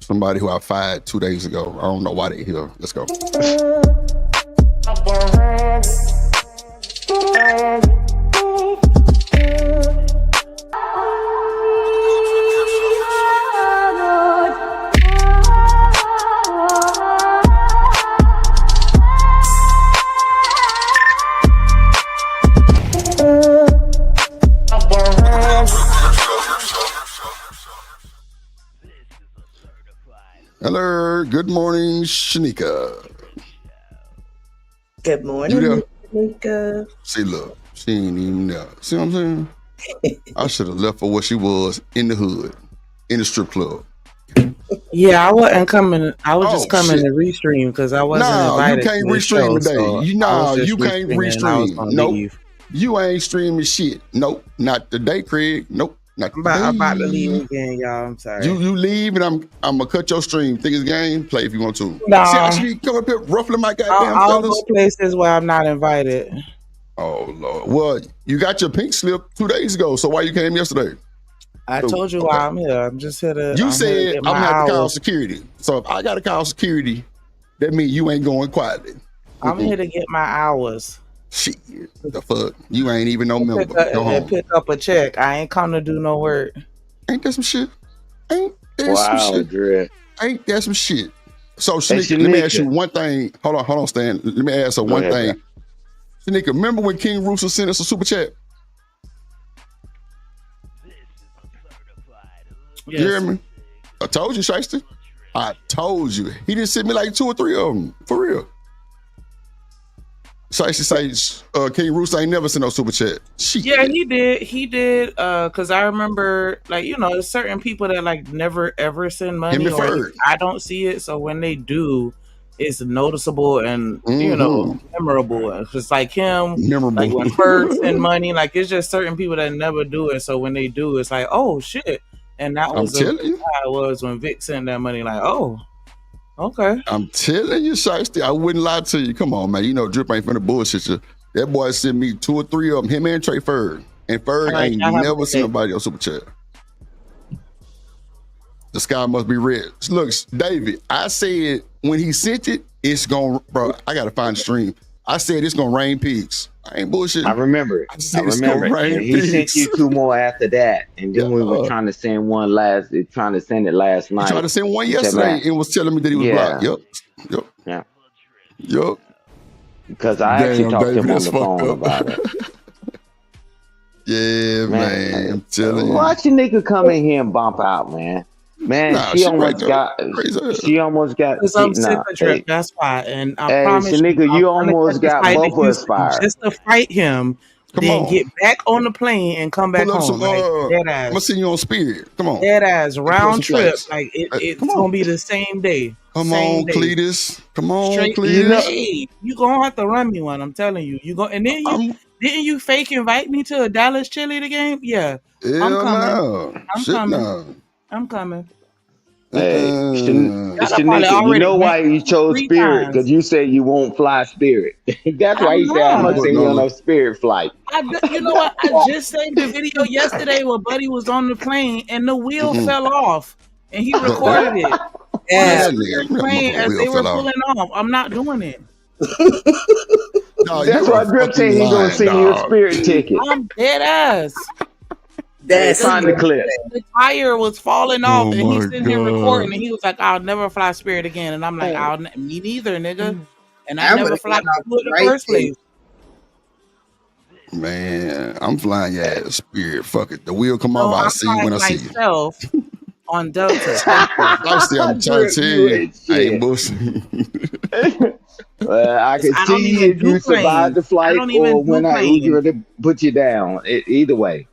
somebody who I fired 2 days ago. I don't know why they here. Let's go. Hello, good morning, Shanika. Good morning, Shanika. See, look, she ain't even there. See what I'm saying? I should have left her where she was in the hood, in the strip club. Yeah, I wasn't coming. I was just coming to restream because I wasn't invited. You can't restream today. You can't restream. Nope. You ain't streaming shit. Nope. Not today, Craig. Nope. Not today. I'm about to leave again, y'all. I'm sorry. You leave and I'm gonna cut your stream. Think it's game? Play if you want to. Nah. See how she come up here ruffling my goddamn I'll feathers? go places where I'm not invited. Oh Lord. Well, you got your pink slip 2 days ago. So why you came yesterday? I told you why I'm here. I'm just here to. You said I'm gonna have to call security. So if I gotta call security, that means you ain't going quietly. I'm here to get my hours. Shit, the fuck? You ain't even no member. Go home. Pick up a check. I ain't come to do no work. Ain't that some shit? Ain't that some shit? Dread. Ain't that some shit? So, Shanika, let me ask you one thing. Hold on, Stan. Let me ask her one thing. Shanika, remember when King Rooster sent us a super chat? Yes. You hear me? I told you, Shiesty. I told you. He didn't send me like 2 or 3 of them. For real. Shiesty says King Rooster ain't never sent no super chat. Shit. Yeah, he did. He did. Cause I remember, like, there's certain people that like never ever send money. Or I don't see it. So when they do, it's noticeable and memorable. It's like him. Memorable. Like when Ferg send money, like it's just certain people that never do it. So when they do, it's like, oh shit. And that was how it was when Vic sent that money. Like, oh. Okay. I'm telling you, Shiesty, I wouldn't lie to you. Come on, man. You know Drip ain't finna bullshit you. That boy sent me 2 or 3 of them, him and Trey Ferg. And Ferg ain't never seen nobody else super chat. The sky must be red. Look, David, I said when he sent it, it's gonna, bro, I gotta find the stream. I said it's gonna rain pigs. I ain't bullshit. I remember it. I remember it. He sent you 2 more after that. And then we were trying to send one trying to send it last night. He tried to send one yesterday and was telling me that he was blocked. Yep. Because I actually talked to him on the phone about it. Yeah, man. I'm telling you. Watch a nigga come in here and bump out, man. Man, she almost got. Because I'm sick of Drip. That's why. And I promise Shanika, you almost got both of us fired. Just to fight him, then get back on the plane and come back home. I'm gonna send you on Spirit. Come on. Dead ass round trip. Like it's gonna be the same day. Come on, Cletus. Come on, Cletus. Hey, you gonna have to run me one. I'm telling you. You go and then didn't you fake invite me to a Dallas cheerleader game? Yeah. I'm coming. Hey, Shanika, you know why you chose Spirit? Because you said you won't fly Spirit. That's why you said I'm gonna send you on a Spirit flight. You know what? I just saved the video yesterday where Buddy was on the plane and the wheel fell off, and he recorded it. As they were pulling off. I'm not doing it. That's why Drip said he's gonna send you a Spirit ticket. I'm dead ass. That's find the clip. The tire was falling off, and he's sitting here recording, and he was like, "I'll never fly Spirit again," and I'm like, "Me neither, nigga." And I never fly in the first place. Man, I'm flying Spirit. Fuck it. The wheel come off. I see you when I see you. On Delta. I'm trying to tell you, I ain't bullshit. Well, I can see if you survive the flight or when I eager to put you down. Either way.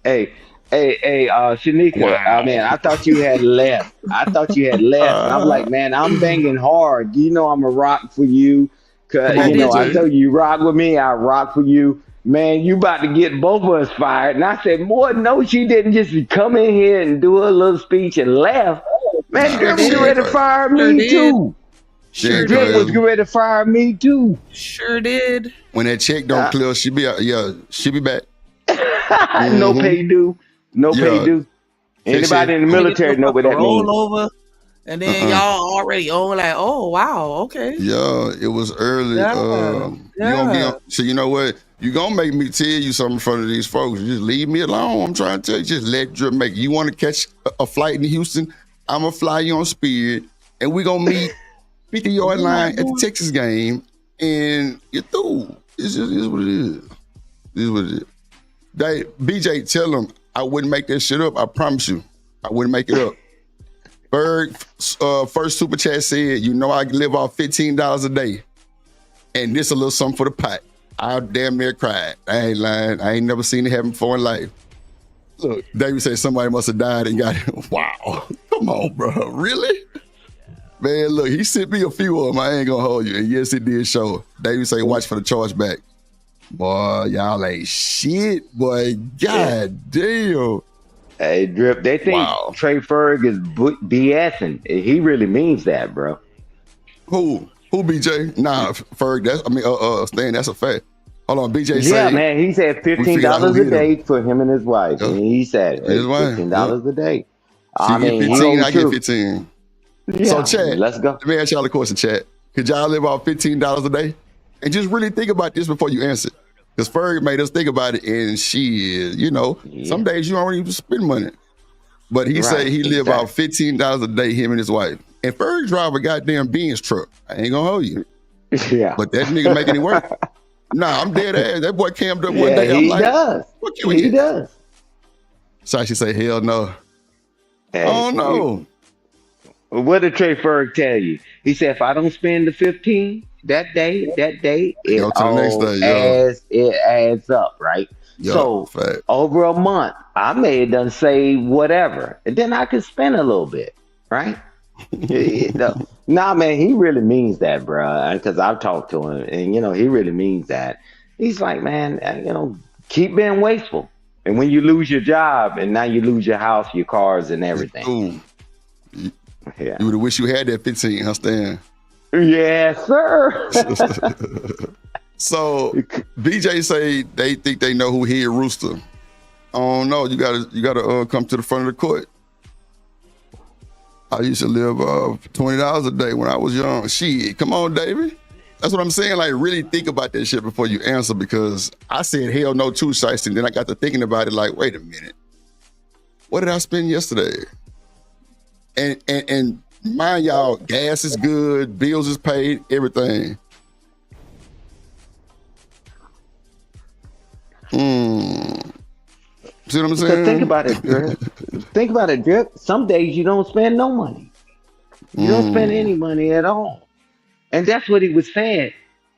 Hey, Shanika, wow. I thought you had left. And I'm like, man, I'm banging hard. You know I'm a rock for you. Cause I told you rock with me, I rock for you. Man, you about to get both of us fired. And I said, boy, no, she didn't just come in here and do a little speech and laugh. Man, Drip was ready to fire me too. Drip was ready to fire me too. Sure did. When that check don't clear, she be back. No pay due. Anybody in the military know what that means. And then y'all already like, oh wow, okay. Yeah, it was early. You gonna get so you know what? You gonna make me tell you something in front of these folks. Just leave me alone. I'm trying to tell you, just let Drip make it. You want to catch a flight in Houston? I'm gonna fly you on Spirit, and we gonna meet 50-yard line at the Texas game, and you're through. It's what it is. It's what it is. BJ, tell them I wouldn't make that shit up. I promise you, I wouldn't make it up. Berg, first super chat said, you know I live off $15 a day. And this a little something for the pot. I damn near cried. I ain't lying. I ain't never seen it happen before in life. Look, David said somebody must have died and got it. Wow. Come on, bro. Really? Man, look, he sent me a few of them. I ain't gonna hold you. And yes, it did show. David say, watch for the charge back. Boy, y'all ain't shit, boy. God damn. Hey, Drip, they think Trey Ferg is BSing. He really means that, bro. Who, BJ? Nah, Ferg, Stan, that's a fact. Hold on, BJ said. Yeah, man, he said $15 a day for him and his wife. And he said $15 a day. She get 15, I get 15. Yeah, so, chat, let's go. Let me ask y'all a question, chat. Could y'all live off $15 a day? And just really think about this before you answer. Because Ferg made us think about it, and some days you don't even spend money. But he said he live off $15 a day, him and his wife. And Ferg drive a goddamn Benz truck. I ain't gonna hold you. Yeah. But that nigga making it work. Nah, I'm dead ass. That boy camped up one day. He does. What can we He does. Sashi say, hell no. Hey, oh no. What did Trey Ferg tell you? He said, if I don't spend the 15 that day, it adds up, right? Yo, so fact. Over a month, I may have done say whatever, and then I could spend a little bit, right? Nah, man, he really means that, bro. Because I've talked to him, and he really means that. He's like, man, keep being wasteful, and when you lose your job, and now you lose your house, your cars, and everything. Ooh. You would have wished you had that 15, huh, Stan? Yes, sir. So BJ say they think they know who hit Rooster. Oh no, you gotta come to the front of the court. I used to live $20 a day when I was young. Shit, come on, David. That's what I'm saying. Like, really think about that shit before you answer, because I said hell no too, Shiesty, and then I got to thinking about it. Like, wait a minute, what did I spend yesterday? And mind y'all, gas is good, bills is paid, everything. See what I'm saying? Think about it, Drip. Think about it, Drip. Some days you don't spend no money. You don't spend any money at all. And that's what he was saying.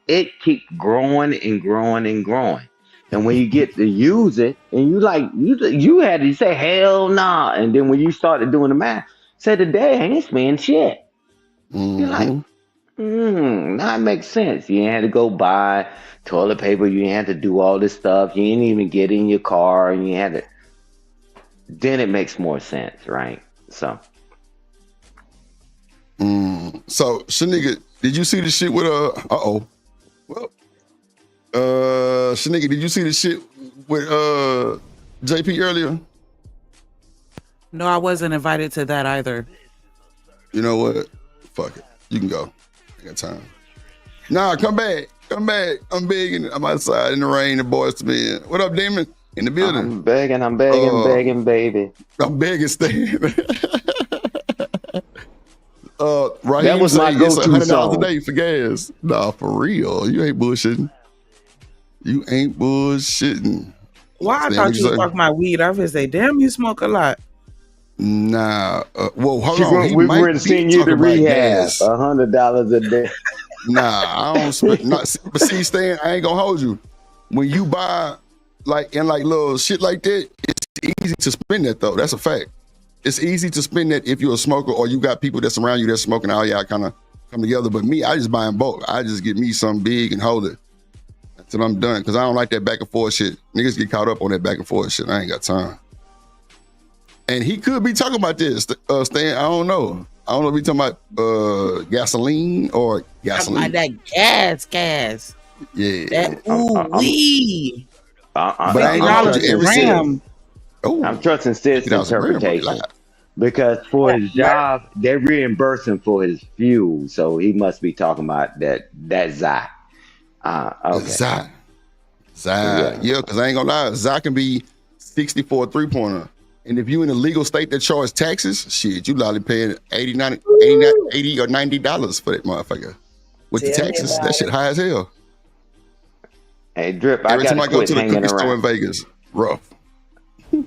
It keeps growing and growing and growing. And when you get to use it, and you had to say, hell nah. And then when you started doing the math, say today I ain't spending shit. You're like, now it makes sense. You ain't had to go buy toilet paper. You ain't had to do all this stuff. You ain't even get in your car. And you had to. Then it makes more sense, right? So. So, Shenanigans, did you see the shit with Shenanigans, did you see the shit with JP earlier? No, I wasn't invited to that either. You know what? Fuck it. You can go. I got time. Nah, come back. I'm begging. I'm outside in the rain. The boys to me. What up, Demon? In the building. I'm begging, baby. I'm begging, Stan. Raheem that was my go-to $100 song. a day for gas. Nah, for real. You ain't bullshitting. Why? I thought you were talking about weed. I was say, damn, you smoke a lot. Nah. Hold on. We were to send you to rehab. $100 a day. Nah, I don't spend. But see, Stan, I ain't gonna hold you. When you buy little shit like that, it's easy to spend that though. That's a fact. It's easy to spend that if you're a smoker or you got people that's around you that's smoking. All y'all kind of come together. But me, I just buy in bulk. I just get me something big and hold it until I'm done, because I don't like that back and forth shit. Niggas get caught up on that back and forth shit. I ain't got time. And he could be talking about this, Stan. I don't know. I don't know if he's talking about gasoline or gasoline. About that gas. Yeah. That wee. But I ain't gonna hold you every cent. I'm trusting Sid's interpretation. Because for his job, they're reimbursing for his fuel, so he must be talking about that Zai. Okay. Zai. Yeah. Yeah, because I ain't gonna lie, Zai can be 60 for a 3-pointer. And if you in a legal state that charge taxes, shit, you likely paying $80 or $90 for that motherfucker. With the taxes, that shit high as hell. Hey, Drip, Every time I go to the cookie around. store in Vegas, rough.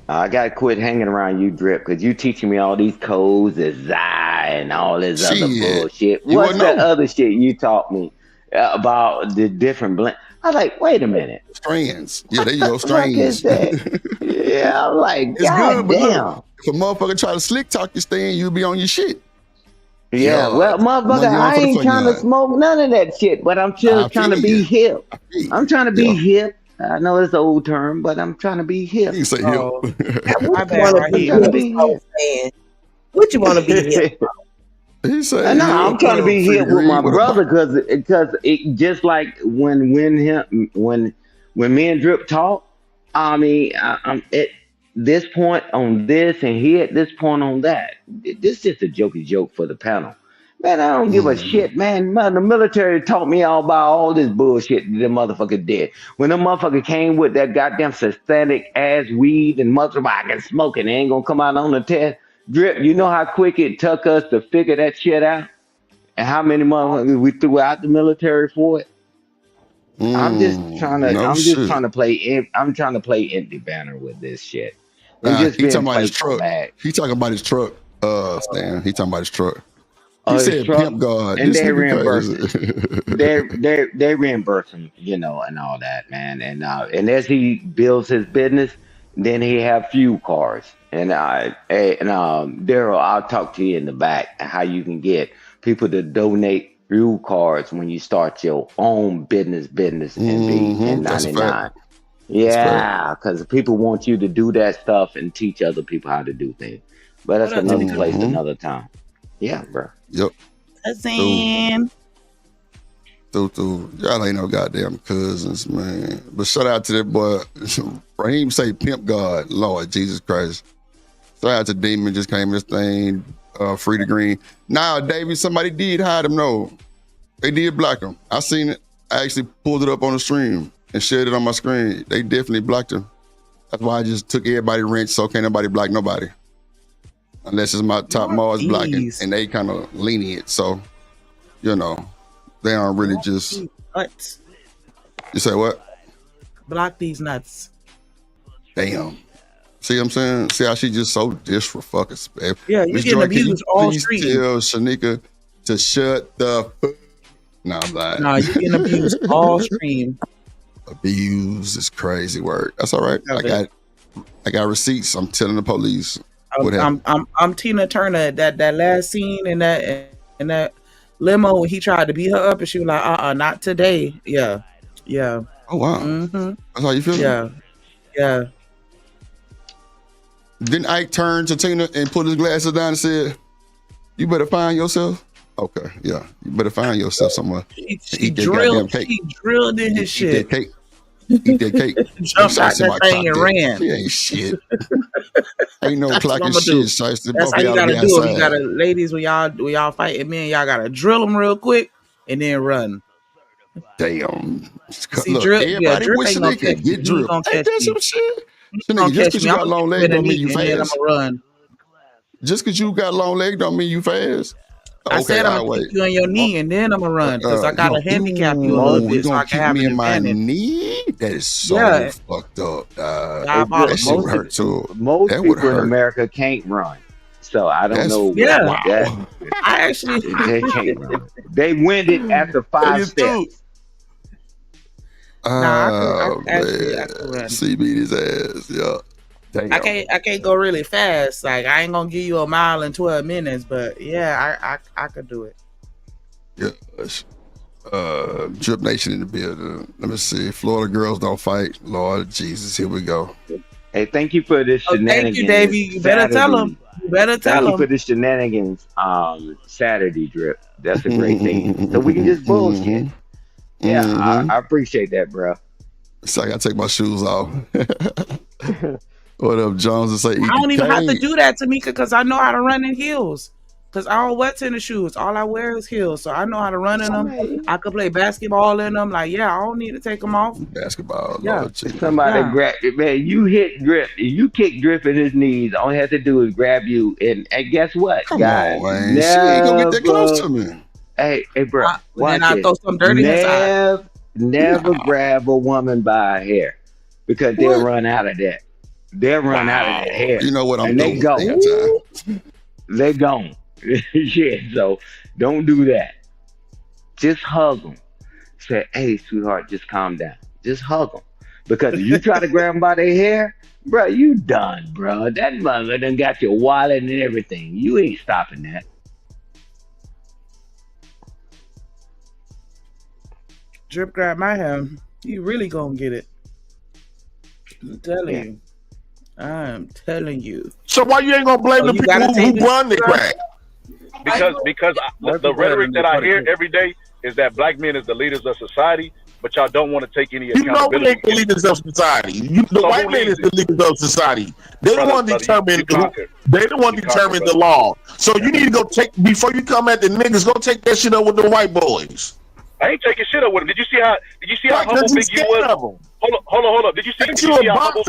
I gotta quit hanging around you, Drip, because you teaching me all these codes, the Zai, and all this other bullshit. What's that other shit you taught me about the different blend? I was like, wait a minute. Strands. Yeah, there you go, strands. Yeah, I'm like, it's God good, damn. Look, if a motherfucker try to slick talk your stand, you'll be on your shit. Yeah, well, motherfucker, I ain't trying to smoke none of that shit, but I'm just trying to be hip. I'm trying to be hip. I know it's an old term, but I'm trying to be hip. You say hip. What you want to be hip? He said, no, I'm trying to be hip with my brother because it just like when me and Drip talk. I mean, I'm at this point on this and he at this point on that. This is just a jokey joke for the panel. Man, I don't give a shit, man. The military taught me all about all this bullshit that the motherfucker did. When the motherfucker came with that goddamn satanic ass weed and motherfucker smoking, it ain't gonna come out on the test. Drip, you know how quick it took us to figure that shit out? And how many motherfuckers we threw out the military for it? I'm just trying to play empty banner with this shit. He talking about his truck. He talking about his truck. Stan. He talking about his truck. He said pimp God. And they reimburse they reimburse him, and all that, man. And as he builds his business, then he have fuel cards. And Daryl, I'll talk to you in the back how you can get people to donate fuel cards when you start your own business and be in 99. Yeah, because people want you to do that stuff and teach other people how to do things. But that's another place, another time. Yeah, bro. Yep. Cousin. Y'all ain't no goddamn cousins, man. But shout out to that boy. Raheem say pimp God, Lord Jesus Christ. Shout out to Demon, just came in this thing, free to green. Now, Davey, somebody did hide him, no. They did block him. I seen it. I actually pulled it up on the stream and shared it on my screen. They definitely blocked him. That's why I just took everybody wrench, so can't nobody block nobody. Unless it's my top Mars blocking, and they kind of lenient. So, they aren't really just. Nuts. You say what? Block these nuts. Damn. See what I'm saying? See how she just so disrespectful. Yeah, you're getting abused all street. Tell Shanika to shut the fuck. No, I'm lying. No, you're getting abused all stream. Abuse is crazy word. That's all right. I got receipts. I'm telling the police. I'm Tina Turner. That last scene in that limo when he tried to beat her up and she was like, not today. Yeah. Oh wow. Mm-hmm. That's how you feel? Yeah. Then Ike turned to Tina and put his glasses down and said, "You better find yourself." Okay, yeah, you better find yourself somewhere. He drilled in his shit. Eat that cake. Jumped out that thing and ran. She ain't shit. Ain't no clocking shit. That's how you gotta do it. You gotta, ladies, when y'all fighting men, y'all gotta drill them real quick and then run. Damn. See, everybody wish they could get drilled. Ain't that some shit? Just because you got long legs don't mean you fast. Just because you got long legs don't mean you fast. I said I'm gonna kick you on your knee and then I'm gonna run because I gotta handicap you a little bit so I can have an advantage. Knee? That is so fucked up. That shit would hurt too. Most people in America can't run, so I don't know. Yeah, I actually they can't run. They winded after 5 steps. I can run. See beat his ass. Yeah. Damn. I can't go really fast. Like I ain't gonna give you a mile in 12 minutes, but yeah, I could do it. Yeah. Dripnation in the building. Let me see. Florida girls don't fight. Lord Jesus, here we go. Hey, thank you for this shenanigans. Thank you, Davey. You better tell them. Thank you for the shenanigans Saturday, Drip. That's a great thing. So we can just bullshit. Yeah, I appreciate that, bro. So I gotta take my shoes off. What up, Jones? Say, I don't even have to do that, Tamika, because I know how to run in heels. Because I don't wear tennis shoes. All I wear is heels. So I know how to run in them. I could play basketball in them. Like, yeah, I don't need to take them off. Basketball, yeah. Somebody grab it, man. You hit Drip. You kick Drip in his knees. All he has to do is grab you. And guess what, guys? Come on, man. She ain't gonna get that close to me. Hey, bro. Then I throw some dirt inside. Never grab a woman by her hair because they'll run out of that. They'll run out of that hair. You know what I'm doing? They gone. Yeah, so don't do that. Just hug them. Say, hey, sweetheart, just calm down. Just hug them. Because if you try to grab them by their hair, bro, you done, bro. That mother done got your wallet and everything. You ain't stopping that. Drip grab my hair. You really gonna get it. I'm telling you. I'm telling you. So why you ain't gonna blame the people who run the crack? Because the rhetoric that I hear every day is that black men is the leaders of society, but y'all don't want to take any accountability. You know we ain't the leaders of society. The white man is the leaders of society. They want to determine. They don't want to determine the law. So you need to go before you come at the niggas. Go take that shit up with the white boys. I ain't taking shit up with him. Did you see how humble Big U was? Hold up. Did you see how humble?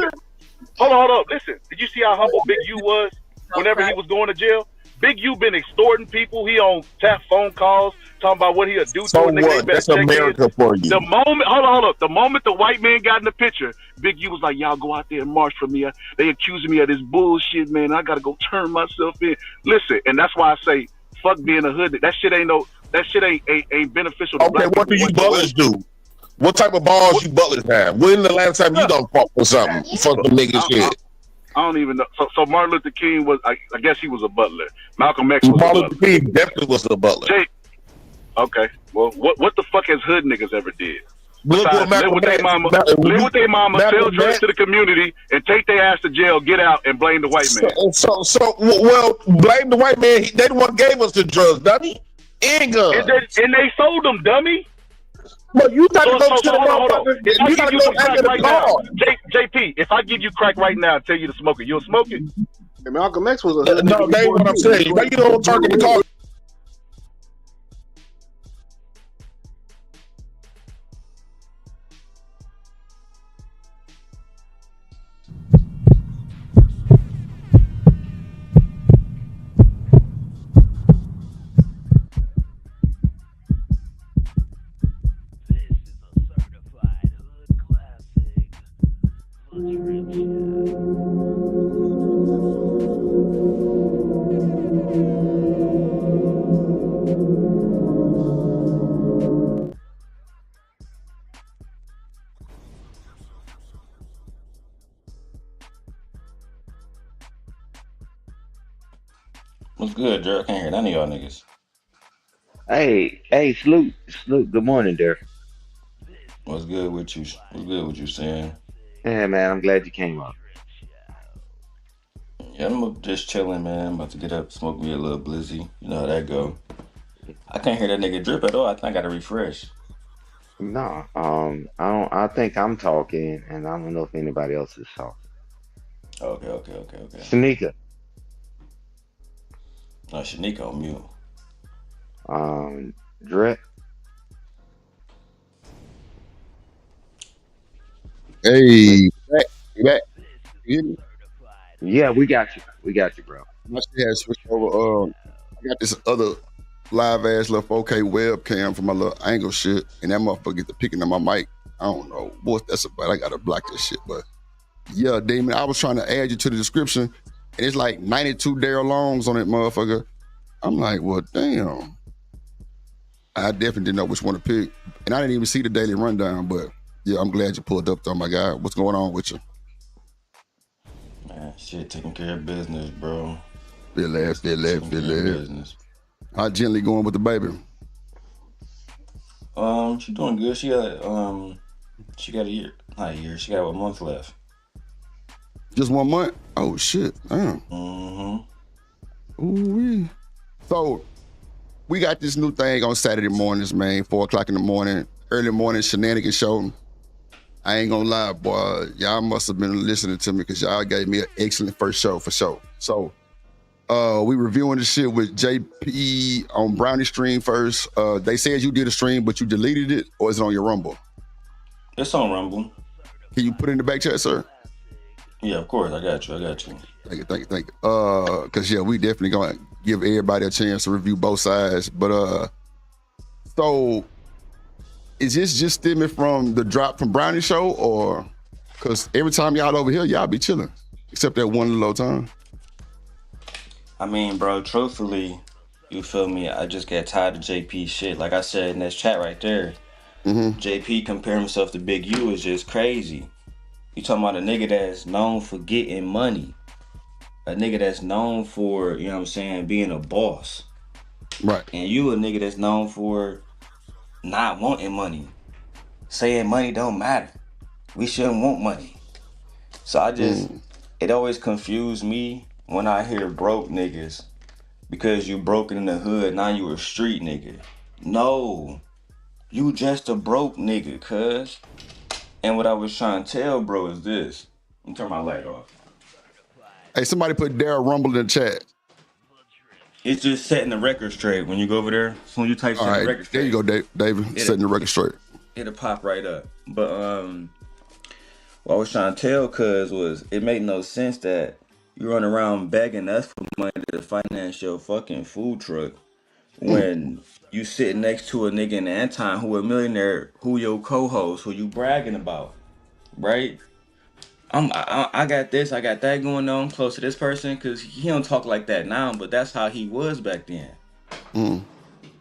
Hold up. Listen. Did you see how humble Big U was whenever he was going to jail? Big U been extorting people. He on tap phone calls talking about what he'll do to a nigga. What? That's America for you. The moment, hold up. The moment the white man got in the picture, Big U was like, "Y'all go out there and march for me. They accusing me of this bullshit, man. I gotta go turn myself in." Listen, and that's why I say, fuck being a hood. That shit ain't beneficial. To okay, what do you butlers do? What type of balls you butlers have? When the last time you done fought for something? Fuck the niggas shit. I don't even know. So Martin Luther King was, I guess he was a butler. Malcolm X was Martin Luther King definitely was a butler. Okay. Well, what the fuck has hood niggas ever did? Live with their mama, sell drugs to the community, and take their ass to jail, get out, and blame the white man. Well, blame the white man. They the one gave us the drugs, dummy. And guns. And they sold them, dummy. But you got to go to the If I give you some crack right now, JP, if I give you crack right now and tell you to smoke it, you'll smoke it? And Malcolm X was a no, that ain't what I'm saying. Now you don't target the car. What's good, Derek? I can't hear none of y'all niggas. Hey, Sloop. Good morning, Derek. What's good with you? What's good with you, Sam? Yeah, man, I'm glad you came up. Yeah, I'm just chilling, man. I'm about to get up, smoke me a little blizzy. You know how that go. I can't hear that nigga Drip at all. I think I gotta refresh. No, I think I'm talking, and I don't know if anybody else is talking. Okay. Shanika. No, Shanika on mute. Drip. Hey, back. Yeah, we got you, bro. My shit had switched over. I got this other live ass little 4K webcam for my little angle shit, and that motherfucker get to picking up my mic. I don't know what that's about. I gotta block that shit, but yeah, Damon, I was trying to add you to the description, and it's like 92 Daryl Longs on that motherfucker. I'm like, well, damn. I definitely didn't know which one to pick, and I didn't even see the daily rundown, but yeah, I'm glad you pulled up though, my guy. What's going on with you? Man, shit, taking care of business, bro. Feel business. How gently going with the baby? She doing good. She got a year, not a year. She got a month left. Just 1 month? Oh shit! Damn. Ooh-wee. So we got this new thing on Saturday mornings, man. 4 o'clock in the morning, early morning Shenanigans show. I ain't gonna lie, boy. Y'all must have been listening to me because y'all gave me an excellent first show for sure. So, we reviewing the shit with JP on Brownie stream first. They said you did a stream, but you deleted it, or is it on your Rumble? It's on Rumble. Can you put it in the back chat, sir? Yeah, of course. I got you. Thank you. Cause yeah, we definitely gonna give everybody a chance to review both sides. But so is this just stemming from the drop from Brownie show, or cause every time y'all over here, y'all be chilling, except that one little time? I mean, bro, truthfully, you feel me? I just got tired of JP shit. Like I said in this chat right there, JP comparing himself to Big U is just crazy. You talking about a nigga that's known for getting money. A nigga that's known for, you know what I'm saying, being a boss. Right. And you a nigga that's known for not wanting money. Saying money don't matter. We shouldn't want money. So I just, it always confused me when I hear broke niggas. Because you broken in the hood, now you a street nigga. No. You just a broke nigga, cuz. And what I was trying to tell, bro, is this. Let me turn my light off. Hey, somebody put Daryl Rumble in the chat. It's just setting the record straight. When you go over there, as soon as you type setting the record straight. There you go, David. Setting the record straight. It'll pop right up. But what I was trying to tell cuz was it made no sense that you run around begging us for money to finance your fucking food truck when you sitting next to a nigga in Anton who a millionaire, who your co-host, who you bragging about, right? I got this, I got that going on, close to this person, because he don't talk like that now, but that's how he was back then.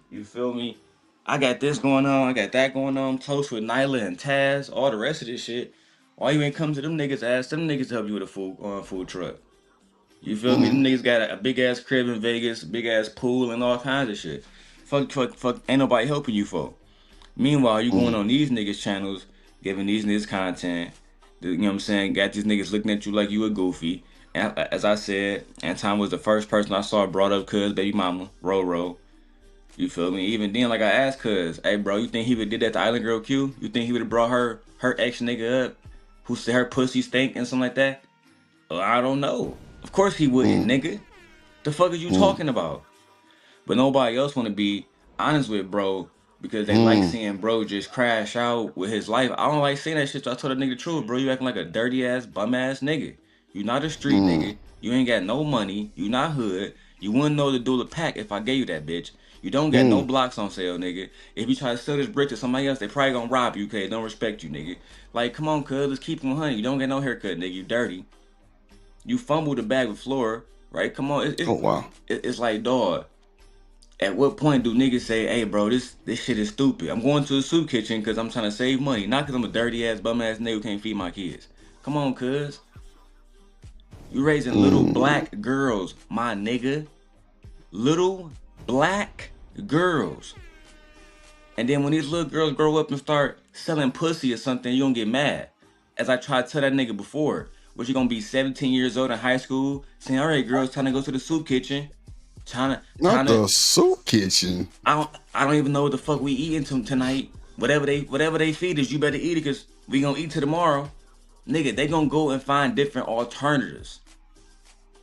You feel me? I got this going on, I got that going on, close with Nyla and Taz, all the rest of this shit. Why you ain't come to them niggas, ask them niggas to help you with a food truck? You feel me? Them niggas got a big ass crib in Vegas, big ass pool, and all kinds of shit. Fuck, ain't nobody helping you for. Meanwhile, you going on these niggas' channels, giving these niggas content. You know what I'm saying? Got these niggas looking at you like you a goofy. And as I said, Anton was the first person I saw brought up cuz baby mama, Ro. You feel me? Even then, like I asked cuz, hey bro, you think he would did that to Island Girl Q? You think he would have brought her ex nigga up, who said her pussy stink and something like that? I don't know. Of course he wouldn't, nigga. The fuck are you talking about? But nobody else want to be honest with bro because they like seeing bro just crash out with his life. I don't like seeing that shit. So I told that nigga the truth, bro. You acting like a dirty ass, bum ass nigga. You not a street nigga. You ain't got no money. You not hood. You wouldn't know the do a pack if I gave you that bitch. You don't got no blocks on sale, nigga. If you try to sell this brick to somebody else, they probably gonna rob you, cause they don't respect you, nigga. Like, come on, cuz, let's keep 100. You don't get no haircut, nigga. You dirty. You fumbled the bag with Flora, right? Come on. It's like, dog. At what point do niggas say, hey, bro, this shit is stupid. I'm going to a soup kitchen because I'm trying to save money. Not because I'm a dirty ass, bum ass nigga who can't feed my kids. Come on, cuz. You raising little black girls, my nigga. Little black girls. And then when these little girls grow up and start selling pussy or something, you don't get mad. As I tried to tell that nigga before, what you gonna be 17 years old in high school, saying, all right, girls, time to go to the soup kitchen. Not the soup kitchen. I don't even know what the fuck we eating tonight. Whatever they feed us, you better eat it because we gonna eat till tomorrow. Nigga, they gonna go and find different alternatives.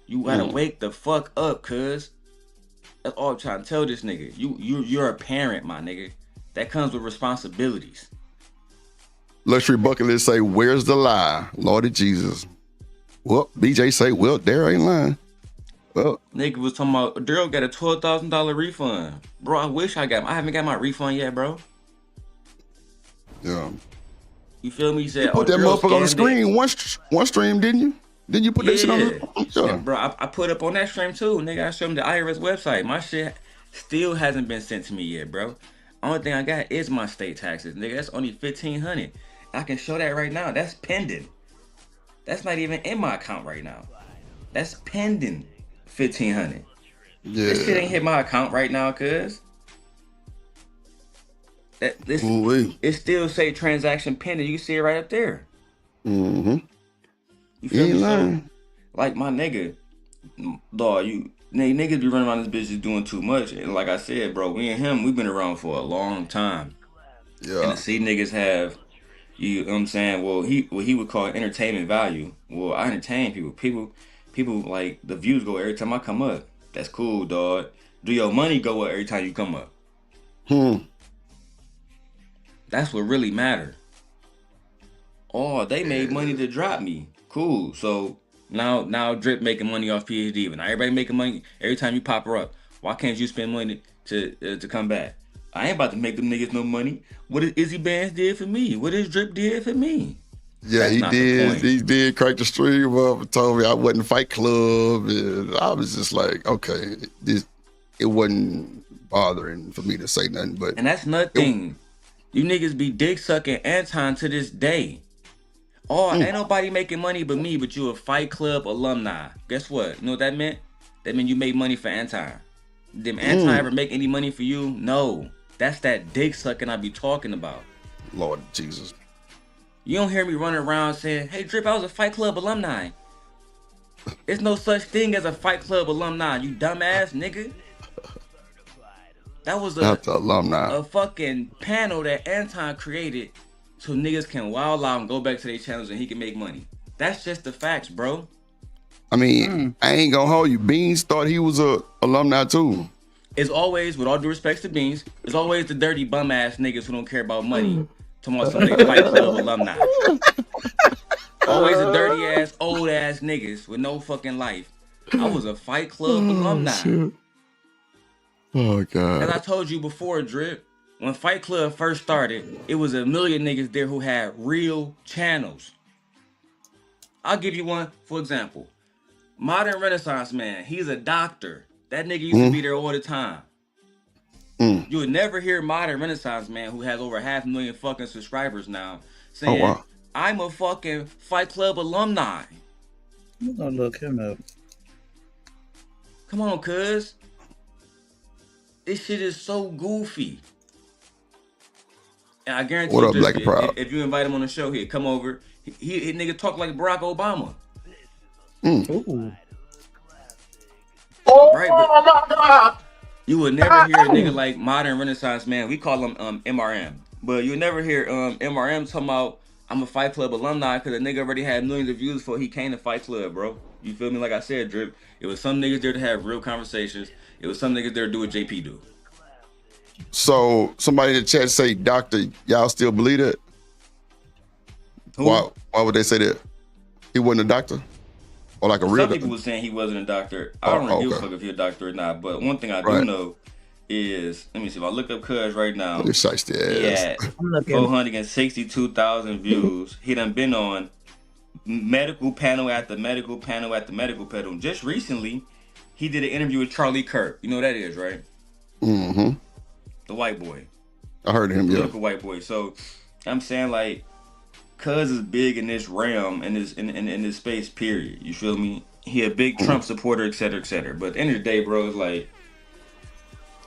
You gotta wake the fuck up, cuz. That's all I'm trying to tell this nigga. You're a parent, my nigga. That comes with responsibilities. Luxury Bucket List say, where's the lie? Lordy Jesus. Well, BJ say, well, there ain't lying. Well, nigga was talking about, Daryl got a $12,000 refund. Bro, I haven't got my refund yet, bro. Yeah. You feel me? He said, you put that motherfucker on the screen one stream, didn't you? Didn't you put that shit on the yeah, bro, I put up on that stream too. Nigga, I showed him the IRS website. My shit still hasn't been sent to me yet, bro. Only thing I got is my state taxes, nigga. That's only $1,500. I can show that right now. That's pending. That's not even in my account right now. That's pending. $1,500. Yeah. This shit ain't hit my account right now, cuz. It still say transaction pending. You can see it right up there. Mm-hmm. You feel me? So, like my nigga, dog, niggas be running around this bitch just doing too much. And like I said, bro, me and him, we've been around for a long time. Yeah. And to see niggas have, You know what I'm saying? Well, he would call it entertainment value. Well, I entertain people. People like the views go every time I come up. That's cool, dog. Do your money go up every time you come up? That's what really matter. Oh, they made money to drop me. Cool. So now Drip making money off PhD, but now everybody making money every time you pop her up. Why can't you spend money to come back? I ain't about to make them niggas no money. What did Izzy Bands did for me? What did Drip did for me? Yeah, That's he not the did. point. He did crack the stream up and told me I wasn't Fight Club, and I was just like, okay, it wasn't bothering for me to say nothing. But and that's nothing. You niggas be dick sucking Anton to this day. Oh, ain't nobody making money but me, but you a Fight Club alumni. Guess what? You know what that meant? That meant you made money for Anton. Did Anton ever make any money for you? No. That's that dick sucking I be talking about. Lord Jesus. You don't hear me running around saying, hey, Drip, I was a Fight Club alumni. There's no such thing as a Fight Club alumni, you dumbass nigga. That was a fucking panel that Anton created so niggas can wild out and go back to their channels and he can make money. That's just the facts, bro. I mean, I ain't gonna hold you. Beans thought he was a alumni too. It's always, with all due respect to Beans, it's always the dirty bum ass niggas who don't care about money talking about some nigga Fight Club alumni. Always the dirty ass, old ass niggas with no fucking life. I was a Fight Club alumni. Shit. Oh God. As I told you before, Drip, when Fight Club first started, it was a million niggas there who had real channels. I'll give you one, for example. Modern Renaissance Man, he's a doctor. That nigga used to be there all the time. You would never hear Modern Renaissance Man, who has over 500,000 fucking subscribers now, saying, I'm a fucking Fight Club alumni. I'm gonna look him up. Come on, cuz. This shit is so goofy. And I guarantee what you, up, if you invite him on the show, he'd come over. He nigga talk like Barack Obama. Ooh. Right, my God. You would never hear a nigga like Modern Renaissance Man. We call him MRM. But you would never hear MRM talking about, I'm a Fight Club alumni, because the nigga already had millions of views before he came to Fight Club, bro. You feel me? Like I said, Drip, it was some niggas there to have real conversations. It was some niggas there to do what JP do. So somebody in the chat say, Doctor, y'all still believe it? Why would they say that? He wasn't a doctor? Or like a real Some people were saying he wasn't a doctor. I don't really give a fuck if you're a doctor or not. But one thing I do know is, let me see, if I look up Cuz right now, he had 462,000 views. He done been on medical panel after medical panel after medical panel. Just recently, he did an interview with Charlie Kirk. You know who that is, right? Mm-hmm. The white boy. I heard him, Political white boy. So I'm saying, like, Cuz is big in this realm, in this space, period. You feel me? He a big Trump supporter, et cetera, et cetera. But at the end of the day, bro, it's like,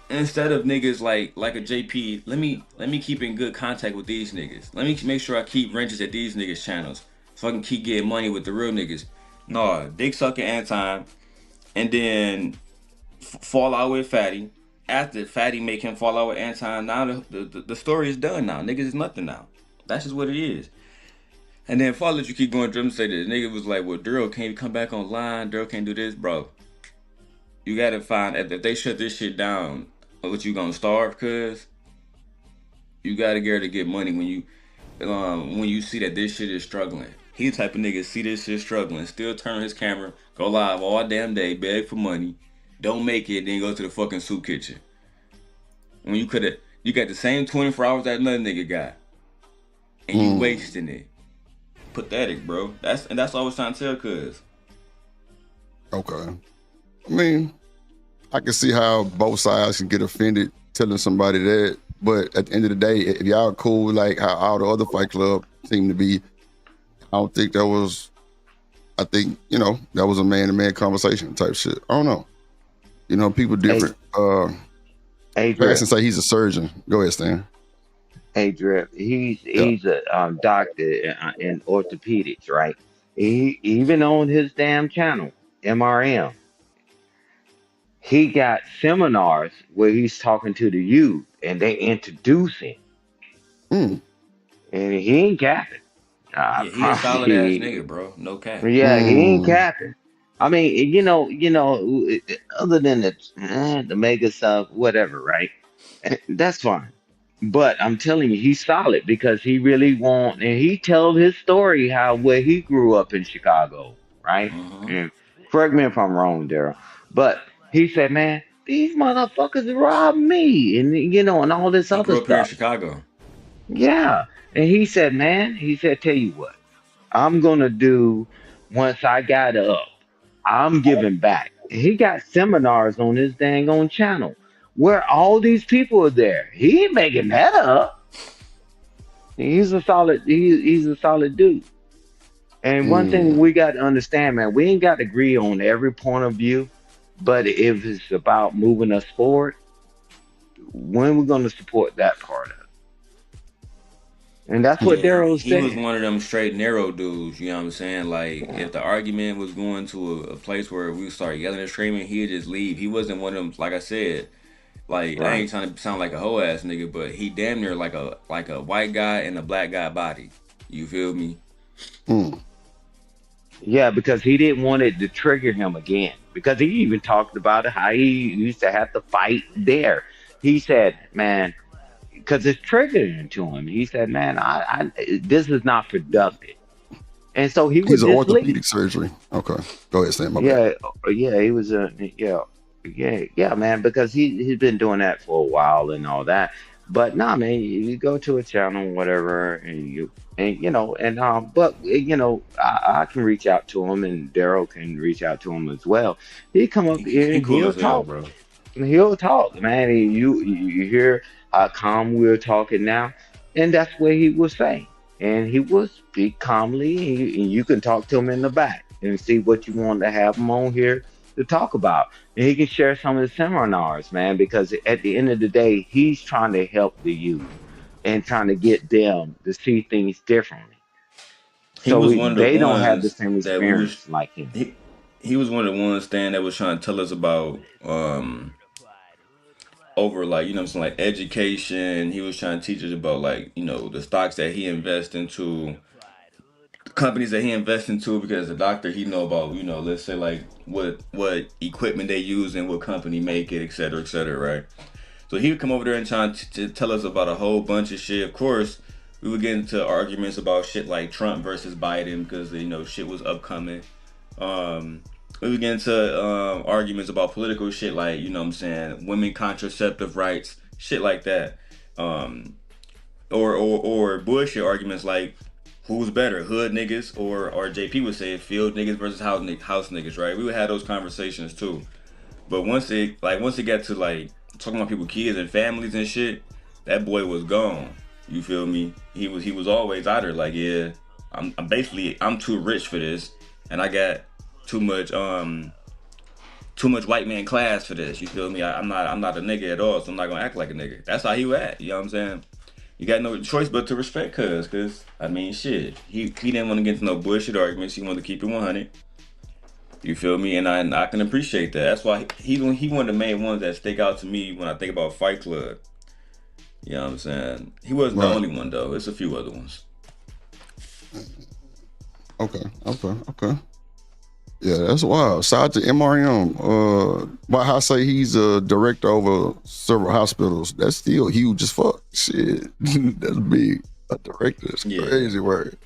instead of niggas like a JP, let me keep in good contact with these niggas. Let me make sure I keep wrenches at these niggas' channels so I can keep getting money with the real niggas. No, dick sucking Anton, and then fall out with Fatty. After Fatty make him fall out with Anton, now the story is done now. Niggas is nothing now. That's just what it is. And then if I let you keep going, Drum say this, nigga was like, well, Daryl can't come back online. Daryl can't do this, bro. You gotta find, if they shut this shit down, what, you gonna starve? Cuz you gotta get her to get money when you see that this shit is struggling. He the type of nigga see this shit struggling, still turn on his camera, go live all damn day, beg for money, don't make it, then go to the fucking soup kitchen. When you got the same 24 hours that another nigga got, and you wasting it. Pathetic, bro. That's all I was trying to tell Cuz. Okay. I mean, I can see how both sides can get offended telling somebody that, but at the end of the day, if y'all cool like how all the other Fight Club seem to be, I don't think that was, I think, that was a man-to-man conversation type shit. I don't know. People different. Jackson say he's a surgeon. Go ahead, Stan. Hey, Drip, he's a doctor in orthopedics, right? He even on his damn channel, MRM, he got seminars where he's talking to the youth and they introduce him. and he ain't capping. Yeah, he a solid ass nigga, bro. No cap. Yeah, he ain't capping. I mean, other than the mega stuff, whatever, right? That's fine. But I'm telling you, he's solid because he really and he tells his story how where he grew up in Chicago, right? And correct me if I'm wrong, Daryl, but he said, man, these motherfuckers robbed me, and and all this He other grew up here in stuff. Chicago. Yeah, and he said, man, tell you what, I'm gonna do once I got up. I'm giving back. He got seminars on his dang on channel where all these people are there. He ain't making that up. He's a solid dude. And one thing we got to understand, man, we ain't got to agree on every point of view, but if it's about moving us forward, when we're going to support that part of it. And that's what Daryl said. He was one of them straight narrow dudes, you know what I'm saying? Like, if the argument was going to a place where we start yelling and screaming, he'd just leave. He wasn't one of them, like I said, like, I ain't trying to sound like a hoe ass nigga, but he damn near like a white guy and a black guy body. You feel me? Yeah, because he didn't want it to trigger him again. Because he even talked about it, how he used to have to fight there. He said, man, because it's triggering to him. He said, man, this is not productive. And so he was an orthopedic surgery. Okay. Go ahead, Sam. He was man, because he's been doing that for a while and all that. But nah, man, you go to a channel, whatever, but I can reach out to him, and Daryl can reach out to him as well. He come up here and cool he'll as hell, talk, bro. He'll talk, man. And you hear how calm we're talking now, and that's what he was saying. And he will speak calmly, and you can talk to him in the back and see what you want to have him on here to talk about. And he can share some of the seminars, man, because at the end of the day, he's trying to help the youth and trying to get them to see things differently. He was one of the they don't have the ones same that we experience like him. He was one of the ones, Stan, that was trying to tell us about over, like, you know what I'm saying, like education. He was trying to teach us about, like, the stocks that he invests into, companies that he invests into, because as a doctor he know about, let's say, like, what equipment they use and what company make it, et cetera, right? So he would come over there and try to tell us about a whole bunch of shit. Of course, we would get into arguments about shit like Trump versus Biden, because shit was upcoming. We would get into arguments about political shit, like, you know what I'm saying, women contraceptive rights, shit like that. Or bullshit arguments like, who's better, hood niggas, or JP would say field niggas versus house niggas, right? We would have those conversations too. But once it got to, like, talking about people, kids and families and shit, that boy was gone. You feel me? He was always either like, yeah, I'm too rich for this, and I got too much white man class for this. You feel me? I'm not a nigga at all, so I'm not gonna act like a nigga. That's how he was at. You know what I'm saying? You got no choice but to respect cuz I mean, shit. He didn't want to get into no bullshit arguments. He wanted to keep it 100. You feel me? And I can appreciate that. That's why he one of the main ones that stick out to me when I think about Fight Club. You know what I'm saying? He wasn't the only one, though. There's a few other ones. Okay. Yeah, that's wild. Shout out to MRM. But I say he's a director over several hospitals. That's still huge as fuck. Shit, that's big. A director is crazy word.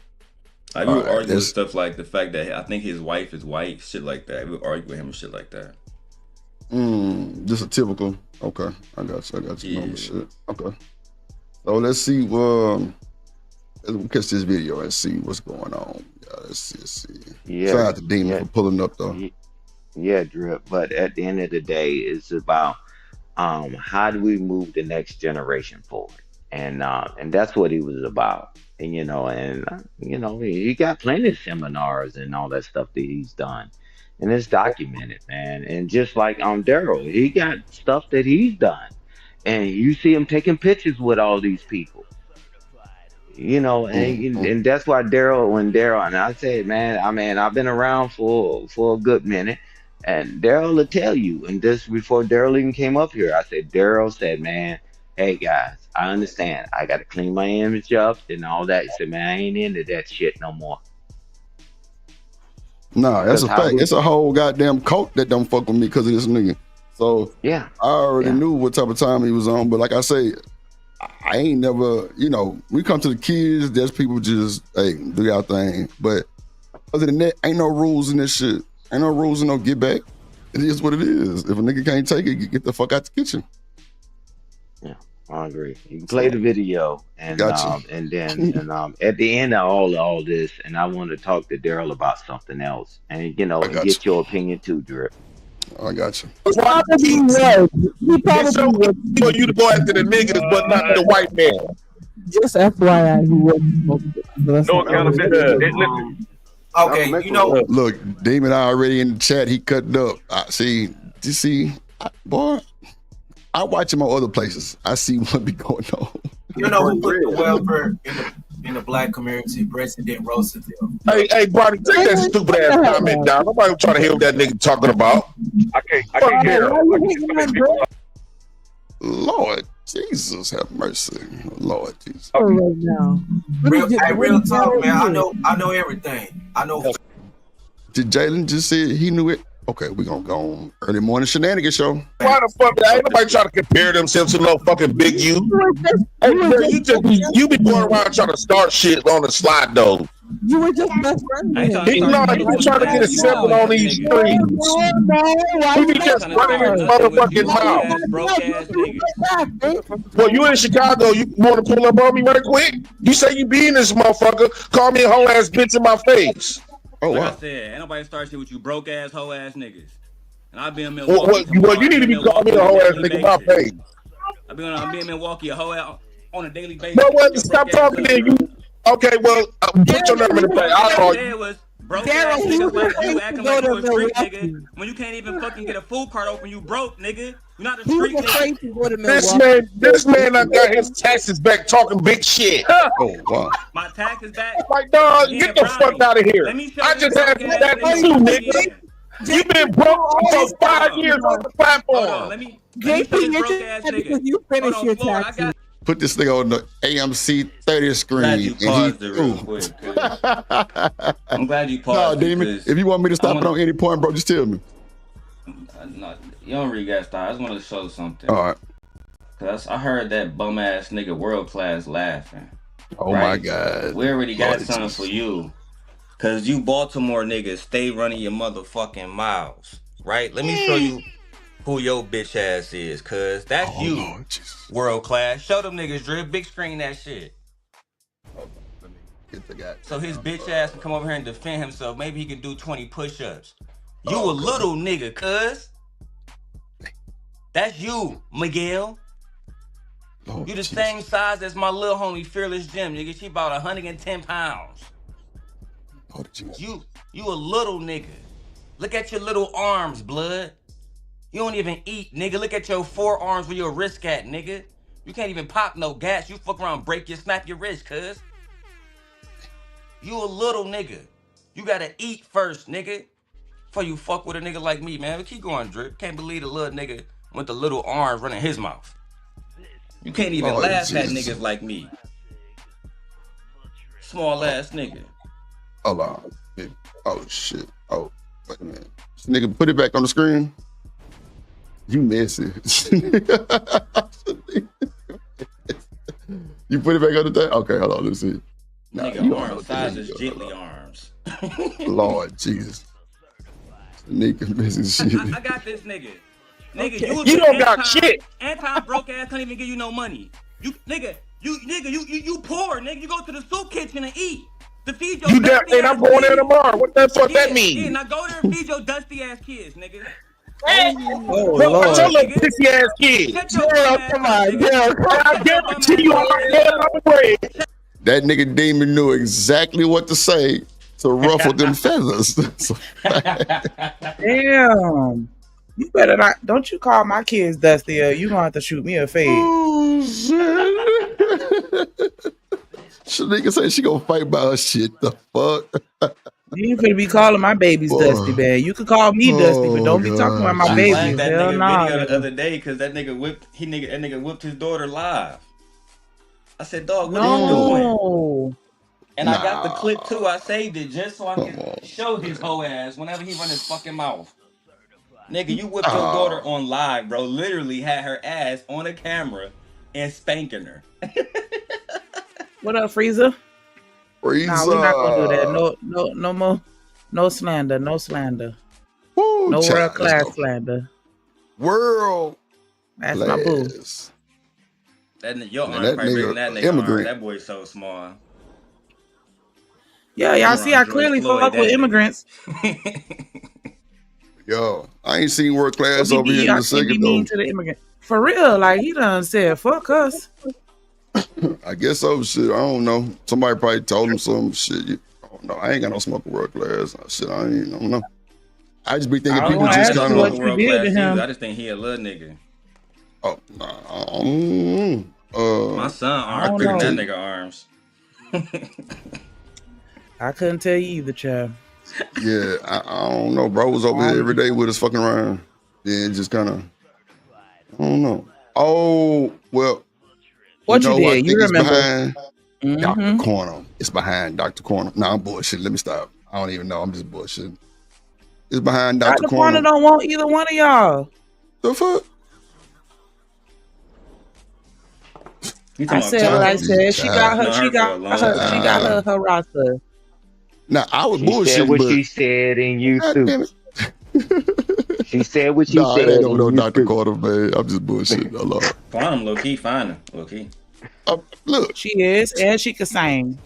We would argue with stuff like the fact that I think his wife is white, shit like that. We would argue with him and shit like that. Just a typical. Okay, I got you. Yeah. Shit. Okay. So let's see. Let's catch this video and see what's going on. Yeah, let's see. Yeah. Shout out to Demon for pulling up though. Yeah, Drip. But at the end of the day, it's about how do we move the next generation forward, and that's what he was about. And he got plenty of seminars and all that stuff that he's done, and it's documented, man. And just like Daryl, he got stuff that he's done, and you see him taking pictures with all these people. And that's why Daryl, and I said, man, I've been around for a good minute, and Daryl will tell you, and this before Daryl even came up here, I said, Daryl said, man, hey guys, I understand. I got to clean my image up and all that. He said, man, I ain't into that shit no more. Nah, that's a fact. It's a whole goddamn cult that don't fuck with me because of this nigga. So yeah, I already knew what type of time he was on. But like I say, I ain't never, we come to the kids, there's people just, hey, do y'all thing. But other than that, ain't no rules in this shit. Ain't no rules and no get back. It is what it is. If a nigga can't take it, get the fuck out the kitchen. Yeah, I agree. You can play the video and and then at the end of all this, and I want to talk to Daryl about something else, and and get your opinion too, Drip. I got you. It's so for you to go after the niggas, but not the white man. Just FYI, no accountability. Listen. Okay, Look, Demon already in the chat. He cutting up. Boy, I watch him on other places. I see what be going on. You know who put the welfare in the black community? President Roosevelt. Hey, Barney, take that stupid ass comment down. Nobody trying to hear what that nigga talking about. I can't hear. Lord Jesus, have mercy. Lord Jesus. Right now. Real talk, man. I know everything. I know. Did Jalen just say he knew it? Okay, we're gonna go on early morning Shenanigans show. Why the fuck? Ain't nobody trying to compare themselves to no fucking big you. Hey, bro, you be going around trying to start shit on the slide though. You were just best friends. You be trying to get accepted on these streets. He be just running his motherfucking mouth. Well, you in Chicago, you want to pull up on me right quick? You say you be in this motherfucker, call me a whole ass bitch in my face. Oh, like I said, ain't nobody start shit with you broke ass, hoe ass niggas. And I be in Milwaukee. Well, you need to be calling me a whole ass nigga in my face. I be in Milwaukee a whole ass on a daily basis. Well, stop talking to you. Okay, well, put your number in the play. I'll call you. Broke ass niggas like you acting like you a street nigga when you can't even fucking get a food cart open. You broke, nigga. You're not a street nigga. This man got his taxes back talking big shit. Oh wow. My taxes back. Like dog, get the fuck out of here. I just had that too, nigga. You've been broke for 5 years on the platform. Hold on, let me finish broke ass nigga. You finish your taxes. Put this thing on the AMC 30 screen. I'm glad you paused. No, Demon, if you want me to stop it on any point, bro, just tell me. No, you don't really got to stop. I just wanted to show something. All right. Cause I heard that bum ass nigga World Class laughing. Oh my God. We already got something for you. Cause you Baltimore niggas stay running your motherfucking mouths. Right? Let me show you who your bitch ass is, cause that's you, Lord, World Class. Show them niggas, Drip. Big screen that shit. Let me get the guy. So his bitch ass can come over here and defend himself. Maybe he can do 20 push-ups. You a little nigga, cuz. That's you, Miguel. Lord, you the same size as my little homie, Fearless Jim, nigga. She about 110 pounds. Lord, you a little nigga. Look at your little arms, blood. You don't even eat, nigga. Look at your forearms where your wrist at, nigga. You can't even pop no gas. You fuck around, snap your wrist, cuz. You a little nigga. You gotta eat first, nigga. Before you fuck with a nigga like me, man. But keep going, Drip. Can't believe the little nigga with the little arms running his mouth. You can't even laugh at niggas like me. Small ass nigga. Hold on. Oh shit. Oh, wait a minute. Nigga, put it back on the screen. You messy. You put it back on the thing? Okay, hold on, let's see. Nigga, arm size is gently arms. Lord Jesus. Nigga messy shit. I got this nigga. Nigga, okay. You don't got shit. Anti broke ass can't even give you no money. You poor, nigga. You go to the soup kitchen and eat. To feed your dusty ass I'm going there tomorrow. What the fuck that mean? Yeah, now go there and feed your dusty ass kids, nigga. What's your little pissy ass kids? Come on, I guarantee you I'm afraid. That nigga Demon knew exactly what to say to ruffle them feathers. Damn. You better not. Don't you call my kids Dusty. You gonna have to shoot me a fade. Oh shit! Shanika say she gonna fight by her shit. The fuck? You ain't finna be calling my babies Dusty, man. You could call me Dusty, but don't be talking about my I babies. flagged that Hell nigga nah, video the nigga. other day because that nigga whipped his daughter live. I said, dog, what No. are you doing? And Nah. I got the clip too. I saved it just so I can show his whole ass whenever he run his fucking mouth. Nigga, you whipped your daughter on live, bro. Literally had her ass on a camera and spanking her. What up, Freezer? Freezer. Nah, we're not gonna do that. No more. No slander. No slander. Woo, No child, world class slander. World. That's class. my boo. Your arm probably bigger than that nigga immigrant. arm. That boy's so small. Yeah, y'all see, I clearly fuck with immigrants. Yo, I ain't seen world class over here in a second though. Mean to the immigrant. For real, like he done said, fuck us. I guess so. Shit, I don't know. Somebody probably told him some shit. I don't know. I ain't got no smoke world class. Shit, I don't know. I just be thinking people just kind of world class either. I just think he a little nigga. Oh, nah. My son arms bigger than that nigga arms. I couldn't tell you either, child. Yeah, I don't know. Bro was over here every day with us fucking around. Then just kind of, I don't know. Oh, well. What you did? You remember? Behind Dr. Corner. It's behind Dr. Corner. Nah, I'm bullshitting. Let me stop. I don't even know. I'm just bullshitting. It's behind Dr. Corner. Don't want either one of y'all. The fuck? I said what I said. She got her roster. Now I was she bullshitting. Said what she said in YouTube. She said what she said. I ain't no Dr. Carter, man. I'm just bullshitting. I love her. Quantum low key fine. Low key. Look. She is, and she can sing.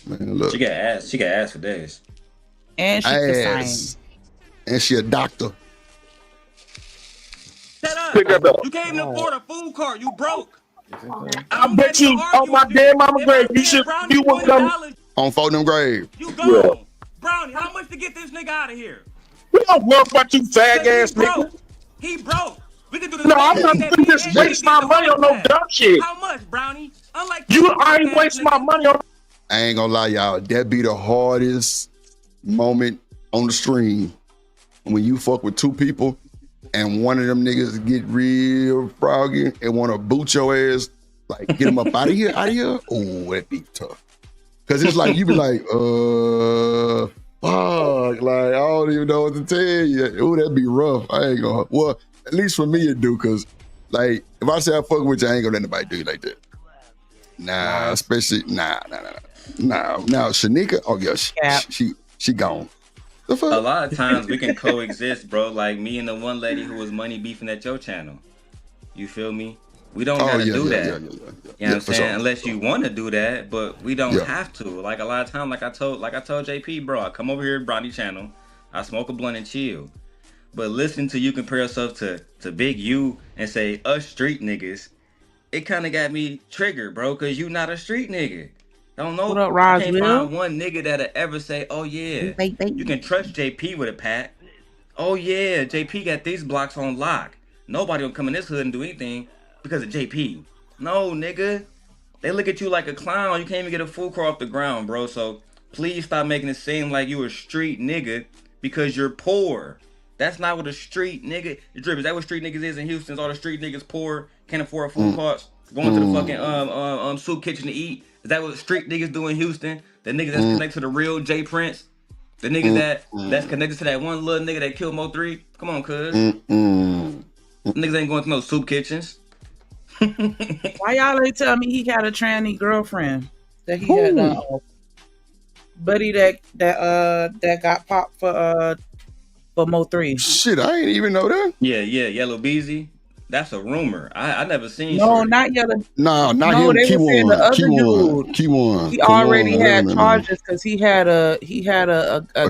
Man, look. She got ass for days. And she can sing. And she a doctor. Shut up. You can't even afford a food cart. You broke. I bet you on my dead mama grave, you will come on Fortnum grave. You go. Yeah. Brownie, how much to get this nigga out of here? We don't work about you fag ass nigga. He broke. We can do this. No, I'm not gonna just waste my money on no dumb shit. How much, Brownie? Unlike I ain't waste my money on. I ain't gonna lie, y'all. That be the hardest moment on the stream when you fuck with two people and one of them niggas get real froggy and want to boot your ass, like get them up out of here. Oh, that be tough. Cause it's like you be like, fuck, like I don't even know what to tell you. Oh, that'd be rough. I ain't gonna. Well, at least for me it do, cause like if I say I fuck with you, I ain't gonna let nobody do you like that. Nah, especially nah. Now Shanika, oh yeah, she gone. A lot of times we can coexist, bro. Like me and the one lady who was money beefing at your channel. You feel me? We don't gotta do that. You know what I'm saying? Sure. Unless you want to do that, but we don't have to. Like a lot of times, like I told JP, bro, I come over here to Brownie channel, I smoke a blunt and chill. But listen to you compare yourself to Big U and say us street niggas, it kind of got me triggered, bro, because you not a street nigga. I don't know. I can't find one nigga that'll ever say, oh yeah, you can trust JP with a pack. Oh yeah, JP got these blocks on lock. Nobody will come in this hood and do anything because of JP. No, nigga. They look at you like a clown. You can't even get a food car off the ground, bro. So please stop making it seem like you a street nigga because you're poor. That's not what a street nigga. Drip, is that what street niggas is in Houston? Is all the street niggas poor, can't afford food carts, going to the fucking soup kitchen to eat? Is that what street niggas do in Houston? The niggas that's connected to the real J Prince? The niggas that's connected to that one little nigga that killed Mo3? Come on, cuz. Niggas ain't going to no soup kitchens. Why y'all ain't tell me he had a tranny girlfriend that he had buddy that got popped for Mo3? Shit, I ain't even know that. Yeah, Yellow Beezy. That's a rumor. I never seen. No, not Yellow. No, not him. They were saying the other dude. Key1. He already had charges because he had a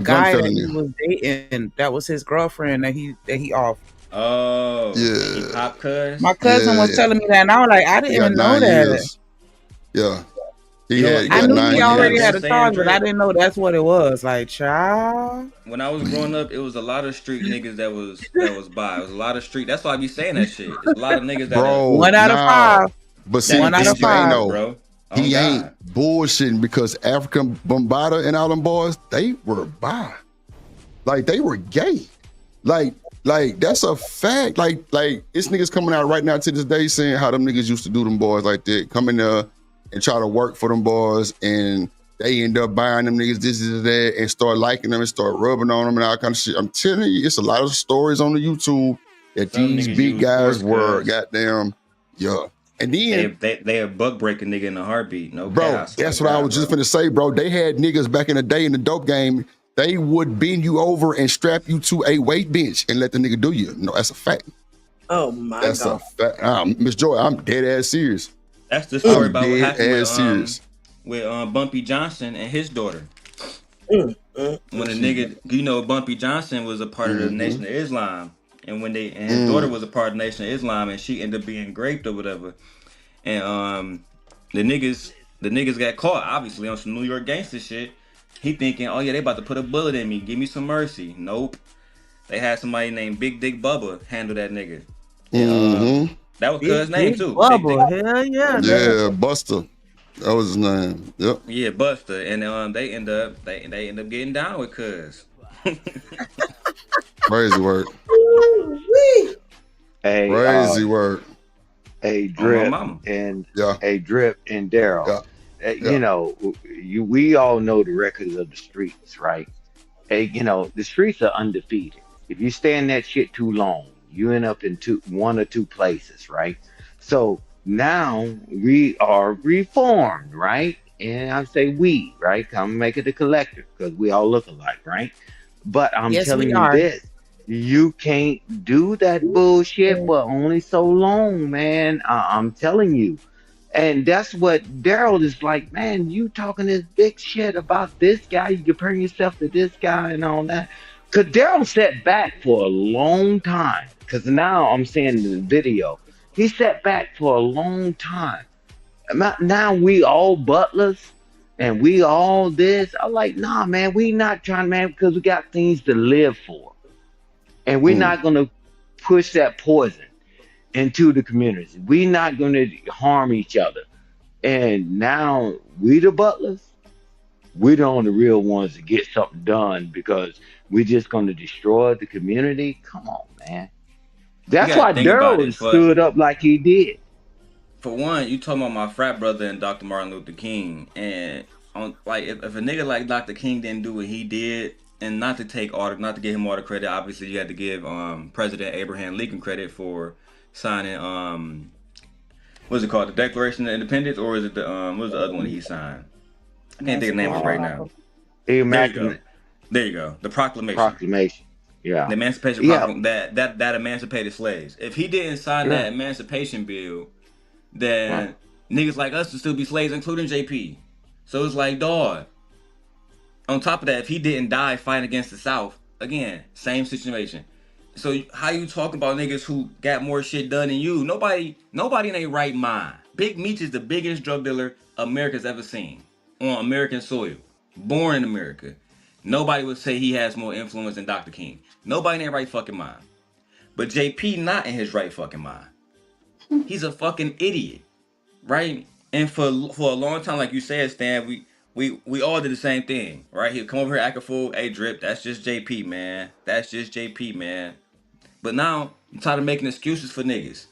guy that he was dating. That was his girlfriend that he off. Oh, yeah. He popped cuz. My cousin was telling me that, and I was like, I didn't even know that. Years. Yeah. I knew he already had a charge, but I didn't know that's what it was. Like, child. When I was growing up, it was a lot of street niggas that was by. It was a lot of street. That's why I be saying that shit. It's a lot of niggas that. Bro, 1 out of 5. But see, 1 out of 5, bro. He ain't bullshitting because African Bombada and all them boys, they were bi. Like, they were gay. Like that's a fact. Like it's niggas coming out right now to this day saying how them niggas used to do them boys like that, come in there and try to work for them boys, and they end up buying them niggas this and that, and start liking them and start rubbing on them and all kind of shit. I'm telling you, it's a lot of stories on the YouTube that these big guys were goddamn, yeah. And then they a buck breaking nigga in a heartbeat. No, bro, that's what I was just finna say, bro. They had niggas back in the day in the dope game. They would bend you over and strap you to a weight bench and let the nigga do you. No, that's a fact. Oh my God. That's a fact. Miss Joy, I'm dead ass serious. That's the story about what happened with Bumpy Johnson and his daughter. When a nigga, you know, Bumpy Johnson was a part of the Nation of Islam, and when his daughter was a part of the Nation of Islam, and she ended up being raped or whatever, and the niggas got caught obviously on some New York gangster shit. He thinking, oh yeah, they about to put a bullet in me, give me some mercy. Nope, they had somebody named Big Dick Bubba handle that nigga. And, that was cuz name too. Bubba, hell yeah. Yeah, Buster. That was his name. Yep. Yeah, Buster, and they end up getting down with cuz. Crazy work. Hey, crazy work. Hey, Drip and Drip and Daryl. Yeah. You know, we all know the records of the streets, right? Hey, you know, the streets are undefeated. If you stay in that shit too long, you end up in one or two places, right? So now we are reformed, right? And I say we, right? I'm making the collective because we all look alike, right? But I'm telling you this. You can't do that bullshit for only so long, man. I'm telling you. And that's what Daryl is like, man, you talking this big shit about this guy, you comparing yourself to this guy and all that. Because Daryl sat back for a long time. Because now I'm seeing the video. He sat back for a long time. Now we all butlers and we all this. I'm like, nah, man, we not trying, man, because we got things to live for. And we're not going to push that poison into the community. We're not going to harm each other. And now we the butlers, we're the only real ones to get something done because we're just going to destroy the community. Come on, man. That's why Daryl stood up like he did. For one, you talking about my frat brother and Dr. Martin Luther King, and like if a nigga like Dr. King didn't do what he did, and not to give him all the credit, obviously you had to give President Abraham Lincoln credit for signing what's it called, the Declaration of Independence, or is it the what was the other one he signed? I can't think of the name of it right now. There you go. The Proclamation. Yeah. The Emancipation Proclamation, that emancipated slaves. If he didn't sign that emancipation bill, then niggas like us would still be slaves, including JP. So it's like, dog. On top of that, if he didn't die fighting against the South, again, same situation. So how you talking about niggas who got more shit done than you? Nobody in their right mind. Big Meech is the biggest drug dealer America's ever seen on American soil. Born in America. Nobody would say he has more influence than Dr. King. Nobody in their right fucking mind. But JP not in his right fucking mind. He's a fucking idiot. Right? And for a long time, like you said, Stan, we all did the same thing, right? He'll come over here, act a fool. Hey, Drip, that's just JP, man. That's just JP, man. But now, I'm tired of making excuses for niggas.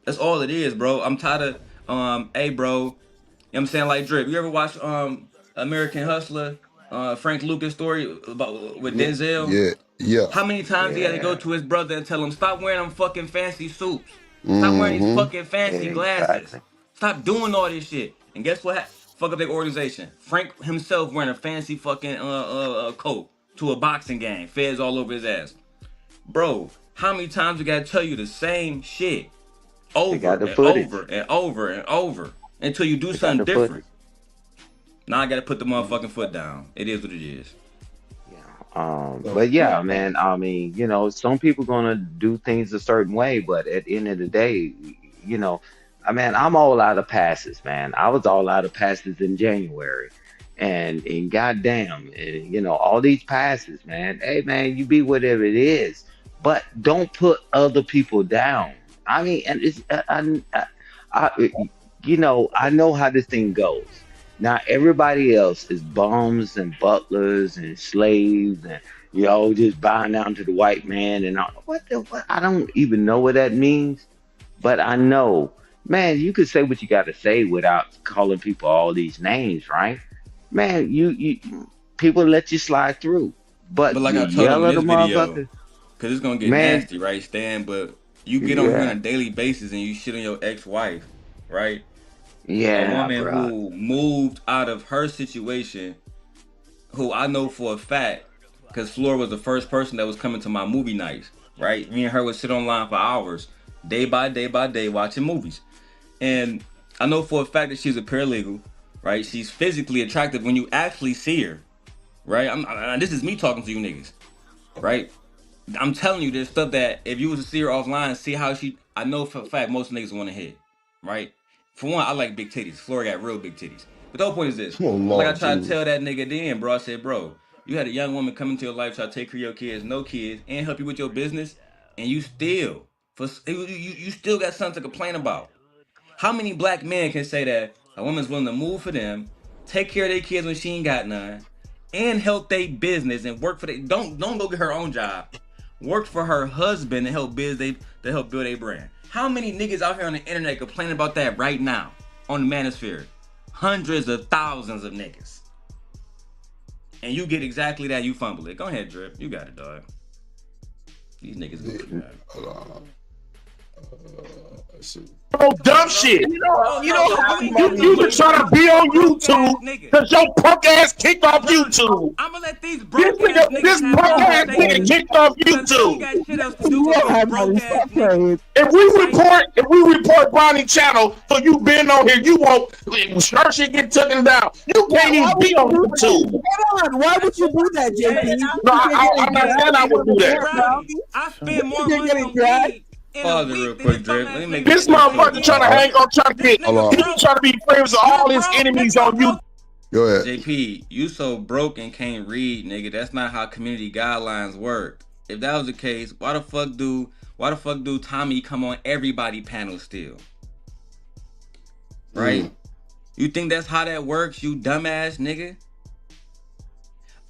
That's all it is, bro. I'm tired of, hey, bro. You know what I'm saying? Like, Drip, you ever watch American Hustler, Frank Lucas story with Denzel? Yeah. How many times he had to go to his brother and tell him, stop wearing them fucking fancy suits. Stop wearing these fucking fancy glasses. Stop doing all this shit. And guess what? Fuck up their organization. Frank himself wearing a fancy fucking coat to a boxing game. Feds all over his ass. Bro, how many times we gotta tell you the same shit? Over and over until you do something different. Now I gotta put the motherfucking foot down. It is what it is. But yeah, man, I mean, you know, some people gonna do things a certain way, but at the end of the day, you know, I mean, I'm all out of passes, man. I was all out of passes in January. And goddamn, you know, all these passes, man. Hey, man, you be whatever it is, but don't put other people down. I mean, and it's, you know, I know how this thing goes. Now everybody else is bums and butlers and slaves and just bowing down to the white man and all. What? I don't even know what that means, but I know, man, you could say what you got to say without calling people all these names, right? Man, you people let you slide through, But but like you I told him yell in at a this video, motherfucker, because it's going to get man. nasty, right, Stan? But you get on here on a Yeah, daily basis and you shit on your ex-wife, right? A yeah, woman bro. who moved out of her situation, who I know for a fact, because Flora was the first person that was coming to my movie nights, right? Me and her would sit online for hours, day by day by day, watching movies. And I know for a fact that she's a paralegal, right? She's physically attractive when you actually see her, right? This is me talking to you niggas, right? I'm telling you, there's stuff that if you was to see her offline, see how I know for a fact most niggas want to hit, right? For one, I like big titties. Flora got real big titties. But the whole point is this. Oh Like I Lord, tried to Jesus. tell that nigga then, bro, I said, bro, you had a young woman come into your life, try to take care of your kids, no kids, and help you with your business, and you still, you still got something to complain about. How many black men can say that a woman's willing to move for them, take care of their kids when she ain't got none, and help their business and work for don't go get her own job. Work for her husband and help build a brand. How many niggas out here on the internet complaining about that right now on the manosphere? Hundreds of thousands of niggas. And you get exactly that, you fumble it. Go ahead, Drip. You got it, dog. These niggas goofy, man. Hold on. Let's see. Oh, dumb shit. You just trying to be on YouTube because your punk ass kicked off YouTube. I'm gonna let these broke ass niggas This punk ass nigga kicked off YouTube. If we report Bonnie channel, so you been on here, you won't her shit get taken down. You can't even be on YouTube. Hold on, why would you do that, JP? No, I'm not saying I would do that. I spend more money on weed. Pause it real quick, Drip. Let me make this motherfucker trying to hang on, trying to get. He's trying to be friends with all his enemies on you. Go ahead. JP, you so broke and can't read, nigga. That's not how community guidelines work. If that was the case, why the fuck do Tommy come on everybody panel still? Right? You think that's how that works, you dumbass nigga?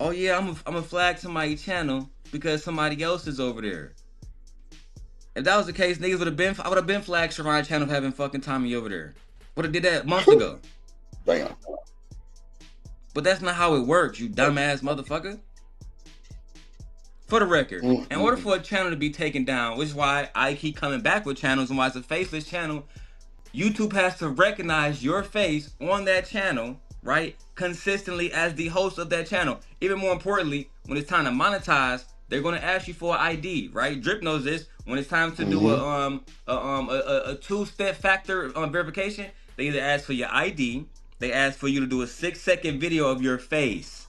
Oh yeah, I'm a flag somebody's channel because somebody else is over there. If that was the case, niggas I would have been flagged Sharon channel having fucking Tommy over there. Would have did that months ago. Damn. But that's not how it works, you dumbass motherfucker. For the record, in order for a channel to be taken down, which is why I keep coming back with channels and why it's a faceless channel, YouTube has to recognize your face on that channel, right? Consistently as the host of that channel. Even more importantly, when it's time to monetize, they're going to ask you for an ID, right? Drip knows this. When it's time to do a two-step factor verification, they either ask for your ID, they ask for you to do a 6-second video of your face.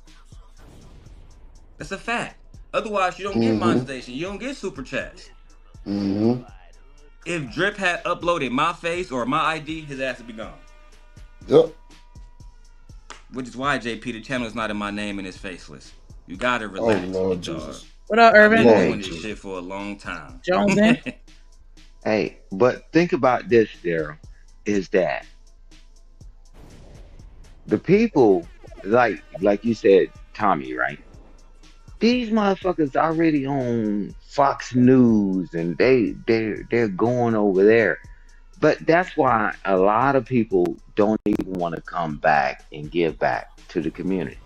That's a fact. Otherwise, you don't get monetization. You don't get super chats. If Drip had uploaded my face or my ID, his ass would be gone. Yep. Which is why, JP, the channel is not in my name and it's faceless. You gotta relax. Oh Lord Jesus. What up, Irvin? I've been doing this shit for a long time. Jones in? Hey, but think about this, Daryl, is that the people, like you said, Tommy, right? These motherfuckers already on Fox News and they're going over there. But that's why a lot of people don't even want to come back and give back to the community.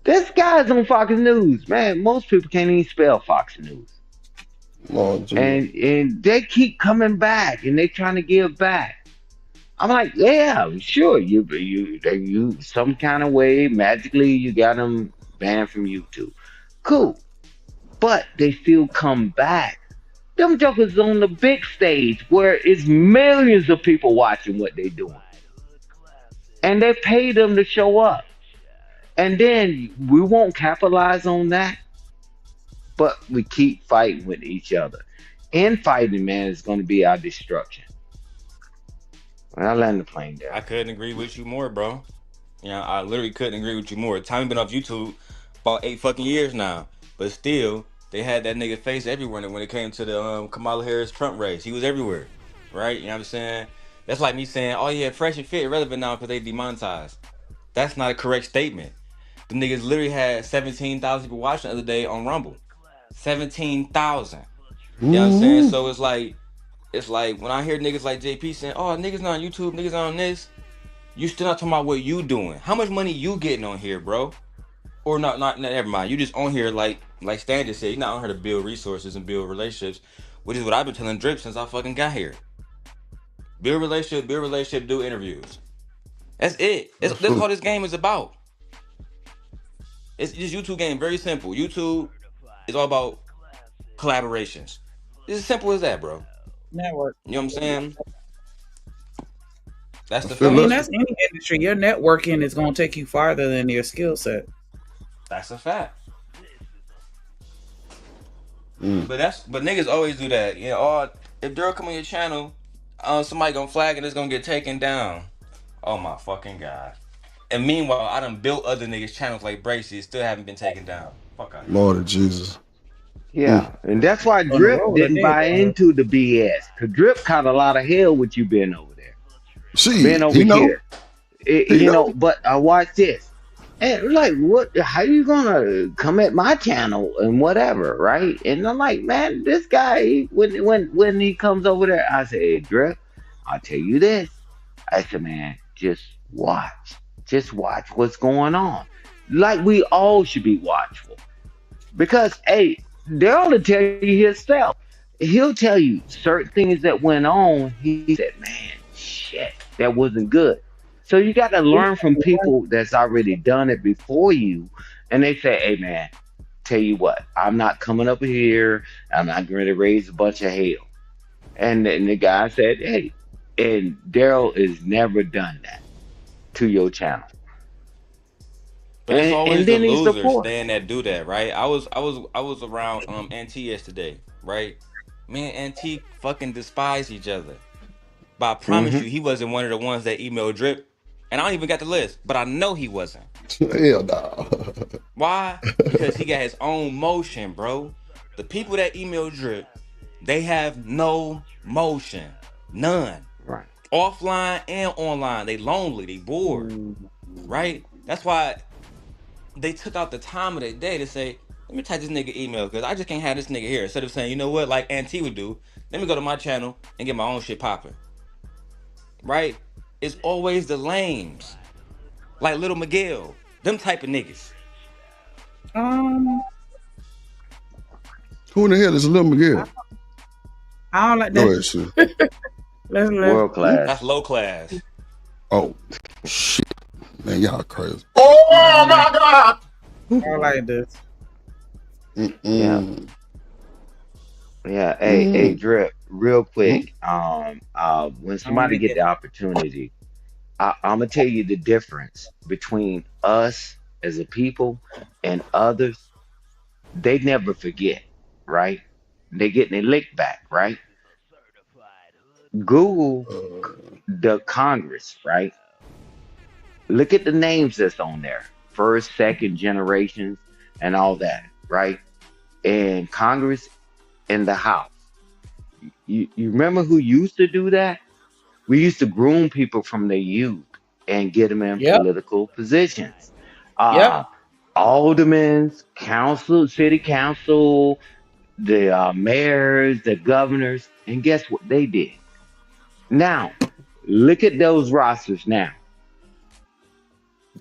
This guy's on Fox News, man. Most people can't even spell Fox News. Lord, and they keep coming back and they trying to give back. I'm like, yeah, sure. You some kind of way magically you got them banned from YouTube. Cool, but they still come back. Them jokers on the big stage where it's millions of people watching what they doing, and they pay them to show up. And then we won't capitalize on that, but we keep fighting with each other. Infighting, man, is going to be our destruction. I land the plane there. I couldn't agree with you more, bro. I literally couldn't agree with you more. Tommy been off YouTube about 8 fucking years now, but still, they had that nigga face everywhere when it came to the Kamala Harris Trump race. He was everywhere, right? You know what I'm saying? That's like me saying, "Oh yeah, Fresh and Fit irrelevant now because they demonetized." That's not a correct statement. The niggas literally had 17,000 people watching the other day on Rumble. 17,000. You know what I'm saying? So it's like when I hear niggas like JP saying, "Oh, niggas not on YouTube, niggas not on this," you still not talking about what you doing. How much money you getting on here, bro? Or not never mind. You just on here like Stan just said, you're not on here to build resources and build relationships, which is what I've been telling Drip since I fucking got here. Build relationship, do interviews. That's it. That's all this game is about. It's just YouTube game, very simple. YouTube is all about collaborations. It's as simple as that, bro. Network. You know what I'm saying? That's the fact. I mean, that's any industry. Your networking is going to take you farther than your skill set. That's a fact. But niggas always do that. You know, oh, if Daryl come on your channel, somebody gonna flag and it's gonna get taken down. Oh my fucking god. And meanwhile, I done built other niggas channels like Bracy, still haven't been taken down. Fuck out. Lord of Jesus. Yeah, and that's why Drip didn't buy into the BS. Cause Drip caught a lot of hell with you being over there. Being over here. You know, but watch this. And like, what? How you gonna come at my channel and whatever, right? And I'm like, man, this guy, when he comes over there, I say, hey, Drip, I'll tell you this. I said, man, just watch what's going on. Like we all should be watchful, because hey, Daryl will tell you himself. He'll tell you certain things that went on. He said, man, shit, that wasn't good. So you got to learn from people that's already done it before you. And they say, hey, man, tell you what, I'm not coming up here. I'm not going to raise a bunch of hell. And the guy said, hey, and Daryl has never done that to your channel. But it's always the losers staying that do that, right? I was around NT yesterday, right? Me and NT fucking despise each other. But I promise you, he wasn't one of the ones that emailed Drip. And I don't even got the list, but I know he wasn't. Hell no. Why? Because he got his own motion, bro. The people that email Drip, they have no motion. None. Right. Offline and online. They lonely. They bored. Right? That's why they took out the time of their day to say, let me type this nigga email because I just can't have this nigga here. Instead of saying, you know what, like Auntie would do, let me go to my channel and get my own shit popping. Right? It's always the lames. Like Little Miguel. Them type of niggas. Who in the hell is Little Miguel? I don't like that. World class. That's low class. Oh, shit. Man, y'all crazy. Oh my god! I don't like this. Yeah. Yeah. Hey, Drip, real quick. When somebody get the opportunity, I'm gonna tell you the difference between us as a people and others. They never forget, right? They get their lick back, right? Google the Congress, right? Look at the names that's on there. First, second generations and all that, right? And Congress and the House. You remember who used to do that? We used to groom people from their youth and get them in political positions. Aldermen, council, city council, the mayors, the governors, and guess what they did? Now, look at those rosters now.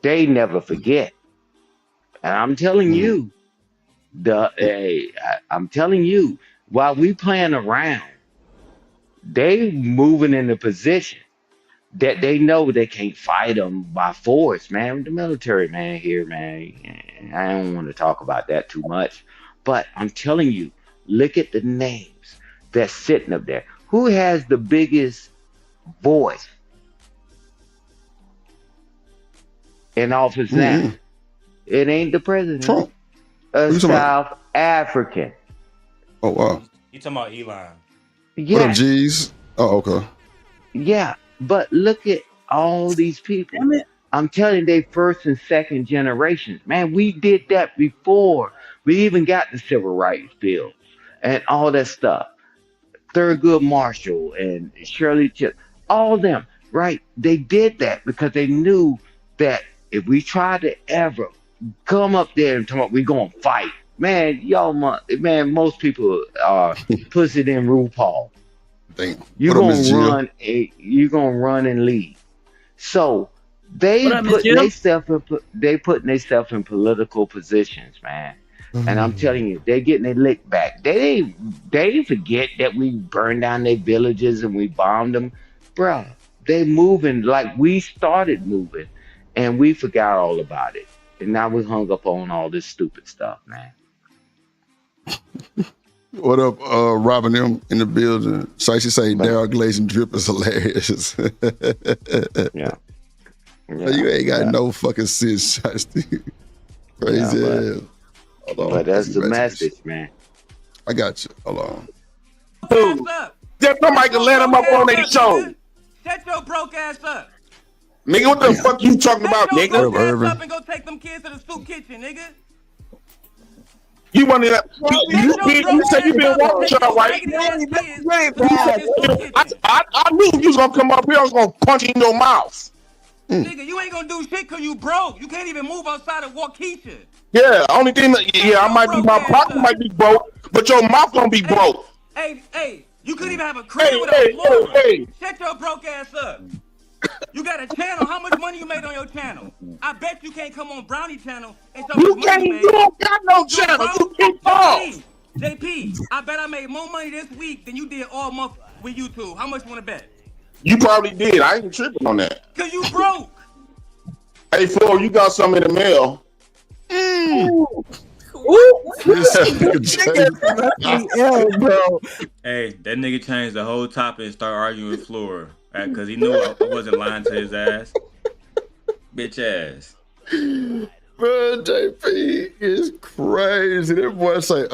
They never forget. And I'm telling you, I'm telling you, while we playing around, they moving in a position that they know they can't fight them by force, man. The military, man, here, man. I don't want to talk about that too much. But I'm telling you, look at the names that's sitting up there. Who has the biggest voice in office now? It ain't the president. Trump. A South African. Oh, wow. You talking about Elon? Yeah. What up, G's? Oh, okay. Yeah, but look at all these people. I'm telling you, they first and second generations. Man, we did that before. We even got the civil rights bill and all that stuff. Thurgood Marshall and Shirley Chisholm. all of them, right? They did that because they knew that if we tried to ever come up there and talk about we gonna fight, man, most people are pussy than RuPaul. You're gonna run and leave. So they putting themselves in political positions, man. And I'm telling you, they're getting their lick back. They didn't forget that we burned down their villages and we bombed them, bruh. They moving like we started moving, and we forgot all about it. And now we hung up on all this stupid stuff, man. What up, Robin M in the building? Shiesty say Daryl Glazing drip is hilarious. Yeah. You ain't got no fucking sense, Shiesty. Crazy ass. But that's the message, man. I got you. Hold on. Dude, just somebody can let him up on their show. Shut your broke ass up. Nigga, what the fuck you talking about, nigga? Shut your broke ass up and go take them kids to the soup kitchen, nigga. You want to? You say you been watching y'all, right? I knew you was gonna come up here. I was gonna punch you in your mouth. Nigga, you ain't gonna do shit because you broke. You can't even move outside of Waukesha. Yeah, only thing I might be, my pocket might be broke, but your mouth gonna be broke. Hey, you couldn't even have a crib with a floor. Shut your broke ass up. You got a channel. How much money you made on your channel? I bet you can't come on Brownie channel and show you can't. You don't got no channel. You keep off. JP, I bet I made more money this week than you did all month with YouTube. How much you want to bet? You probably did. I ain't tripping on that. Cause you broke. Hey, Flo, you got something in the mail. Hey, that nigga changed the whole topic and started arguing with Flora because he knew I wasn't lying to his ass. Bitch ass. Bro, JP is crazy. That boy say,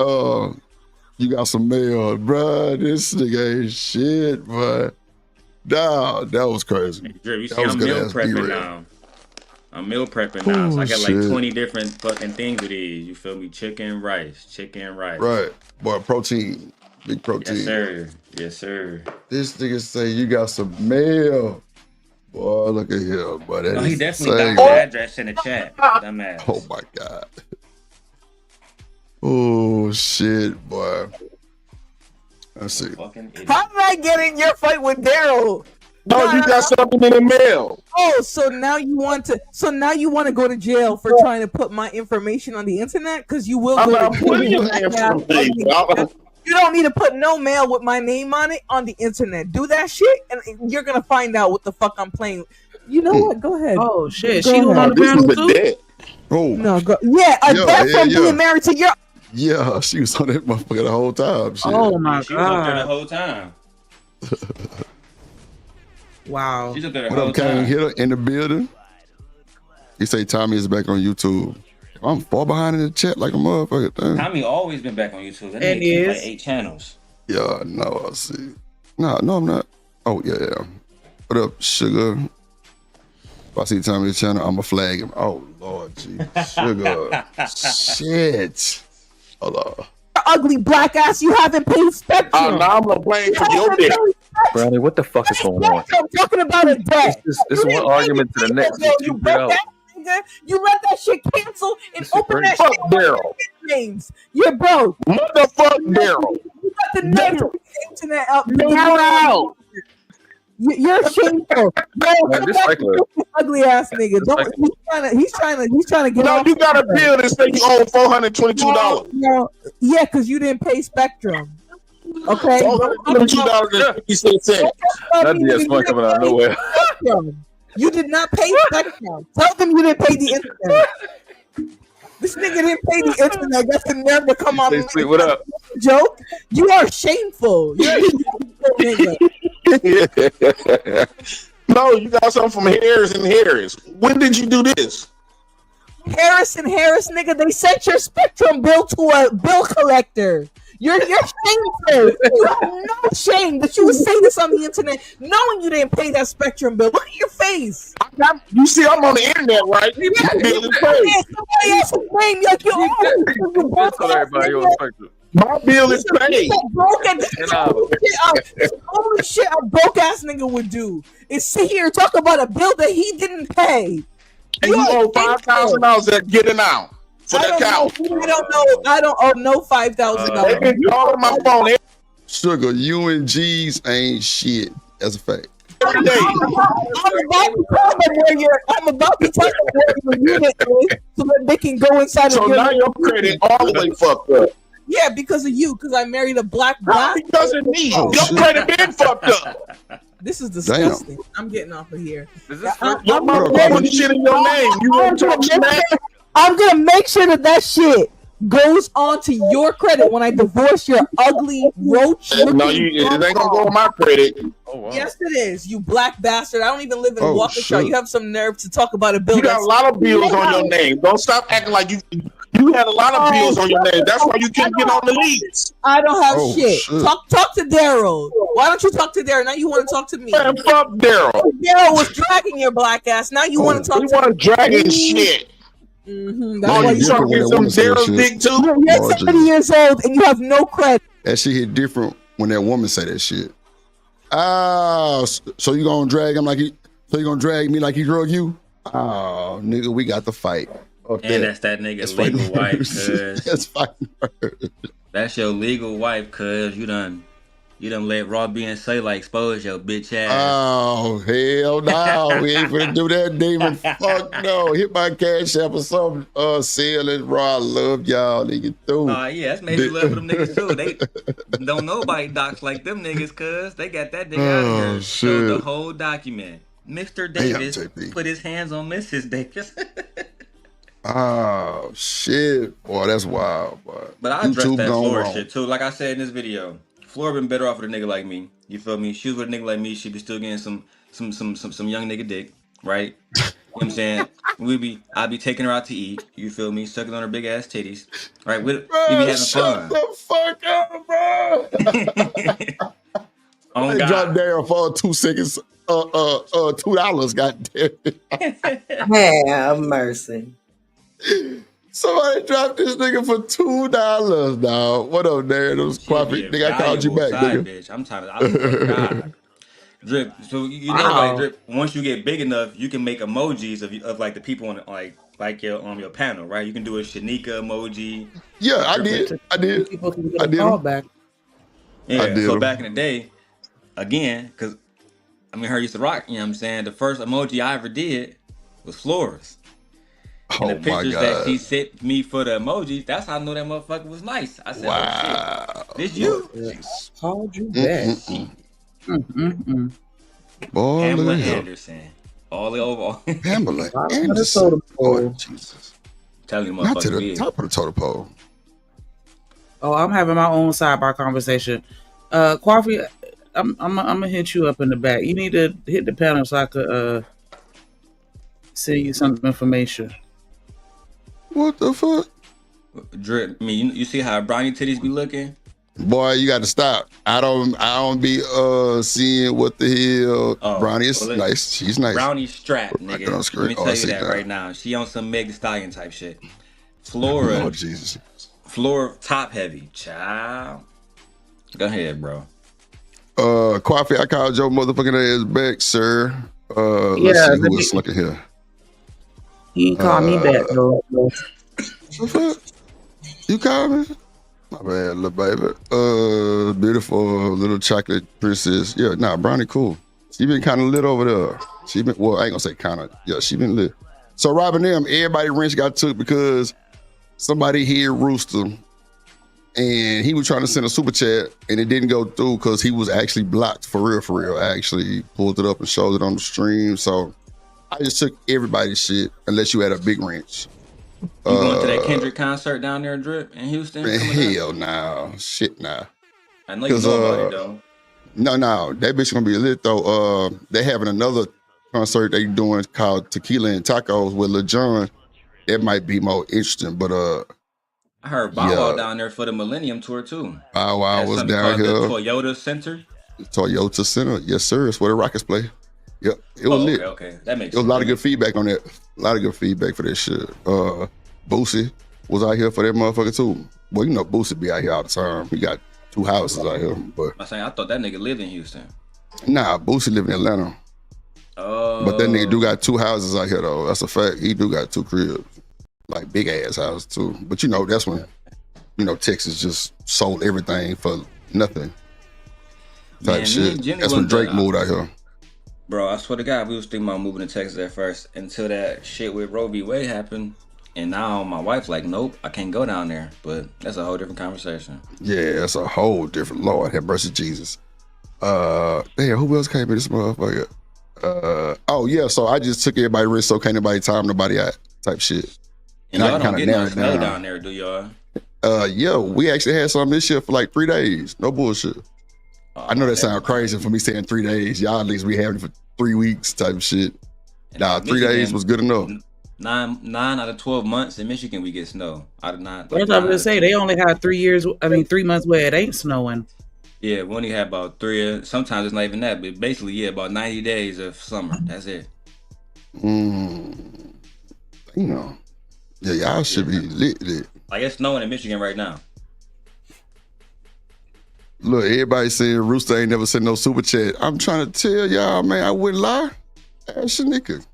you got some mail. Bro, this nigga ain't shit, boy. Nah, that was crazy. Hey, Drip, you see, I'm meal prepping now. I'm meal prepping now, so I got like 20 different fucking things with these. You feel me? Chicken, rice. Right. Boy, protein. Big protein. Yes, sir. This nigga say you got some mail. Boy, look at him. Boy, that he definitely got the address in the chat. Dumbass. Oh, my God. Oh, shit, boy. Let's see. How did I get in your fight with Daryl? No, you got something in the mail. Oh, so now you want to go to jail for trying to put my information on the internet? Because you will go to jail. You don't need to put no mail with my name on it on the internet. Do that shit, and you're gonna find out what the fuck I'm playing. You know what? Go ahead. Oh shit, she was on the panel too. Oh no, death from being married to your. Yeah, she was on that motherfucker the whole time. Shit. Oh my God, she was up there the whole time. Wow. She's up there the what whole up, Kane time. Hitter in the building? He say Tommy is back on YouTube. I'm far behind in the chat like a motherfucker. Damn. Tommy always been back on YouTube. That And nigga is like 8 channels. Yeah, no, I see. No, I'm not. Oh yeah. What up, Sugar? If I see Tommy's channel, I'ma flag him. Oh Lord, gee, Sugar. Shit. Hold on. Ugly black ass, you haven't paid Spectrum. Now I'm gonna blame for your dick. Brownie, what the fuck is going on? I'm talking about a debt. This one argument to the next. You let that shit cancel and open that shit. Daryl. Names. You're broke. Motherfuck Daryl. You got the names of the internet out. You're shameful. Ugly ass nigga. He's trying to get No, off. you got a bill that say you owe $422. No, yeah, because you didn't pay Spectrum. Okay. $422.50. That DS one coming out of nowhere. You did not pay Spectrum. Tell them you didn't pay the internet. This nigga didn't pay the internet. That's the nerve to come on. Sweet, what up? Joke. You are shameful. You're a shameful nigga. No, you got something from Harris and Harris. When did you do this? Harris, nigga, they sent your Spectrum bill to a bill collector. You're shameful. You have no shame that you would say this on the internet, knowing you didn't pay that Spectrum bill. Look at your face. You see, I'm on the internet, right? Somebody else's name, like you Tell everybody you're on Spectrum. My bill is paid. The only shit a broke ass nigga would do is sit here and talk about a bill that he didn't pay. And you owe $5,000 at getting out for that couch. I don't owe no $5,000. They've been calling my phone. Sugar, you and G's ain't shit. That's a fact. Every day. I'm about to tell them where your unit is so that they can go inside so of your now your credit all the way fucked up. Yeah, because of you, because I married a black bastard. Because of me. Your credit been fucked up. This is disgusting. I'm getting off of here. Your mama put shit in your name. You want to talk smack? I'm gonna make sure that shit goes onto your credit when I divorce your ugly roach. No, it ain't gonna go on my credit. Oh, wow. Yes, it is. You black bastard. I don't even live in Waukesha. Shit. You have some nerve to talk about a bill. You got a lot of bills on your name. Don't stop acting like you had a lot of bills on your name. That's why you can't get on the leads. I don't have shit. Shit. Talk to Daryl. Why don't you talk to Daryl? Now you want to talk to me. Man, fuck Daryl. Daryl was dragging your black ass. Now you want to talk to me. You want to drag his shit. That's why you trying to get some Daryl's dick too? You're 70 years old and you have no credit. That shit hit different when that woman say that shit. So you gonna drag him like he? So you gonna drag me like he drug you? Oh, nigga, we got to fight. And that's that nigga's legal wife, cuz. That's fighting. That's your legal wife, cuz you done let Raw B and Say like expose your bitch ass. Oh, hell no. We ain't finna do that, Demon. Fuck no. Hit my cash app or something. Sell it, Raw. I love y'all, nigga. Yeah, that's maybe love for them niggas too. They don't nobody docs like them niggas, cuz they got that nigga out of here. Showed the whole document. Mr. Davis put his hands on Mrs. Davis. Oh, shit. Boy, that's wild, boy. But I addressed that Flora shit too. Like I said in this video, Flora been better off with a nigga like me. You feel me? She was with a nigga like me, she be still getting some young nigga dick, right? You know what I'm saying? I be taking her out to eat, you feel me? Sucking on her big ass titties. Right? We be having fun. Shut the fuck up, bro. Oh, God. Drop Daryl for 2 seconds. $2, goddamn. Have mercy. Somebody dropped this nigga for $2, dog. What up, Darren? Those coffee. Nigga, I called you back, nigga. Bitch. I'm tired of God. Drip. So you know, like Drip. Once you get big enough, you can make emojis of like the people on like your panel, right? You can do a Shanika emoji. Yeah, I did. People can get a call back. Yeah. So back in the day, again, because her used to rock. You know what I'm saying? The first emoji I ever did was Flora's. And the pictures that she sent me for the emojis, that's how I know that motherfucker was nice. I said, wow. Oh, shit. This you? Called you back. Boy, Pamela Anderson. All the over. Pamela Anderson. Oh, Jesus. Tell you, motherfucker. Not to the top of the totem pole. Oh, I'm having my own sidebar conversation. Coffee, I'm gonna hit you up in the back. You need to hit the panel so I could send you some information. What the fuck? Drip. You see how brownie titties be looking? Boy, you got to stop. I don't be seeing what the hell. Brownie is nice. She's nice. Brownie strap, nigga. Let me tell you that right now. She on some Meg Thee Stallion type shit. Flora. Oh, Jesus. Flora top heavy. Child. Go ahead, bro. Coffee, I called your motherfucking ass back, sir. Let's see who is looking here. He called me back, though. You called me? My bad, little baby. Beautiful little chocolate princess. Yeah, Brownie cool. She been kind of lit over there. She been, well, I ain't gonna say kind of. Yeah, she been lit. So Robin them, everybody wrench got took because somebody here Rooster, and he was trying to send a super chat, and it didn't go through because he was actually blocked for real. I actually pulled it up and showed it on the stream. So I just took everybody's shit unless you had a big wrench. You going to that Kendrick concert down there in Drip in Houston? Man, hell no. Shit nah. I know you know about it though. No. That bitch gonna be lit though. They having another concert they doing called Tequila and Tacos with Lil Jon. It might be more interesting, but I heard Bow Wow down there for the Millennium Tour too. Bow Wow was down here. The Toyota Center. Toyota Center, yes sir. It's where the Rockets play. Yep, it was lit. Okay, that makes sense. There was a lot of good feedback on that. A lot of good feedback for that shit. Boosie, was out here for that motherfucker too. Well, you know, Boosie be out here all the time. He got 2 houses out here. But I thought that nigga lived in Houston. Nah, Boosie live in Atlanta. Oh. But that nigga do got 2 houses out here though. That's a fact. He do got 2 cribs, like big ass houses too. But you know, that's when Texas just sold everything for nothing. Type shit. That's when Drake moved out here. Bro, I swear to God, we was thinking about moving to Texas at first until that shit with Roe v. Wade happened. And now my wife's like, nope, I can't go down there. But that's a whole different conversation. Yeah, that's a whole different. Lord have mercy, Jesus. Damn, who else came in this motherfucker? Oh yeah, so I just took everybody risk, so can't nobody time nobody out type shit. And y'all don't get no snow down there, do y'all? Yeah, we actually had some this year for like 3 days. No bullshit. I know that sounds crazy for me saying 3 days. Y'all at least we having it for 3 weeks type shit. Nah, 3 days was good enough. 9 out of 12 months in Michigan we get snow. I did not. That's what I was gonna say. They only had 3 months where it ain't snowing. Yeah, we only had about 3. Sometimes it's not even that, but basically, yeah, about 90 days of summer. That's it. Yeah, y'all should be lit. Like it's snowing in Michigan right now. Look, everybody saying Rooster ain't never sent no super chat. I'm trying to tell y'all, man, I wouldn't lie. Ask your nigga.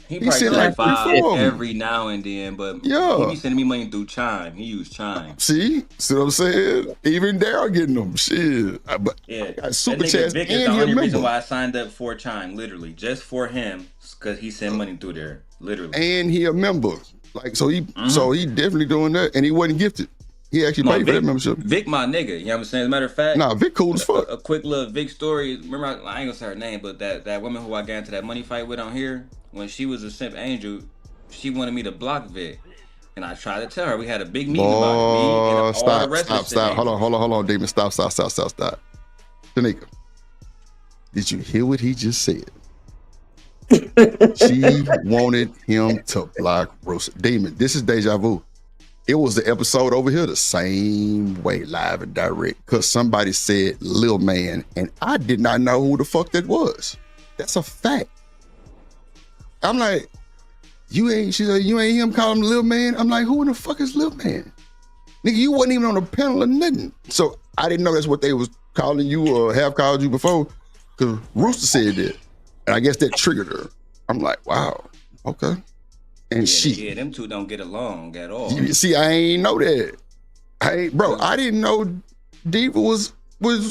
He probably sent like 5 every now and then, but he be sending me money through Chime. He used Chime. See what I'm saying? Even Daryl getting them. Shit. But yeah, I got super chats Vic is the only reason why I signed up for Chime, literally. Just for him, because he sent money through there, literally. And he a member. Like, so he definitely doing that, and he wasn't gifted. He actually paid for that membership. Vic, my nigga. You know what I'm saying? As a matter of fact, Vic cool as fuck. A quick little Vic story. Remember, I ain't gonna say her name, but that woman who I got into that money fight with on here, when she was a simp angel, she wanted me to block Vic. And I tried to tell her we had a big meeting about me and all the rest of the Stop. Hold on, Demon. Stop. Tanika, did you hear what he just said? She wanted him to block Rosa. Demon, this is deja vu. It was the episode over here the same way, live and direct, because somebody said Lil Man, and I did not know who the fuck that was. That's a fact. I'm like, she said, you ain't him calling him Lil Man? I'm like, who in the fuck is Lil Man? Nigga, you wasn't even on the panel or nothing. So I didn't know that's what they was calling you or have called you before, because Rooster said that. And I guess that triggered her. I'm like, wow, okay. And yeah, them two don't get along at all. You see, I ain't know that. I didn't know Diva was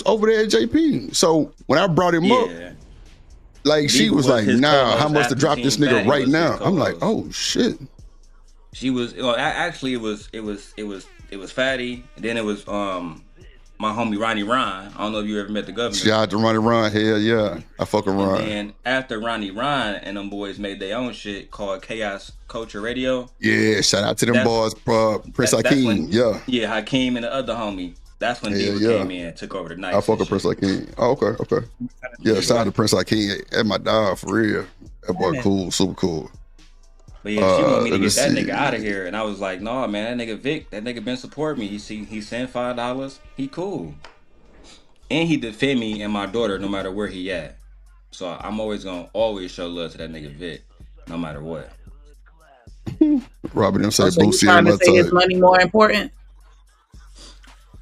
over there at JP. So when I brought him up, like Diva she was like, nah, how much to drop this nigga right now? I'm like, oh shit. She was actually it was Fatty, and then it was my homie Ronnie Ron. I don't know if you ever met the governor. Shout out to Ronnie Ron. Hell yeah. I fucking Ron. And after Ronnie Ron and them boys made their own shit called Chaos Culture Radio. Yeah, shout out to them boys, Prince Hakeem. Yeah, Hakeem and the other homie. That's when Diva came in and took over the night. I fuck with Prince Hakeem. Oh, okay. Yeah, shout out to Prince Hakeem. That's my dog for real. That boy cool, super cool. But yeah, she wanted me to get that nigga out of here, and I was like, "No, man, that nigga Vic, that nigga been supporting me. He sent $5. He cool, and he defend me and my daughter no matter where he at. So I'm always gonna show love to that nigga Vic, no matter what." Robin, them say Boosie. You trying to say his money more important?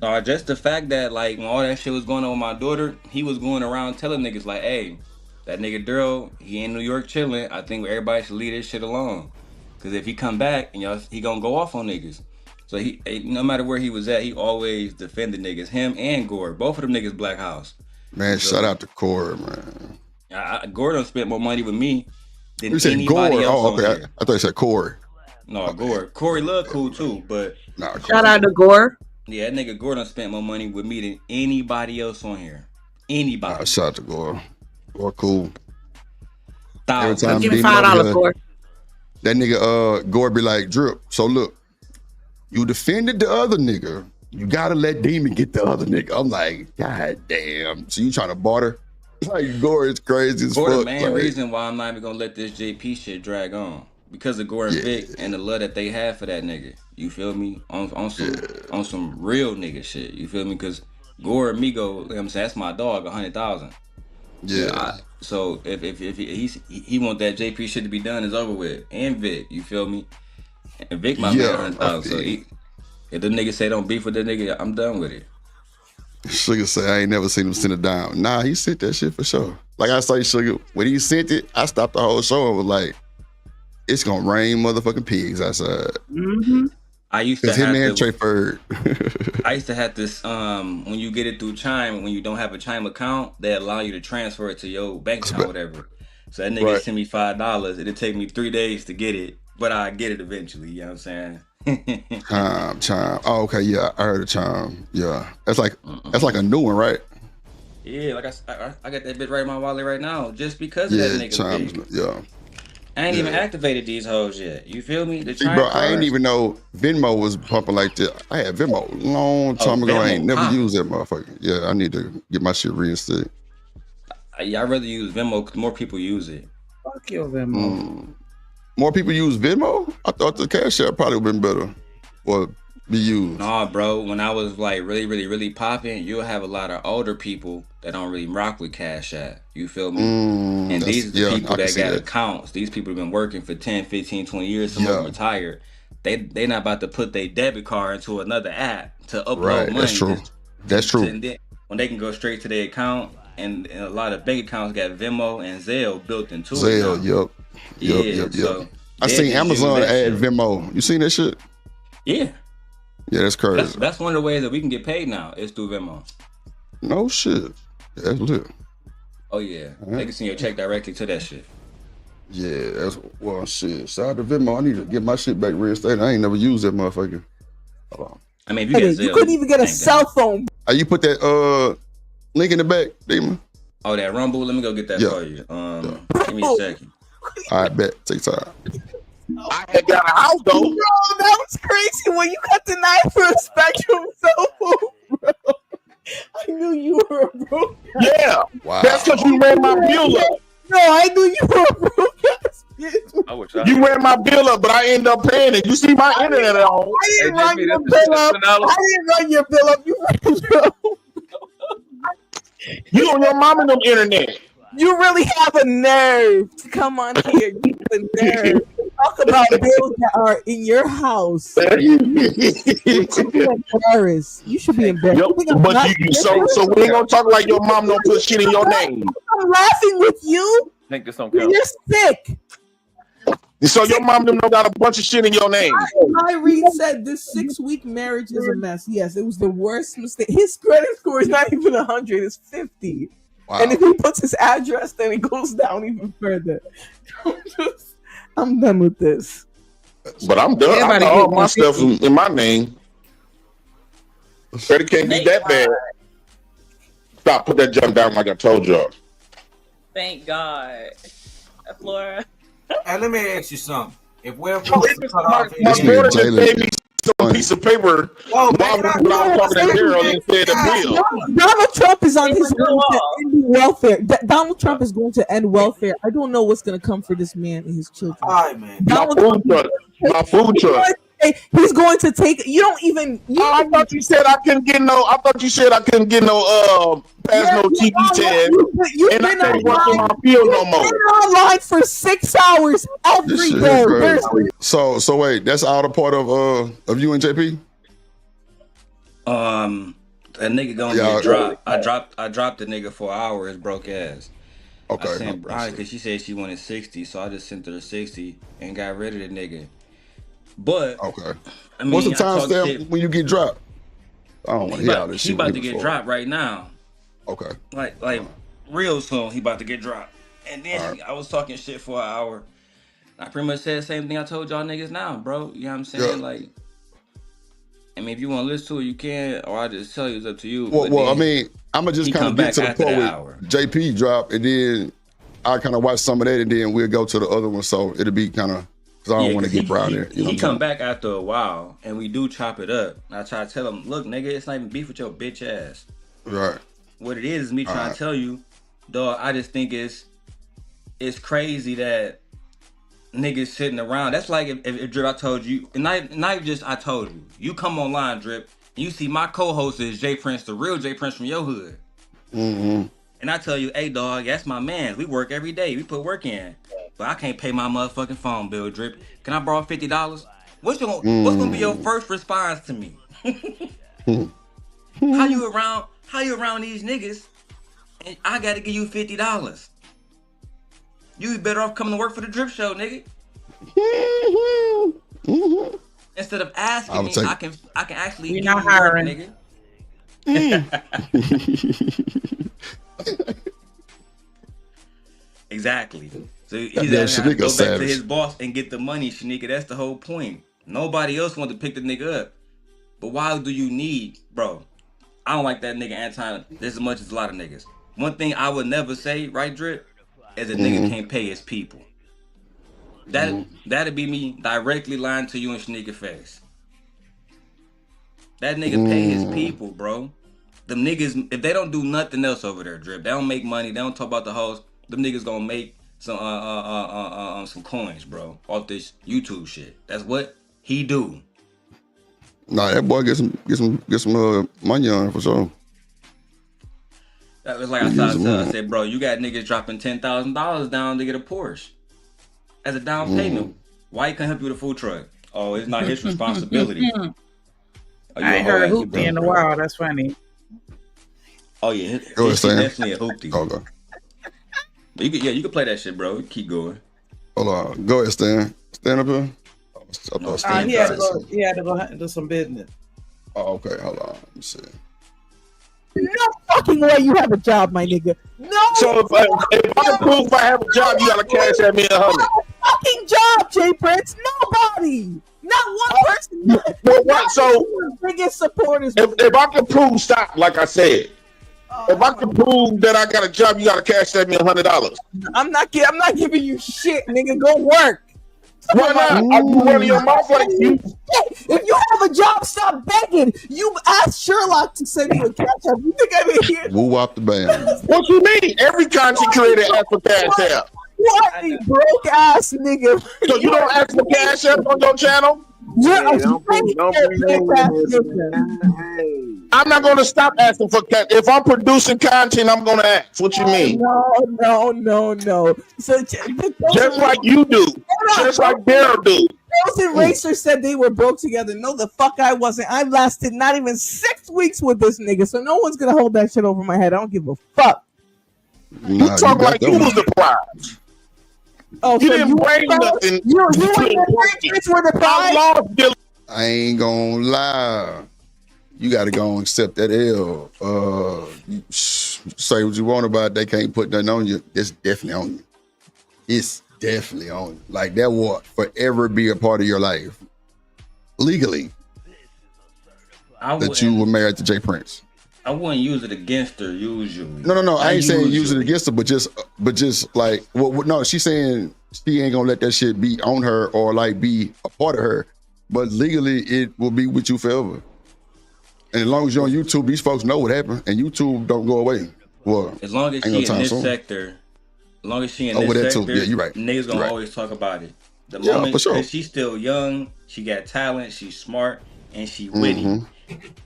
No, just the fact that like when all that shit was going on with my daughter, he was going around telling niggas like, "Hey, that nigga Daryl, he in New York chilling. I think everybody should leave this shit alone. Cause if he come back and he gonna go off on niggas." So he, no matter where he was at, he always defended niggas. Him and Gore, both of them niggas Black House. Man, shout out to Corey, man. Gore done spent more money with me than you said anybody Gore. else. Oh, okay. I thought you said Corey. No, Gore. Corey Love cool too, but shout out to Gore. Yeah, that nigga Gore done spent more money with me than anybody else on here. Anybody. Shout out to Gore. Gore cool. Every time give me $5, Gore. That nigga Gore be like, Drip, so look, you defended the other nigga. You gotta let Demon get the other nigga. I'm like, God damn. So you trying to barter? Like Gore is crazy as fuck. Gore the main reason why I'm not even gonna let this JP shit drag on. Because of Gore and Vic and the love that they have for that nigga. You feel me? On some real nigga shit. You feel me? Because Gore and Migo, you know what I'm saying, that's my dog, 100,000. Yeah. So if he want that JP shit to be done, it's over with. And Vic, you feel me? And Vic, my man, so if the nigga say don't beef with the nigga, I'm done with it. Sugar say I ain't never seen him send it down. Nah, he sent that shit for sure. Like I say, Sugar, when he sent it, I stopped the whole show and was like, it's gonna rain motherfucking pigs outside. Mm-hmm. I used to have I used to have this when you get it through Chime, when you don't have a Chime account, they allow you to transfer it to your bank account or whatever. So that nigga send me $5. It'll take me 3 days to get it, but I get it eventually, you know what I'm saying? Chime. Oh, okay, yeah, I heard of Chime. Yeah. That's like a new one, right? Yeah, like I got that bit right in my wallet right now, just because of that nigga. Chime, yeah. I ain't even activated these hoes yet. You feel me? The Bro, I ain't even know Venmo was pumping like that. I had Venmo a long time ago. I ain't never used that motherfucker. Yeah, I need to get my shit reinstated. Yeah, I'd rather use Venmo because more people use it. Fuck your Venmo. More people use Venmo? I thought the Cash App probably would have been better or be used. Nah, bro. When I was like really popping, you'll have a lot of older people that don't really rock with Cash App. You feel me? And these are the people that got accounts. These people have been working for 10, 15, 20 years. Some of them retired. They not about to put their debit card into another app to upload money. That's true. That's true. And then, when they can go straight to their account, and a lot of bank accounts got Venmo and Zelle built into it. Zelle, yep. So I seen Amazon add Venmo. You seen that shit? Yeah. Yeah, that's crazy. That's one of the ways that we can get paid now is through Venmo. No shit. That's lit. Oh yeah, they can send your check directly to that shit. Yeah, that's shit. Shout out to Venmo. I need to get my shit back reinstated. I ain't never used that motherfucker. Hold on. I mean, if you, you couldn't even get a cell phone. You put that link in the back, Demon. Oh, that Rumble. Let me go get that for you. Give me a second. All right, bet. Take time. I had got a house though. Bro, that was crazy when you got denied for a Spectrum cell phone, bro. I knew you were a broke guy. Yeah. Wow. That's because you ran my bill up. No, I knew you were a broke ass bitch. You ran my bill up, but I ended up paying it. You see my internet at home. I didn't run your bill up. I didn't run your bill up. You ran your bill up. You on your mom and them internet. You really have a nerve to come on here. You have a nerve. Talk about bills that are in your house. You should be embarrassed. You should be embarrassed. So we ain't gonna talk like your mom don't put shit in your name. I'm laughing with you. I think this don't count. You're sick. So your mom don't got a bunch of shit in your name. Reed said this 6-week marriage is a mess. Yes, it was the worst mistake. His credit score is not even 100; it's 50. Wow. And if he puts his address, then it goes down even further. I'm done with this. But I'm done. I got all my stuff in my name. Credit can't be that bad. Stop. Put that junk down like I told y'all. Thank God. Flora. Hey, let me ask you something. If we're my daughter just gave me some piece of paper while I was talking to Daryl and said a bill. Donald Trump is on his way to end welfare. Donald Trump is going to end welfare. I don't know what's going to come for this man and his children. All right, man. My food truck. He's going to take. You don't even. I thought you said I couldn't get no. I thought you said I couldn't get no. Pass no TV test. And I can't work in my field no more. You're online for 6 hours every day. So wait, that's all the part of you and JP. That nigga gonna get dropped. I dropped the nigga for an hour. His broke ass. Okay. I sent Brian because she said she wanted 60, so I just sent her 60 and got rid of the nigga. But okay, I mean, what's the timestamp when you get dropped? I don't want to hear all this shit. He about to get dropped right now. Okay. Like real soon, he about to get dropped. And then I was talking shit for an hour. I pretty much said the same thing I told y'all niggas now, bro. You know what I'm saying? Like, I mean, if you want to listen to it, you can, or I just tell you it's up to you. Well, I mean, I'm gonna just kind of get to the point where JP drop, and then I kind of watch some of that, and then we'll go to the other one. So it'll be kind of. I don't want to get brown there. He come back after a while, and we do chop it up. And I try to tell him, look, nigga, it's not even beef with your bitch ass. Right. What it is me trying to tell you, dog. I just think it's crazy that niggas sitting around. That's like if Drip, I told you, and not just I told you. You come online, Drip, and you see my co-host is Jay Prince, the real Jay Prince from your hood. Mm-hmm. And I tell you, hey, dog, that's my man. We work every day. We put work in. But I can't pay my motherfucking phone bill, Drip. Can I borrow $50? what's gonna be your first response to me? How you around these niggas and I gotta give you $50? You be better off coming to work for the Drip Show, nigga. Instead of asking me, I can actually give you work, nigga. Exactly. So he's have to go back to his boss and get the money, Shanika. That's the whole point. Nobody else wanted to pick the nigga up. But why do you need, bro? I don't like that nigga Anton just as much as a lot of niggas. One thing I would never say, right, Drip, is a nigga can't pay his people. That'd be me directly lying to you in Shanika face. That nigga pay his people, bro. Them niggas, if they don't do nothing else over there, Drip, they don't make money, they don't talk about the hoes, them niggas gonna make some coins, bro, off this YouTube shit. That's what he do. Nah, that boy get some money on it for sure. That was like I said, bro, you got niggas dropping $10,000 down to get a Porsche as a down payment. Why you can't help you with a food truck? Oh, it's not his responsibility. I ain't heard a hoopty in a while. That's funny. Oh yeah, he's definitely a hoopty. Okay. But you can play that shit, bro. Keep going. Hold on, go ahead, Stan. Stand up here. He had to go do some business. Oh, okay, hold on. Let me see. No fucking way you have a job, my nigga. No. So if I prove I have a job, you gotta cash at me $100. Fucking job, J Prince. Nobody. Not one person. Well, what? So biggest supporters. If I can prove, stop. Like I said, if I can prove that I got a job, you gotta cash at me $100. I'm not giving you shit, nigga. Go work. Why not? I do run your mouth like you. If you have a job, stop begging. You asked Sherlock to send you a cash app. You think I'm here? Woo wop the band. What you mean? Every content creator asks for cash app. What a broke ass nigga. So you don't ask for cash app on your channel? I'm not going to stop asking for cash. If I'm producing content, I'm going to ask. What you mean? No. So just like you do. Just like Daryl do. Girls and Racer said they were broke together. No, the fuck I wasn't. I lasted not even 6 weeks with this nigga, so no one's going to hold that shit over my head. I don't give a fuck. You talk like you was the prize. Oh, you didn't bring nothing. You were the prize? I ain't gonna lie. You gotta go and accept that L. Say what you want about it, they can't put nothing on you. It's definitely on you. It's definitely on you. Like that will forever be a part of your life. Legally. That you were married to J Prince. I wouldn't use it against her usually. No. I ain't saying use it against her, but just like, no, she's saying she ain't gonna let that shit be on her or like be a part of her. But legally, it will be with you forever. And as long as you're on YouTube, these folks know what happened, and YouTube don't go away. Well, as long as she in this sector, yeah, you're right. Niggas gonna always talk about it. The moment, for sure. Cause she's still young, she got talent, she's smart, and she witty.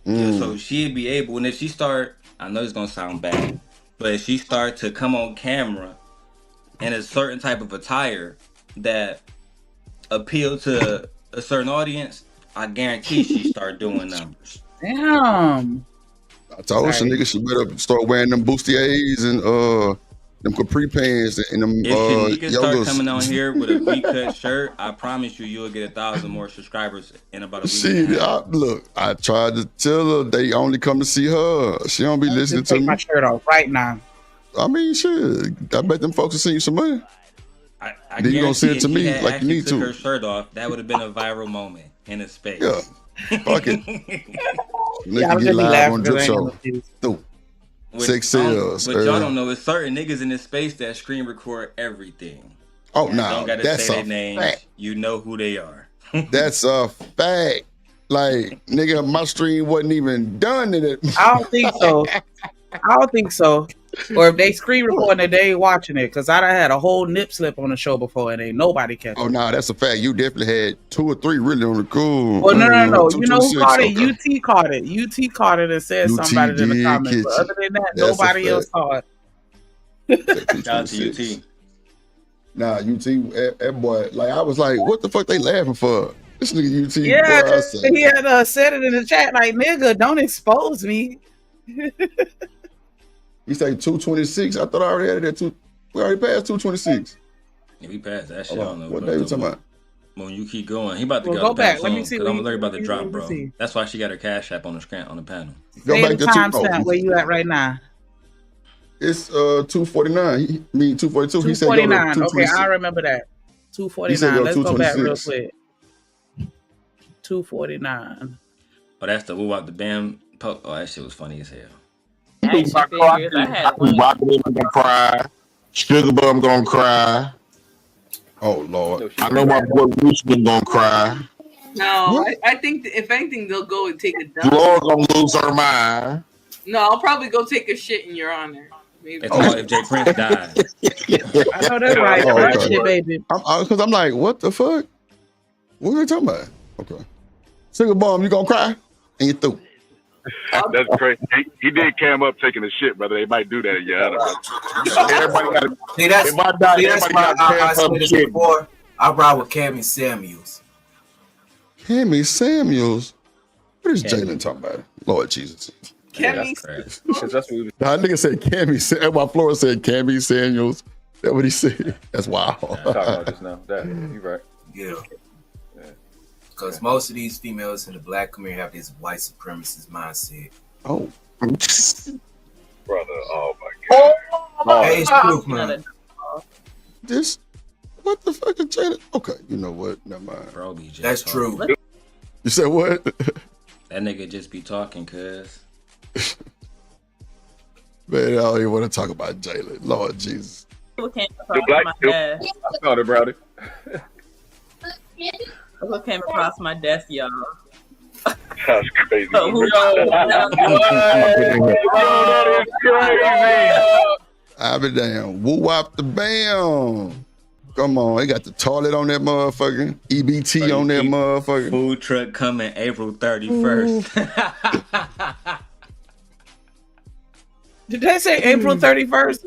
Yeah, so she'd be able, and if she start, I know it's gonna sound bad, but if she start to come on camera in a certain type of attire that appeal to a certain audience, I guarantee she start doing numbers. Damn. I told some niggas she better start wearing them bustiers and them capri pants and them if Shanika start yogas. coming on here with a V-cut shirt, I promise you'll get 1,000 more subscribers in about a week. I tried to tell her they only come to see her. She don't be listening to me. Take my shirt off right now. I mean, shit. I bet them folks will send you some money. I then you gonna send it to me like you need to. Her shirt off, that would have been a viral moment in a space. Yeah, fuck it. Nigga get live on Drip Show. Six sales. But y'all don't know, it's certain niggas in this space that screen record everything. Oh no, don't gotta that's say a their names. fact. You know who they are. That's a fact. Like, nigga, my stream wasn't even done in it. I don't think so. Or if they screen recording it, they ain't watching it. Because I done had a whole nip slip on the show before and ain't nobody catch it. Oh, no, that's a fact. You definitely had 2 or 3 really on the cool. Well, no. You know who caught it? UT caught it. UT caught it and said something about it in the comments. But other than that, nobody else saw it. Shout out to UT. Nah, UT, that boy, like, I was like, what the fuck they laughing for? This nigga UT. Yeah, Boy, he had said it in the chat like, "Nigga, don't expose me." He said 226. I thought I already had it at 2. We already passed 226. Yeah, we passed that shit. I don't know what they were talking about. When you keep going, he about to go back. Let me see. Because I'm literally about to drop, bro. That's why she got her cash app on the panel. Go back to timestamp where you at right now. It's 249. He mean 242. He said 249. Okay, I remember that. 249. Let's go back real quick. 249. Oh, that's the woo out the bam. Oh, that shit was funny as hell. I'm gonna cry. Sugar Bum gonna cry. Oh Lord. I know my boy Richmond gonna cry. No, I think if anything they'll go and take a dump. Laura gonna lose her mind. No, I'll probably go take a shit in your honor. Maybe. If Jay Prince died. I know that's right. Right shit, baby. Because I'm like, what the fuck? What are you talking about? Okay. Sugar Bum, you gonna cry? And you through. That's crazy. He did cam up taking a shit, brother. They might do that. Yeah. Everybody got to. See, that's why I said this before. I ride with Cammy Samuels. Cammy Samuels? What is Jalen talking about? Lord Jesus. Cammy. That's what we was. That nigga said Cammy. My Flora said Cammy Samuels. That's what he said. That's wild. Talking about just now. You right. Yeah. Because most of these females in the black community have this white supremacist mindset. Oh. Brother, oh my God. Hey, it's true, man. This, what the fuck is Jalen? Okay, you know what? Never mind. Bro, be just That's talking. true. You said what? That nigga just be talking, cuz. Man, I don't even want to talk about Jalen. Lord Jesus. Look came across my desk. I found it, Browdy. Look came across my desk, y'all. That's crazy. That is crazy. I be damn. Woo wop the bam. Come on, they got the toilet on that motherfucker. EBT on that motherfucker. Food truck coming April 31st. Did they say April 31st?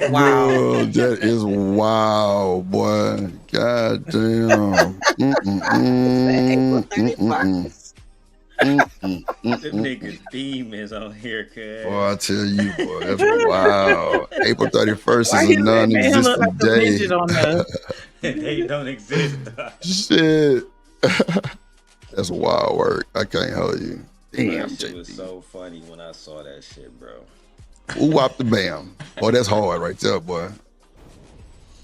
Wow. Bro, that is wow, boy. God damn. The nigga's theme is on here, cuz. Boy, I tell you, boy, that's wow. April 31st is a non-existent day. They don't exist. Shit. That's wild work. I can't hold you. Damn, that shit was so funny when I saw that shit, bro. Ooh, wop the bam. Boy, that's hard right there, boy.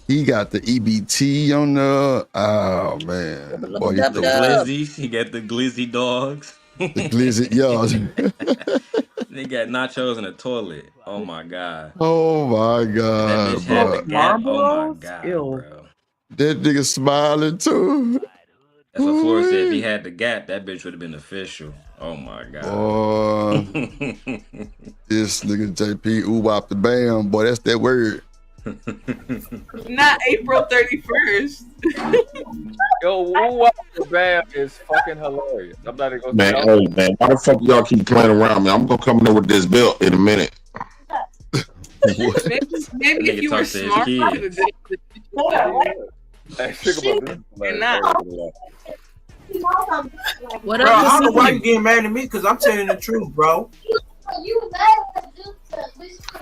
He got the EBT on the. Oh, man. Boy, the glizzy. He got the glizzy dogs. The glizzy, yo. They got nachos in the toilet. Oh, my God. Oh, my God. That bitch had the gap. Oh, my God, bro. That nigga smiling, too. That's what Flora said. If he had the gap, that bitch would have been official. Oh my God. Boy, this nigga JP ooh wop the bam. Boy, that's that word. Not April 31st. Yo, woo wop the bam is fucking hilarious. I'm not even Man, hey, man, why the fuck y'all keep playing around, man? I'm gonna come in there with this belt in a minute. Maybe if you were smart, you could have done it. What bro, I don't know why you getting mad at me because I'm telling the truth, bro.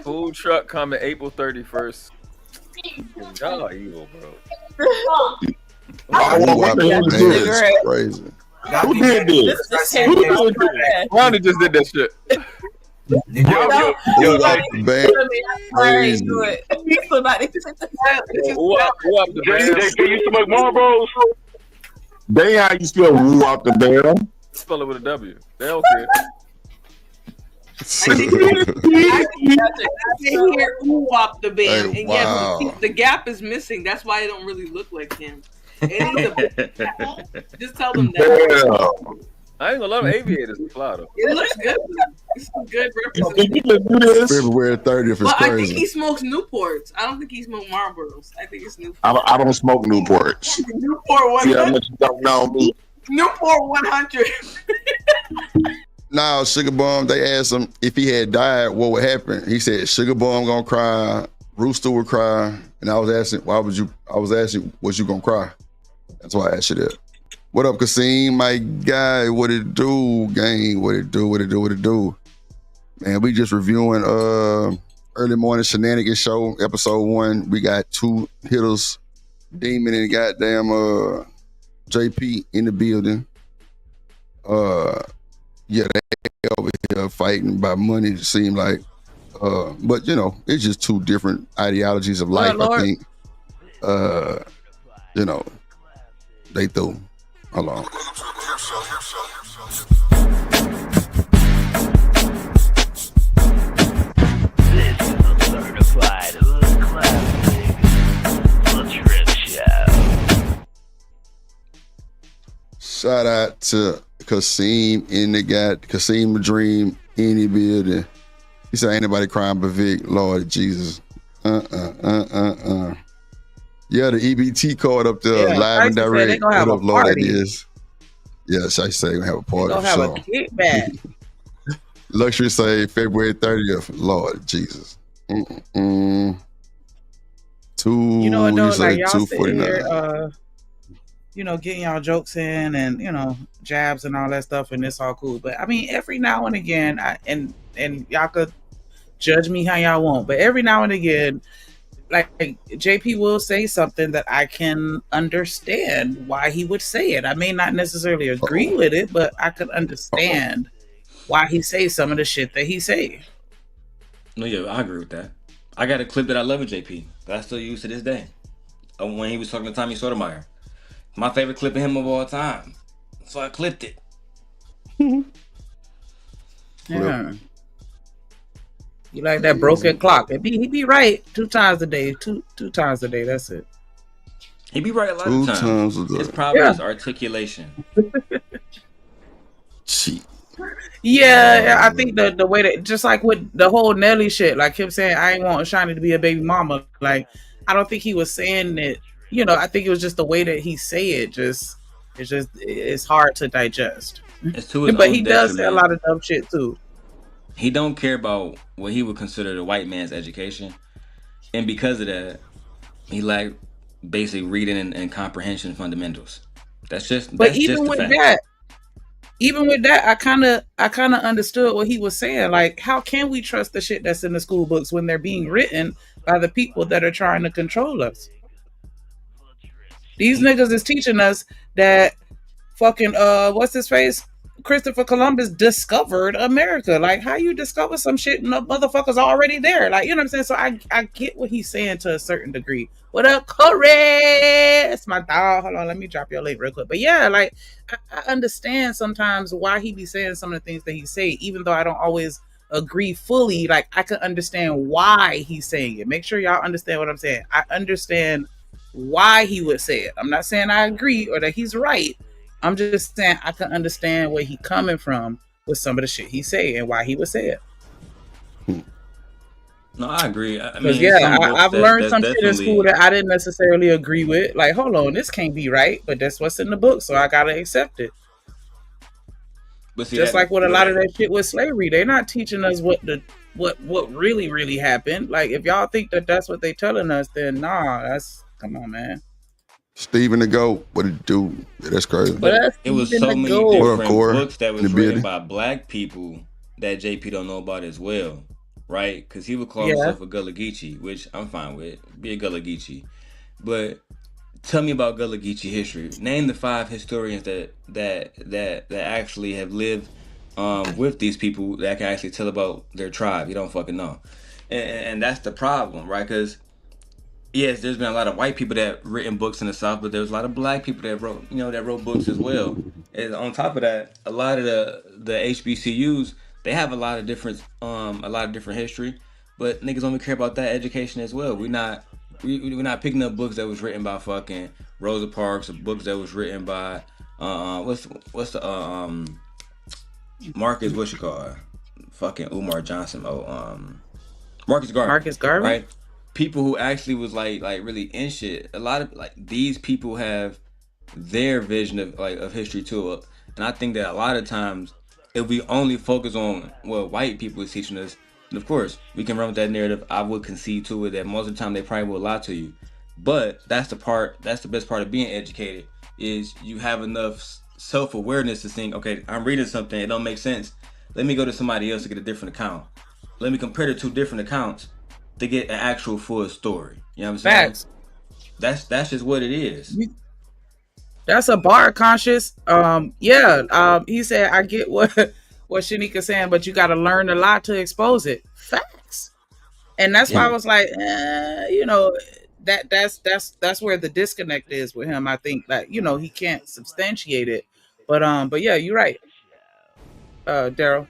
Food truck coming April 31st. Y'all are evil, bro. Crazy. Who did this? Ronnie just did that shit. Yo, crazy. Can you smoke Marlboros? They how you spell woo out the bam. Spell it with a W. They don't care. I didn't hear ooh wop the bam, and wow. Yeah, the gap is missing. That's why it don't really look like him. Just tell them that. Yeah. I ain't gonna love aviators. Fly though. It looks good. It's some good representation. February 30th is but crazy. I think he smokes Newports. I don't think he smokes Marlboros. I think it's Newport. I don't smoke Newports. Newport 100. See how much you don't know me. Newport 100. Now, Sugar Bum, they asked him if he had died, what would happen? He said, Sugar Bum gonna cry, Rooster would cry, and I was asking, was you gonna cry? That's why I asked you that. What up, Kasim? My guy, what it do, gang? What it do? Man, we just reviewing early morning Shenanigans show, episode 1. We got 2 hitters, Demon and goddamn JP in the building. Yeah, they over here fighting about money, it seemed like. But you know, it's just 2 different ideologies of life, I think. You know, they threw. Hold on. This is a certified hood classic, the Drip Show. Shout out to Kasim Kasim Dream in the building. He said, ain't nobody crying but Vic, Lord Jesus. Yeah, the EBT card up there, live and direct. What up, Lord, that is. Yeah, Shiesty say we're gonna have a party. They're gonna have a kickback. Luxury say February 30th. Lord Jesus. Two, you know what though, like y'all sitting 249. here, you know, getting y'all jokes in and, you know, jabs and all that stuff, and it's all cool. But I mean, every now and again, and y'all could judge me how y'all want, but every now and again, like JP will say something that I can understand why he would say it. I may not necessarily agree with it, but I could understand why he says some of the shit that he say. No, yeah, I agree with that. I got a clip that I love of JP that I still use to this day. When he was talking to Tommy Sotomayor. My favorite clip of him of all time. So I clipped it. Yeah. You like that broken clock. He be right 2 times a day. Two times a day, that's it. He be right a lot of times. It's probably his articulation. Yeah, I think the way that, just like with the whole Nelly shit, like him saying, I ain't want Shiny to be a baby mama. Like, I don't think he was saying it, you know, I think it was just the way that he say it. It's hard to digest. It's to his but own he does detriment. say a lot of dumb shit too. He don't care about what he would consider the white man's education. And because of that, he like basic reading and comprehension fundamentals. That's just Even with that, I kind of understood what he was saying. Like, how can we trust the shit that's in the school books when they're being written by the people that are trying to control us? These niggas is teaching us that fucking what's his face? Christopher Columbus discovered America. Like, how you discover some shit and the motherfuckers already there? Like, you know what I'm saying? So I get what he's saying to a certain degree. What up, Corey? It's my dog. Hold on, let me drop your link real quick. But yeah, like I understand sometimes why he be saying some of the things that he say, even though I don't always agree fully. Like, I can understand why he's saying it. Make sure y'all understand what I'm saying. I understand why he would say it. I'm not saying I agree or that he's right. I'm just saying I can understand where he coming from with some of the shit he say and why he would say it. No, I agree. I mean, yeah, I've learned some shit in school that I didn't necessarily agree with. Like, hold on, this can't be right, but that's what's in the book, so I gotta accept it. But see, just like with a lot of that shit with slavery, they're not teaching us what really happened. Like, if y'all think that that's what they telling us, then nah, come on, man. Stephen the GOAT, what it do? Yeah, that's crazy. But it was so many different books that was written by black people that JP don't know about as well, right? Because he would call himself a Gullah Geechee, which I'm fine with. Be a Gullah Geechee. But tell me about Gullah Geechee history. Name the 5 historians that actually have lived with these people that can actually tell about their tribe. You don't fucking know. And that's the problem, right? Because yes, there's been a lot of white people that have written books in the South, but there's a lot of black people that wrote books as well. And on top of that, a lot of the HBCUs, they have a lot of different history, but niggas only care about that education as well. We're not picking up books that was written by fucking Rosa Parks or books that was written by what's the Marcus fucking Umar Johnson Marcus Garvey, right? People who actually was like really in shit. A lot of like these people have their vision of history too, and I think that a lot of times if we only focus on what white people is teaching us, and of course we can run with that narrative. I would concede to it that most of the time they probably will lie to you, but that's the best part of being educated. is you have enough self-awareness to think, okay, I'm reading something, it don't make sense. Let me go to somebody else to get a different account. Let me compare the two different accounts to get an actual full story. You know what I'm saying? Facts. That's just what it is. That's a bar conscious. He said, I get what Shanika's saying, but you got to learn a lot to expose it. Facts. And that's why I was like, that's where the disconnect is with him. I think that, he can't substantiate it. But yeah, you're right. Daryl.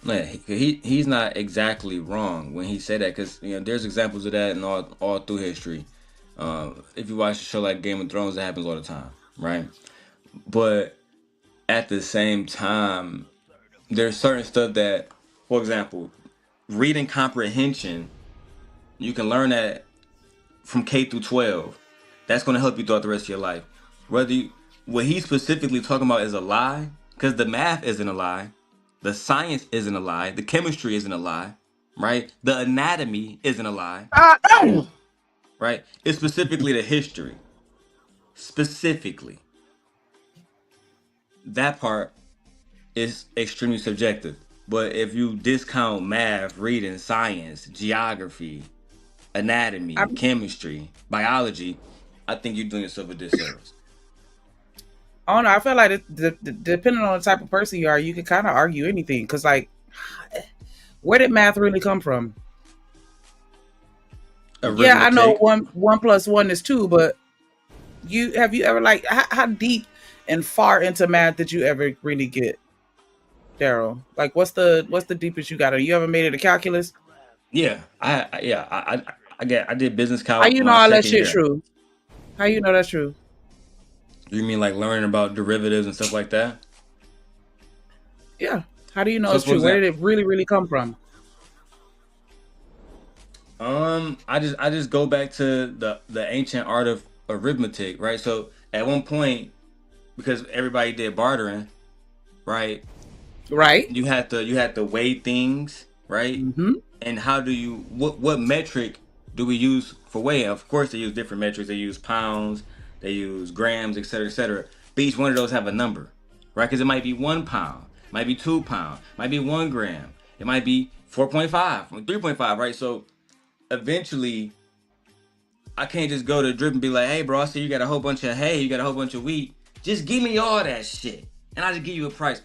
Yeah, he's not exactly wrong when he said that, because there's examples of that in all through history. If you watch a show like Game of Thrones, that happens all the time, right? But at the same time, there's certain stuff that, for example, reading comprehension, you can learn that from K through 12. That's going to help you throughout the rest of your life. What he's specifically talking about is a lie, because the math isn't a lie. The science isn't a lie. The chemistry isn't a lie, right? The anatomy isn't a lie, right? It's specifically the history. Specifically. That part is extremely subjective. But if you discount math, reading, science, geography, anatomy, chemistry, biology, I think you're doing yourself a disservice. I don't know. I feel like depending on the type of person you are, you can kind of argue anything. Because, like, where did math really come from? Yeah, I know 1 + 1 is 2, but have you ever, like, how deep and far into math did you ever really get, Daryl? Like, what's the deepest you got? You ever made it a calculus? Yeah, I did business calculus. How you know all that shit true? How you know that's true? You mean like learning about derivatives and stuff like that? Yeah. How do you know it's true? Where did it really, really come from? I just go back to the ancient art of arithmetic, right? So at one point, because everybody did bartering, right? Right. You had to weigh things, right? Mm-hmm. And how do you what metric do we use for weighing? Of course, they use different metrics. They use pounds, they use grams, etc., etc. But each one of those have a number, right? Because it might be 1 pound, might be 2 pounds, might be 1 gram, it might be 4.5, 3.5, right? So eventually, I can't just go to Drip and be like, hey, bro, I see you got a whole bunch of hay, you got a whole bunch of wheat. Just give me all that shit, and I'll just give you a price.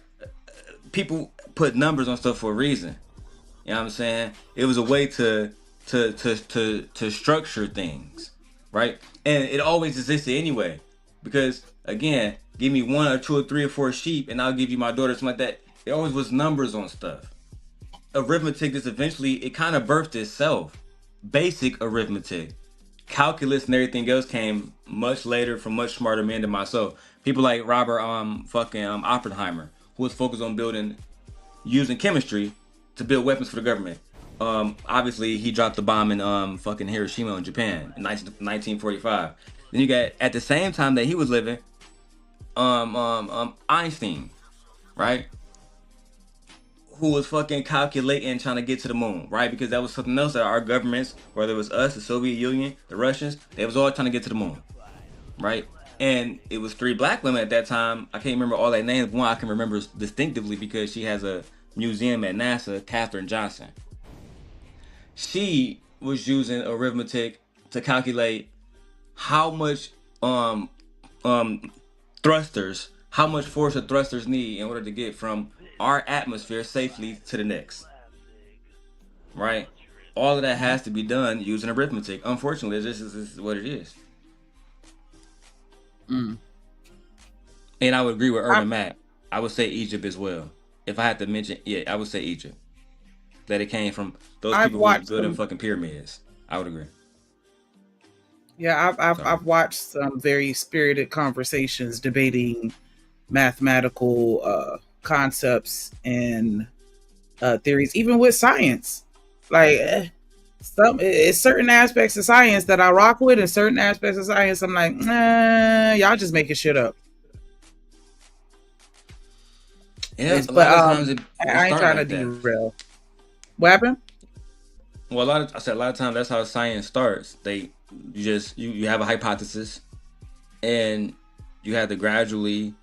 People put numbers on stuff for a reason. You know what I'm saying? It was a way to structure things, right? And it always existed anyway. Because again, give me 1 or 2 or 3 or 4 sheep, and I'll give you my daughter, something like that. It always was numbers on stuff. Arithmetic just eventually, it kind of birthed itself. Basic arithmetic. Calculus and everything else came much later from much smarter men than myself. People like Robert Oppenheimer, who was focused on using chemistry to build weapons for the government. Obviously, he dropped the bomb in fucking Hiroshima in Japan in 1945. Then you got, at the same time that he was living, Einstein, right? Who was fucking calculating, trying to get to the moon, right? Because that was something else that our governments, whether it was us, the Soviet Union, the Russians, they was all trying to get to the moon, right? And it was 3 black women at that time. I can't remember all their names. One I can remember distinctively because she has a museum at NASA, Katherine Johnson. She was using arithmetic to calculate how much thrusters, how much force the thrusters need in order to get from our atmosphere safely to the next. Right? All of that has to be done using arithmetic. Unfortunately, this is what it is. Mm. And I would agree with Urban Matt. I would say Egypt as well. If I had to mention, I would say Egypt. That it came from those people who were building fucking pyramids. I would agree. Yeah, I've watched some very spirited conversations debating mathematical concepts and theories, even with science. Like it's certain aspects of science that I rock with, and certain aspects of science I'm like, y'all just making shit up. Yeah, but I ain't trying to derail. What happened? Well, a lot of times that's how science starts. You have a hypothesis, and you have to gradually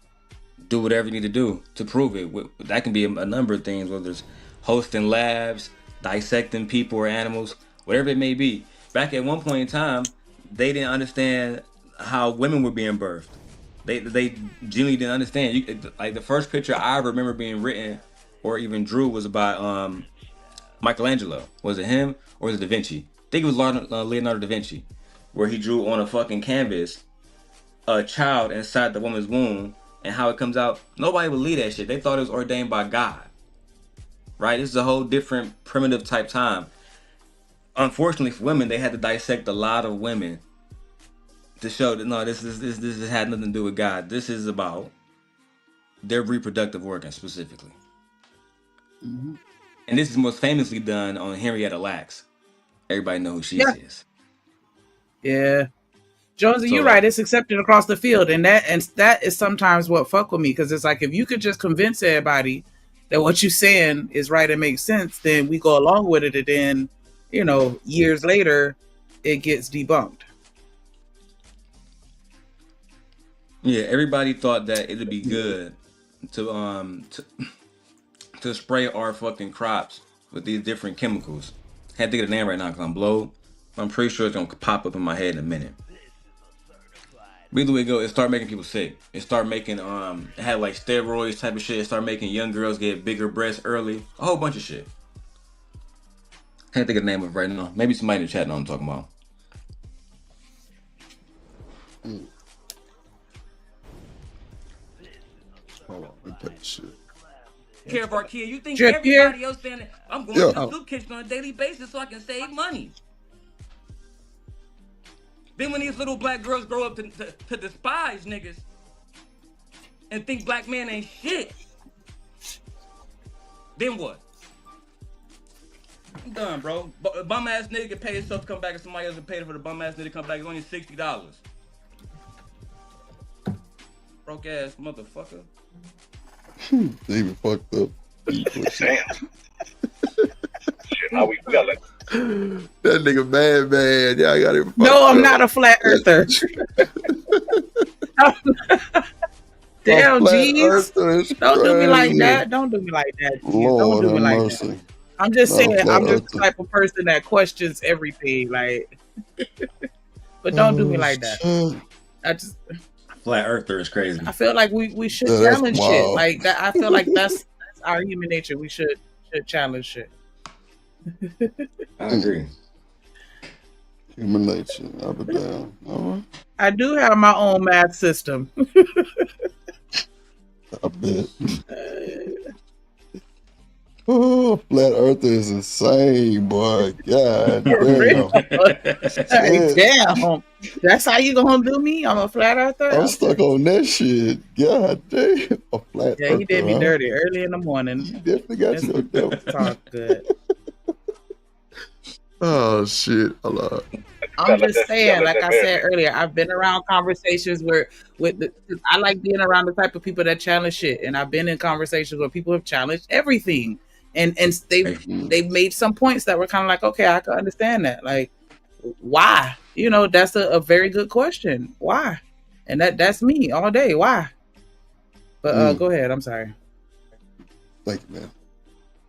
do whatever you need to do to prove it. That can be a number of things, whether it's hosting labs, dissecting people or animals, whatever it may be. Back at one point in time, they didn't understand how women were being birthed. They genuinely didn't understand. Like the first picture I remember being written or even drew was by Michelangelo. Was it him or was it Da Vinci? I think it was Leonardo da Vinci, where he drew on a fucking canvas a child inside the woman's womb and how it comes out. Nobody would believe that shit. They thought it was ordained by God. Right? This is a whole different primitive type time. Unfortunately for women, they had to dissect a lot of women to show that no, this had nothing to do with God. This is about their reproductive organs specifically. Mm-hmm. And this is most famously done on Henrietta Lacks. Everybody know who she is. Yeah. Jonesy, you're right. It's accepted across the field. And that is sometimes what fuck with me. Because it's like, if you could just convince everybody that what you're saying is right and makes sense, then we go along with it. And then, years later, it gets debunked. Yeah, everybody thought that it'd be good to spray our fucking crops with these different chemicals. Had to get a name right now because I'm blowed. I'm pretty sure it's gonna pop up in my head in a minute. Either way it go, it start making people sick. It start making it had like steroids type of shit. It start making young girls get bigger breasts early. A whole bunch of shit. Can't think of the name of it right now. Maybe somebody in the chat knows what I'm talking about. Hold on, let me take shit. Care of our kid. You think everybody else saying I'm going to the soup kitchen on a daily basis so I can save money? Then when these little black girls grow up to despise niggas and think black men ain't shit, then what? I'm done, bro. Bum ass nigga can pay himself to come back and somebody else can pay for the bum ass nigga to come back. It's only $60. Broke ass motherfucker. They even fucked up. Damn. Shit, how we got like that nigga man. Yeah, I got it. No, I'm not a flat earther. Damn, jeez. Don't do me like that. Don't do me like that. Lord, don't do me like mercy. that. I'm just saying, I'm just the type of person that questions everything. Like, but don't do me like that. I just. Flat earther is crazy. I feel like we should challenge shit like that. I feel like that's our human nature. We should challenge shit. I agree. Human nature. Up and down. All right. I do have my own math system. I bet. Oh, flat earther is insane, boy. God damn. Damn. That's how you gonna do me? I'm a flat earther? I'm stuck on that shit. God damn. A flat earther. He did me dirty early in the morning. He definitely got you hooked up. Talk good. Oh shit. I'm just saying, like I said earlier, I've been around conversations I like being around the type of people that challenge shit. And I've been in conversations where people have challenged everything. And they've made some points that were kind of like, okay, I can understand that. Like, why? That's a very good question. Why? And that's me all day. Why? But go ahead. I'm sorry. Thank you, man.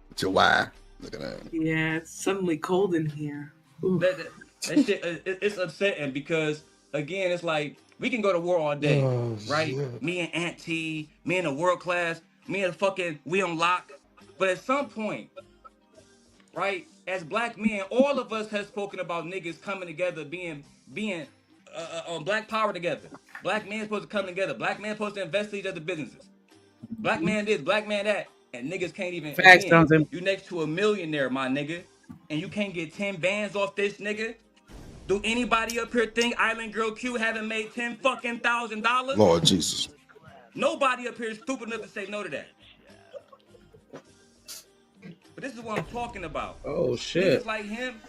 What's your why? Look at that. Yeah, it's suddenly cold in here. That shit, it's upsetting because, again, it's like, we can go to war all day, right? Shit. Me and Aunt T, me and the world class, me and fucking We Unlock. But at some point, right, as black men, all of us have spoken about niggas coming together, being on black power together. Black men supposed to come together. Black men supposed to invest in each other's businesses. Black man this, black man that. And niggas can't even, again, you next to a millionaire, my nigga, and you can't get 10 bands off this nigga? Do anybody up here think Island Girl Q haven't made $10,000? Lord Jesus. Nobody up here is stupid enough to say no to that. But this is what I'm talking about. Oh shit! Niggas like him,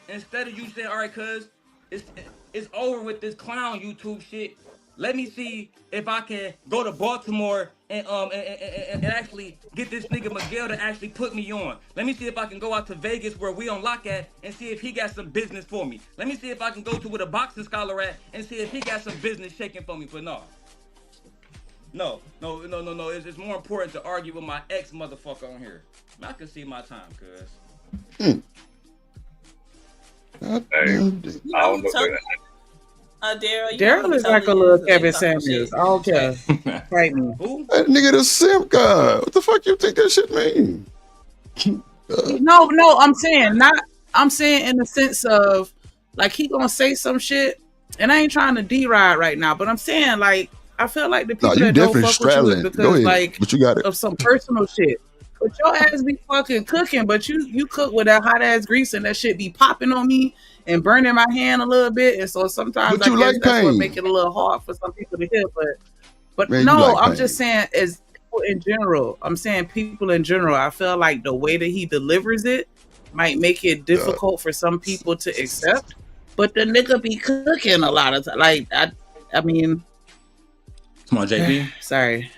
instead of you saying, "All right, cuz it's over with this clown YouTube shit," Let me see if I can go to Baltimore and actually get this nigga Miguel to actually put me on. Let me see if I can go out to Vegas where we on lock at and see if he got some business for me. Let me see if I can go to where the boxing scholar at and see if he got some business shaking for me. But no. It's more important to argue with my ex motherfucker on here. I can see my time, cuz. Daryl is like a little Kevin Samuels. I don't care. Fight me. That nigga the simp guy. What the fuck you think that shit mean? No, I'm saying in the sense of like he gonna say some shit, and I ain't trying to D-ride right now, but I'm saying like I feel like the people that don't fuck with you is because like but you got it. of some personal shit. But your ass be fucking cooking, but you cook with that hot ass grease and that shit be popping on me and burning my hand a little bit, and so sometimes But you I guess like that's pain. what make it a little hard for some people to hear. But Man, no, you like I'm pain. just saying as people in general. I'm saying people in general. I feel like the way that he delivers it might make it difficult for some people to accept. But the nigga be cooking a lot of time. Like I mean, come on, JP. Sorry.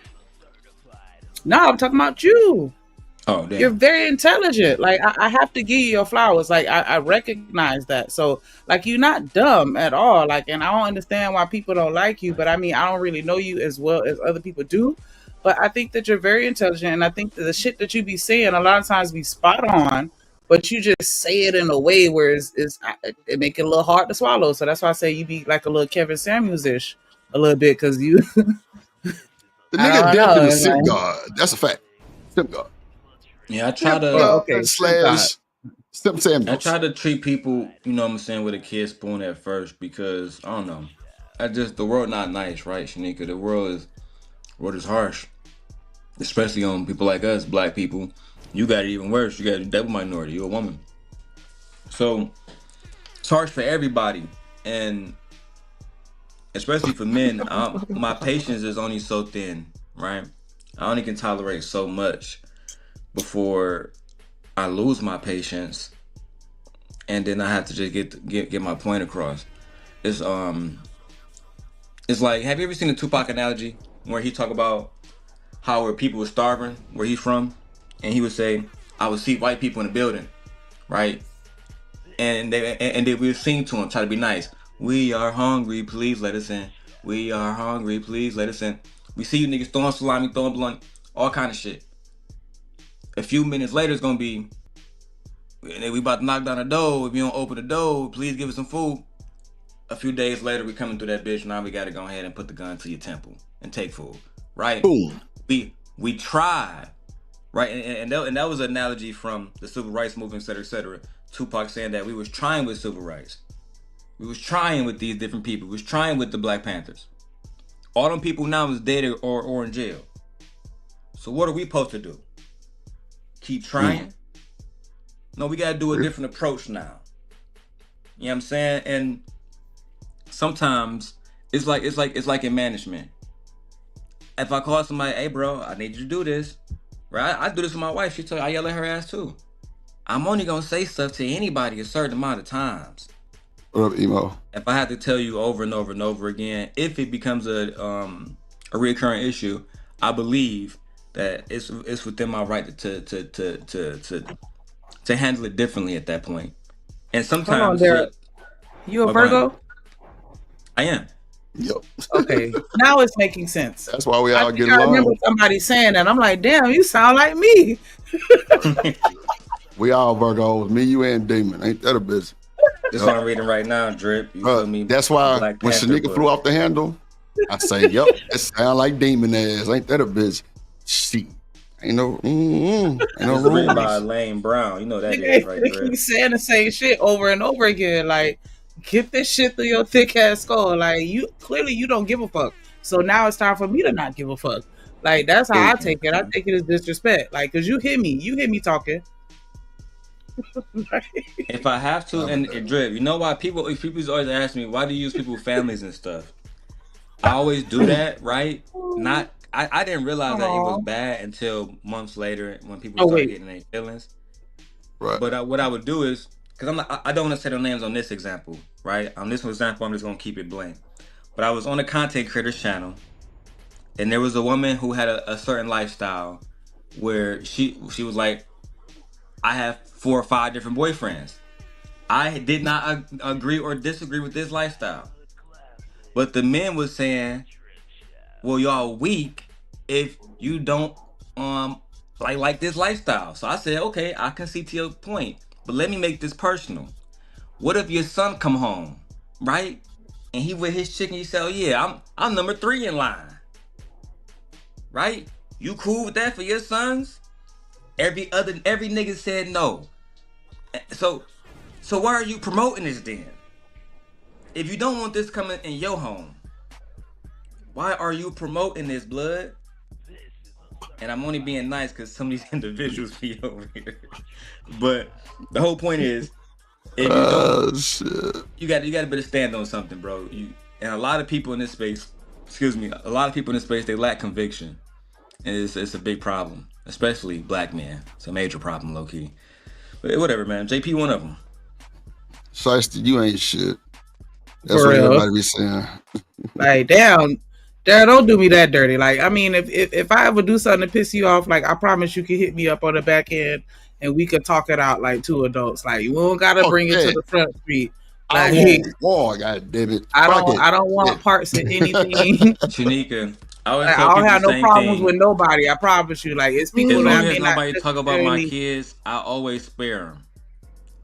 No, I'm talking about you. Oh, damn. You're very intelligent. Like I have to give you your flowers. Like I recognize that. So like you're not dumb at all. Like, and I don't understand why people don't like you. But I mean, I don't really know you as well as other people do. But I think that you're very intelligent, and I think that the shit that you be saying a lot of times be spot on. But you just say it in a way where it make it a little hard to swallow. So that's why I say you be like a little Kevin Samuels-ish a little bit because you. The nigga definitely a simp god. That's a fact. Simp god. Yeah, I try to Simp Samuels. I try to treat people, you know what I'm saying, with a kid spoon at first because I don't know. The world not nice, right, Shanika? The world is harsh. Especially on people like us, black people. You got it even worse. You got a double minority. You're a woman. So it's harsh for everybody. And especially for men, my patience is only so thin, right? I only can tolerate so much before I lose my patience, and then I have to just get my point across. It's like, have you ever seen the Tupac analogy where he talk about how where people were starving where he's from, and he would say, I would see white people in the building, right? And they would sing to him, try to be nice. We are hungry, please let us in. We are hungry, please let us in. We see you niggas throwing salami, throwing blunt, all kind of shit. A few minutes later, it's gonna be, we about to knock down the door. If you don't open the door, please give us some food. A few days later, we coming through that bitch. Now we gotta go ahead and put the gun to your temple and take food, right? Boom. We tried, right? And that was an analogy from the civil rights movement, et cetera, et cetera. Tupac saying that we was trying with civil rights. We was trying with these different people. We was trying with the Black Panthers. All them people now is dead or in jail. So what are we supposed to do? Keep trying? No, we gotta do a different approach now. You know what I'm saying? And sometimes it's like in management. If I call somebody, hey bro, I need you to do this, right? I do this with my wife. She told me I yell at her ass too. I'm only gonna say stuff to anybody a certain amount of times. What up, emo? If I have to tell you over and over and over again, if it becomes a recurring issue, I believe that it's within my right to handle it differently at that point. And sometimes you a Virgo? I am. Yep. Okay, now it's making sense. That's why we all get I along. remember somebody saying that. I'm like, damn, you sound like me. We all Virgos, me, you, and Demon. Ain't that a bitch? This one I'm reading right now, Drip. You feel me? That's why Black when Panther, Shanika flew off the handle, I say, yep, it sound like Demon ass. Ain't that a bitch? Shit. Ain't no written by Lane Brown. You know that is right there. Keep saying the same shit over and over again. Like, get this shit through your thick ass skull. Like, you clearly you don't give a fuck. So now it's time for me to not give a fuck. Like, that's how I take it. I take it as disrespect. Like, cause you hear me talking. If I have to, and Drip, you know why people always ask me, why do you use people's families and stuff? I always do that, right? I didn't realize that it was bad until months later when people start getting their feelings. Right. But what I would do is, because I don't want to say the names on this example, right? On this example, I'm just gonna keep it blank. but I was on a content creator's channel, and there was a woman who had a certain lifestyle where she was like, I have 4 or 5 different boyfriends. I did not agree or disagree with this lifestyle. But the men was saying, well, y'all weak if you don't like this lifestyle. So I said, okay, I can see to your point, but let me make this personal. What if your son come home, right? And he with his chick and he say, oh yeah, I'm number 3 in line. Right? You cool with that for your sons? Every nigga said no. So why are you promoting this then? If you don't want this coming in your home, why are you promoting this, blood? And I'm only being nice because some of these individuals be over here. But the whole point is, if you don't, you got to better stand on something, bro. And a lot of people in this space, they lack conviction, and it's a big problem, especially black men. It's a major problem, low key. But whatever, man. JP, one of them. Shiesty, you ain't shit. That's what everybody be saying. Like, damn, don't do me that dirty. Like, I mean, if I ever do something to piss you off, like, I promise you can hit me up on the back end and we could talk it out like 2 adults. Like, we don't gotta bring it to the front street. Like, God damn it. I don't want parts in anything. Shanika, I don't have no problems with nobody. I promise you. Like, it's people as that long as nobody talk about my kids, I always spare them.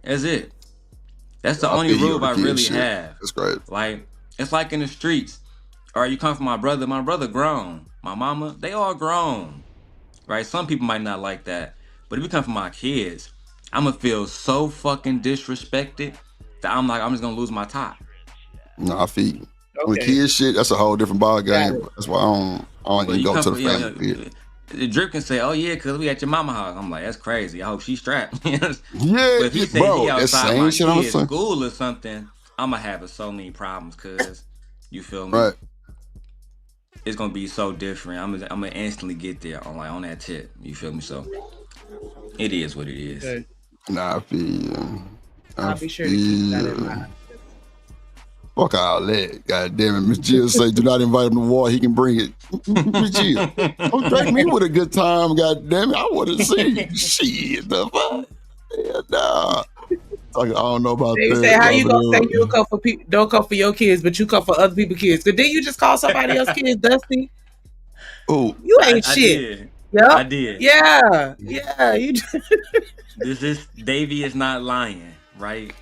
That's it. That's the only rule I really have. That's great. Like, it's like in the streets. All right, you come from my brother. My brother grown. My mama, they all grown. Right? Some people might not like that. But if you come from my kids, I'm going to feel so fucking disrespected that I'm just going to lose my top. Nah, I feel you. When kids shit, that's a whole different ball game. That's why I don't even go to the family. The Drip can say, oh yeah, because we at your mama house. I'm like, that's crazy. I hope she's strapped. Yeah, but if he say he outside my kid's school or something, I'm going to have so many problems because, you feel me? Right. It's going to be so different. I'm going to instantly get there on that tip. You feel me? So, it is what it is. Okay. Nah, I feel you. I'll be sure to keep that in mind. Fuck all that. God damn it. Miss Jill say, do not invite him to war. He can bring it. Miss Jill, don't drag me with a good time. God damn it. I want to see shit. The fuck? Yeah, nah. I don't know about they that. Say, how you gonna say you don't come for your kids, but you come for other people's kids? Cause then you just call somebody else's kids Dusty? Oh, you ain't shit. Yep. I did. Yeah. You. Davey is not lying, right?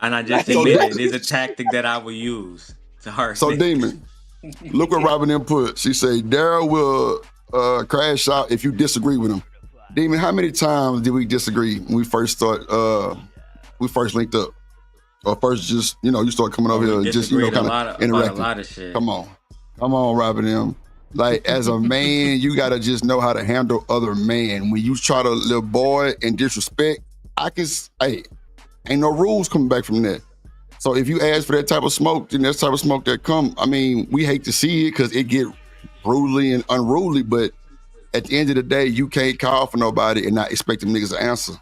And I just admitted it is a tactic that I will use to hurt. So Demon, look what Robin M put. She say Daryl will crash out if you disagree with him. Demon, how many times did we disagree when we first linked up? Or first just, you start coming over here just, kind of interacting. A lot of shit. Come on, Robin M. Like, as a man, you gotta just know how to handle other men. When you try to little boy and disrespect, ain't no rules coming back from that. So if you ask for that type of smoke, then that type of smoke that come, I mean, we hate to see it because it get brutally and unruly, but at the end of the day, you can't call for nobody and not expect them niggas to answer.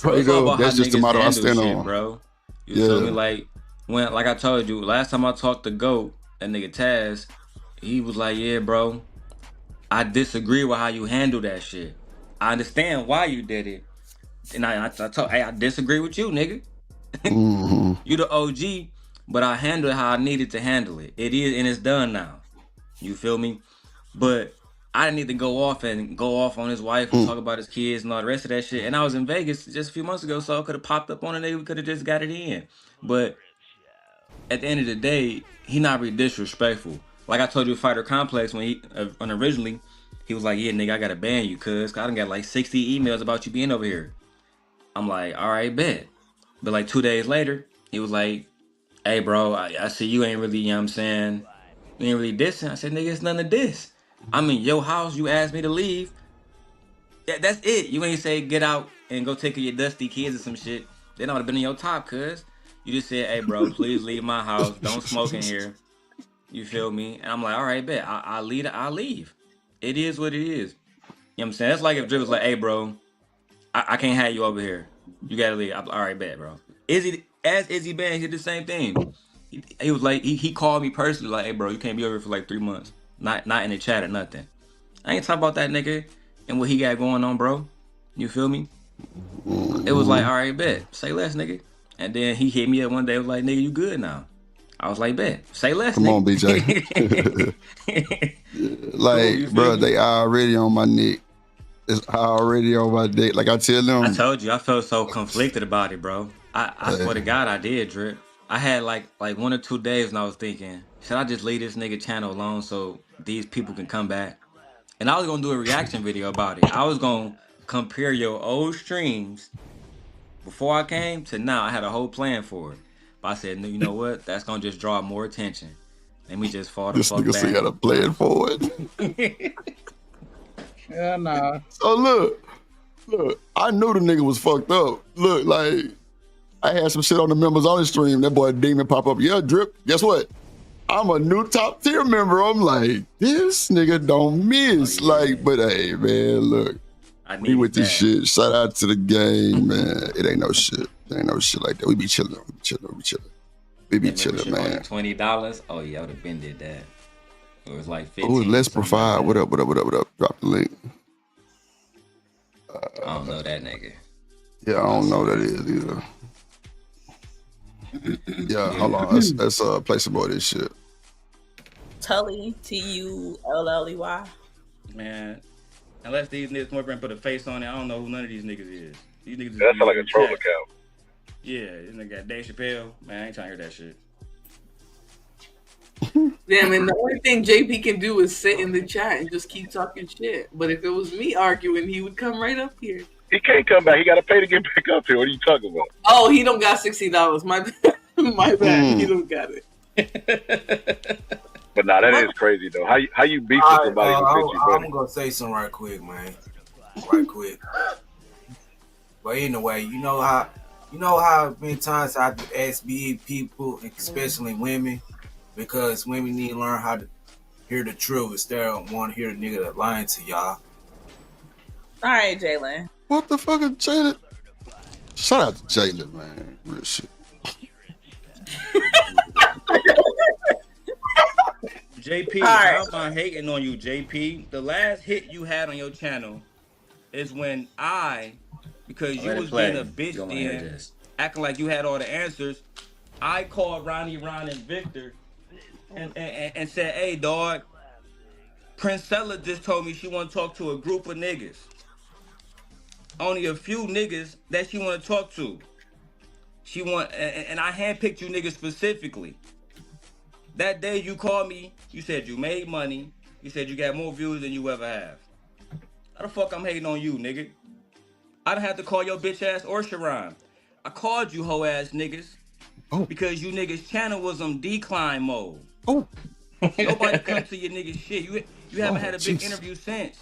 That's just the motto I stand on. Bro. You feel me? Like I told you, last time I talked to GOAT, that nigga Taz, he was like, yeah, bro, I disagree with how you handle that shit. I understand why you did it. And I told, hey, I disagree with you, nigga. Mm-hmm. You the OG, but I handled it how I needed to handle it. It is, and it's done now. You feel me? But I didn't need to go off on his wife and talk about his kids and all the rest of that shit. And I was in Vegas just a few months ago, so I could have popped up on a nigga. We could have just got it in. But at the end of the day, he not really disrespectful. Like I told you, Fighter Complex, when originally, he was like, yeah, nigga, I gotta ban you, cuz I done got like 60 emails about you being over here. I'm like, all right, bet. But like 2 days later, he was like, hey, bro, I see you ain't really, you know what I'm saying, you ain't really dissing. I said, nigga, it's nothing to diss. I'm in your house, you asked me to leave. That's it. You ain't say get out and go take care of your dusty kids or some shit. They don't have been in your top, cuz. You just said, hey, bro, please leave my house. Don't smoke in here. You feel me? And I'm like, all right, bet. I'll leave. It is what it is. You know what I'm saying? That's like if Drip was like, hey, bro, I can't have you over here. You gotta leave. All right, bet, bro. Izzy Band, he did the same thing. He was like, he called me personally, like, hey, bro, you can't be over here for like 3 months. Not in the chat or nothing. I ain't talking about that nigga and what he got going on, bro. You feel me? It was like, all right, bet. Say less, nigga. And then he hit me up one day, was like, nigga, you good now? I was like, bet. Say less, Come nigga. on, BJ. Like, bro, they already on my neck. It's already on my neck. Like I tell them. I told you, I felt so conflicted about it, bro. I swear to God, I did, Drip. I had like 1 or 2 days and I was thinking, should I just leave this nigga channel alone so these people can come back? And I was gonna do a reaction video about it. I was gonna compare your old streams before I came to now. I had a whole plan for it. But I said, no, you know what? That's gonna just draw more attention. Let me just fall the fuck back. This nigga say got a plan for it. Yeah, nah. So look, I knew the nigga was fucked up. Look, like, I had some shit on the members on the stream. That boy Demon pop up. Yeah, Drip, guess what? I'm a new top tier member. I'm like, this nigga don't miss. Like, but hey, man, look. We with this shit. Shout out to the gang, man. It ain't no shit. It ain't no shit like that. We be chilling. We be chilling, man. $20. Oh yeah, I would have been did that. It was like 15. Oh, let's provide. What up? Drop the link. I don't know that nigga. Yeah, I don't know that is either. Yeah, hold on. Let's play some more of this shit. Tully, Tulley. Man, unless these niggas more put a face on it, I don't know who none of these niggas is. These niggas That's like a troll account. Yeah, this nigga got Dave Chappelle. Man, I ain't trying to hear that shit. Damn, and the only thing JP can do is sit in the chat and just keep talking shit. But if it was me arguing, he would come right up here. He can't come back. He got to pay to get back up here. What are you talking about? Oh, he don't got $60. My bad. He don't got it. But nah, that is crazy though. How you beat somebody who bitch you, buddy? I'm gonna say something right quick, man. Right quick. But anyway, you know how many times I SBE people, especially women, because women need to learn how to hear the truth instead of want to hear the nigga that lying to y'all. All right, Jalen. What the fuck is Jalen? Shout out to Jalen, man. Real shit. JP, I'm not hating on you, JP. The last hit you had on your channel is when because you was being a bitch then, acting like you had all the answers. I called Ronnie, Ron, and Victor and said, hey, dog, Princella just told me she want to talk to a group of niggas. Only a few niggas that she want to talk to. She want, and I handpicked you niggas specifically. That day you called me, you said you made money. You said you got more views than you ever have. How the fuck I'm hating on you, nigga? I done have to call your bitch ass or Sharon. I called you hoe ass niggas because you niggas channel was on decline mode. Nobody come to your niggas shit. You haven't had a big interview since.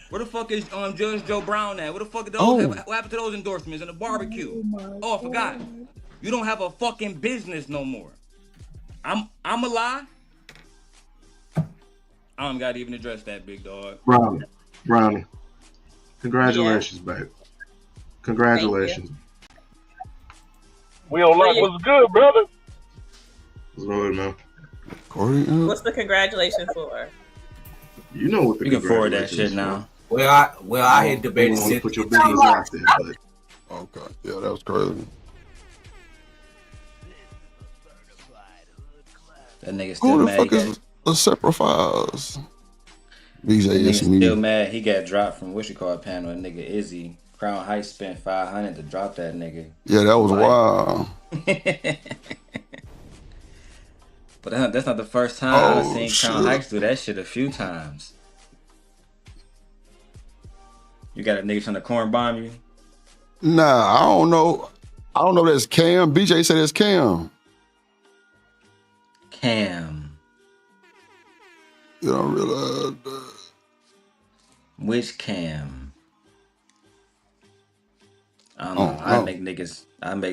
Where the fuck is Judge Joe Brown at? What the fuck are those? What happened to those endorsements and the barbecue? Oh, I forgot. You don't have a fucking business no more. I'm a lie. I don't gotta even address that, big dog. Brownie. Congratulations, babe. Congratulations. We don't like what's good, brother. What's good, man? What's the congratulations for? You know what the you can forward that shit now. Well, I had debated it. Put your business out there, but... Okay, yeah, that was crazy. That nigga still Who the mad. fuck is the separate files? BJ is me. Still mad. He got dropped from what you call panel. That nigga Izzy. Crown Heights spent 500 to drop that nigga. Yeah, that was wild. But that's not the first time I've seen Crown Heights do that shit a few times. You got a nigga trying to corn bomb you? Nah, I don't know. I don't know that's Cam. BJ said it's Cam. Cam. You don't realize that. Which Cam? I don't know. I make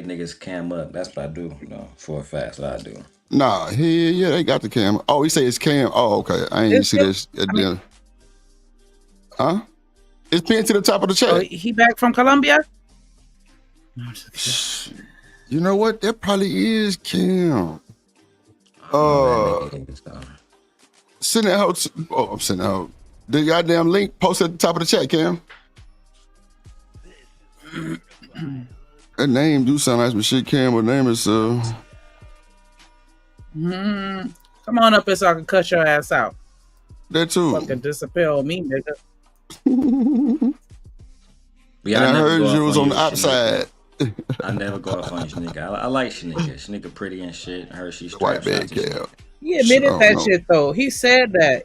niggas cam up. That's what I do, you know, for a fact. What I do. Nah, yeah, they got the Cam. Oh, he say it's Cam. Oh, okay. I ain't even see this. Huh? It's pinned to the top of the chat. Oh, he back from Colombia? You know what? That probably is Cam. Send that out. I'm sending out the goddamn link. Post at the top of the chat, Cam. That name do sound nice, but shit, Cam. Her name is Come on up here so I can cut your ass out. That too. Fucking disappear on me, nigga. And I heard you was on the outside. I never go off on Shanika. I like Shanika. Shanika pretty and shit. I heard she's white bag Cam. He admitted that shit though. He said that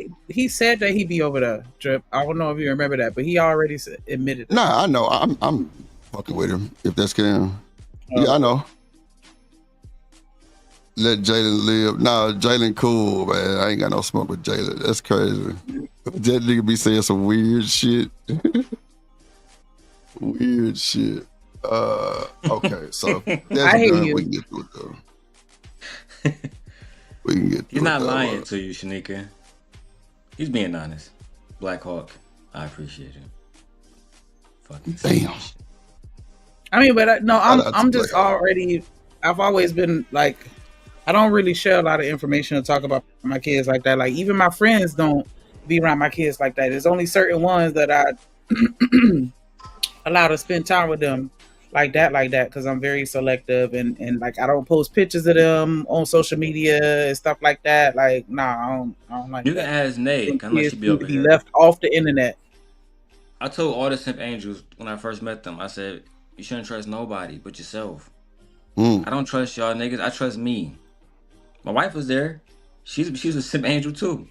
he be over there. Drip. I don't know if you remember that, but he already admitted that. Nah, I know. I'm fucking with him. If that's Cam. Yeah, I know. Let Jalen live. Nah, Jalen cool, man. I ain't got no smoke with Jalen. That's crazy. That nigga be saying some weird shit. Weird shit. Okay, so that's I hate done. you. We can get through it though. We can get through He's it not though. lying to you, Shanika. He's being honest. Black Hawk, I appreciate it. Fucking damn. I mean, but I'm just already. I've always been like, I don't really share a lot of information or talk about my kids like that. Like even my friends don't be around my kids like that. There's only certain ones that I allow to spend time with them like that, because I'm very selective and like I don't post pictures of them on social media and stuff like that. Like, nah, I don't like You that. can ask Nate. Unless Kids you be need over to be here. left off the internet. I told all the simp angels when I first met them. I said you shouldn't trust nobody but yourself. I don't trust y'all niggas. I trust me. My wife was there. She's a simp angel too.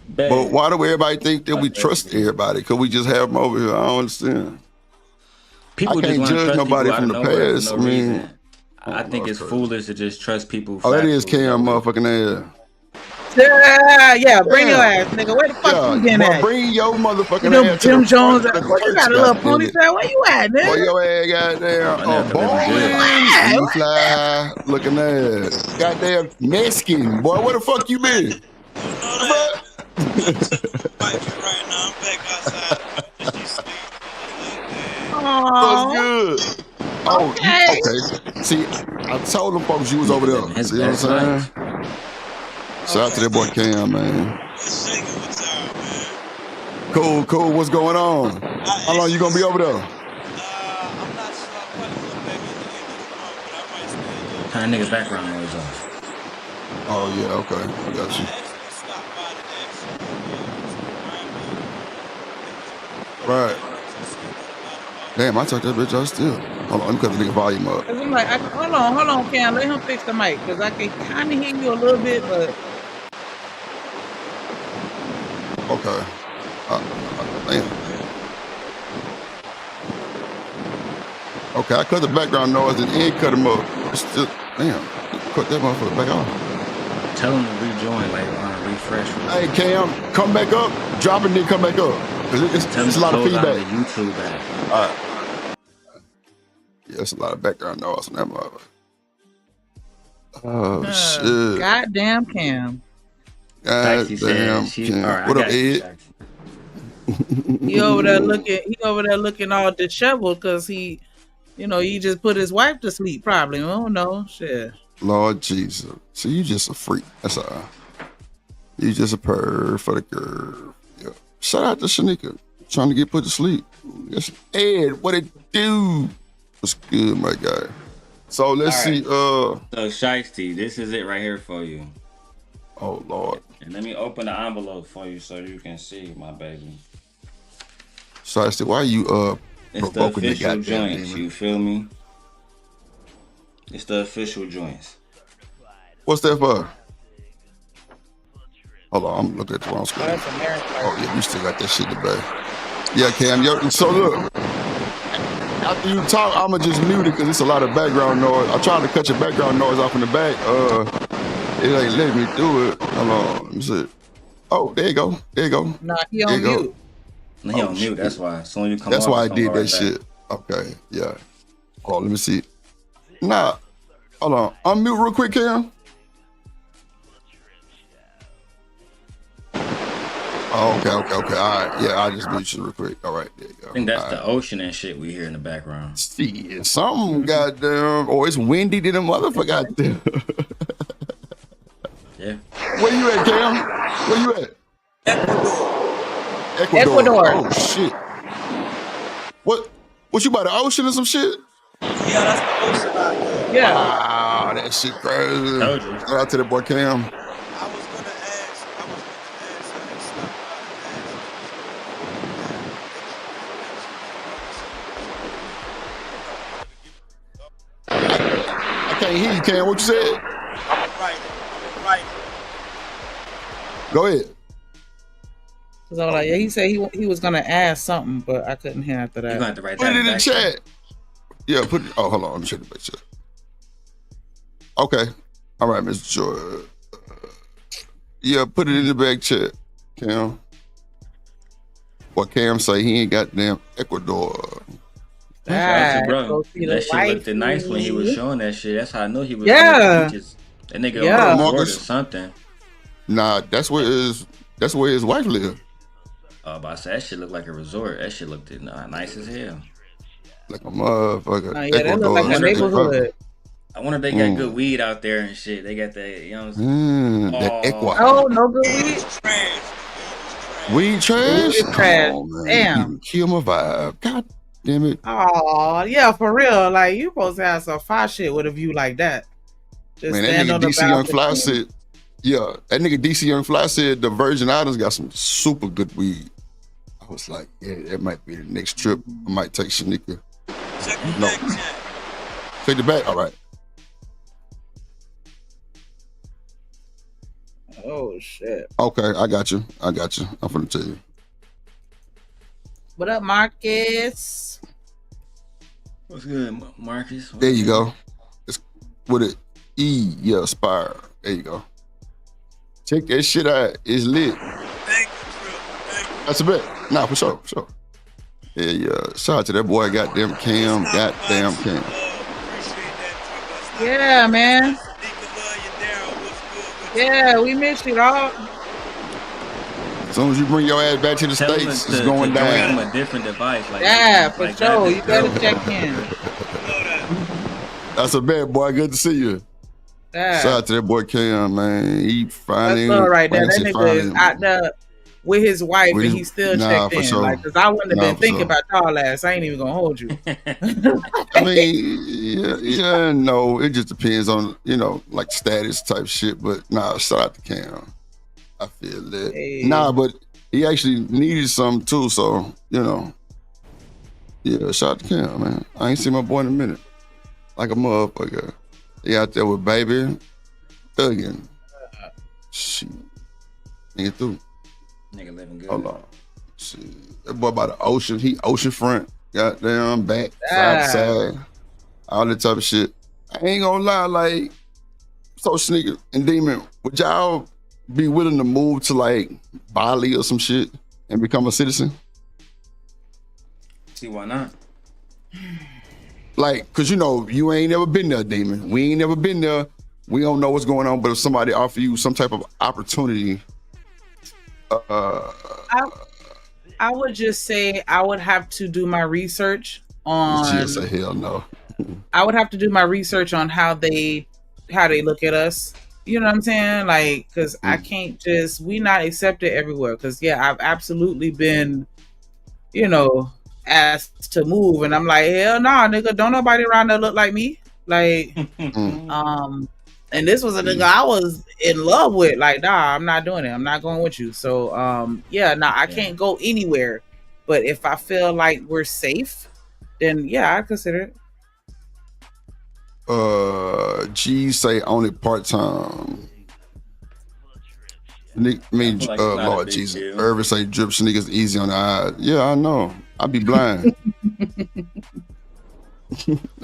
But why do everybody think that we trust everybody? Because we just have them over here. I don't understand. People I just can't want to judge trust nobody people from out the of nowhere past. for I no mean, reason. I think it's foolish to just trust people. oh, that is factually. Cam motherfucking ass. Yeah, bring your ass, nigga. Where the fuck you been at? Bring your motherfucking You know, ass to Jim the Jones. front of the Boy, you church, got a little goddamn it. ponytail. Where you at, Boy, nigga? your ass goddamn bowling, fly looking ass. Goddamn Mexican. Boy, where the fuck you been? What's good? Oh, okay. See, I told them folks you was over there. See what I'm saying? Shout out to that boy Cam, man. Cool. What's going on? How long you gonna be over there? Turn nigga background noise off. Oh yeah, okay. I got you. Right. Damn, I took that bitch out still. Hold on, let me cut the nigga volume up. Cause I'm like, hold on, Cam. Let him fix the mic, cause I can kind of hear you a little bit, but Okay. Damn. Okay, I cut the background noise and cut him up. It's still, damn, cut that motherfucker back off. Tell him to rejoin later on, refresh. Hey Cam, come back up. Drop it, then come back up. Cause it's a lot of feedback. YouTube back. All right. Yeah, it's a lot of background noise on that motherfucker. Oh shit. Goddamn Cam. Goddamn Cam. Right, what up, Ed? He over there looking all disheveled because he just put his wife to sleep probably. Oh no, shit. Lord Jesus. See, you just a freak. That's all. You just a perv for the girl. Yeah. Shout out to Shanika. Trying to get put to sleep. Yes. Ed, what it do? What's good, my guy? So let's see. So Shiesty, this is it right here for you. Oh Lord. And let me open the envelope for you so you can see, my baby. Shiesty, why are you It's the official joints, you feel me? It's the official joints. What's that for? Hold on, I'm looking at the wrong screen. Oh yeah, you still got that shit in the bag. Yeah, Cam. So look, after you talk, I'ma just mute it because it's a lot of background noise. I tried to cut your background noise off in the back. It ain't letting me do it. Hold on, let me see. Oh, there you go. Nah, he on mute. No, he on mute. That's why. So when you come That's off, why I it's did gonna that go right shit. Okay, yeah. Hold on, let me see. Nah, hold on. Unmute real quick, Cam. Oh, okay. All right. Yeah, I just mute you real quick. All right, there you go. I think that's the ocean and shit we hear in the background. See, something goddamn, or it's windy to the motherfucker out there. Yeah. Where you at, Cam? Where you at? Ecuador. Oh shit. What you by the ocean or some shit? Yeah, that's the ocean out there. Yeah. Wow, that shit crazy. Shout out to that boy Cam. I can't hear you, Cam. What you said? Right. Go ahead. Cause I was like, yeah, he said he was gonna ask something, but I couldn't hear after that. You got to write Put that it in the back. chat. Yeah, put it. Oh, hold on. Let me check the back chat. Okay. All right, Mr. Joy. Yeah, put it in the back chat, Cam. What Cam say, he ain't got damn Ecuador. Shout out to bro. That shit looked nice when he was showing that shit. That's how I know he was. Yeah. That nigga on the board or something. Nah, that's where his wife live. Oh, but I said that shit looked like a resort. That shit looked nice as hell. Like a motherfucker. Yeah, that look like a neighborhood. I wonder if they got good weed out there and shit. They got that, you know what I'm saying? Oh, no good weed? Weed trash? Weed trash. Oh, man. Damn. You kill my vibe. God damn it. Oh, yeah, for real. Like, you supposed to have some fire shit with a view like that. Just Man, that stand nigga on the DC Young balcony. Fly said, yeah, that nigga DC Young Fly said the Virgin Islands got some super good weed. I was like, yeah, that might be the next trip. I might take Shanika. No. Take the back? All right. Oh, shit. Okay, I got you. I'm finna tell you. What up, Marcus? What's good, Marcus? There you go. It's with it. Yeah, Spire. There you go. Check that shit out. It's lit. That's a bit. Nah, for sure. Yeah. Shout out to that boy, goddamn Cam. Yeah, man. Yeah, we missed you, dog. As soon as you bring your ass back to the States, it's going down. From a different device. Like, Yeah, for like sure. You better check in. That's a bad boy. Good to see you. Yeah. Shout out to that boy Cam, man. He finally. That's all right there. That nigga is out there with his wife and he still checked in. Sure. Like, cause I wouldn't have been thinking about y'all ass. I ain't even gonna hold you. I mean, yeah, no, it just depends on, like status type shit. But nah, shout out to Cam. I feel that. Hey. Nah, but he actually needed something too, so, yeah, shout out to Cam, man. I ain't seen my boy in a minute. Like a motherfucker. He out there with baby, thugging. Shit. Nigga through. Nigga living good. Hold on. Shit. That boy by the ocean, he oceanfront, goddamn, back, side to side, all that type of shit. I ain't gonna lie, like, so Sneaker and Demon, would y'all be willing to move to like Bali or some shit and become a citizen? See, why not? Like, cause you ain't never been there, Demon. We ain't never been there. We don't know what's going on, but if somebody offer you some type of opportunity, I would just say I would have to do my research on. Just say hell no. I would have to do my research on how they look at us. You know what I'm saying? Like, cause I can't just, we not accepted everywhere. Cause yeah, I've absolutely been, asked to move, and I'm like, hell no, nigga, don't nobody around there look like me. Like, and this was a nigga I was in love with. Like, nah, I'm not doing it. I'm not going with you. So, I can't go anywhere. But if I feel like we're safe, then yeah, I'd consider it. G say only part-time. Lord Jesus. Irvin say drip sneakers easy on the eyes. Yeah, I know. I be blind. I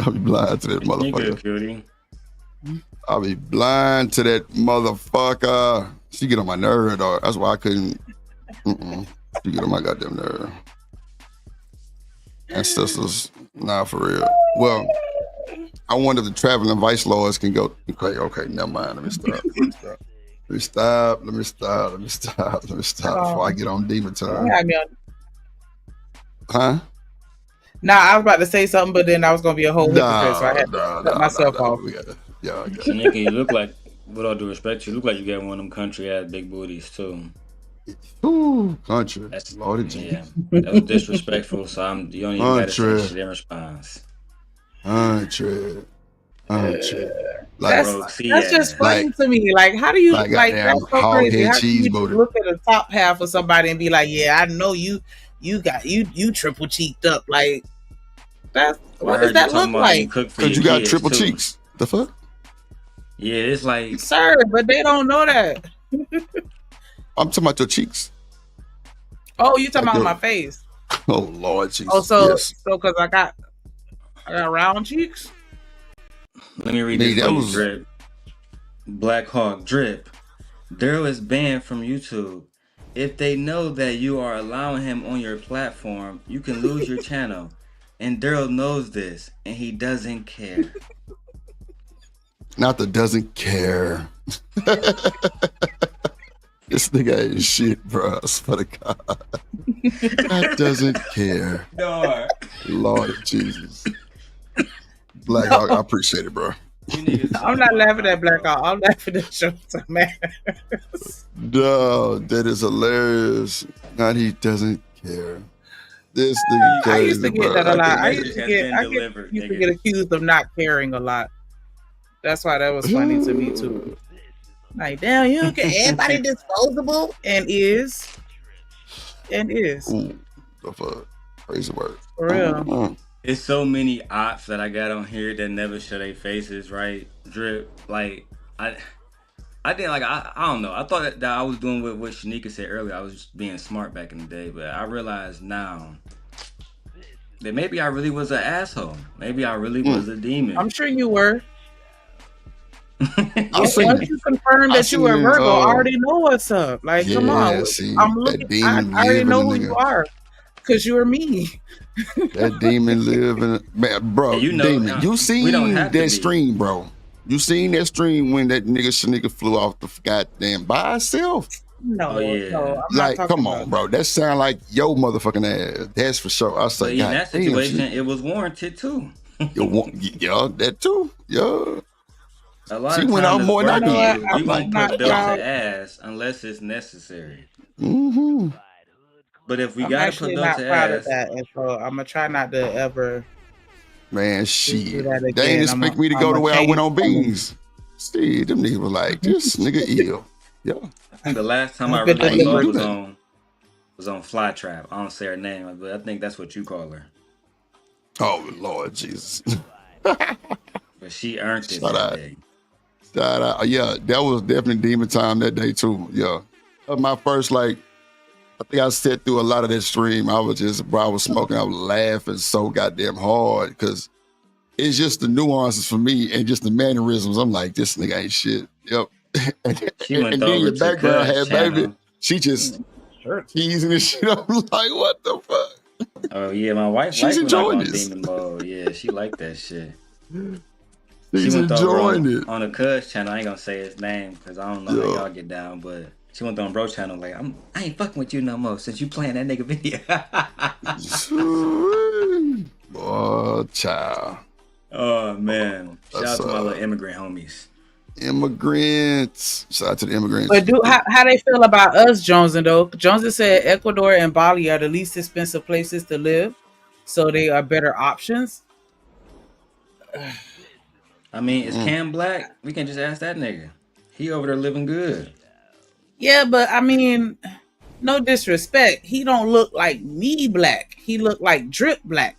be blind to that motherfucker. I be blind to that motherfucker. She get on my nerve, dog. That's why I couldn't. She get on my goddamn nerve. Ancestors, nah, for real. Well, I wonder if the traveling vice laws can go. Okay, never mind. Let me stop. Let me stop before I get on demon time. Huh? Nah, I was about to say something, but then I was gonna be a whole hypocrite, so I had to cut myself off. Shanika, you look like, with all due respect, you look like you got one of them country ass big booties too. Ooh, country. That's Lord, yeah. That was disrespectful. So you don't even gotta say shit in response. Country. That's just funny to me. Like, how do you like that's so crazy? How can you just look at the top half of somebody and be like, yeah, I know you got you triple cheeked up. Like, that's what does that look like? Because you got triple cheeks. The fuck? Yeah, it's like, sir, but they don't know that. I'm talking about your cheeks. Oh, you talking about my face? Oh Lord Jesus. Oh, so yes. because I got round cheeks. Let me read this for you, Drip. Black Hawk Drip. Daryl is banned from YouTube. If they know that you are allowing him on your platform, you can lose your channel. And Daryl knows this, and he doesn't care. Not that doesn't care. This nigga ain't shit, bro. I swear to God. That doesn't care. No. Lord Jesus. Black Hawk, I appreciate it, bro. I'm not laughing at Black Hawk. I'm laughing at Showtime, man. No, that is hilarious. Not he doesn't care. This nigga crazy, I used to get that a lot. I used to get accused of not caring a lot. That's why that was funny to me too. Like, damn, you don't care. Everybody disposable and is. Ooh, the fuck, crazy word. For real. It's so many ops that I got on here that never show their faces, right? Drip, like I didn't like I don't know. I thought that I was doing what Shanika said earlier. I was just being smart back in the day, but I realized now that maybe I really was an asshole. Maybe I really was a demon. I'm sure you were. Once you confirm that you were Virgo, I already know what's up. Like, come on. I'm looking. I already know who you are because you are me. That demon live in man, bro. And you know, demon, you seen that stream, bro? You seen that stream when that nigga Shanika flew off the goddamn by herself? No, no. I'm like, not come on, bro. That sound like yo motherfucking ass. That's for sure. I say, but in that situation, it was warranted too. Yeah, that too. Yeah. A lot she of went out more than I did. You won't put belt to ass unless it's necessary. Mm-hmm. But if we I'm gotta actually put not belt to proud ass, of that, and so I'm gonna try not to ever. Man, shit. They ain't expect me to go the way I went on Beans. See, them niggas were like, this nigga ill. Yeah. I think the last time I really saw was on Fly Trap. I don't say her name, but I think that's what you call her. Oh Lord Jesus. But she earned it that day. Shout out. Yeah, that was definitely demon time that day too. Yeah. My first, like, I think I sat through a lot of that stream. I was smoking, I was laughing so goddamn hard because it's just the nuances for me and just the mannerisms. I'm like, this nigga ain't shit. Yep. and then your background had baby. She just teasing and shit. I'm like, what the fuck? Oh yeah, my wife. She's enjoying this. Demon mode. Yeah, she liked that shit. She's enjoying it. On the Cuz channel. I ain't gonna say his name because I don't know how y'all get down, but she went on bro channel like, I ain't fucking with you no more since you playing that nigga video. Oh, child. Oh man! Shout out to my little immigrant homies. Immigrants. Shout out to the immigrants. But how they feel about us, Jones and though? Jones said Ecuador and Bali are the least expensive places to live, so they are better options. I mean, is Cam black? We can just ask that nigga. He over there living good. Yeah, but I mean, no disrespect. He don't look like me black. He look like Drip black.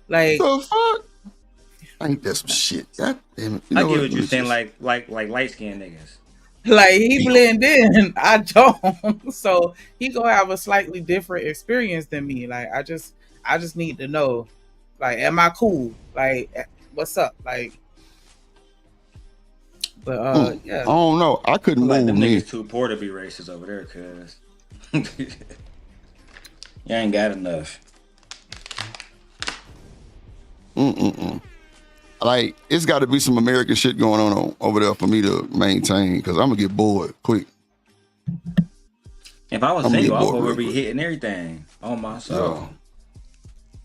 Like the fuck? Ain't that some shit? God damn it. I get what you're saying, like light skinned niggas. Like he blend in. I don't. So he gonna have a slightly different experience than me. Like I just need to know. Like, am I cool? Like, what's up? Like, but yeah. I don't know. I couldn't like move them me. niggas too poor to be racist over there, cuz you ain't got enough. I like it's got to be some American shit going on over there for me to maintain, because I'm gonna get bored quick. If I was single, I would be hitting everything on my soul.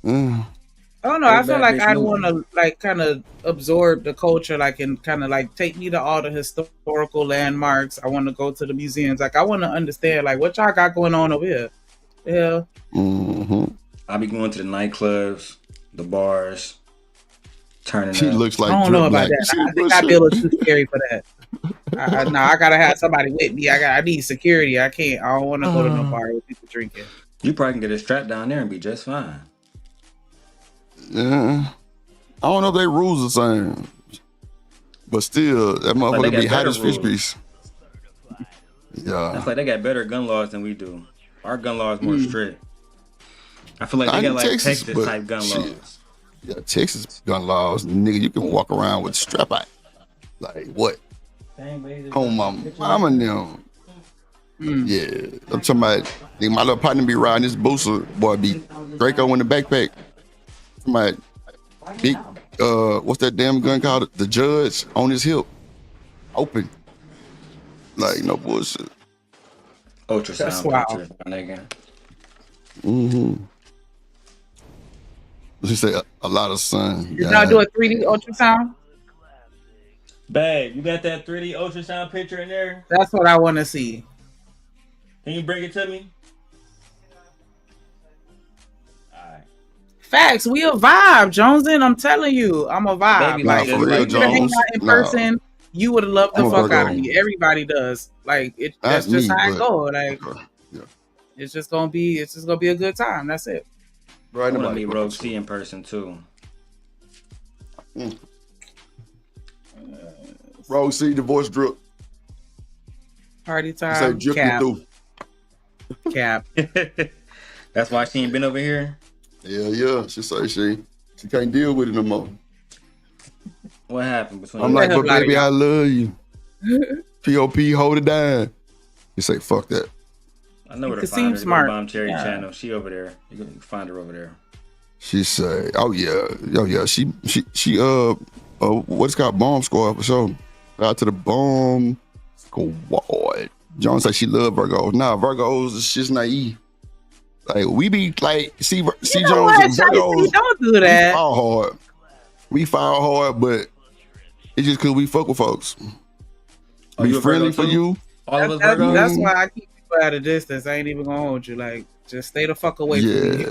Yeah. I don't know. I feel like I'd want to like kind of absorb the culture, like, and kind of like take me to all the historical landmarks. I want to go to the museums. Like, I want to understand like what y'all got going on over here. Yeah. I'll be going to the nightclubs, the bars, turning She up. looks like I don't know about that. I think I'd be a little too scary for that. No, I gotta have somebody with me. I need security. I don't want to go to no bar with people drinking. You probably can get a strap down there and be just fine. Yeah. I don't know if they rules the same. But still, that motherfucker be hot as fish grease. Yeah. That's like they got better gun laws than we do. Our gun law is more strict. I feel like they got like Texas type gun laws. Yeah, Texas gun laws, nigga, you can walk around with strap out. Like what? Oh my mama and them. Yeah. I'm talking about, nigga, my little partner be riding this booster, boy, be Draco in the backpack. My big what's that damn gun called? The Judge on his hip. Open. Like no bullshit. Ultrasound. That's wild. She say a lot of sun. You not do a 3D ultrasound? Babe, you got that 3D ultrasound picture in there? That's what I want to see. Can you bring it to me? Facts, we a vibe, Jonesin. I'm telling you, I'm a vibe. Baby, like, for real, if you hang out in person, you would have loved the fuck out of me. Everybody does. Like, that's just how it go. Like, it's just gonna be a good time. That's it. Right, I want to meet Rogue C in person too. Rogue C, the voice drip. Party time. Say Cap. through. Cap. That's why she ain't been over here. Yeah. She say she can't deal with it no more. What happened between? I'm like, but baby, I love you. POP, hold it down. You say, fuck that. I know where to find her. Smart. Bomb Cherry channel. She over there. You can find her over there. She say, oh yeah. She what's called Bomb Squad for sure. Out to the Bomb Squad. John say she love Virgos. Nah, Virgos is just naive. Like we be like, see Jones and Virgos. Don't do that. We fall hard, but it's just cause we fuck with folks. Be friendly for you. All of us Virgos. That's why I keep people at a distance. I ain't even gonna hold you. Like, just stay the fuck away from me.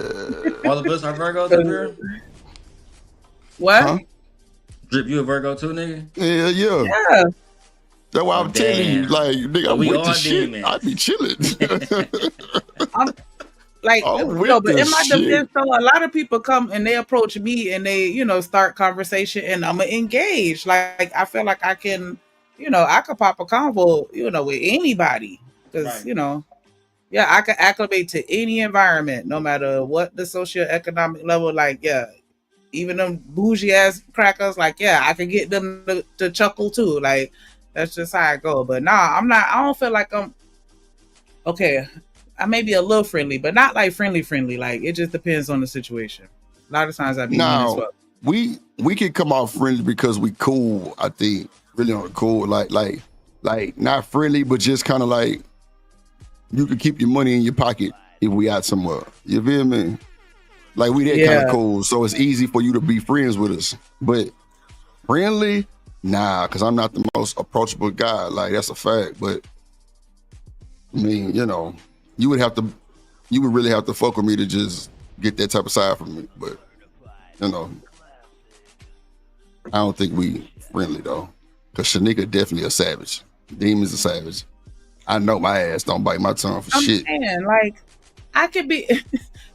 All of us are Virgos over here. What? Huh? Drip, you a Virgo too, nigga? Yeah. That's why I'm telling you, like, nigga, I'm with the shit. I be chilling. Like, but in my defense, so a lot of people come and they approach me and they, start conversation and I'm engaged. Like, I feel like I can, I could pop a convo, with anybody. Because, I can acclimate to any environment, no matter what the socioeconomic level. Like, even them bougie ass crackers, like, I can get them to chuckle too. Like, that's just how I go. But I don't feel like I'm, okay, I may be a little friendly, but not like friendly. Like, it just depends on the situation. A lot of times I be mean as well. We can come off friendly because we cool, I think. Really on the cool. Like not friendly, but just kind of like you can keep your money in your pocket if we out somewhere. You feel me? Like we that kind of cool. So it's easy for you to be friends with us. But friendly, nah, because I'm not the most approachable guy. Like, that's a fact. But I mean, you would really have to fuck with me to just get that type of side from me. But I don't think we friendly though. Cause Shanika definitely a savage. Demon's a savage. I know my ass don't bite my tongue for shit. Man, like, I could be,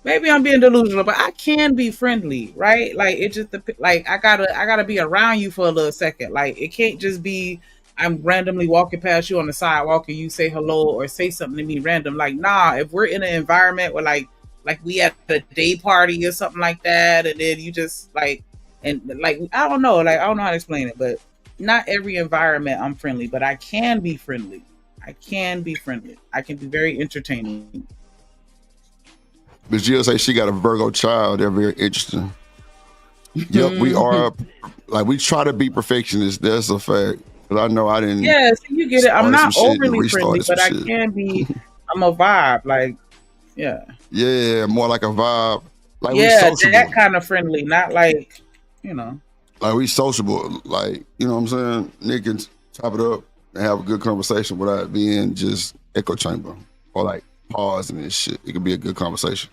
maybe I'm being delusional, but I can be friendly, right? Like, it just, like, I gotta be around you for a little second. Like, it can't just be, I'm randomly walking past you on the sidewalk and you say hello or say something to me random. Like, nah, if we're in an environment where like we at a day party or something like that, and then you just I don't know how to explain it, but not every environment I'm friendly, but I can be friendly. I can be very entertaining. But Jill say she got a Virgo child. They're very interesting. Yep, we are. Like we try to be perfectionists. That's a fact. Cause I know I didn't. Yeah, so you get it. I'm not overly friendly, but I shit. can be. I'm a vibe. Like, yeah. Yeah, more like a vibe. Like we Yeah, sociable. that kind of friendly, not like, you know. Like we sociable. Like, you know what I'm saying? Nick can top it up and have a good conversation without being just echo chamber or like pausing and shit. It could be a good conversation.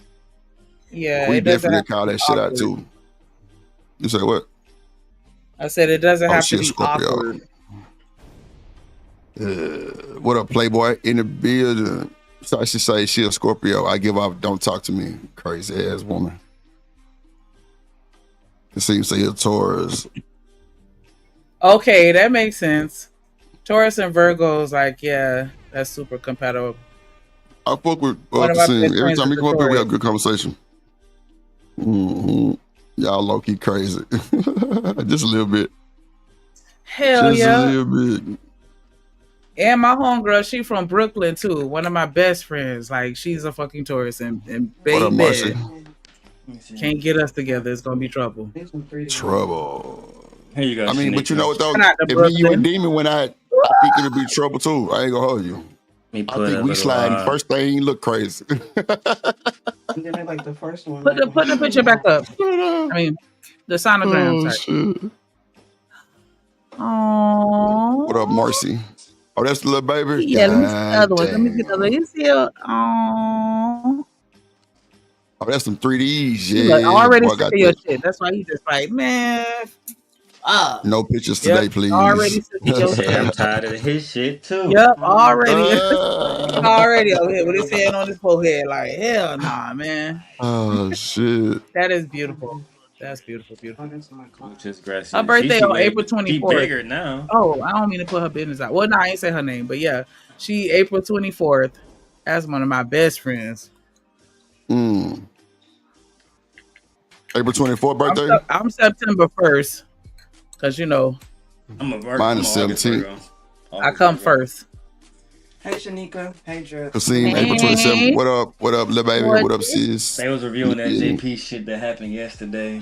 Yeah, we it doesn't definitely have to call be that shit out awkward. too. You say what? I said it doesn't have she to a be Scorpio. awkward. What up, Playboy? In the building. So she say she a Scorpio. I give up. Don't talk to me. Crazy ass woman. It seems to say a Taurus. Okay, that makes sense. Taurus and Virgos, like, yeah, that's super compatible. I fuck with One of my the best every friends time is he a come up here, we have Taurus. good conversation. Y'all low key crazy. Just a little bit. Hell Just yeah. a little bit. And my homegirl, she from Brooklyn too. One of my best friends. Like, she's a fucking Taurus. And What up, Marcy? baby, can't get us together. It's gonna be trouble. Trouble. Here you go. I mean, but you know what though? Shout out to If me, you, and Brooklyn. Demon went out, I think it'll be trouble too. I ain't gonna hold you. I think we sliding first thing look crazy. Like the first one. Put the picture back up. I mean, the sonogram. Sorry. Oh. What up, Marcy? Oh, that's the little baby? Yeah, let me see the God other one. Let me damn. get the other. You see it? Oh. Oh, that's some 3Ds. You Yeah. like already Boy, I sick got of your that. shit. That's why you just like, man. No pictures today, please. Already sick of your Shit, I'm shit. tired of his shit too. Yep, already. Already over here with his hand on his forehead. Like, hell nah, man. Oh, shit. That is beautiful. That's beautiful, beautiful. Just grassy. Her birthday on April 24th. She bigger now. Oh, I don't mean to put her business out. Well, no, I ain't say her name, but yeah, she April 24th. That's one of my best friends. April 24th birthday? I'm September 1st. Because, you know. I'm a Virgo. Mine is 17th. I come first. Hey, Shanika. Hey, Drip. Kasim, April 27th. What up? What up, little baby? What up, sis? They was reviewing that JP shit that happened yesterday.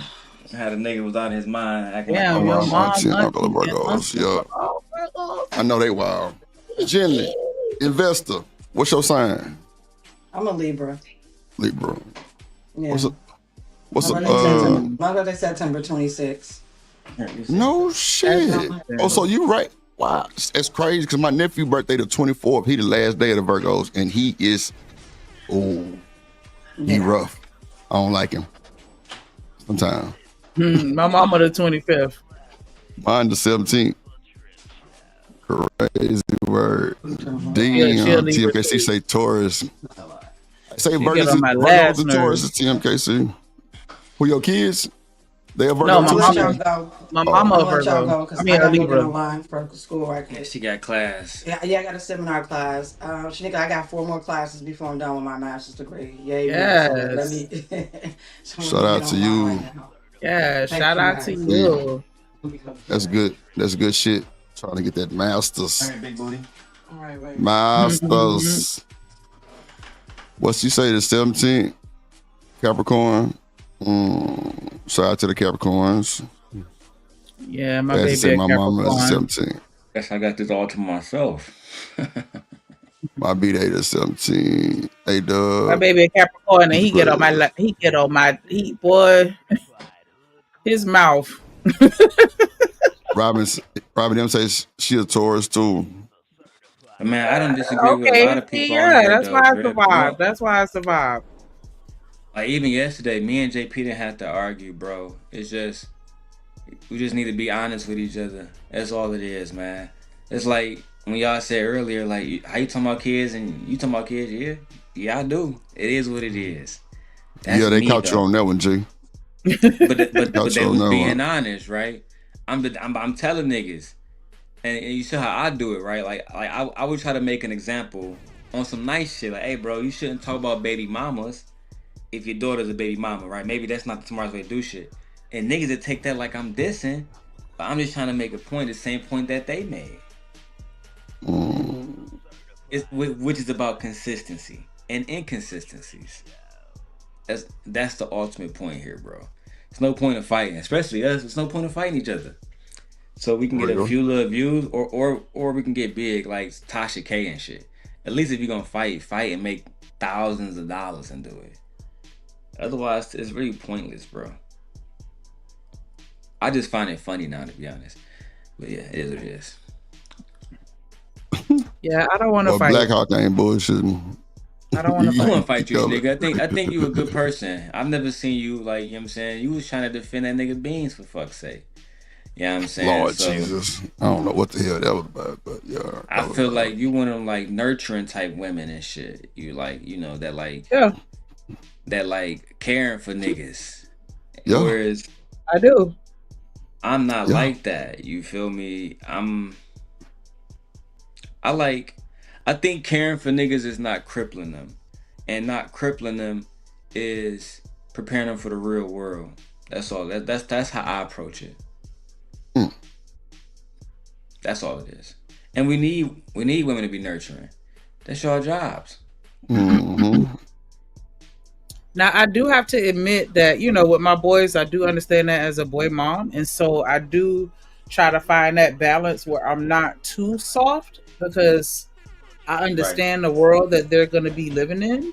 How the nigga was out of his mind acting Damn, like your mom. I know they wild. Jenny, investor. What's your sign? I'm a Libra. Libra. Yeah. What's up? My birthday September 26th. No shit. Oh, so you right. Wow. That's crazy because my nephew birthday the 24th. He the last day of the Virgos and he is, he rough. I don't like him. Sometimes. My mama the 25th. Mine the 17th. Crazy word. Damn. TMKC say Taurus. Say Virgos and Taurus is TMKC. Who your kids? They are Virgos? No, my mama a Virgo. I mean, I gotta get online for school right Yeah, she got class. Yeah, I got a seminar class. Shanika, I got 4 more classes before I'm done with my master's degree. Yay! Yes. Shout out to you. Yeah, shout out to you. That's good. That's good shit. Trying to get that master's. All right, big booty. All right. Masters. What's you say? The 17th? Capricorn. Shout out to the Capricorns. Yeah, my baby say my mama is Capricorn. 17. Guess I got this all to myself. My B-Day is 17. Hey, Doug. My baby a Capricorn, and he get on my boy. His mouth. Robin them says she a Taurus too. Man, I don't disagree with a lot of people. Yeah, that's why I survived. That's why I survived. Like even yesterday, me and JP didn't have to argue, bro. It's just we just need to be honest with each other. That's all it is, man. It's like when y'all said earlier, like how you talking about kids and you talking about kids, yeah, I do. It is what it is. That's they me, caught though. you on that one, G. But they was being honest, right? I'm telling niggas, and you see how I do it, right? Like I would try to make an example on some nice shit, like, hey, bro, you shouldn't talk about baby mamas if your daughter's a baby mama, right? Maybe that's not the smartest way to do shit. And niggas that take that like I'm dissing, but I'm just trying to make a point, the same point that they made. Which is about consistency and inconsistencies. That's the ultimate point here, bro. It's no point of fighting, especially us. It's no point of fighting each other. So we can get a few little views, or we can get big like Tasha K and shit. At least if you're gonna fight and make thousands of dollars and do it. Otherwise, it's really pointless, bro. I just find it funny now, to be honest. But yeah, it is what it is. Yeah, I don't want to fight. Black Hawk ain't bullshitting. I don't want to fight. Fight you, nigga. I think you a good person. I've never seen you like, you know what I'm saying? You was trying to defend that nigga Beans, for fuck's sake. You know what I'm saying? Lord Jesus. I don't know what the hell that was about, but yeah. I feel like you one of them like nurturing type women and shit. You like, you know, that like caring for niggas. Yeah. Whereas I do. I'm not like that. You feel me? I think caring for niggas is not crippling them. And not crippling them is preparing them for the real world. That's all. That's how I approach it. That's all it is. And we need women to be nurturing. That's your jobs. Mm-hmm. Now, I do have to admit that, you know, with my boys, I do understand that as a boy mom. And so I do try to find that balance where I'm not too soft, because I understand the world that they're going to be living in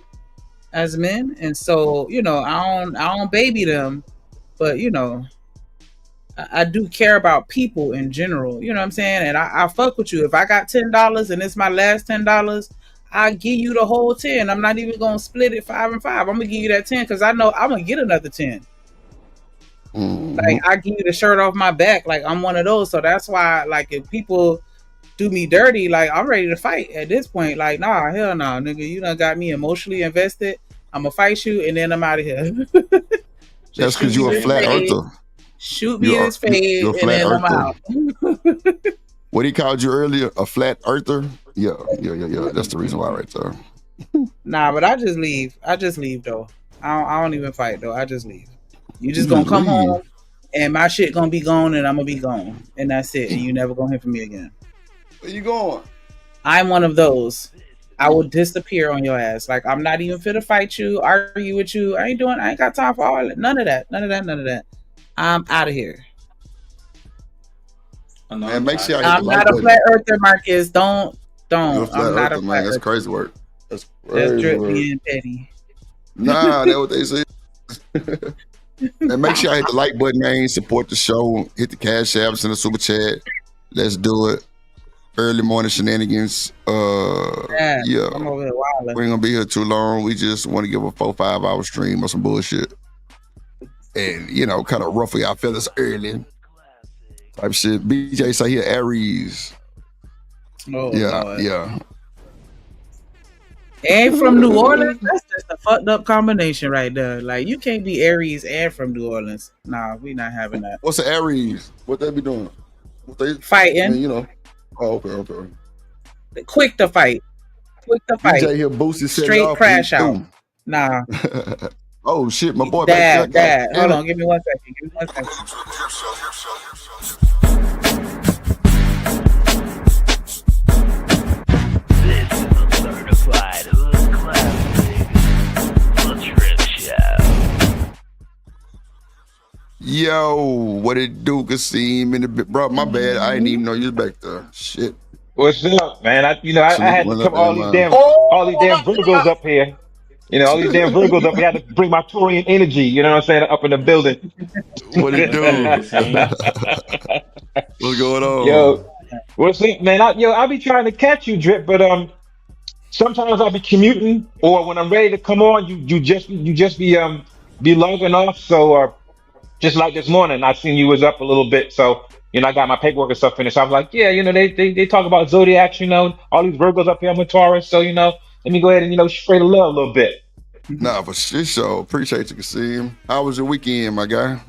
as men. And so, you know, I don't baby them, but, you know, I do care about people in general. You know what I'm saying? And I fuck with you. If I got $10 and it's my last $10, I give you the whole 10. I'm not even gonna split it 5 and 5. I'm gonna give you that 10 because I know I'm gonna get another 10. Mm-hmm. Like, I give you the shirt off my back. Like, I'm one of those. So that's why, like, if people do me dirty, like, I'm ready to fight at this point. Like, nah, hell no, nigga. You done got me emotionally invested. I'm gonna fight you and then I'm out of here. That's because you're a flat earther. Shoot me in his face and then I'm out. What he called you earlier, a flat earther? Yeah. That's the reason why right there. Nah, but I just leave. Though. I don't even fight though. I just leave. You just gonna come home and my shit gonna be gone and I'm gonna be gone. And that's it. And you never gonna hear from me again. Where you going? I'm one of those. I will disappear on your ass. Like, I'm not even fit to fight you, argue with you. I ain't got time for all that. None of that. I'm out of here. Man, make sure I'm not a flat earther, Marcus. Don't. I'm not a flat earther. That's crazy work. That's drip being petty. Nah, that's what they say. And make sure I hit the like button, man. Support the show. Hit the cash apps and the super chat. Let's do it. Early morning shenanigans. Yeah. I'm over here wilding. We ain't gonna be here too long. We just want to give a 4-5 hour stream or some bullshit. And, you know, kind of roughly our fellas early type shit. BJ say here Aries. Oh, yeah, Lord. Yeah. And from New Orleans, that's just a fucked up combination right there. Like, you can't be Aries and from New Orleans. Nah, we not having that. What's the Aries? What they be doing? Fighting. I mean, you know. Oh, okay. Quick to fight. BJ here boosted straight crash out. Nah. Oh shit, my boy. Dad. Hold on, give me 1 second. This is a certified hood classic, The Drip Show. Yo, what it do, Kasim? In the bro, my bad. I didn't even know you was back there. Shit. What's up, man? I had to come all these damn Virgos up here. You know, all these damn Virgos up here. I had to bring my Taurian energy, you know what I'm saying, up in the building. What it do? What's going on? Yo, what's up, man? I be trying to catch you, Drip, but sometimes I'll be commuting, or when I'm ready to come on, you just be logging off. So just like this morning, I seen you was up a little bit, so you know I got my paperwork and stuff finished. I was like, yeah, you know they talk about zodiacs, you know, all these Virgos up here. I'm a Taurus, so you know, let me go ahead and you know spread the love a little bit. Nah, for shit show. Appreciate you, Kasim. How was your weekend, my guy?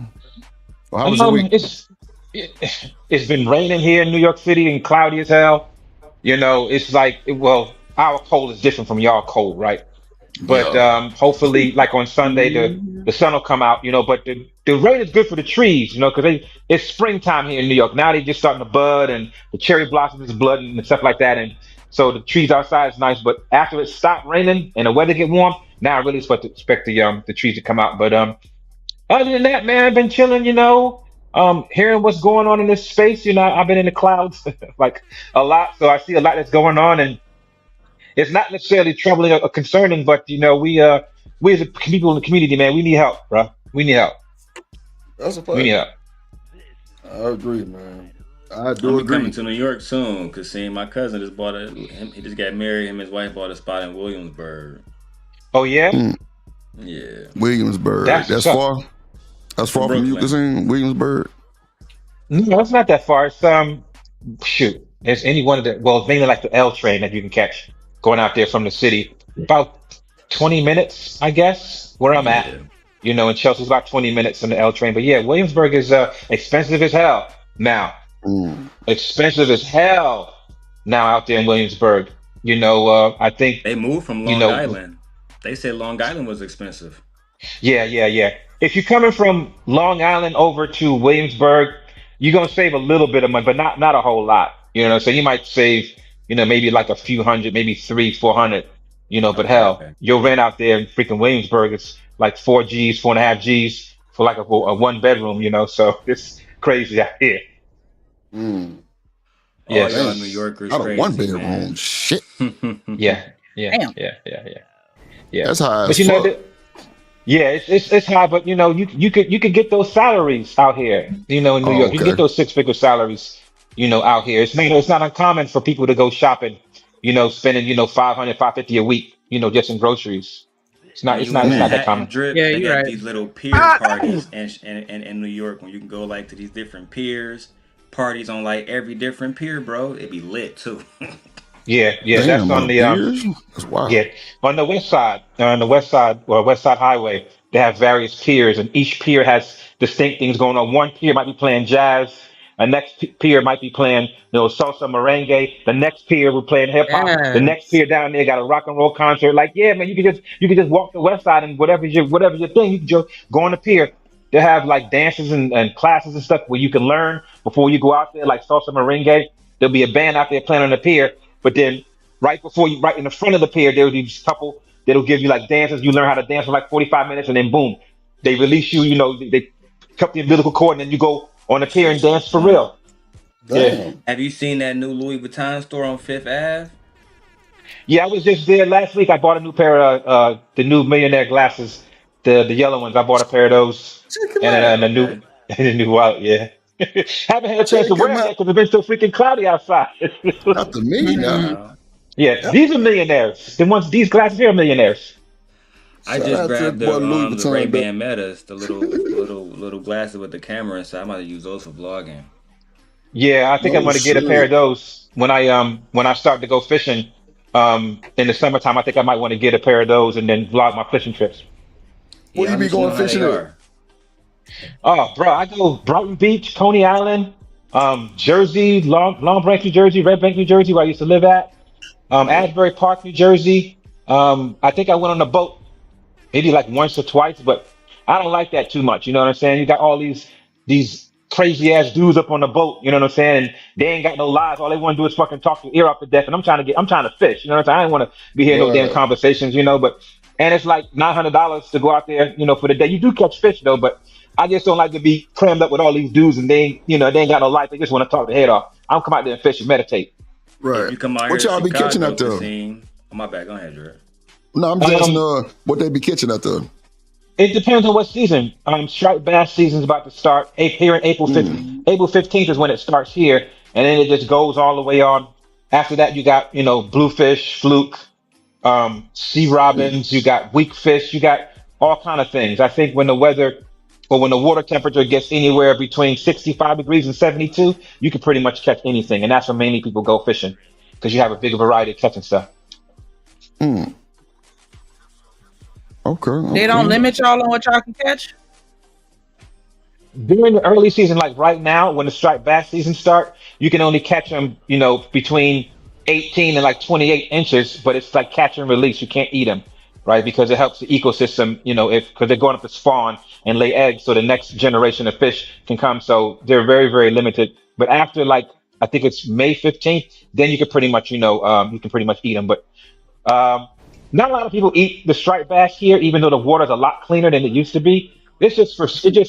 Well, how was your week? It's been raining here in New York City and cloudy as hell. You know, it's like our cold is different from y'all cold, right? But hopefully, like on Sunday, the sun will come out, you know. But the rain is good for the trees, you know, because it's springtime here in New York. Now they're just starting to bud and the cherry blossoms is blooding and stuff like that. And so the trees outside is nice. But after it stopped raining and the weather get warm, now I really expect the trees to come out. But Other than that, man, I've been chilling, hearing what's going on in this space. I've been in the clouds like a lot, so I see a lot that's going on, and it's not necessarily troubling or concerning, but we as a people in the community, man, we need help, bro. We need help. That's a We need fact. help. I agree, man. I I'm do be coming agree. to New York soon because seeing my cousin just he just got married. Him and his wife bought a spot in Williamsburg. Oh yeah, Yeah, Williamsburg. that's what's up. That's from far from you, Brooklyn. Williamsburg. No, it's not that far. It's shoot. There's any one of the well, it's mainly like the L train that you can catch going out there from the city. About 20 minutes, I guess, where I'm at. Yeah, In Chelsea, it's about 20 minutes on the L train. But yeah, Williamsburg is expensive as hell now. Mm. Expensive as hell now out there in Williamsburg. I think, they moved from you Long know, Island. They said Long Island was expensive. yeah, yeah, yeah. If you're coming from Long Island over to Williamsburg, you're gonna save a little bit of money, but not a whole lot. So you might save, maybe like a few hundred, maybe 300, 400. But Okay, hell, okay. your rent out there in freaking Williamsburg is like 4 G's, 4.5 G's for like a one bedroom. So it's crazy out here. Mm. All Yes. y'all Dang. New Yorkers Not a one crazy, bedroom. man. Shit. Yeah, yeah, Damn. yeah, yeah, yeah, yeah. That's high But as fuck. yeah, it's high, but you could get those salaries out here. In New Oh, York, you can get okay. those six-figure salaries. Out here. It's not uncommon for people to go shopping. Spending 500, 550 a week. Just in groceries. It's not When it's you not in it's not that Manhattan, common. Drip, Yeah, they you're got right. these little pier parties in New York when you can go like to these different piers, parties on like every different pier, bro. It'd be lit too. Yeah, yeah. That's Damn, on on the beers? That's wild. Yeah, on the west side, or West Side Highway, they have various piers, and each pier has distinct things going on. One pier might be playing jazz, a next pier might be playing, salsa merengue. The next pier we're playing hip hop. The next Yes. pier down there got a rock and roll concert. Like, yeah, man, you could just walk the west side and whatever's your thing, you can just go on the pier. They have like dances and classes and stuff where you can learn before you go out there, like salsa merengue. There'll be a band out there playing on the pier, but then right in the front of the pier, there will be this couple that'll give you like dances. You learn how to dance for like 45 minutes, and then boom, they release you. They cut the umbilical cord, and then you go on the pier and dance for real. Yeah, Damn. Have you seen that new Louis Vuitton store on Fifth Ave? yeah. I was just there last week. I bought a new pair of the new millionaire glasses, the yellow ones. I bought a pair of those, Check him and out. then the new Okay. the new wallet. Yeah. Haven't had a chance to Check wear him them out. yet because it's been so freaking cloudy outside. Not the me now. Wow. Yeah, Yep. these are millionaires. These glasses here are millionaires. I Shout just out to grabbed that boy Louis the Ray Vuitton. Though. Ban Metas, the little glasses with the camera inside. I'm about to use those for vlogging. Yeah, I think I'm Oh gonna get a pair of shit. those when I start to go fishing in the summertime. I think I might want to get a pair of those and then vlog my fishing trips. Where Yeah, you I'll be let you know going how they fishing at? are. Oh, bro, I go Brighton Beach, Coney Island, Jersey, Long Branch, New Jersey, Red Bank, New Jersey, where I used to live at, Oh, Asbury Park, New Jersey. I think I went on a boat maybe like once or twice, but I don't like that too much. You know what I'm saying? You got all these crazy ass dudes up on the boat. You know what I'm saying? And they ain't got no lives. All they want to do is fucking talk your ear off to death. And I'm trying to fish. You know what I'm saying? I ain't want to be hearing no damn right. conversations. But and it's like $900 to go out there. For the day. You do catch fish though, but I just don't like to be crammed up with all these dudes and they ain't got no life. They just want to talk their head off. I'm come out there and fish and meditate. If Right. you come out here What to y'all be catching Chicago, out there? Casine. Oh, my bad. Go ahead, Drew. No, I'm just asking Um, what they be catching out there. It depends on what season. Striped bass season's about to start here in April 15th. Mm. April 15th is when it starts here, and then it just goes all the way on. After that, you got bluefish, fluke, sea Mm. robins. You got weak fish. You got all kind of things. I think when the water temperature gets anywhere between 65 degrees and 72, you can pretty much catch anything, and that's when mainly people go fishing because you have a big variety of catching stuff. Mm. Okay. They don't Okay. limit y'all on what y'all can catch. During the early season, like right now, when the striped bass season start, you can only catch them, between 18 and like 28 inches, but it's like catch and release. You can't eat them, right? Because it helps the ecosystem, because they're going up to spawn and lay eggs, so the next generation of fish can come. So they're very, very limited. But after like, I think it's May 15th, then you can pretty much, you can pretty much eat them. But um, not a lot of people eat the striped bass here, even though the water's a lot cleaner than it used to be. it's just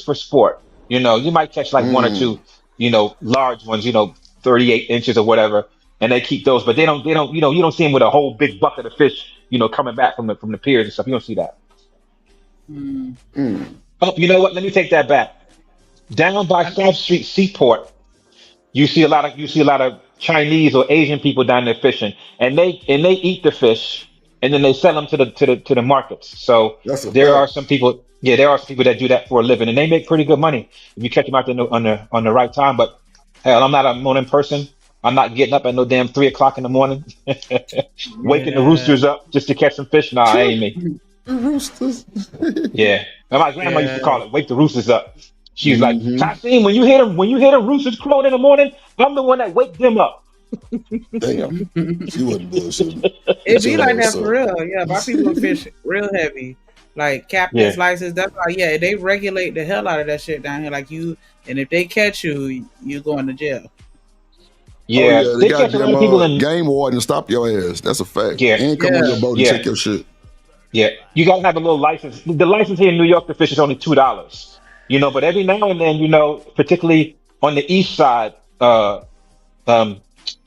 for sport. You might catch like one or two, large ones, 38 inches or whatever, and they keep those, but they don't, you don't see them with a whole big bucket of fish, coming back from the piers and stuff. You don't see that. Oh, you know what? Let me take that back. Down by South Street Seaport, you see a lot of Chinese or Asian people down there fishing, and they eat the fish, and then they sell them to the markets. So That's a there are fact. some people, yeah, there are some people that do that for a living, and they make pretty good money if you catch them out there on the right time. But hell, I'm not a morning person. I'm not getting up at no damn 3 o'clock in the morning, waking the Yeah. roosters up just to catch some fish. Nah, that ain't me. Roosters. Yeah, and my grandma used to Yeah. call it "wake the roosters up." She's like, Mm-hmm. "Kasim, when you hear them roosters crowing in the morning, I'm the one that wake them up." Damn. She wasn't bullshitting. It be Shut like up, that for sir. real. Yeah, my people fish real heavy. Like captain's Yeah, license. That's why, yeah, they regulate the hell out of that shit down here. Like and if they catch you, you going to jail. Oh yeah, yeah, the they catch a lot goddamn of people in. game warden stop your ass. That's a fact. Yeah, And come on Yeah. your boat and yeah, take your shit. yeah. You gotta have a little license. The license here in New York to fish is only $2. But every now and then, particularly on the east side, um,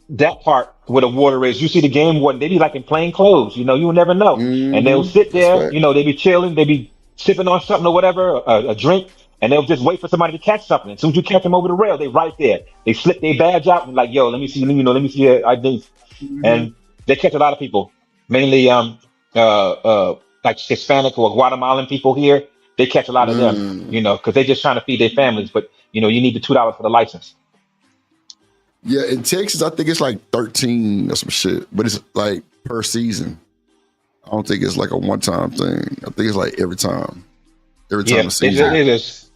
that part where the water is, you see the game warden, they be like in plain clothes, you will never know. And they'll Mm-hmm. sit That's there, fact. they be chilling, they be sipping on something or whatever, a drink, and they'll just wait for somebody to catch something. As soon as you catch them over the rail, they right there. They slip their badge out and like, yo, let me see, let me see your ID. Hmm. And they catch a lot of people, mainly like Hispanic or Guatemalan people here. They catch a lot of them, Mm. because they just trying to feed their families. But you need the $2 for the license. Yeah, in Texas, I think it's like 13 or some shit, but it's like per season. I don't think it's like a one-time thing. I think it's like every time Yeah, a it, season. it is.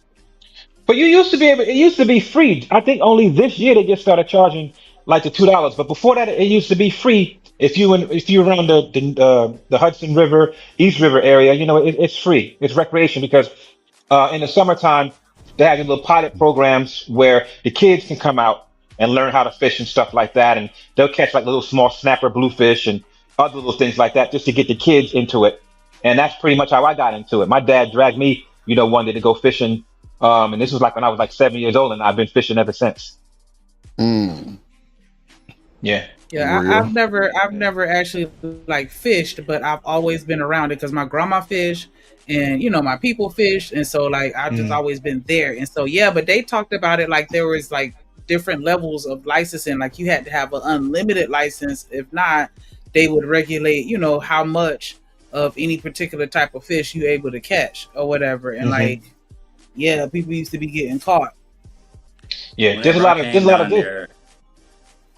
But you used to be able. It used to be free. I think only this year they just started charging like the $2. But before that, it used to be free. If you around the Hudson River, East River area, it's free. It's recreation because in the summertime they have these little pilot programs where the kids can come out and learn how to fish and stuff like that, and they'll catch like little small snapper bluefish and other little things like that just to get the kids into it. And that's pretty much how I got into it. My dad dragged me, one day to go fishing, and this was like when I was like 7 years old, and I've been fishing ever since. Mm. Yeah. Yeah, I've never actually like fished, but I've always been around it because my grandma fished, and my people fished, and so like I've just Mm. always been there, and so yeah. But they talked about it like there was like different levels of licensing, like you had to have an unlimited license. If not, they would regulate, how much of any particular type of fish you able to catch or whatever, and Hmm. like yeah, people used to be getting caught Yeah. There's a Whenever I lot of there's came a lot of down good. there,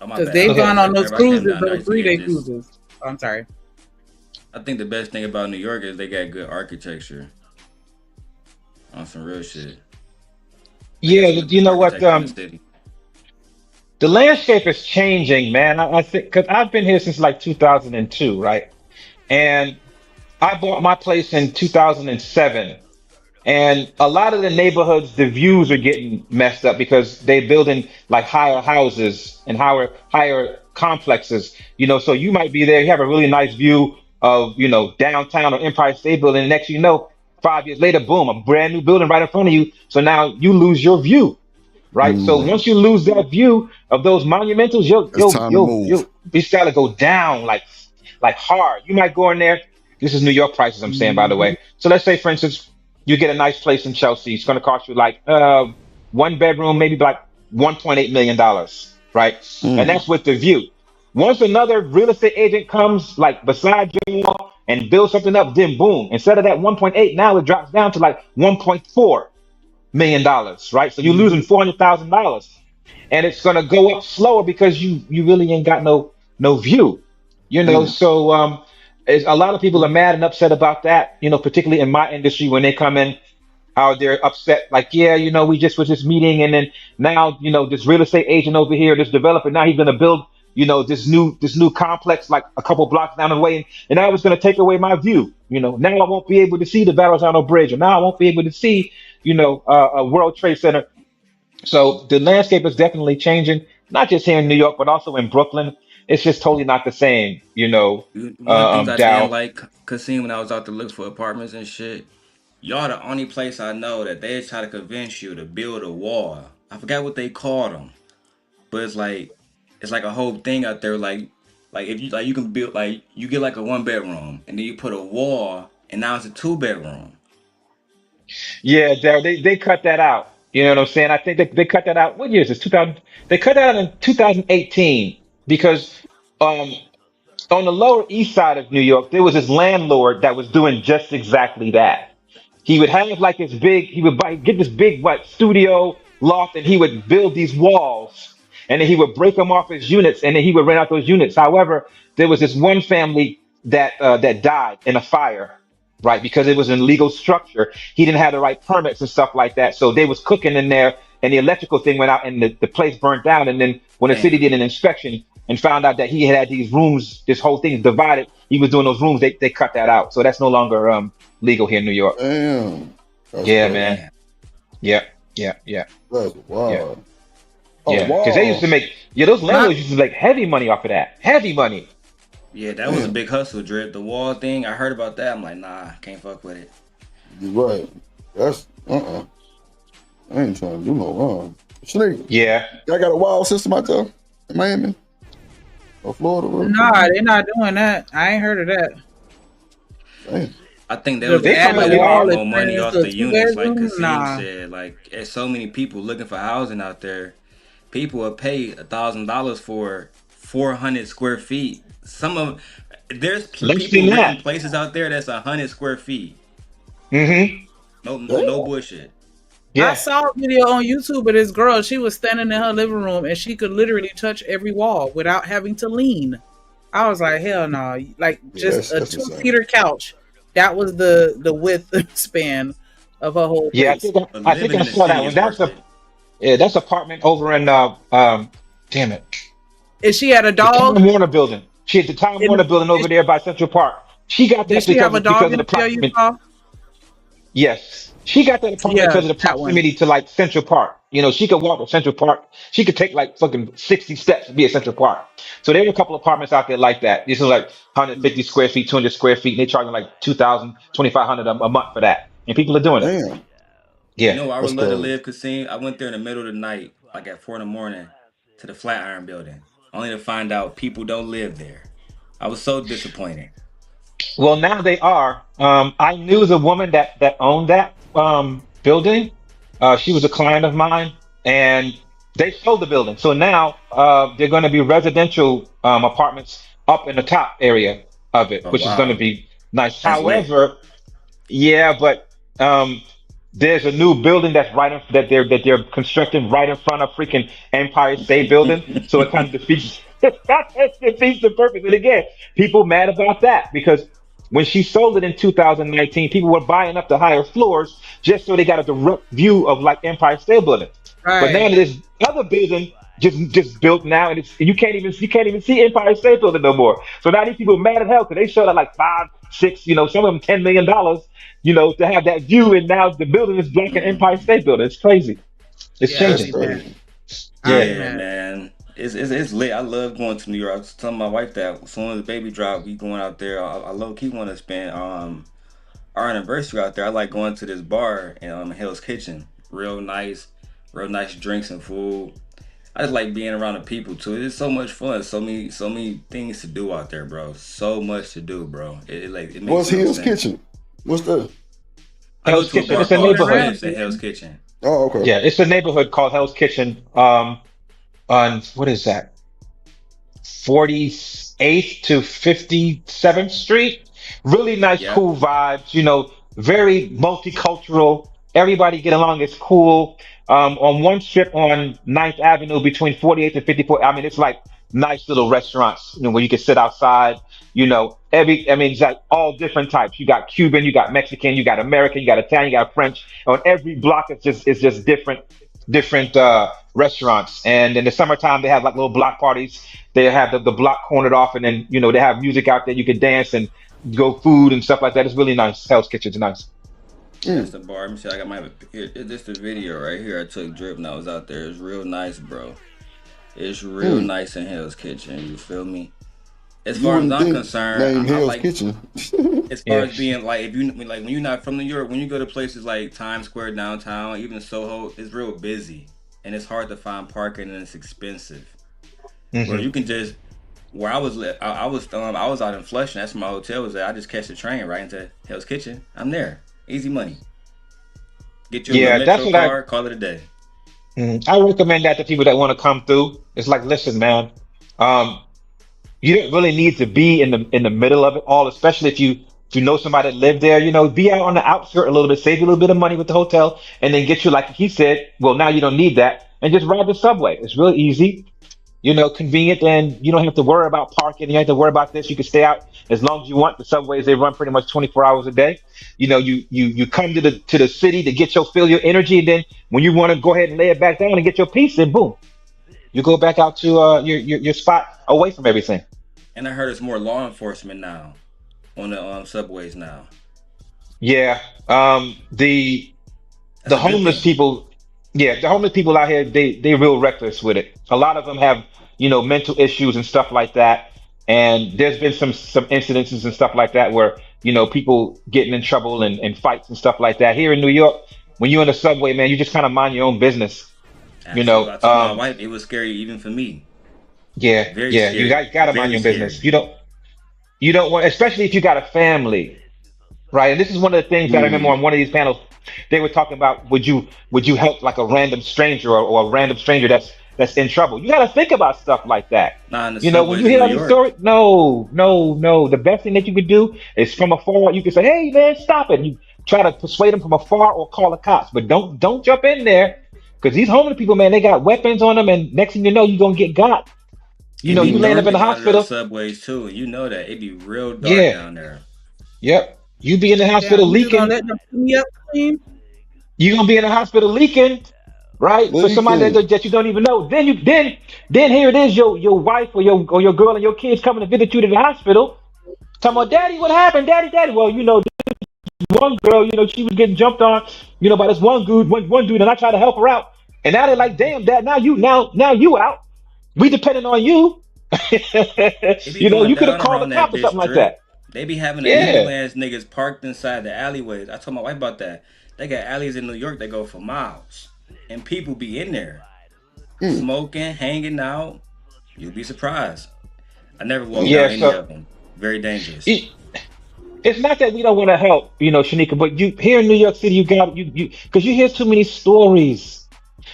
oh my because bad, I they've was gonna gone Okay. say on those whenever I came cruises, down there, I those used to 3-day get this. cruises. Oh, I'm sorry. I think the best thing about New York is they got good architecture on some real shit. They got Yeah. some of the You best know what? architecture in the city. The landscape is changing, man. I think because I've been here since like 2002, right? And I bought my place in 2007. And a lot of the neighborhoods, the views are getting messed up because they're building like higher houses and higher complexes. So you might be there, you have a really nice view of, downtown or Empire State Building. And next, 5 years later, boom, a brand new building right in front of you. So now you lose your view, right? So Mm. once you lose that view of those monumentals, you'll It's you'll time to you'll move. you'll it's gotta go down like hard. You might go in there. This is New York prices, I'm saying, by the Hmm. way. So let's say, for instance, you get a nice place in Chelsea. It's going to cost you like one bedroom, maybe like $1.8 million, right? And Mm. that's with the view. Once another real estate agent comes like beside you and builds something up, then boom, instead of that 1.8, now it drops down to like $1.4 million, right? So you're losing Hmm. $400,000, and it's gonna go up slower because you really ain't got no view, Mm. So a lot of people are mad and upset about that, particularly in my industry when they come in, how they're upset, like, yeah, we just was this meeting, and then now, this real estate agent over here, this developer, now he's gonna build, this new complex like a couple blocks down the way, and now it's gonna take away my view. Now I won't be able to see the Verrazano Bridge, or now I won't be able to see, a World Trade Center. So the landscape is definitely changing, not just here in New York, but also in Brooklyn. It's just totally not the same, One of the things I didn't Dow. like, Kasim, when I was out to look for apartments and shit, y'all the only place I know that they try to convince you to build a wall. I forgot what they called them, but it's like a whole thing out there. Like if you like you can build like you get like a 1 bedroom and then you put a wall and now it's a 2 bedroom. Yeah, Daryl, they cut that out. You know what I'm saying? I think they cut that out. What year is this? 2000. They cut that out in 2018 because um on the Lower East Side of New York, there was this landlord that was doing just exactly that. He would have like this big, he would get this big studio loft, and he would build these walls, and then he would break them off as units, and then he would rent out those units. However, there was this one family that died in a fire, right? Because it was an illegal structure. He didn't have the right permits and stuff like that. So they was cooking in there, and the electrical thing went out, and the place burnt down. And then when the city did an inspection and found out that he had these rooms, this whole thing is divided, he was doing those rooms. They cut that out, so that's no longer legal here in New York. Damn. Yeah, man. Yeah. That's wild. Yeah, because they used to make those landlords used to make heavy money off of that. Heavy money. Yeah, that was a big hustle, Drip. The wall thing, I heard about that. I'm like, nah, can't fuck with it. You're right. That's I ain't trying to do no wrong. Sneak. Yeah. Y'all got a wild system out there in Miami or Florida? Nah, they're not doing that. I ain't heard of that. Damn. I think they was making more money off the units, like Kasim said. Like, there's so many people looking for housing out there. People will pay $1,000 for 400 square feet. There's people renting places out there that's 100 square feet. Mm-hmm. No bullshit. Yeah. I saw a video on YouTube of this girl. She was standing in her living room and she could literally touch every wall without having to lean. I was like, hell no! Like just a 2-seater couch. That was the width span of her whole place. Yeah, I think I saw that one. That's apartment over in damn it. And she had a dog. The Time Warner building. She had the Time Warner building over there by Central Park. She got that Did she have a dog in the proximity. Yes, she got that apartment because of the proximity to like Central Park. You know, she could walk to Central Park. She could take like fucking 60 steps to be at Central Park. So there were a couple of apartments out there like that. This is like 150 square feet, 200 square feet. And they're charging like $2,000, $2,500 a month for that. And people are doing it. Damn. Yeah. You know where I would love to live, Kasim? I went there in the middle of the night, like at 4 a.m, to the Flatiron building, only to find out people don't live there. I was so disappointed. Well, now they are. I knew the woman that owned that building. She was a client of mine, and they sold the building. So now they're going to be residential apartments up in the top area of it, which is going to be nice. That's However, but there's a new building that they're constructing right in front of freaking Empire State Building. So it kind of defeats the purpose. And again, people mad about that because when she sold it in 2019, people were buying up the higher floors just so they got a direct view of like Empire State Building. Right. But now this other building just built now, and you can't even see Empire State Building no more. So now these people are mad as hell because they showed at like 5, 6, some of them $10 million, to have that view, and now the building is blocking Empire State Building. It's crazy. It's changing. Yeah, man. It's lit. I love going to New York. I was telling my wife that as soon as the baby drop, we going out there. I low-key want to spend our anniversary out there. I like going to this bar in Hell's Kitchen. Real nice drinks and food. I just like being around the people too. It's so much fun. So many things to do out there, bro. So much to do, bro. It makes What's Hell's Kitchen? What's that? Hell's Kitchen. It's a neighborhood. Hell's Kitchen. Oh, okay. Yeah, it's a neighborhood called Hell's Kitchen. On what is that? 48th to 57th Street. Really nice, cool vibes. Very multicultural. Everybody get along. It's cool. On one strip on 9th Avenue between 48th and 54th. I mean, it's like nice little restaurants, where you can sit outside. It's like all different types. You got Cuban, you got Mexican, you got American, you got Italian, you got French. On every block, it's just different restaurants. And in the summertime, they have like little block parties. They have the block cornered off, and then they have music out there. You can dance and go food and stuff like that. It's really nice. Hell's Kitchen's nice. That's the bar. Let me see. I got this the video right here. I took Drip and I was out there. It's real nice, bro. It's real nice in Hell's Kitchen. You feel me? as You far as wouldn't I'm think concerned, name I Hell's like Kitchen. as far Yeah. as being like if you like when you're not from New York, when you go to places like Times Square downtown, even Soho, it's real busy and it's hard to find parking and it's expensive. Where Hmm. you can just where I was out in Flushing. That's where my hotel was at. I just catch the train right into Hell's Kitchen. I'm there, easy money. Get you a little Yeah, that's metro what I. card, call it a day. I recommend that to people that want to come through. It's like, listen, man. Um, you don't really need to be in the middle of it all, especially if you know somebody that lived there. You know, be out on the outskirt a little bit, save you a little bit of money with the hotel, and then get you like he said. Well, now you don't need that, and just ride the subway. It's real easy. You know, convenient, and you don't have to worry about parking. You don't have to worry about this. You can stay out as long as you want. The subways they run pretty much 24 hours a day. You know, you come to the city to get your fill your energy, and then when you want to go ahead and lay it back down and get your peace, then boom, you go back out to your spot away from everything. And I heard it's more law enforcement now on the subways now. Yeah. That's The a good homeless thing. people, yeah, the homeless people out here, they real reckless with it. A lot of them have, mental issues and stuff like that. And there's been some incidences and stuff like that where, people getting in trouble and fights and stuff like that. Here in New York, when you're in the subway, man, you just kind of mind your own business. You Absolutely. know, I told my wife it was scary even for me. yeah, Very yeah, you scary. gotta mind Very your business. scary. You don't want, especially if you got a family. Right. And this is one of the things that I remember on one of these panels. They were talking about would you help like a random stranger or a random stranger that's in trouble? You got to think about stuff like that. Not in the When you subways in hear New all these York. stories, no, no, no. The best thing that you could do is from afar. You can say, "Hey, man, stop it." You try to persuade them from afar or call the cops, but don't jump in there because these homeless people, man, they got weapons on them, and next thing you know, you're gonna get got. It be You land up dark in the in a lot of those hospital. subways too. You know that. It be real dark Yeah, down there. yep. You be in the Yeah, hospital you just gonna leaking. let them clean you up clean? You gonna be in the hospital leaking, right? For somebody Leaking. that you don't even know. Then here it is, your wife or your girl and your kids coming to visit you to the hospital. Talking about, Daddy, what happened? Daddy. Well, this one girl, she was getting jumped on, by this one dude, and I tried to help her out. And now they're like, damn, Dad, now you out. We depending on you. It be going You could have down called the around that cops or bitch something like drip. that. They be having the Yeah. ambulance niggas parked inside the alleyways. I told my wife about that. They got alleys in New York that go for miles. And people be in there. Smoking, hanging out. You'll be surprised. I never walked Yeah, down any so of them. Very dangerous. it's not that we don't want to help, Shanika, but you here in New York City, you got you because you hear too many stories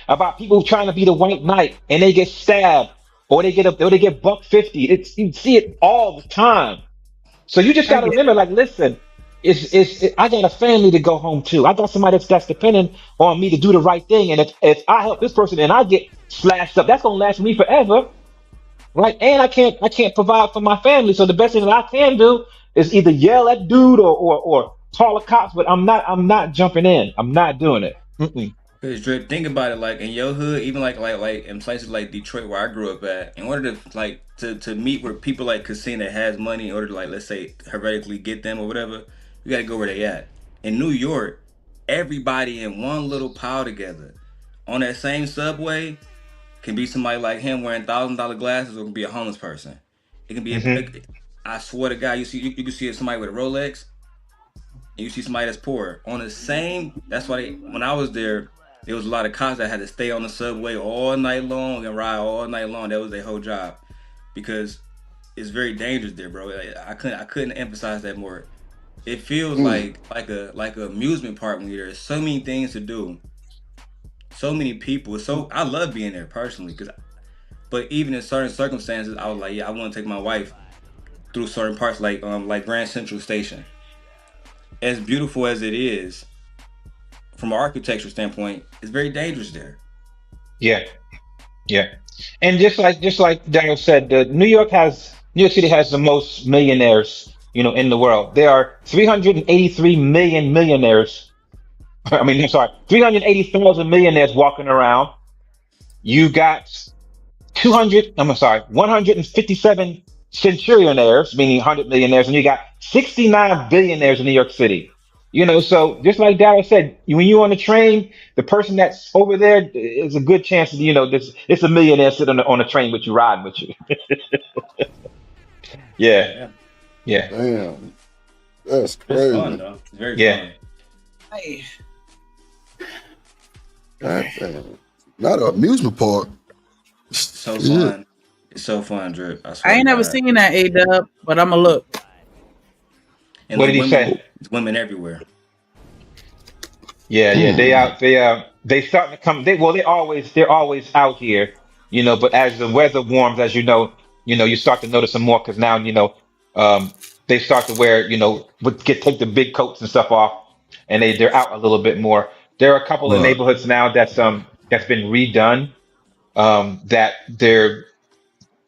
about people trying to be the white knight and they get stabbed or they get buck 50. You see it all the time. So you just I got to get remember, like, listen, I got a family to go home to. I got somebody that's depending on me to do the right thing, and if I help this person and I get slashed up, that's gonna last me forever. Right? And I can't provide for my family. So the best thing that I can do is either yell at dude or call the cops, but I'm not jumping in. I'm not doing it. Mm-mm. Cause Drip, think about it, like in your hood, even like in places like Detroit where I grew up at, in order to to meet where people like Casino has money in order to like let's say heretically get them or whatever, you gotta go where they at. In New York, everybody in one little pile together. On that same subway can be somebody like him wearing $1,000 glasses or it can be a homeless person. It can be Hmm. I swear to God, you can see somebody with a Rolex and you see somebody that's poor on the same. That's why when I was there was a lot of cops that had to stay on the subway all night long and ride all night long. That was their whole job because it's very dangerous there, bro. I couldn't emphasize that more. It feels like a amusement park when you're there. So many things to do, so many people. So I love being there personally, but even in certain circumstances, I was like, yeah, I want to take my wife through certain parts, like Grand Central Station. As beautiful as it is, from an architecture standpoint, it's very dangerous there. Yeah, yeah. And just like Daniel said, New York City has the most millionaires, in the world. There are 383 million millionaires. I mean, I'm sorry, 380,000 millionaires walking around. You got 157 centurionaires, meaning 100 millionaires, and you got 69 billionaires in New York City. So just like Darrell said, when you're on the train, the person that's over there is a good chance, it's a millionaire sitting on the train with you, riding with you. Yeah. Damn. That's crazy. It's fun though. It's very fun. Hey. God damn. Not an amusement park. So fun. It's so fun, Drip. I ain't never seen that A-Dub, but I'ma look. And what did he say? It's women everywhere. Yeah, they starting to come. They're always out here, But as the weather warms, as you start to notice them more because now they start to wear, take the big coats and stuff off, and they're out a little bit more. There are a couple of neighborhoods now that's been redone, that they're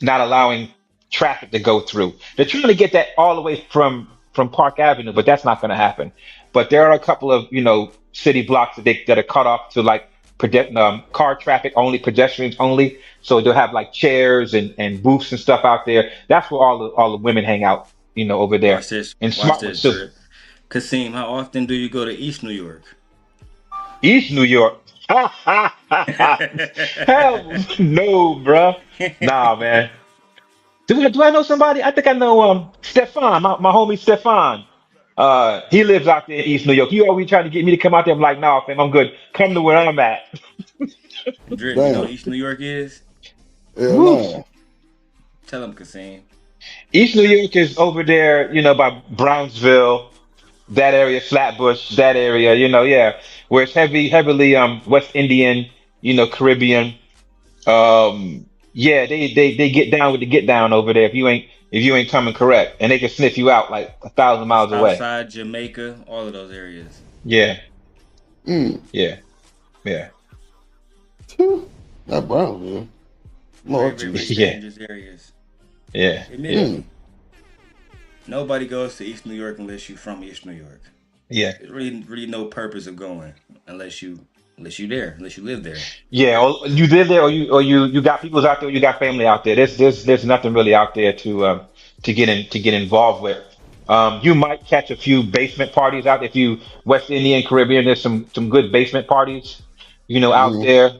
not allowing traffic to go through. They're trying to get that all the way from Park Avenue, but that's not going to happen. But there are a couple of city blocks that are cut off to like car traffic only, pedestrians only. So they'll have like chairs and booths and stuff out there. That's where all the women hang out, over there. Watch this. And Watch this, Drip. Kasim, how often do you go to East New York? East New York? Hell no, bro. Nah, man. Do I know somebody? I think I know Stefan, my homie Stefan. He lives out there in East New York. He always trying to get me to come out there. I'm like, nah, fam, I'm good. Come to where I'm at. Drip, you know what East New York is? No. Tell him, Kasim. East New York is over there, by Brownsville, that area, Flatbush, that area, where it's heavily West Indian, Caribbean. They get down with the get down over there if you ain't coming correct, and they can sniff you out like 1,000 miles away. Outside Jamaica, all of those areas. Yeah. Yeah. Not Brownsville. Very dangerous areas. Yeah. Nobody goes to East New York unless you're from East New York. Yeah. There's really no purpose of going unless you live there. Yeah, or you live there, or you got people out there, or you got family out there. There's nothing really out there to get involved with. You might catch a few basement parties out there. If you West Indian, Caribbean, there's some good basement parties, out there.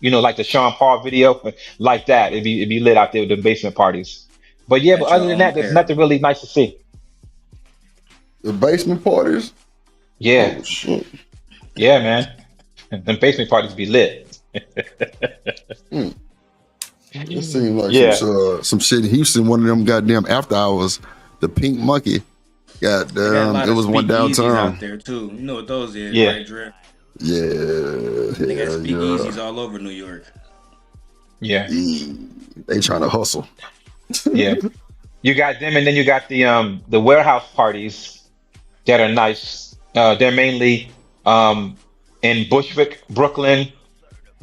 Like the Sean Paul video, like that. It'd be lit out there with the basement parties. But other than that, there's nothing really nice to see. The basement parties? Yeah. Oh, shit. Yeah, man. Them basement parties be lit. It seems like some shit in Houston. One of them goddamn after hours, the Pink Monkey. Goddamn, it was one downtown out there too. You know what those is, right, Dre? Yeah. They got speakeasies all over New York. Yeah. They trying to hustle. Yeah. You got them, and then you got the warehouse parties that are nice. They're mainly in Bushwick, Brooklyn.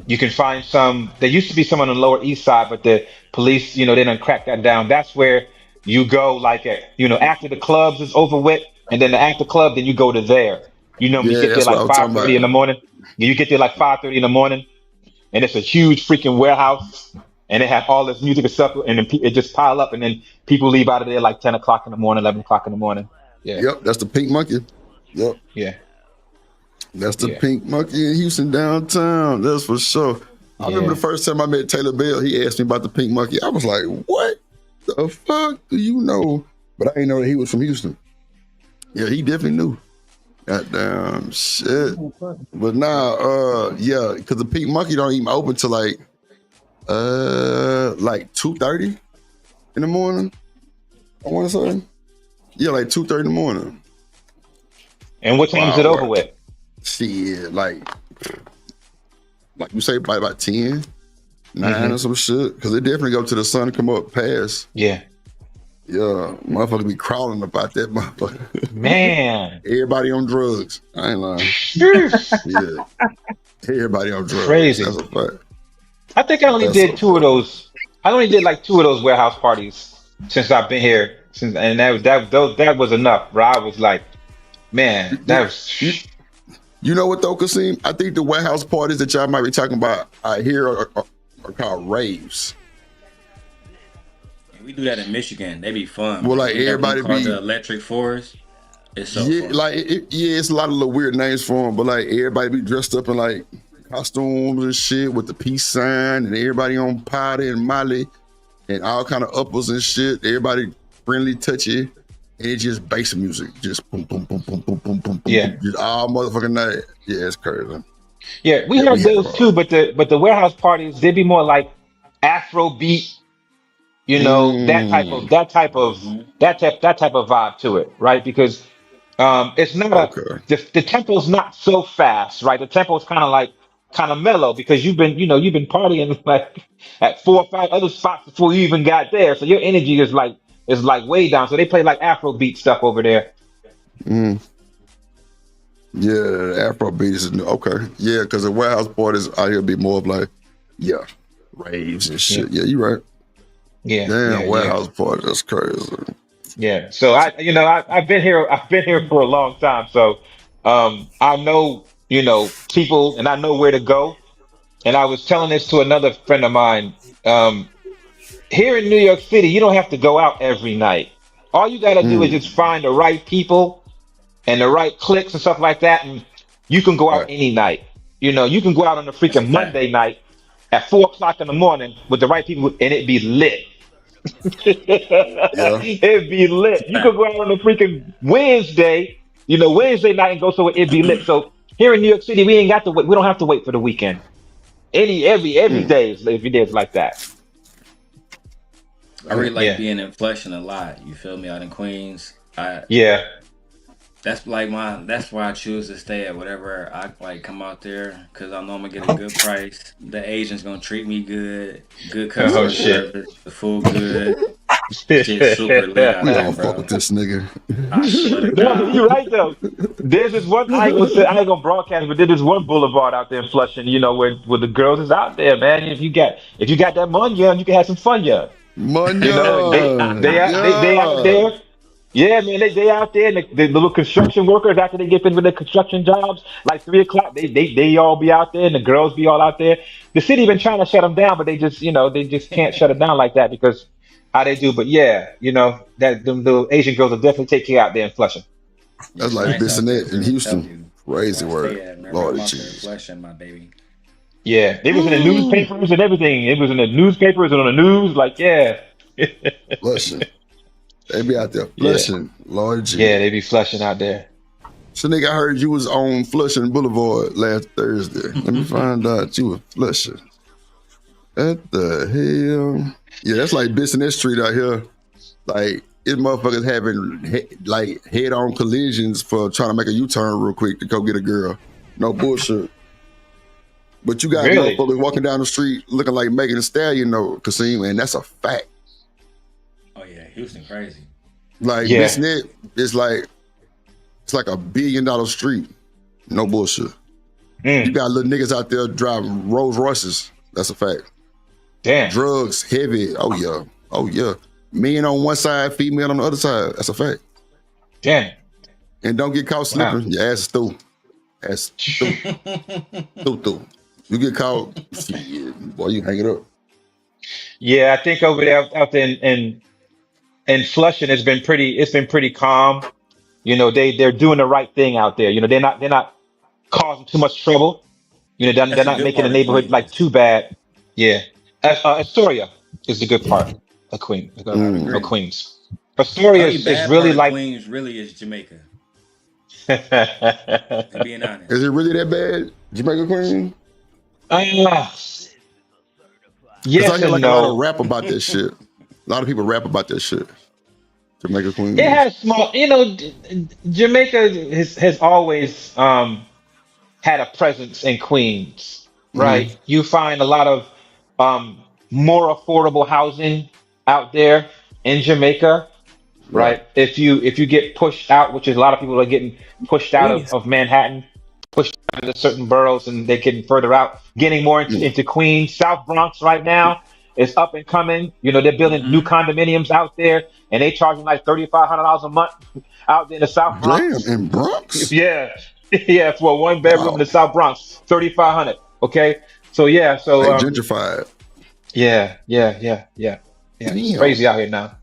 You can find some. There used to be some on the Lower East Side, but the police, they done crack that down. That's where you go, like after the clubs is over with, and then the after club, then you go to there. You get there like 5:30 in the morning. You get there like 5:30 in the morning, and it's a huge freaking warehouse, and they have all this music and stuff, and then it just pile up, and then people leave out of there like 10 o'clock in the morning, 11 o'clock in the morning. Yeah. Yep, that's the Pink Monkey. Yep. Yeah. That's the Pink Monkey in Houston downtown. That's for sure. I remember the first time I met Taylor Bell, he asked me about the Pink Monkey. I was like, what the fuck do you know? But I didn't know that he was from Houston. Yeah, he definitely knew. Goddamn shit. But now, because the Pink Monkey don't even open till like 2:30 in the morning. I want to say. Yeah, like 2:30 in the morning. And what time is it over with? Shit, like you say, by about 10, 9 or some shit. Because it definitely go to the sun come up past. Yeah. Yeah, motherfucker be crawling about that motherfucker. Man. Everybody on drugs. I ain't lying. Yeah. Everybody on drugs. Crazy. That's a fact. I think I only did two of those. I only did like 2 of those warehouse parties since I've been here. And that was enough, bro. I was like, man, that was... You know what though, Kasim? I think the warehouse parties that y'all might be talking about here are called raves. We do that in Michigan. They be fun. Well, like everybody be the Electric Forest. It's so fun. Like it's a lot of little weird names for them, but like everybody be dressed up in like costumes and shit with the peace sign, and everybody on potty and Molly, and all kind of uppers and shit. Everybody friendly, touchy, and it's just bass music, just boom, boom, boom, boom, boom, boom, boom, boom, just all motherfucking night. Yeah, it's crazy. Yeah, we have those too, but the warehouse parties, they'd be more like Afro beat, that type of vibe to it, right? Because it's not the tempo's not so fast, right? The tempo's kind of mellow because you've been partying like at 4 or 5 other spots before you even got there, so your energy is like way down. So they play like Afro beat stuff over there. Yeah, Afro beats is okay. Yeah, because the warehouse parties out here be more of like, raves and shit. Yeah, you right. Yeah, damn, warehouse party. That's crazy. Yeah. So I've been here for a long time. So I know, people, and I know where to go. And I was telling this to another friend of mine. Here in New York City, you don't have to go out every night. All you got to do is just find the right people and the right clicks and stuff like that, and you can go out any night. You can go out on a freaking Monday night at 4:00 in the morning with the right people, and it'd be lit. It'd be lit. You could go out on a freaking Wednesday night and go somewhere, it'd be lit. So here in New York City, we ain't got to wait. We don't have to wait for the weekend. Every day is like that. I really like being in Flushing a lot. You feel me? Out in Queens. That's why I choose to stay at whatever I like. Come out there because I know I'm gonna get a good price. The agent's gonna treat me good. Good customer service. The food good. Shit super lit out We there, don't bro. fuck with this nigga. I swear to No, God. you're right though. There's this one. I ain't gonna broadcast, but there's this one boulevard out there in Flushing. Where the girls is out there, man. If you got that money, you can have some fun, yeah. Money, they out there. Yeah, man, they out there, and the little construction workers, after they get finished with their construction jobs, like 3:00, they all be out there, and the girls be all out there. The city been trying to shut them down, but they just can't shut it down like that because how they do. But that the Asian girls will definitely take care out there in Flushing. That's like Bissonnette in Houston. Crazy word. Lord Jesus. Flushing, my baby. Yeah, they was in the newspapers and everything. It was in the newspapers and on the news, Flushing. They be out there flushing, Lord Jesus. Yeah, they be flushing out there. So, nigga, I heard you was on Flushing Boulevard last Thursday. Let me find out you was flushing. What the hell? Yeah, that's like Bissonnette Street out here. Like, it motherfuckers having head-on collisions for trying to make a U-turn real quick to go get a girl. No bullshit. But you got motherfuckers walking down the street looking like Megan Thee Stallion, Kasim, and that's a fact. Oh yeah, Houston crazy. Like Bissonnette is like it's like $1 billion street. No bullshit. You got little niggas out there driving Rolls Royces. That's a fact. Damn. Drugs heavy. Oh yeah. Men on one side, female on the other side. That's a fact. Damn. And don't get caught slipping. Your ass is through. Ass through. through. You get caught, boy, you hang it up. Yeah, I think over there out there in Flushing, it's been pretty calm. They're doing the right thing out there. They're not causing too much trouble. They're not making the neighborhood like too bad. Yeah, Astoria is the good part of Queens. Astoria is really like Queens. Really is Jamaica. To being honest, is it really that bad, Jamaica Queen? Yes I hear and like no. a lot of rap about that shit. A lot of people rap about that shit. Jamaica Queen. It has small, Jamaica has always had a presence in Queens, right? You find a lot of more affordable housing out there in Jamaica, right? If you get pushed out, which is a lot of people are getting pushed out of Manhattan, pushed out into certain boroughs, and they're getting further out, getting more into Queens. South Bronx right now is up and coming. They're building new condominiums out there, and they charging like $3,500 a month out there in the South Bronx. Damn, in Bronx? Yeah, for a 1-bedroom in the South Bronx, $3,500. Okay, so they gentrified. Yeah. It's crazy out here now.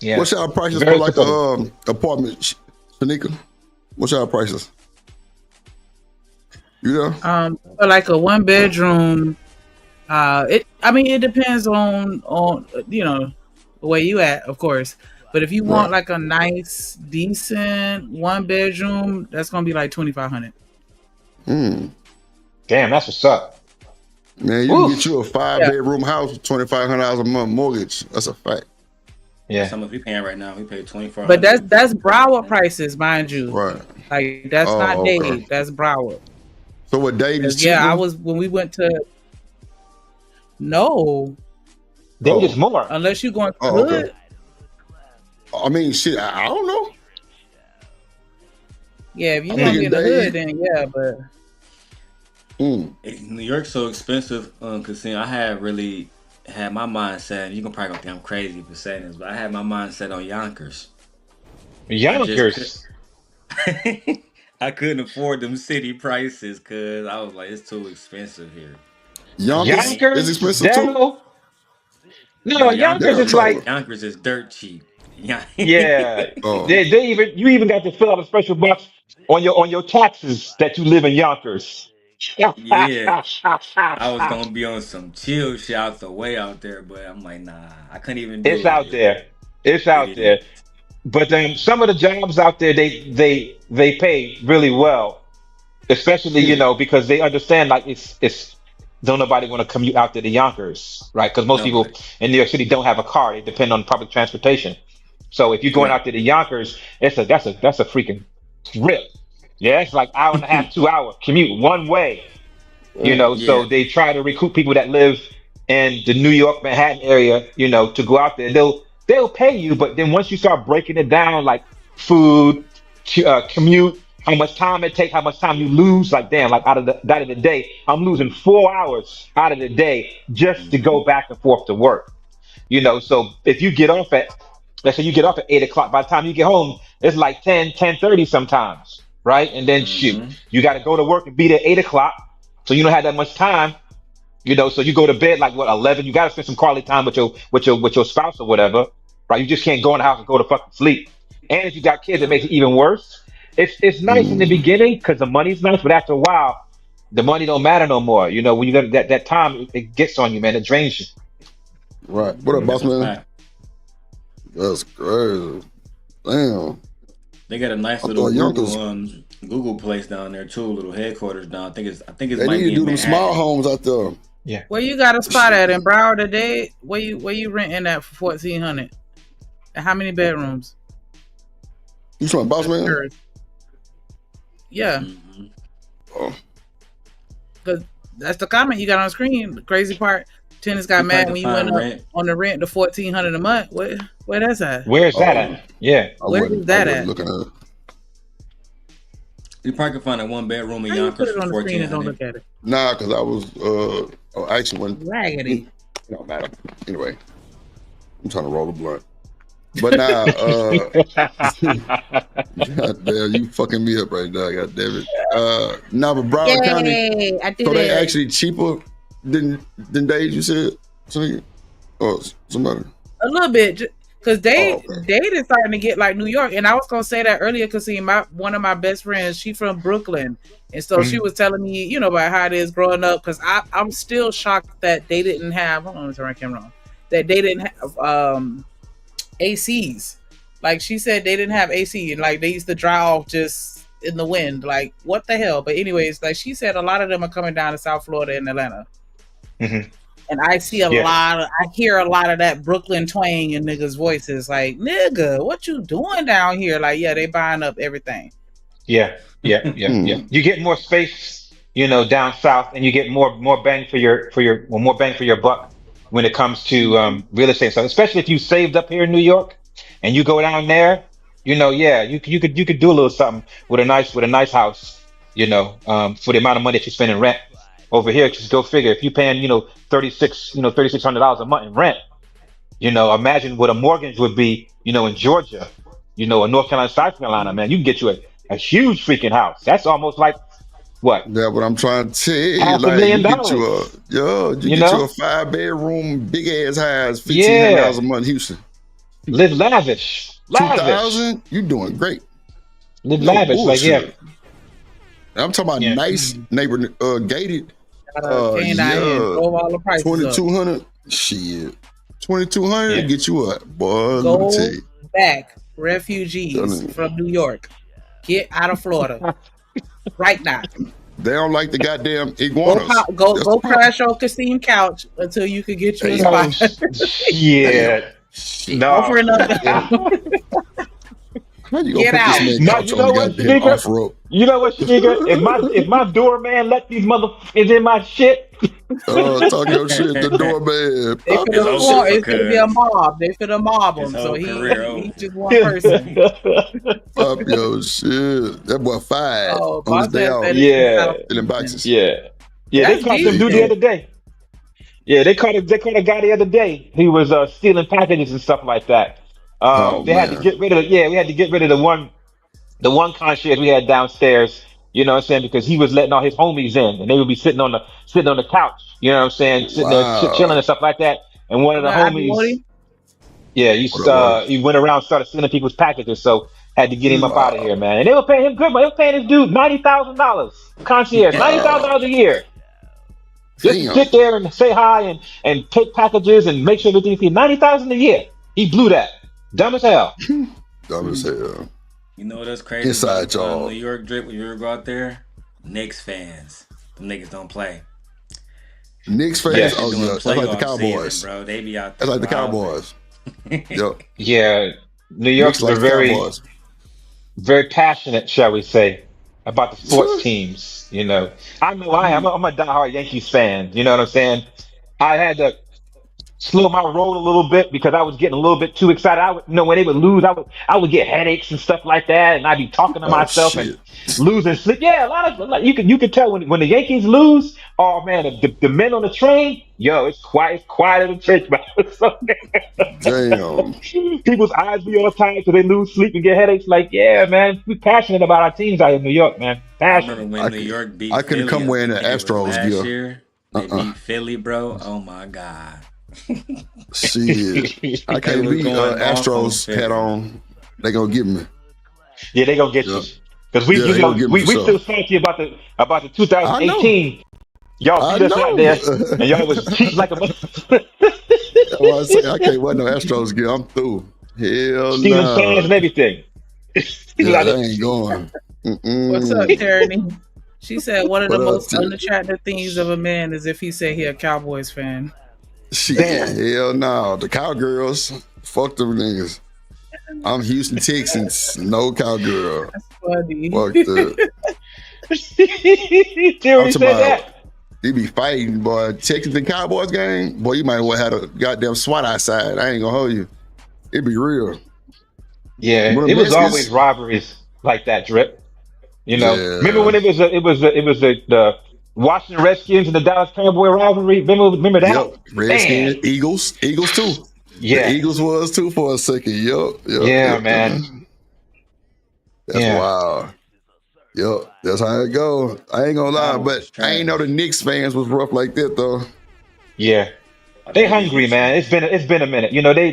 Yeah. What's our prices for like apartment, Shanika? What's our prices? For like a 1-bedroom, It depends on the way you at, of course. But if you want like a nice, decent 1-bedroom, that's gonna be like 2,500. Damn, that's what's up. Man, you can get you a 5-bedroom house with $2,500 a month mortgage. That's a fact. Yeah. Some of we paying right now, we pay $2,400. But that's Broward prices, mind you. Right. Like that's not Dade. That's Broward. So what Dade is cheaper? Yeah, I was when we went to. No. Dade is more. Unless you're going to hood. Okay. I mean, shit. I don't know. Yeah, if you're gonna be in the hood, then yeah, but. New York's so expensive, cause I had really had my mindset. You can probably think I'm crazy for saying this, but I had my mindset on Yonkers. Yonkers. I couldn't afford them city prices because I was like, it's too expensive here. Yonkers is expensive too. No, Yonkers is like Yonkers is dirt cheap. Yeah. You even got to fill out a special box on your taxes that you live in Yonkers. Yeah, I was gonna be on some chill shit out the way out there, but I'm like, nah, I couldn't even do it. It's out there. It's out there. But some of the jobs out there, they pay really well, especially because they understand like it's don't nobody want to commute out there to Yonkers, right? Because most people in New York City don't have a car; they depend on public transportation. So if you're going out there to Yonkers, that's a freaking trip. Yeah, it's like hour and a half, 2 hour commute one way. So they try to recruit people that live in the New York, Manhattan area, to go out there. They'll pay you, but then once you start breaking it down, like food, commute, how much time it takes, how much time you lose, like damn, like out of the day, I'm losing 4 hours out of the day just to go back and forth to work. So if you get off let's say you get off at 8 o'clock, by the time you get home, it's like 10:30 sometimes, right? And then you got to go to work and be there 8 o'clock. So you don't have that much time, so you go to bed like 11. You got to spend some quality time with your spouse or whatever, right? You just can't go in the house and go to fucking sleep. And if you got kids, it makes it even worse. It's nice in the beginning because the money's nice, but after a while, the money don't matter no more. When you got that time, it gets on you, man. It drains you. Right. What up, boss man? That's crazy. Damn. They got a nice little Google place down there too, little headquarters down. I think it's. They need to do them small homes out there. Yeah. Where you got a spot at in Broward today? Where you renting that for 1,400? And how many bedrooms? You talking boss man? Yeah. Because that's the comment you got on the screen. The crazy part. Tenants got mad when you went up on the rent to $1,400 a month. Where that's at? Where's that at? Yeah. Where is that at? Looking at it. You probably can find a 1-bedroom in Yonkers for $1,400. Don't look at it. Nah, because I was actually when raggedy. No matter. Anyway, I'm trying to roll a blunt. But now, God damn, you fucking me up right now. God damn it. Now, but Broward County, I did so they actually cheaper than Dade, you said? Or somebody? A little bit, because Dade is starting to get like New York. And I was gonna say that earlier because one of my best friends, she from Brooklyn, and so she was telling me, about how it is growing up. Because I'm still shocked that they didn't have. Hold on, let me turn my camera on. That they didn't have ACs. Like she said, they didn't have AC, and like they used to dry off just in the wind. Like what the hell? But anyways, like she said, a lot of them are coming down to South Florida and Atlanta. And I see I hear a lot of that Brooklyn twang in niggas' voices. Like, nigga, what you doing down here? Like, yeah, they buying up everything. Yeah. You get more space, down south, and you get more bang for your buck when it comes to real estate. So especially if you saved up here in New York and you go down there, you could do a little something with a nice house, for the amount of money that you spend in rent. Over here, just go figure. If you're paying, $3,600 a month in rent, imagine what a mortgage would be, in Georgia, in North Carolina, South Carolina, man. You can get you a huge freaking house. That's almost like what? Yeah, what I'm trying to tell you, $500,000. You get you a 5-bedroom, big ass house, $1,500 a month in Houston. Live lavish. 2,000, you doing great. Live lavish, bullshit. I'm talking about nice neighbor, gated. Came down here and drove all the prices up. 2,200. Shit, 2,200 get you up, boy. Let me Go tell you. back, refugees from New York. Get out of Florida right now. They don't like the goddamn iguanas. Go crash on Christine couch until you can get you a spot. Yeah. No. Over another. How you Get out. No, you know what, Shanika? You know what, Shanika? If my doorman let these motherfuckers in my shit. Talk your shit, the doorman. It's gonna be a mob. They finna mob him. So he's just one person. Pop your shit. That boy 5 on his day off. Yeah. In boxes. Yeah. They caught some dude the other day. Yeah, they caught a guy the other day. He was stealing packages and stuff like that. They had to get rid of we had to get rid of the one concierge we had downstairs, you know what I'm saying, because he was letting all his homies in and they would be sitting on the couch, you know what I'm saying, sitting there chilling and stuff like that. And one of the homies, he went around, started stealing people's packages, so had to get him up out of here, man. And they were paying him good, man. They were paying this dude $90,000 concierge, $90,000 a year. Just to sit there and say hi and take packages and make sure everything's clean. $90,000 a year. He blew that. Dumb as hell. Dumb as hell. You know what's crazy? Inside about y'all. New York Drip when you ever go out there? Knicks fans. Them niggas don't play. Knicks fans? Yeah. Oh, yeah. That's like the Cowboys. Season, bro. They be out there. That's like the Cowboys. Yep. Yeah. New York's are very passionate, shall we say, about the sports teams. You know, I know I'm a diehard Yankees fan. You know what I'm saying? I had to slow my roll a little bit because I was getting a little bit too excited. When they would lose, I would get headaches and stuff like that, and I'd be talking to myself and losing sleep. Yeah, a lot of you could tell when the Yankees lose. Oh man, the men on the train, yo, it's quiet at the church, man. Damn. People's eyes be all tired because they lose sleep and get headaches. Like, yeah, man, we're passionate about our teams out in New York, man. Passionate. I remember when New York beat I couldn't Philly, come wearing the Astros last gear. year. They beat Philly, bro. Oh my god. Shit. I can't believe Astros hat on. They gonna get me. Yeah, they gonna get you. Because we still salty about the 2018. Y'all beat us out there, and y'all was cheap like a motherfucker. That's why I say I can't wear no Astros gear. I'm through. Hell Stealing no. fans and everything. Yeah, that ain't going. What's up, Tyranny? She said one of the most unattractive things of a man is if he say he a Cowboys fan. Shit, hell no. The Cowgirls, fuck them niggas. I'm Houston Texans, no Cowgirl. That's funny. Fuck that. Terry said that. They be fighting, boy. Texans and Cowboys game, boy, you might as well have a goddamn SWAT outside. I ain't gonna hold you. It be real. Yeah, it was always rivalries like that, Drip. You know, remember when it was the Washington Redskins and the Dallas Cowboy rivalry? Remember that? Yep. Redskins, Eagles too. Yeah, the Eagles was too for a second. Yep. Man. That's wild. Yep, that's how it go. I ain't gonna lie, but I ain't know the Knicks fans was rough like that though. Yeah, they hungry, man. It's been a minute. You know, they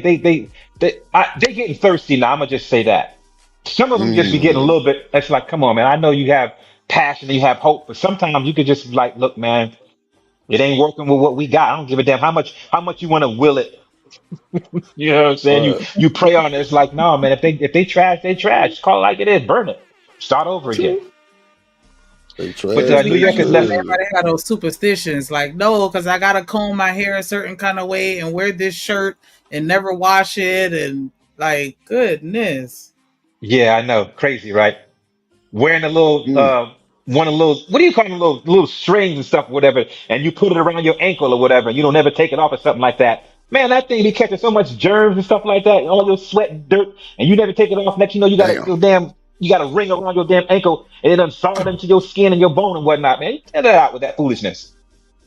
getting thirsty now. I'm gonna just say that. Some of them just be getting a little bit. It's like, come on, man. I know you have passion, you have hope, but sometimes you could just be like, look, man, it ain't working with what we got. I don't give a damn how much you want to will it. You know what I'm saying? You pray on it. It's like, no, man. If they trash, they trash. Call it like it is. Burn it. Start over again. But New York is left. Everybody had those superstitions, like, no, because I gotta comb my hair a certain kind of way and wear this shirt and never wash it, and like, goodness. Yeah, I know, crazy, right? Wearing a little, what do you call them, little strings and stuff, whatever, and you put it around your ankle or whatever, and you don't ever take it off or something like that. Man, that thing be catching so much germs and stuff like that, and all your sweat and dirt, and you never take it off. Next, you know, you got a ring around your damn ankle, and it unsolid into your skin and your bone and whatnot, man. Get that out with that foolishness.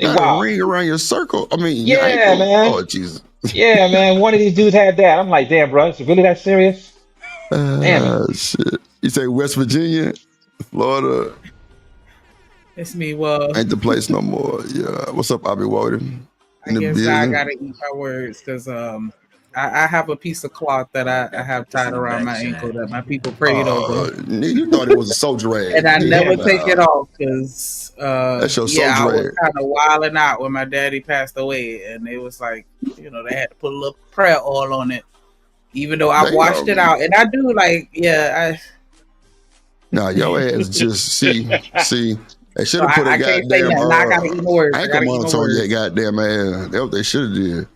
A ring around your circle. I mean, yeah, man. Oh, Jesus. Yeah, man. One of these dudes had that. I'm like, damn, bro, is it really that serious? Damn. Shit. You say West Virginia, Florida. It's me. Well, ain't the place no more. Yeah. What's up, Abby Walden? I guess I gotta eat my words because I have a piece of cloth that I have tied around my ankle that my people prayed over. You thought it was a soldier rag. And I never Nah. take it off because That's your I soldier was rag. kind of wilding out when my daddy passed away, and it was like, they had to put a little prayer oil on it, even though I washed it out. And I do Nah, your ass just see. They should have put I a can't say goddamn nothing. I gotta eat my words. ankle monitor on your goddamn ass. That's what they should have did.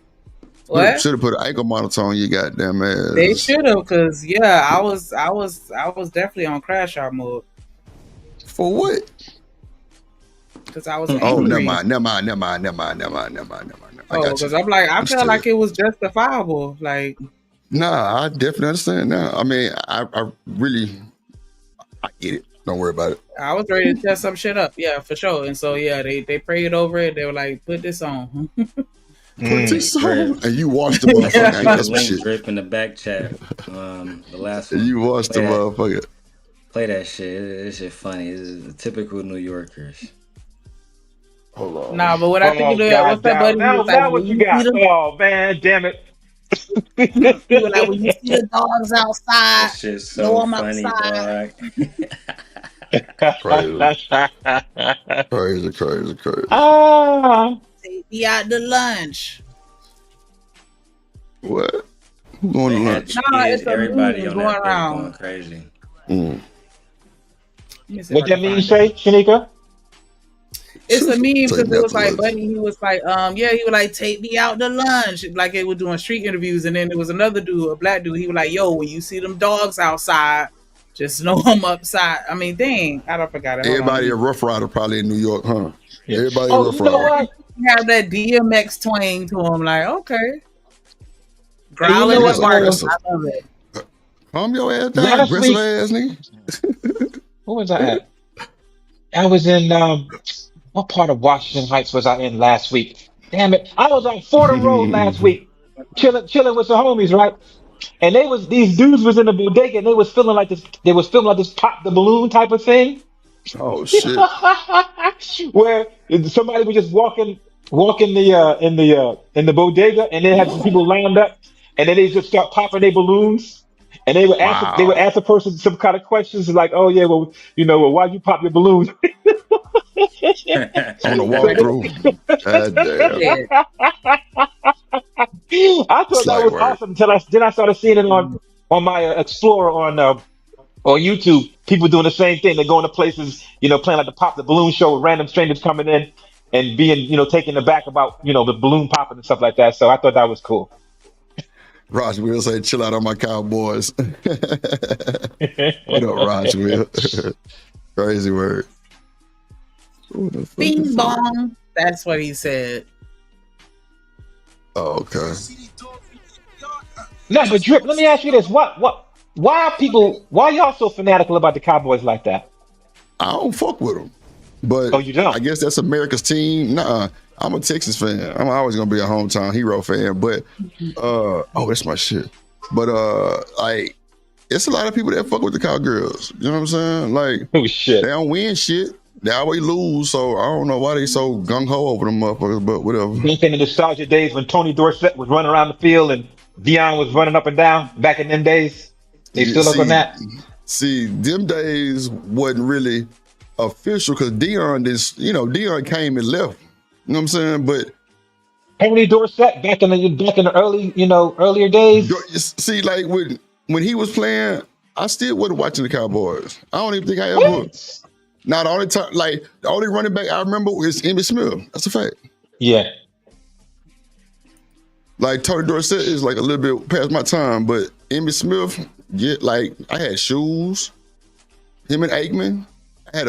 What? Should have put an ankle monitor on your goddamn ass. They should have, because I was definitely on crash out mode. For what? Because I was Oh, angry. never mind. Oh, because I'm like, I felt like it was justifiable. Like, nah, I definitely understand now. I mean, I really get it. Don't worry about it. I was ready to set some shit up. Yeah, for sure. And so, they prayed over it. They were like, put this on. Put this on. And you watched the motherfucker. That's some shit. Drip in the back chat. The last one. You watched the motherfucker. Play that shit. It's shit funny. It's typical New Yorkers. Hold on. Nah, but what I think you do, what's that, buddy? Now what you got? Oh, man, damn it. You were like, when you see the dogs outside, That shit's know so I'm funny, outside. dog. Crazy. Take me out to lunch. What? Who going to lunch? Nah, it's a Everybody meme on going that thing around. going crazy. What that mean, say, Shanika? It's a meme because Take me it out was to like lunch. Buddy. He was like, he was like, take me out to lunch. Like they were doing street interviews, and then there was another dude, a black dude. He was like, yo, when you see them dogs outside, just know I'm upside. I mean, dang, I don't forgot it. Hold Everybody on. a Rough Rider probably in New York, huh? Yeah. Everybody a Rough You know Rider. what? He have that DMX twang to him. Like, okay, growling you know and what, barking. I love it. Calm your ass down, Last aggressive week- ass nigga. Where was I at? I was in, what part of Washington Heights was I in last week? Damn it. I was on Fordham Road last week, chilling with some homies, right? And these dudes was in the bodega and they was feeling like this pop the balloon type of thing. Oh shit. Where somebody was just walking in the bodega and they had some people lined up and then they just start popping their balloons. And they would ask the person some kind of questions like, "Oh yeah, well, why you pop your balloons?" On the walkthrough. God damn. I thought that was awesome until I started seeing it on my Explorer on YouTube. People doing the same thing. They're going to places, playing like the pop the balloon show with random strangers coming in and being, taken aback about, the balloon popping and stuff like that. So I thought that was cool. Raj Will say, chill out on my Cowboys. What up, Raj Will? Crazy word. Bing bong. That's what he said. Oh, okay. No, but Drip, let me ask you this. Why y'all so fanatical about the Cowboys like that? I don't fuck with them. But you don't? I guess that's America's team. Nuh-uh. I'm a Texas fan. I'm always gonna be a hometown hero fan. But that's my shit. But like, it's a lot of people that fuck with the Cowgirls. You know what I'm saying? Like, oh shit, they don't win shit. They always lose. So I don't know why they so gung ho over them motherfuckers. But whatever. You think the nostalgia days when Tony Dorsett was running around the field and Dion was running up and down back in them days? They still up on that? See, them days wasn't really official because Dion came and left. You know what I'm saying? But Tony Dorsett back in the early, earlier days. See, like when he was playing, I still wasn't watching the Cowboys. I don't even think I ever was. Now the only time, like the only running back I remember is Emmitt Smith. That's a fact. Yeah. Like Tony Dorsett is like a little bit past my time, but Emmitt Smith, like I had shoes. Him and Aikman, I had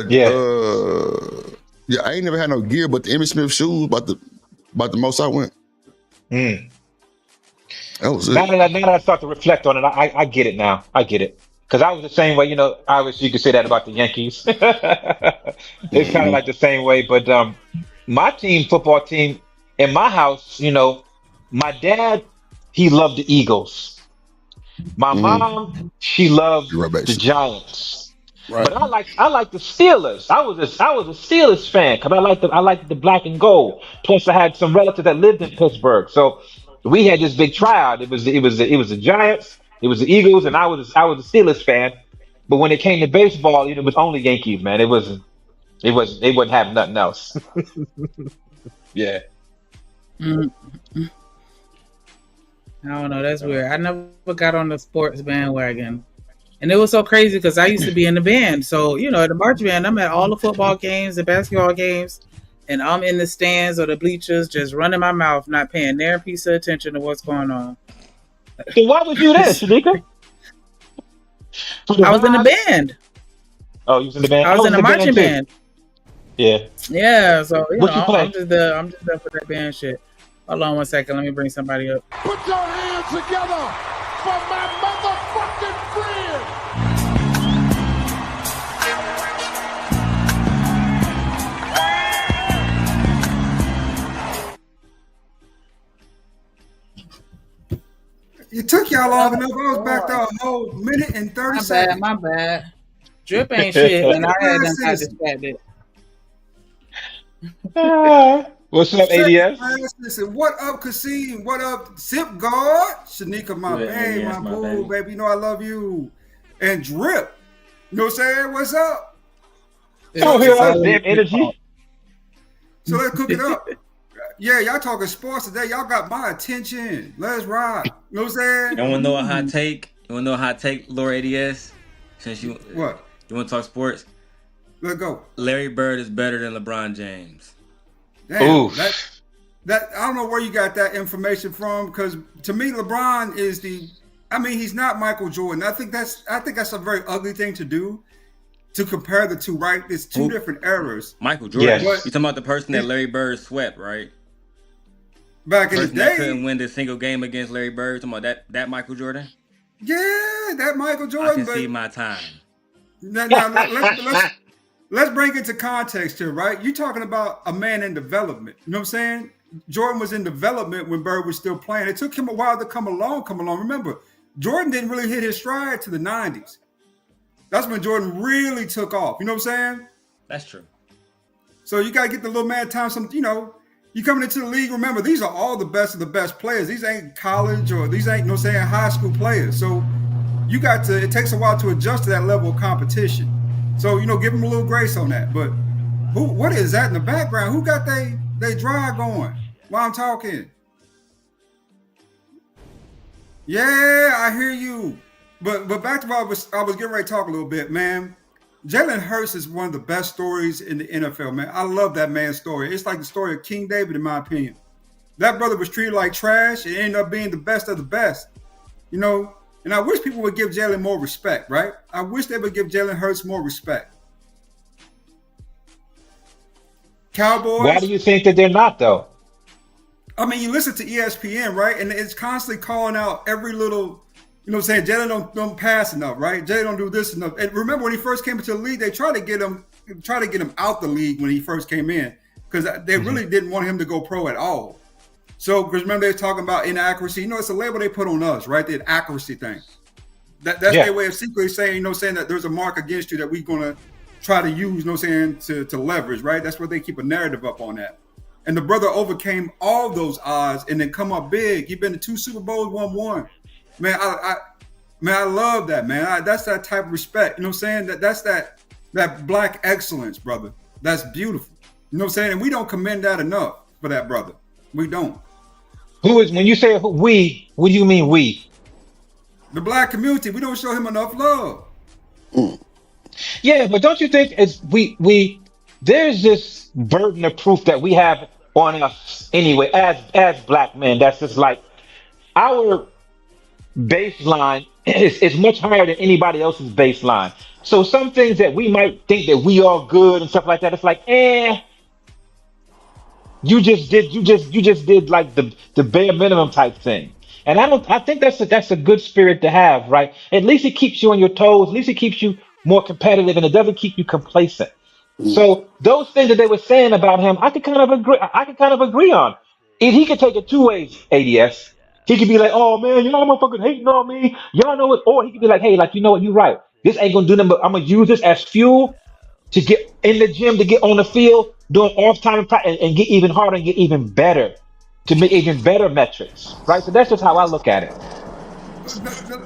I ain't never had no gear, but the Emmitt Smith shoes about the most I went. Mm. That was it. Now that I start to reflect on it, I get it now. I get it. Because I was the same way, obviously you could say that about the Yankees. It's kind of like the same way, but my football team, in my house, my dad, he loved the Eagles. My mom, she loved the Giants. Right. But I like the Steelers. I was a Steelers fan because I liked the black and gold. Plus, I had some relatives that lived in Pittsburgh, so we had this big tryout. It was the Giants, it was the Eagles, and I was a Steelers fan. But when it came to baseball, it was only Yankees, man. They wouldn't have nothing else. Yeah. Mm. I don't know. That's weird. I never got on the sports bandwagon. And it was so crazy because I used to be in the band. So, the march band, I'm at all the football games, the basketball games, and I'm in the stands or the bleachers just running my mouth, not paying their piece of attention to what's going on. So why was you there, Shanika? I was in the band. Oh, you was in the band? I was in the marching band. Yeah. Yeah, so What you play? I'm just there for that band shit. Hold on 1 second. Let me bring somebody up. Put your hands together for my motherfucking friend. It took y'all long enough. I was back there a whole minute and 30 seconds. My bad. Drip ain't shit, and I had them got distracted. What's up, ADS? Listen, what up, Kasim? What up, Zip Guard? Shanika, my baby, my boo, baby. You know I love you. And Drip. You know what I'm saying? What's up? Oh, hear us, damn energy. So let's cook it up. Yeah, y'all talking sports today. Y'all got my attention. Let's ride. You know what I'm saying? You want to know a hot take? You want to know a hot take, Lord ADS? Since you what? You want to talk sports? Let's go. Larry Bird is better than LeBron James. Damn, that I don't know where you got that information from, because to me LeBron is he's not Michael Jordan. I think that's a very ugly thing to do, to compare the two, right? It's two different eras. Michael Jordan. Yes. You talking about the person that Larry Bird swept, right? Back in the day, that couldn't win the single game against Larry Bird. Talking about that Michael Jordan. Yeah, that Michael Jordan. I can see my time. Now let's bring it to context here, right? You're talking about a man in development. You know what I'm saying? Jordan was in development when Bird was still playing. It took him a while to come along. Remember, Jordan didn't really hit his stride to the 90s. That's when Jordan really took off. You know what I'm saying? That's true. So you got to get the little man time. You coming into the league, remember, these are all the best of the best players. These ain't college or these ain't, high school players. So it takes a while to adjust to that level of competition. So, give them a little grace on that. But what is that in the background? Who got they drive going while I'm talking? Yeah, I hear you. But back to what I was getting ready to talk a little bit, man. Jalen Hurts is one of the best stories in the NFL, man. I love that man's story. It's like the story of King David, in my opinion. That brother was treated like trash and ended up being the best of the best, And I wish people would give Jalen more respect, right? I wish they would give Jalen Hurts more respect. Cowboys. Why do you think that they're not, though? I mean, you listen to ESPN, right? And it's constantly calling out every little, Jalen don't pass enough, right? Jalen don't do this enough. And remember when he first came into the league, they tried to get him out the league when he first came in, because they really didn't want him to go pro at all. So, because remember they were talking about inaccuracy. It's a label they put on us, right? The inaccuracy thing. That's their way of secretly saying, saying that there's a mark against you that we're going to try to use, to leverage, right? That's what they keep a narrative up on that. And the brother overcame all those odds and then come up big. He's been to 2 Super Bowls, won 1. Man, I love that, man. That's that type of respect. That's that black excellence, brother. That's beautiful. You know what I'm saying? And we don't commend that enough for that brother. We don't. When you say we, what do you mean we? The black community. We don't show him enough love. Yeah, but don't you think there's this burden of proof that we have on us anyway, as black men. That's just like our baseline is much higher than anybody else's baseline. So some things that we might think that we are good and stuff like that, it's like, you just did like the bare minimum type thing. And I think that's a good spirit to have, right? At least it keeps you on your toes. At least it keeps you more competitive, and it doesn't keep you complacent. So those things that they were saying about him, I could kind of agree on. If he could take it 2 ways, ADS, he could be like, "Oh man, y'all motherfucking hating on me. Y'all know it," or he could be like, "Hey, you know what? You're right. This ain't gonna do nothing, but I'm gonna use this as fuel to get in the gym, to get on the field, doing off time and get even harder and get even better." to make even better metrics, right? So that's just how I look at it.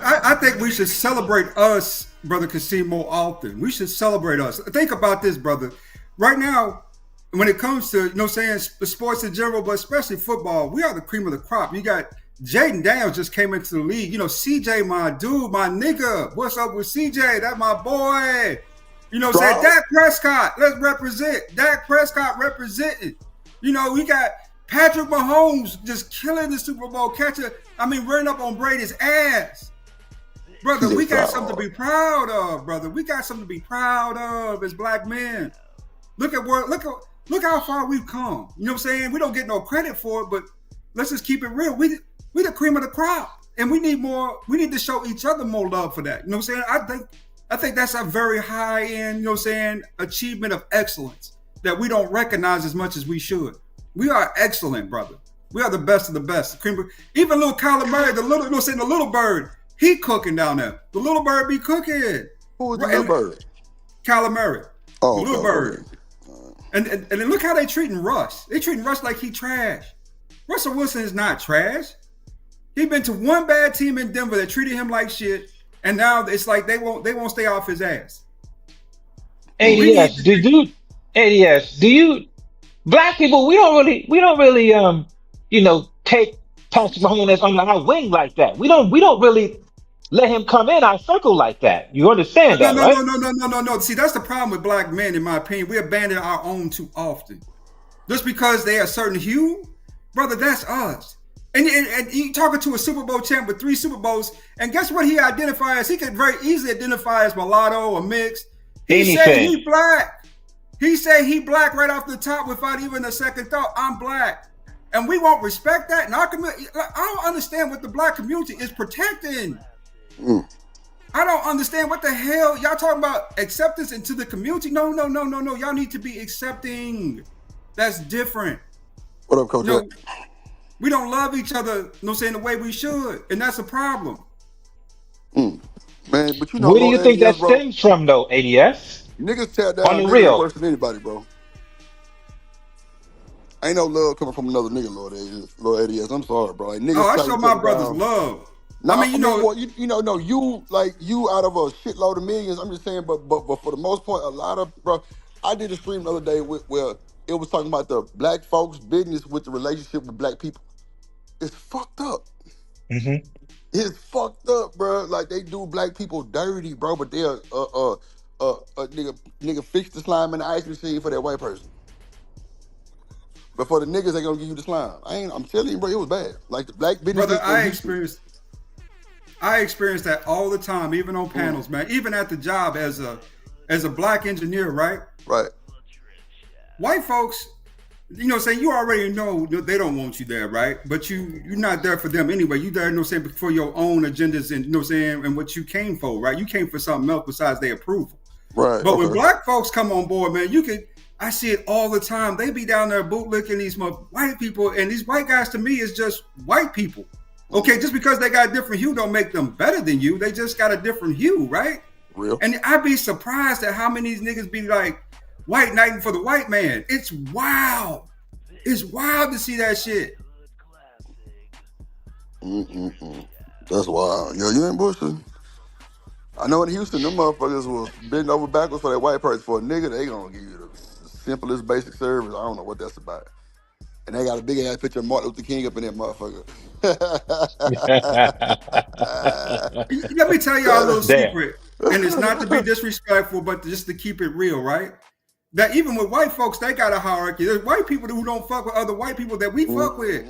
I think we should celebrate us, Brother Kasim, more often. We should celebrate us. Think about this, brother. Right now, when it comes to, sports in general, but especially football, we are the cream of the crop. You got Jaden Daniels just came into the league. CJ, my dude, my nigga. What's up with CJ? That my boy. Dak Prescott, let's represent. Dak Prescott representing. We got Patrick Mahomes just killing the Super Bowl running up on Brady's ass. Brother, we got something to be proud of, brother. We got something to be proud of as black men. Look how far we've come. You know what I'm saying? We don't get no credit for it, but let's just keep it real. We the cream of the crop. And we need more, we need to show each other more love for that. You know what I'm saying? I think that's a very high end, achievement of excellence that we don't recognize as much as we should. We are excellent, brother. We are the best of the best. Even little Kyler Murray, the little bird, he cooking down there. The little bird be cooking. Who is the little bird? Kyler Murray. Oh, the little bird. And then look how they treating Russ. They treating Russ like he trash. Russell Wilson is not trash. He been to one bad team in Denver that treated him like shit, and now it's like they won't stay off his ass. ADS, do you black people, we don't really take Patrick Mahomes under our wing like that. We don't really let him come in our circle like that. You understand that, right? No. See, that's the problem with black men, in my opinion. We abandon our own too often. Just because they are a certain hue, brother, that's us. And you talking to a Super Bowl champ with 3 Super Bowls, and guess what he identifies? He could very easily identify as mulatto or mixed. He said he black. He said he black right off the top without even a second thought. I'm black. And we won't respect that. And our community, I don't understand what the black community is protecting. I don't understand what the hell y'all talking about acceptance into the community. No. Y'all need to be accepting. That's different. What up, Coach? We don't love each other, the way we should, and that's a problem. Man, but where do you think that stems from, though, ADS? Niggas tear down niggas worse than anybody, bro. Ain't no love coming from another nigga, Lord ADS. I'm sorry, bro. Like, I show my brothers love. No, you out of a shitload of millions. I'm just saying, but for the most part, a lot of, bro. I did a stream the other day where it was talking about the black folks' business with the relationship with black people. It's fucked up. Mm-hmm. It's fucked up, bro. Like, they do black people dirty, bro. But they're nigga fix the slime in the ice machine for that white person. But for the niggas, they gonna give you the slime. I'm telling you, bro, it was bad. Like, the black business. Brother, I experienced that all the time, even on panels, man. Even at the job as a black engineer, right? Right. White folks, saying you already know they don't want you there, right? But you're not there for them anyway. You there, for your own agendas and, and what you came for, right? You came for something else besides their approval. Right. But when black folks come on board, man, I see it all the time. They be down there bootlicking these white people, and these white guys to me is just white people. Okay, just because they got a different hue don't make them better than you. They just got a different hue, right? Real. And I'd be surprised at how many of these niggas be like, white knighting for the white man. It's wild. It's wild to see that shit. That's wild. Yo, you ain't bullshit. I know in Houston, them motherfuckers was bending over backwards for that white person. For a nigga, they gonna give you the simplest basic service. I don't know what that's about. And they got a big ass picture of Martin Luther King up in that motherfucker. Let me tell y'all a little secret. And it's not to be disrespectful, but just to keep it real, right? That even with white folks, they got a hierarchy. There's white people who don't fuck with other white people that we fuck with.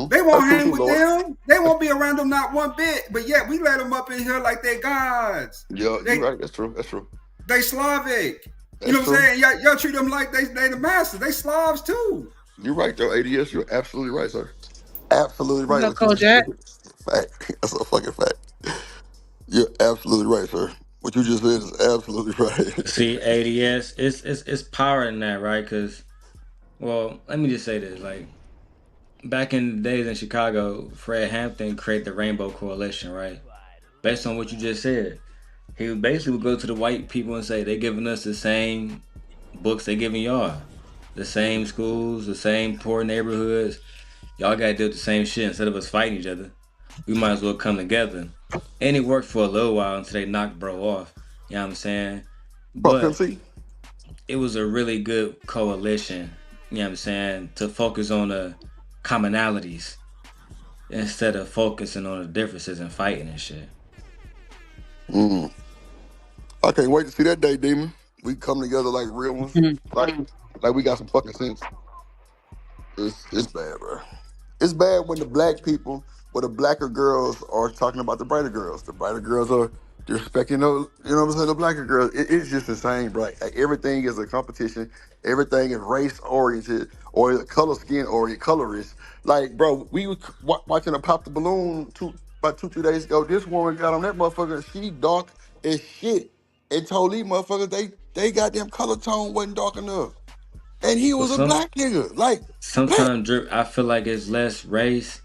They won't hang with them. They won't be around them not one bit. But yet we let them up in here like they're gods. Yeah, you're right. That's true. They Slavic. You know what I'm saying? Y'all treat them like they the master. They Slavs too. You're right, though, ADS. You're absolutely right, sir. Absolutely right. Coach Jack. Fact. That's a fucking fact. You're absolutely right, sir. What you just said is absolutely right. See, ADS, it's power in that, right? Because, well, let me just say this. Like, back in the days in Chicago, Fred Hampton created the Rainbow Coalition, right? Based on what you just said. He basically would go to the white people and say, they giving us the same books they giving y'all. The same schools, the same poor neighborhoods. Y'all gotta deal with the same shit instead of us fighting each other. We might as well come together. And it worked for a little while until they knocked bro off. You know what I'm saying? But it was a really good coalition, you know what I'm saying, to focus on the commonalities instead of focusing on the differences and fighting and shit. I can't wait to see that day, Demon. We come together like real ones. Like we got some fucking sense. It's bad, bro. It's bad when the black people or the blacker girls are talking about the brighter girls. The brighter girls are disrespecting those, you know what I'm saying, the blacker girls. It's just insane, bro. Like, everything is a competition. Everything is race oriented or color skin oriented, colorist. Like, bro, we were watching her pop the balloon about 2-3 days ago. This woman got on that motherfucker. She dark as shit and told these motherfuckers they goddamn color tone wasn't dark enough. And he was a black nigga. Like, sometimes I feel like it's less race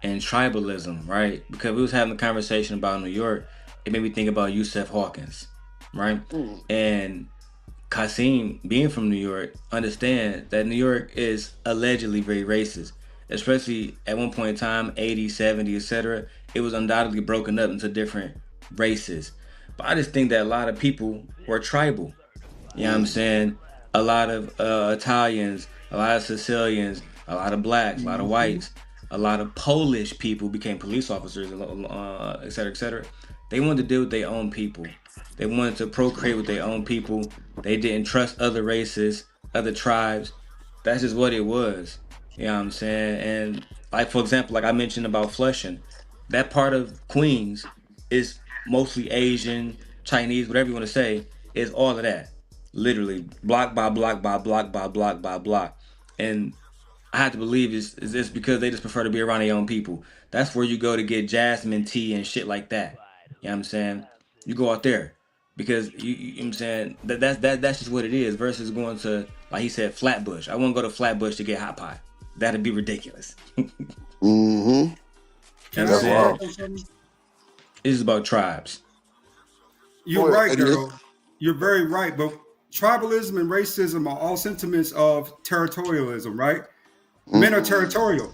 and tribalism, right? Because we was having a conversation about New York, it made me think about Yusef Hawkins, right? And Kasim, being from New York, understand that New York is allegedly very racist, especially at one point in time, 80s, 70s, etc. It was undoubtedly broken up into different races. But I just think that a lot of people were tribal. You know what I'm saying? A lot of Italians, a lot of Sicilians, a lot of blacks, a lot of whites, a lot of Polish people became police officers, et cetera, et cetera. They wanted to deal with their own people. They wanted to procreate with their own people. They didn't trust other races, other tribes. That's just what it was. You know what I'm saying? And like, for example, like I mentioned about Flushing, that part of Queens is mostly Asian, Chinese, whatever you want to say, is all of that. Literally, block by block by block by block by block. And I have to believe it's because they just prefer to be around their own people. That's where you go to get jasmine tea and shit like that. You know what I'm saying? You go out there because you know what I'm saying that's just what it is. Versus going to, like he said, Flatbush. I wouldn't go to Flatbush to get hot pot. That'd be ridiculous. That's wild. It's about tribes. You're right, Daryl. You're very right. But tribalism and racism are all sentiments of territorialism, right? Men are territorial.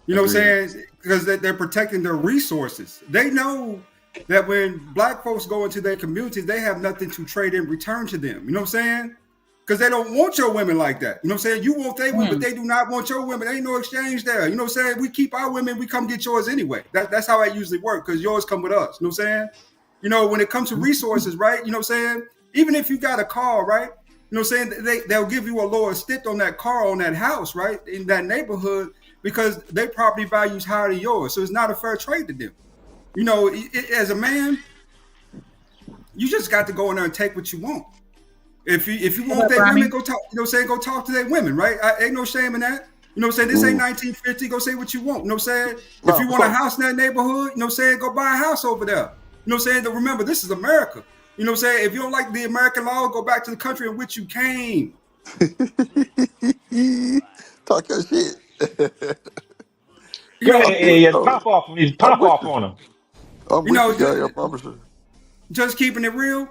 You know what I'm saying? Because they're protecting their resources. They know that when black folks go into their communities, they have nothing to trade in return to them. You know what I'm saying? Because they don't want your women like that. You know what I'm saying? You want their women, but they do not want your women. There ain't no exchange there. You know what I'm saying? We keep our women, we come get yours anyway. That's how it usually works, because yours come with us. You know what I'm saying? You know, when it comes to resources, right? You know what I'm saying? Even if you got a car, right? You know what I'm saying? They'll give you a lower stint on that car, on that house, right? In that neighborhood, because their property value is higher than yours. So it's not a fair trade to them. You know, as a man, you just got to go in there and take what you want. If you want their women, go talk. You know what I'm saying? Go talk to their women, right? Ain't no shame in that. You know what I'm saying? This ain't 1950. Go say what you want. You know what I'm saying? If you want a house in that neighborhood, you know what I'm saying? Go buy a house over there. You know what I'm saying? Remember, this is America. You know what I'm saying? If you don't like the American law, go back to the country in which you came. Talk your shit. Yeah, pop off on them. I'm with you, I promise you. Just keeping it real.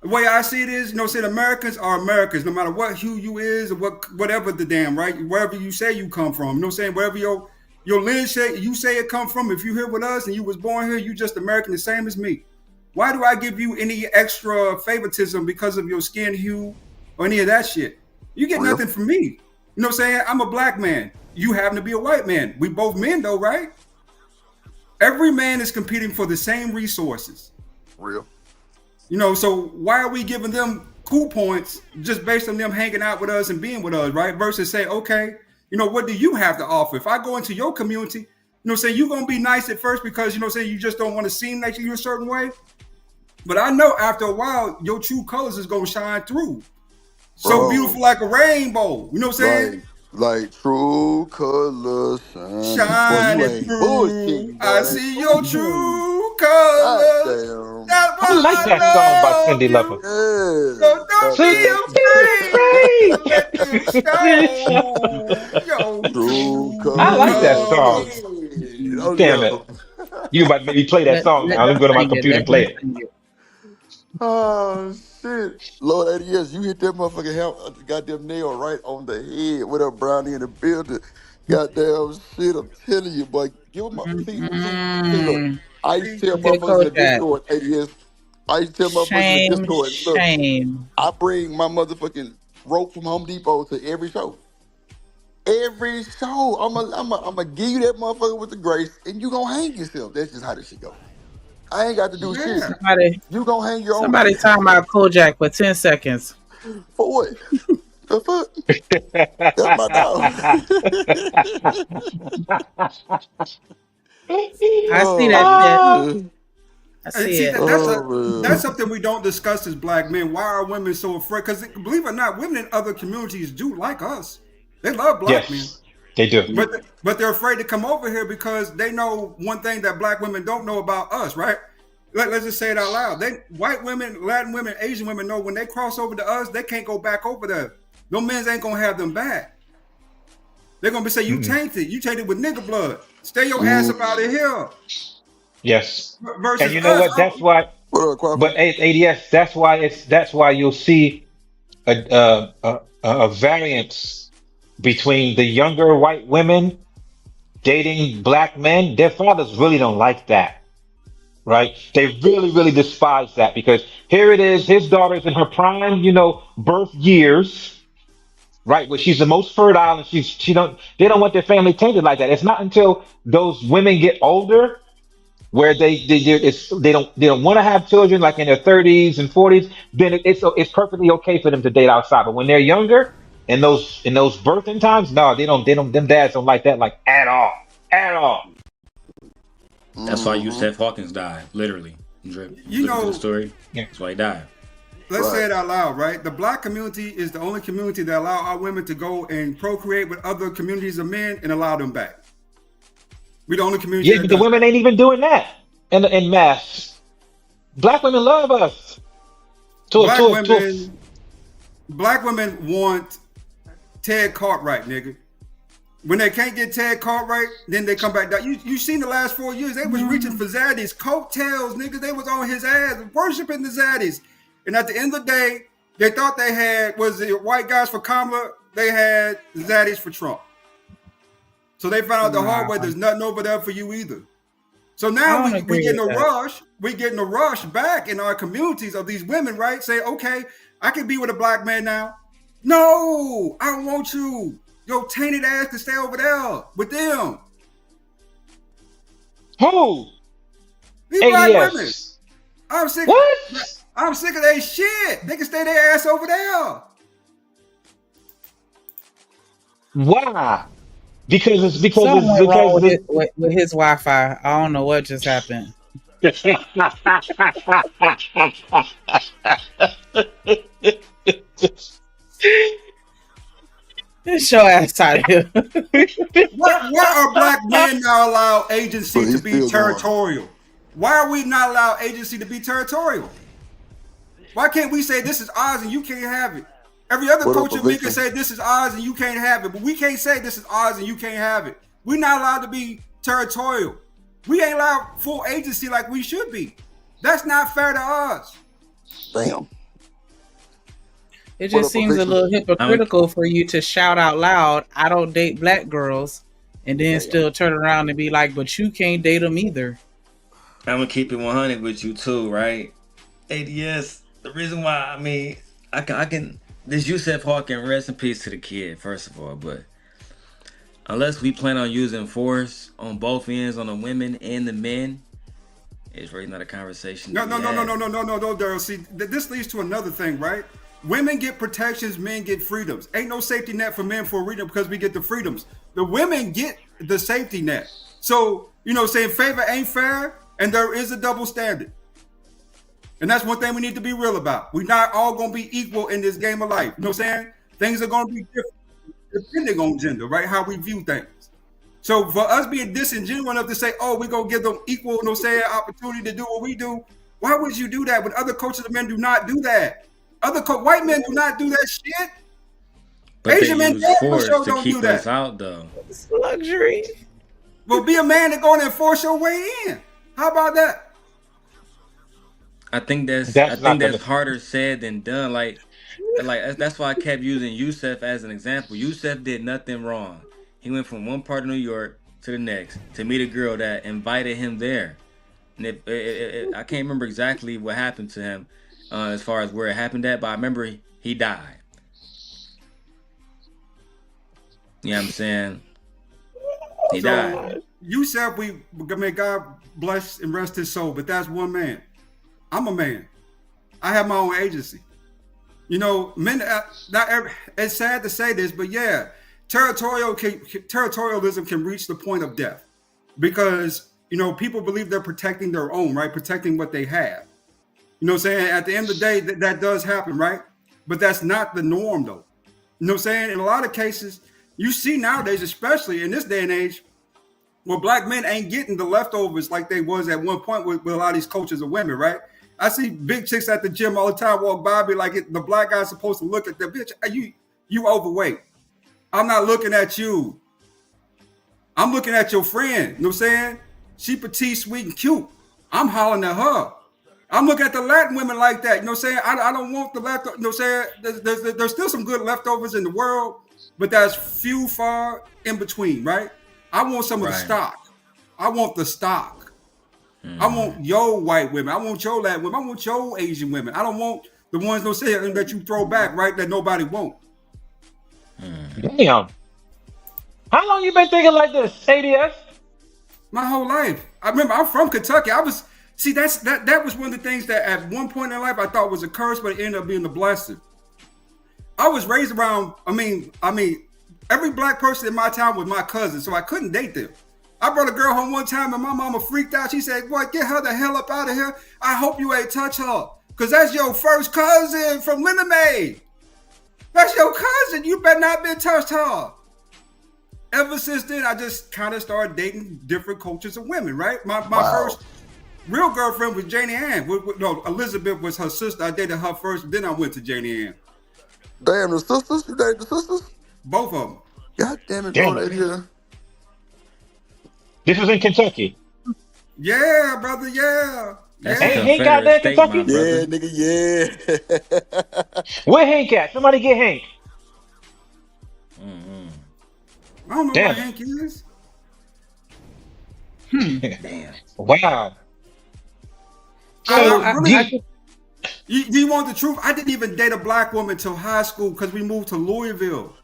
The way I see it is, you know, saying Americans are Americans, no matter what hue you is or whatever the damn, right? Wherever you say you come from, you know what I'm saying? Wherever your lineage you say it come from, if you here with us and you was born here, you just American, the same as me. Why do I give you any extra favoritism because of your skin hue or any of that shit? You get nothing from me. You know what I'm saying? I'm a black man. You happen to be a white man. We both men though, right? Every man is competing for the same resources. Real. You know, so why are we giving them cool points just based on them hanging out with us and being with us, right? Versus say, okay, you know, what do you have to offer? If I go into your community, you know what I'm saying, you're going to be nice at first because, you know what I'm saying, you just don't want to seem like you're a certain way. But I know after a while, your true colors is going to shine through. So beautiful like a rainbow. You know what I'm saying? Like true colors shining through. I see your true colors. I like that song by Cindy Lauper. So don't be afraid. True colors. I like that song. Damn it. You about to make me play that song now. Let me go to my computer and play it. Oh, shit. Lord, 80 years, you hit that motherfucking goddamn nail right on the head. What up, Brownie in the building? Goddamn shit, I'm telling you, boy. Give them my see, look. I used to tell Okay, motherfuckers in the Kojak. Discord, ADS. I used to tell motherfuckers in the Shame, Discord, look, shame. I bring my motherfucking rope from Home Depot to every show. Every show. I'm a give you that motherfucker with the grace, and you gonna hang yourself. That's just how this shit go. I ain't got to do shit. You gonna hang your own Somebody shit. talking about Kojak for 10 seconds. For what? The fuck? That's my dog. I see that shit. I see it. That's something we don't discuss as black men. Why are women so afraid? Because believe it or not, women in other communities do like us. They love black men. They do. But they're afraid to come over here because they know one thing that black women don't know about us, right? Let's just say it out loud. White women, Latin women, Asian women know when they cross over to us, they can't go back over there. No men's ain't gonna have them back. They're gonna be saying, you tainted. You tainted with nigga blood. Stay your ass up out of here. Yes. Versus And you know what? That's why. But ADS, that's why you'll see a variance between the younger white women dating black men. Their fathers really don't like that, right? They really, really despise that because here it is, his daughter's in her prime, birth years, right? Where she's the most fertile, and they don't want their family tainted like that. It's not until those women get older where they don't want to have children, like in their 30s and 40s, then it's perfectly okay for them to date outside. But when they're younger, in those birthing times, no, they don't. Them dads don't like that, like at all. That's why Yusef Hawkins died, literally. Drip. You know the story. That's why he died. Let's say it out loud, right? The black community is the only community that allow our women to go and procreate with other communities of men and allow them back. We the only community. Yeah, but the women ain't even doing that in mass. Black women love us. Black women want Ted Cartwright, nigga. When they can't get Ted Cartwright, then they come back down. You seen the last 4 years, they was reaching for Zaddy's coattails, nigga. They was on his ass, worshiping the Zaddies. And at the end of the day, they thought they had, was it white guys for Kamala? They had Zaddies for Trump. So they found out the hard way, there's nothing over there for you either. So now we getting a rush. We getting a rush back in our communities of these women, right? Say, okay, I can be with a black man now. No, I don't want you. Your tainted ass can stay over there with them. Who? These black women. I'm sick. What? I'm sick of their shit. They can stay their ass over there. Why? Because Something wrong with his Wi-Fi. I don't know what just happened. Get your ass out of here. Why are black men not allowed agency to be territorial? Why are we not allowed agency to be territorial? Why can't we say this is ours and you can't have it? Every other culture we can say this is ours and you can't have it, but we can't say this is ours and you can't have it. We're not allowed to be territorial. We ain't allowed full agency like we should be. That's not fair to us. Damn. It just seems a little hypocritical for you to shout out loud, I don't date black girls, and then still turn around and be like, but you can't date them either. I'm going to keep it 100 with you too, right? ADS, the reason why, I can this Yusef Hawkins, rest in peace to the kid, first of all, but unless we plan on using force on both ends, on the women and the men, it's really not a conversation. No, Daryl. See, this leads to another thing, right? Women get protections, men get freedoms. Ain't no safety net for men for freedom because we get the freedoms. The women get the safety net. So, saying favor ain't fair, and there is a double standard. And that's one thing we need to be real about. We're not all going to be equal in this game of life. You know what I'm saying? Things are going to be different depending on gender, right? How we view things. So for us being disingenuous enough to say, oh, we're going to give them equal, opportunity to do what we do. Why would you do that when other cultures of men do not do that? White men do not do that shit. But Asian men for sure don't do that. Us out, though. It's luxury. Well, be a man to go in and force your way in. How about that? I think that's harder said than done. Like that's why I kept using Yusef as an example. Yusef did nothing wrong. He went from one part of New York to the next to meet a girl that invited him there. And I can't remember exactly what happened to him as far as where it happened at, but I remember he died. You know what I'm saying? He died. You said may God bless and rest his soul, but that's one man. I'm a man. I have my own agency. You know, men. It's sad to say this, but yeah, territorialism can reach the point of death because people believe they're protecting their own, right? Protecting what they have. You know what I'm saying? At the end of the day, that does happen, right? But that's not the norm, though. You know what I'm saying? In a lot of cases, you see nowadays, especially in this day and age, where black men ain't getting the leftovers like they was at one point with a lot of these coaches of women, right? I see big chicks at the gym all the time walk by, be like, the black guy's supposed to look at the bitch. You overweight. I'm not looking at you. I'm looking at your friend. You know what I'm saying? She petite, sweet, and cute. I'm hollering at her. I'm looking at the Latin women like that. You know what I'm saying? I don't want the leftovers. You know what I'm saying? There's still some good leftovers in the world, but that's few far in between, right? I want some of the stock. I want the stock. I want your white women. I want your Latin women. I want your Asian women. I don't want the ones that you throw back, right? That nobody won't. Damn. How long you been thinking like this, ADS? My whole life. I remember I'm from Kentucky. That was one of the things that at one point in life I thought was a curse, but it ended up being a blessing. I was raised around, I mean, every black person in my town was my cousin, so I couldn't date them. I brought a girl home one time and my mama freaked out. She said, boy, get her the hell up out of here. I hope you ain't touch her. Because that's your first cousin from Linda May. That's your cousin. You better not been touched her. Ever since then, I just kind of started dating different cultures of women, right? My first real girlfriend was Janie Ann. No, Elizabeth was her sister. I dated her first, then I went to Janie Ann. Damn, the sisters? You dated the sisters? Both of them. God damn it, bro. This was in Kentucky. Yeah, brother, yeah. That's Hank out there in Kentucky? Yeah, nigga, yeah. Where Hank at? Somebody get Hank. I don't know where Hank is. Damn. Wow. You want the truth? I didn't even date a black woman till high school because we moved to Louisville.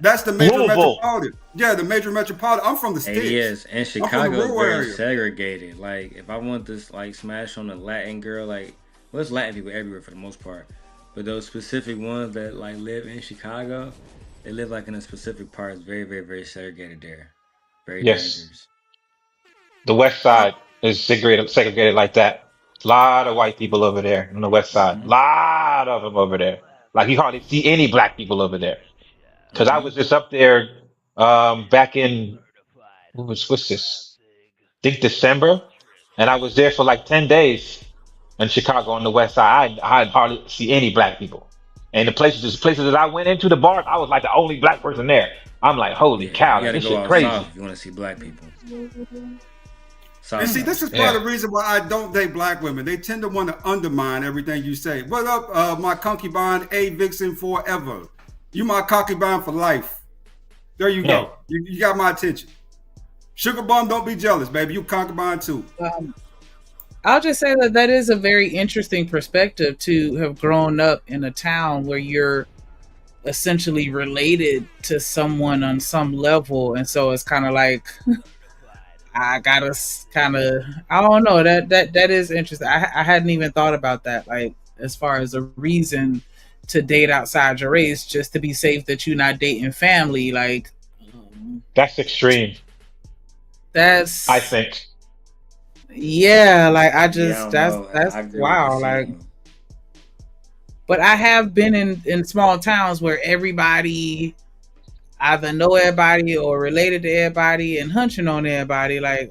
That's the major metropolitan. Yeah, the major metropolitan. I'm from the States. Yes, and Chicago is very segregated. Like, if I want this, like, smash on a Latin girl, like, well, there's Latin people everywhere for the most part. But those specific ones that, like, live in Chicago, they live, like, in a specific part. It's very, very, very segregated there. Very dangerous. The West Side is segregated like that. A lot of white people over there on the West Side. Lot of them over there. Like, you hardly see any black people over there. Because I was just up there back in, what's this? I think December. And I was there for like 10 days in Chicago on the West Side. I hardly see any black people. And the places that I went into, the bars, I was like the only black person there. I'm like, holy cow, this shit crazy. If you want to see black people. And see, this is part of the reason why I don't date black women. They tend to want to undermine everything you say. What up, my concubine, A Vixen forever. You my concubine for life. There you go. You got my attention. Sugar Bum, don't be jealous, baby. You concubine too. I'll just say that is a very interesting perspective to have grown up in a town where you're essentially related to someone on some level, and so it's kind of like I gotta I don't know, that is interesting. I hadn't even thought about that, like as far as a reason to date outside your race just to be safe that you're not dating family. Like, that's extreme. I think. Yeah, like that's wow. Like, but I have been in small towns where everybody either know everybody or related to everybody and hunching on everybody. Like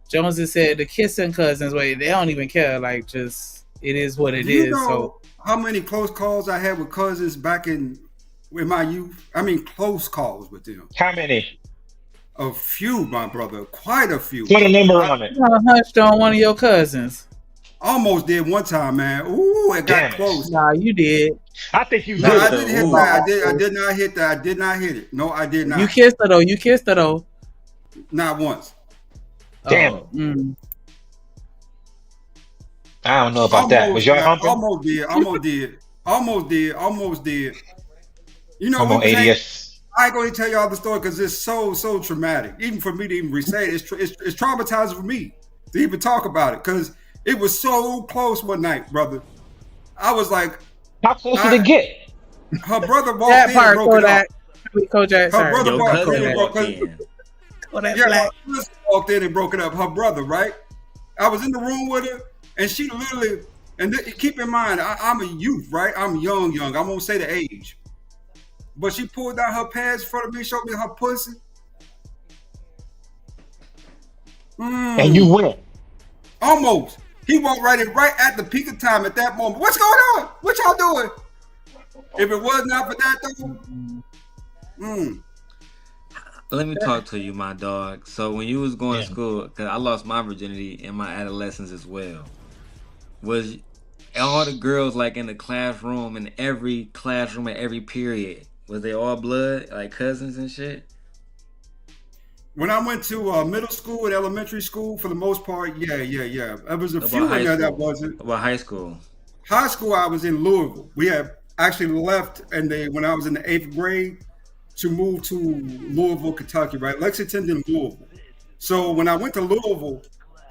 Jones has said, the kissing cousins, where they don't even care. Like, just it is what it is. So how many close calls I had with cousins back in my youth? I mean, close calls with them. How many? A few, my brother. Quite a few. Put a number on it. I hunched on one of your cousins. Almost did one time, man. Ooh, it got close. Nah, you did. I think you No, did. I didn't hit that. I did not hit that. I did not hit it. No, I did not. You kissed her though. You kissed her though. Not once. Damn. I don't know about that. Was y'all humping? Almost did. You know, Come on, ADS. I ain't going to tell y'all the story because it's so traumatic. Even for me to even re-say it, it's traumatizing for me to even talk about it because it was so close one night, brother. I was like, how close did it get? Her brother walked in and broke it up. Kojak, her brother walked in. Black. My sister walked in and broke it up. Her brother, right? I was in the room with her, and she literally. And keep in mind, I'm a youth, right? I'm young. I won't say the age. But she pulled down her pants in front of me, showed me her pussy. And you went. Almost. He walked right in right at the peak of time at that moment. What's going on? What y'all doing? If it was not for that, though. Let me talk to you, my dog. So when you was going to school, because I lost my virginity in my adolescence as well, was all the girls like in the classroom, in every classroom at every period, was they all blood, like cousins and shit? When I went to middle school and elementary school, for the most part, yeah. There was a few in there that wasn't. About high school? High school, I was in Louisville. We had actually left, and when I was in the 8th grade, to move to Louisville, Kentucky, right? Lexington, then Louisville. So when I went to Louisville,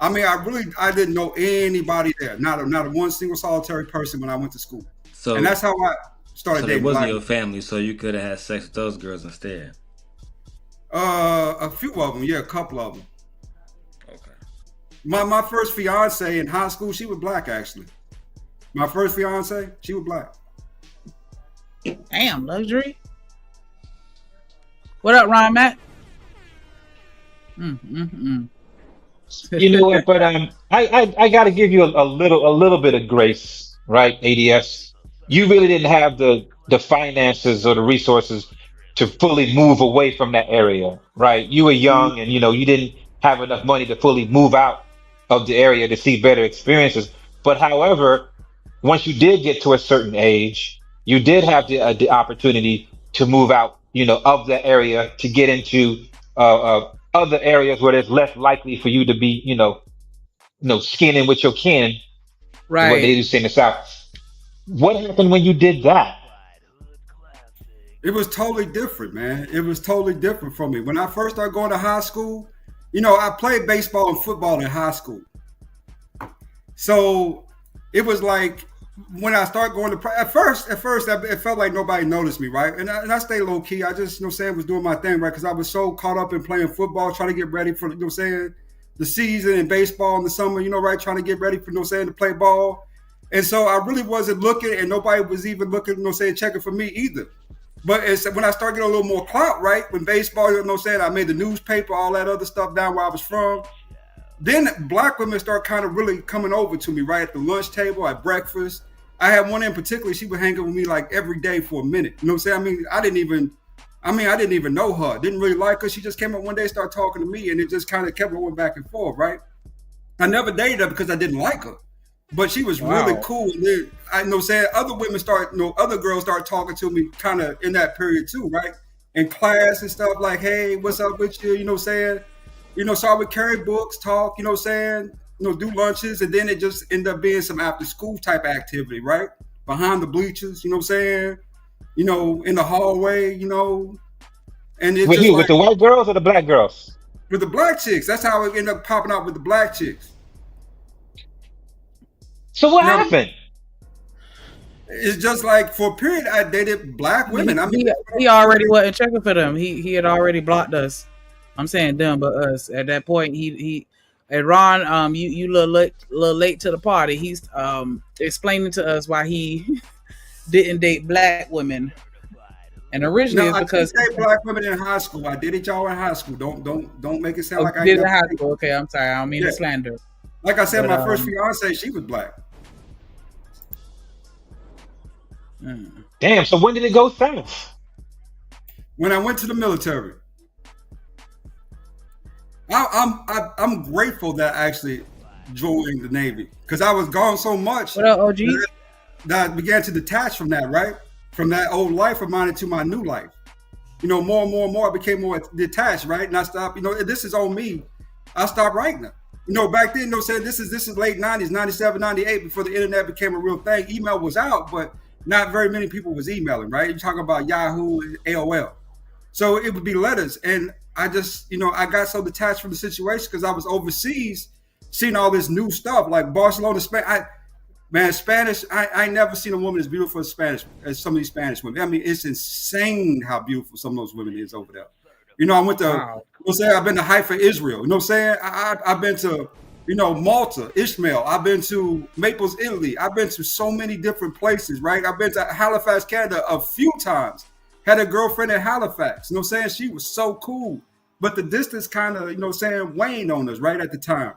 I mean, I didn't know anybody there. Not a one single solitary person when I went to school. So, and that's how I started dating. It wasn't your family, so you could have had sex with those girls instead. A few of them, yeah, a couple of them. Okay. My first fiance in high school, she was black actually. My first fiance, she was black. Damn, luxury. What up, Ron Matt? You know what? But I got to give you a little bit of grace, right? ADS, you really didn't have the finances or the resources to fully move away from that area, right? You were young, and you didn't have enough money to fully move out of the area to see better experiences. But however, once you did get to a certain age, you did have the opportunity to move out, of the area to get into other areas where it's less likely for you to be, skinning with your kin, right? What they do say in the South. What happened when you did that? It was totally different, man. It was totally different for me. When I first started going to high school, I played baseball and football in high school. So it was like when I started going to at first, it felt like nobody noticed me, right? And I stayed low key. I just, was doing my thing, right? Because I was so caught up in playing football, trying to get ready for, the season and baseball in the summer, right? Trying to get ready for, to play ball. And so I really wasn't looking, and nobody was even looking, checking for me either. But it's when I started getting a little more clout, right? When baseball, I made the newspaper, all that other stuff down where I was from. Then black women start kind of really coming over to me, right? At the lunch table, at breakfast. I had one in particular, she would hang out with me like every day for a minute. You know what I'm saying? I didn't even know her. Didn't really like her. She just came up one day, started talking to me, and it just kind of kept going back and forth, right? I never dated her because I didn't like her. But she was really cool. And then, other women other girls start talking to me kind of in that period too, right? In class and stuff like, hey, what's up with you? So I would carry books, talk, do lunches. And then it just ended up being some after school type activity, right? Behind the bleachers, in the hallway, And it with with the white girls or the black girls? With the black chicks. That's how it ended up popping out with the black chicks. So what happened? It's just like for a period I dated black women. He already wasn't checking for them. He had already blocked us. I'm saying them, but us. At that point, he and Ron, you little late to the party. He's explaining to us why he didn't date black women. And originally, it's because I didn't date black women in high school. I did it y'all in high school. Don't make it sound like I did it in high school. Okay, I'm sorry. I don't mean to slander. Like I said, my first fiance, she was black. Damn. So when did it go south? When I went to the military. I'm grateful that actually join the Navy because I was gone so much. What up, OG? That I began to detach from that, right? From that old life of mine into my new life. You know, more and more and more, I became more detached, right? And I stopped, you know, this is on me. I stopped writing it. You know, back then, you know, saying this is late 90s, 97, 98, before the internet became a real thing. Email was out, but not very many people was emailing, right? You're talking about Yahoo and AOL. So it would be letters. And I just, you know, I got so detached from the situation because I was overseas seeing all this new stuff like Barcelona, Spain. Spanish, I never seen a woman as beautiful as Spanish, as some of these Spanish women. I mean, it's insane how beautiful some of those women is over there. You know, I went to, you know what I'm saying? I've been to Haifa, Israel. You know what I'm saying? I've been to, you know, Malta, Ishmael. I've been to Naples, Italy. I've been to so many different places, right? I've been to Halifax, Canada a few times. Had a girlfriend in Halifax. You know what I'm saying? She was so cool. But the distance kind of, you know what I'm saying, waned on us right at the time.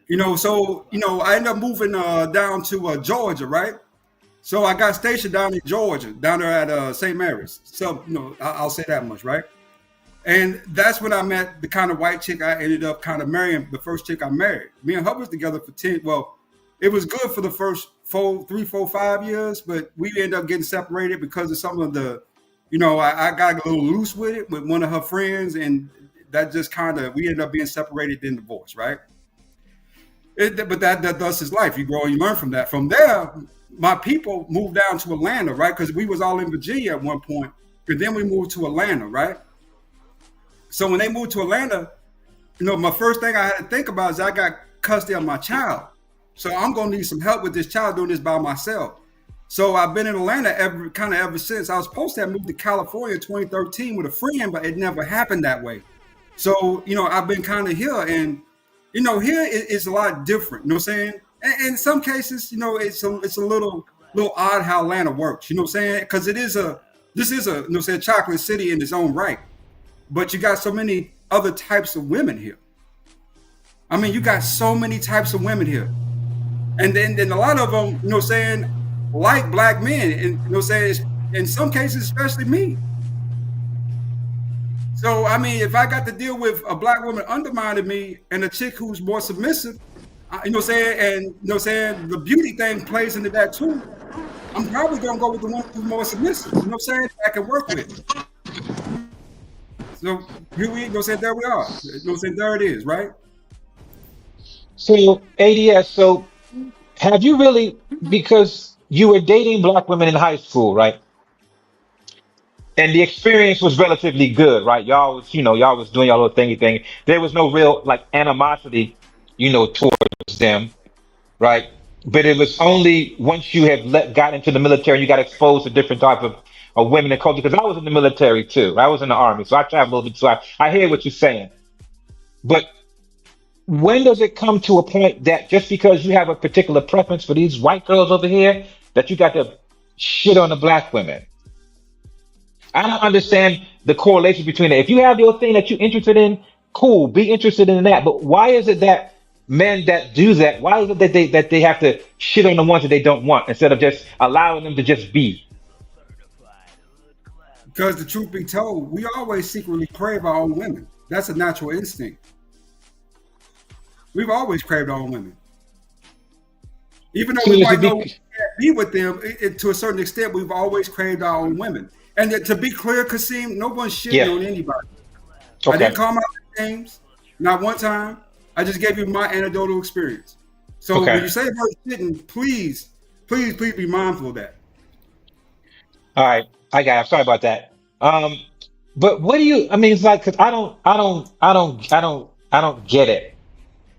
You know, so, you know, I ended up moving down to Georgia, right? So I got stationed down in Georgia, down there at St. Mary's. So, you know, I'll say that much, right? And that's when I met the kind of white chick I ended up kind of marrying, the first chick I married. Me and her was together for 10, well, it was good for the first 3, 4, 5 years, but we ended up getting separated because of some of the, you know, I got a little loose with it with one of her friends, and that just kind of, we ended up being separated, then divorced, right? But that thus is life. You grow and you learn from that. From there, my people moved down to Atlanta, right? Because we was all in Virginia at one point, and then we moved to Atlanta, right? So when they moved to Atlanta, you know, my first thing I had to think about is I got custody of my child. So I'm gonna need some help with this child doing this by myself. So I've been in Atlanta ever since. I was supposed to have moved to California in 2013 with a friend, but it never happened that way. So, you know, I've been kind of here, and you know, here it's a lot different. You know what I'm saying? And in some cases, you know, it's a little odd how Atlanta works. You know what I'm saying? Because this is a, you know what I'm saying, chocolate city in its own right. But you got so many other types of women here. I mean, you got so many types of women here. And then a lot of them, you know what I'm saying, like black men. And you know what I'm saying, in some cases, especially me. So, I mean, if I got to deal with a black woman undermining me and a chick who's more submissive, you know what I'm saying, and you know what I'm saying, the beauty thing plays into that too, I'm probably going to go with the one who's more submissive, you know what I'm saying, I can work with. So, here we, you know what I'm saying, there we are. You know what I'm saying, there it is, right? So, ADS, so have you really, because you were dating black women in high school, right? And the experience was relatively good, right? Y'all was doing y'all little thingy thing. There was no real like animosity, you know, towards them, right? But it was only once you had got into the military and you got exposed to different type of women and culture. Because I was in the military too. I was in the army, so I traveled a little bit. So I hear what you're saying. But when does it come to a point that just because you have a particular preference for these white girls over here, that you got to shit on the black women? I don't understand the correlation between it. If you have your thing that you're interested in, cool, be interested in that. But why is it that men that do that, why is it that they have to shit on the ones that they don't want instead of just allowing them to just be? Because the truth be told, we always secretly crave our own women. That's a natural instinct. We've always craved our own women. Even though we might know we can't be with them, to a certain extent, we've always craved our own women. And to be clear, Kasim, no one's shitting on anybody. Okay. I didn't call my names, not one time. I just gave you my anecdotal experience. So when you say about shitting, please be mindful of that. All right, I got it. Sorry about that. But what do you? I mean, it's like, cause I don't get it.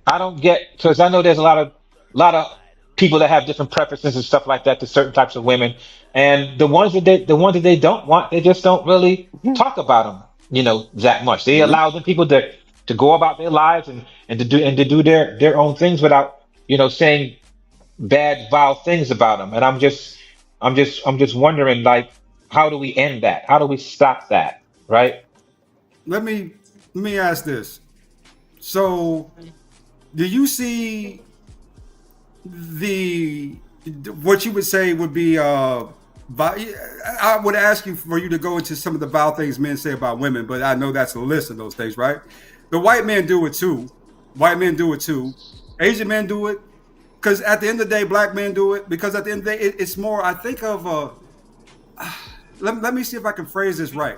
I don't get, because I know there's a lot of people that have different preferences and stuff like that to certain types of women, and the ones that they don't want, they just don't really talk about them, you know, that much. They allow them people to go about their lives and to do their own things without, you know, saying bad, vile things about them. And I'm just wondering, like, how do we end that? How do we stop that? Right? Let me ask this. So, do you see what you would say would be I would ask you for you to go into some of the vile things men say about women, but I know that's a list of those things, right? The white men do it too. Asian men do it. Because at the end of the day, black men do it. Because at the end of the day, it's more. I think of. Let me see if I can phrase this right.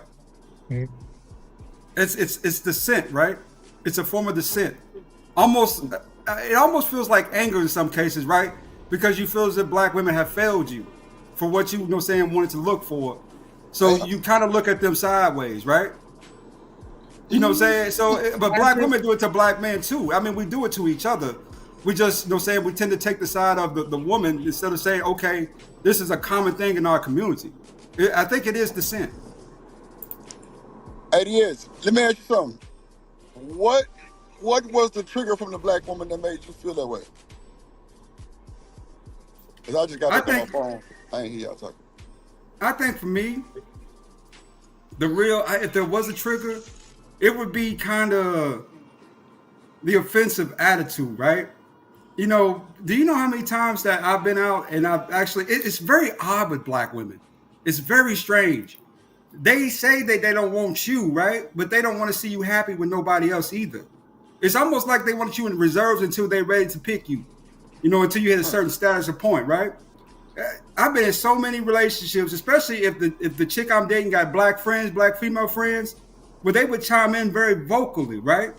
Mm-hmm. It's dissent, right? It's a form of dissent. Almost, it almost feels like anger in some cases, right? Because you feel as if black women have failed you for what you know saying wanted to look for. So you kind of look at them sideways, right? You know what I'm saying? So, but black women do it to black men too. I mean, we do it to each other. We just, you know what I'm saying, we tend to take the side of the woman instead of saying, okay, this is a common thing in our community. I think it is dissent. It is. Let me ask you something. What was the trigger from the black woman that made you feel that way? Because I just got back on my phone. I ain't hear y'all talking. I think for me, if there was a trigger, it would be kind of the offensive attitude, right? You know, do you know how many times that I've been out and I've actually, it's very odd with black women. It's very strange. They say that they don't want you, right? But they don't want to see you happy with nobody else either. It's almost like they want you in reserves until they're ready to pick you, you know, until you hit a certain status or point, right? I've been in so many relationships, especially if the chick I'm dating got black friends, black female friends, where they would chime in very vocally, right?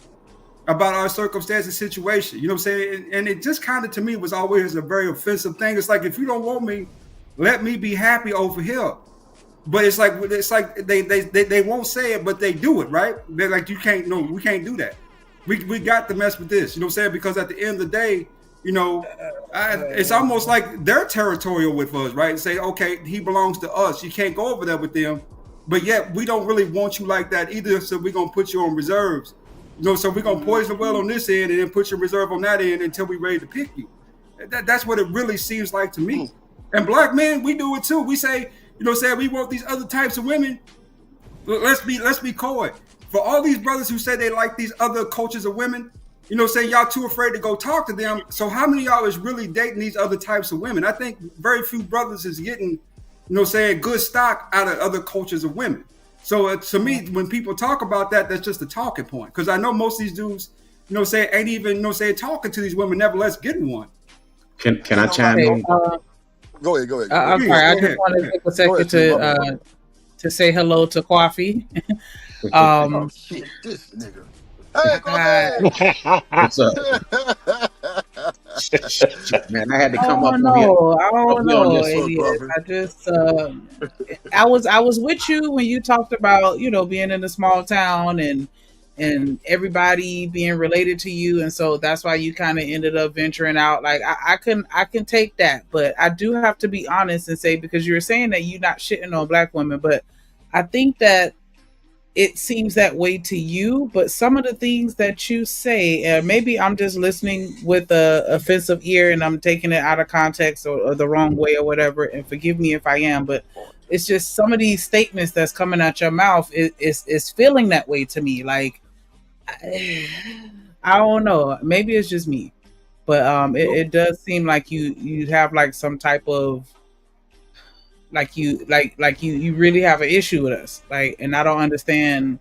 About our circumstance and situation, you know what I'm saying? And it just kind of, to me, was always a very offensive thing. It's like, if you don't want me, let me be happy over here. But it's like they won't say it, but they do it, right? They're like, we can't do that. We got to mess with this, you know what I'm saying? Because at the end of the day, you know, it's almost like they're territorial with us, right? And say, okay, he belongs to us. You can't go over there with them. But yet we don't really want you like that either. So we're going to put you on reserves. You know, so we're going to poison the well on this end and then put your reserve on that end until we're ready to pick you. That's what it really seems like to me. And black men, we do it too. We say, you know what I'm saying, we want these other types of women. Let's be coy. For all these brothers who say they like these other cultures of women, you know what I'm saying, y'all too afraid to go talk to them. So how many of y'all is really dating these other types of women? I think very few brothers is getting, you know what I'm saying, good stock out of other cultures of women. So to me, when people talk about that, that's just a talking point. Because I know most of these dudes, you know what I'm saying, ain't even, you know what I'm saying, talking to these women, nevertheless getting one. Can I chime in? Go ahead. I'm sorry. I just want to take a second to say hello to Coffee. Oh, shit, this nigga. Hey, go ahead. What's up? Man, I had to come up on here. I don't know. I just I was with you when you talked about, you know, being in a small town and everybody being related to you, and so that's why you kind of ended up venturing out. Like I can take that, but I do have to be honest and say, because you were saying that you're not shitting on black women, but I think that it seems that way to you. But some of the things that you say, maybe I'm just listening with a offensive ear and I'm taking it out of context or the wrong way or whatever, and forgive me if I am, but it's just some of these statements that's coming out your mouth is feeling that way to me. Like, I don't know. Maybe it's just me, but it does seem like you have like some type of you really have an issue with us. Like, and I don't understand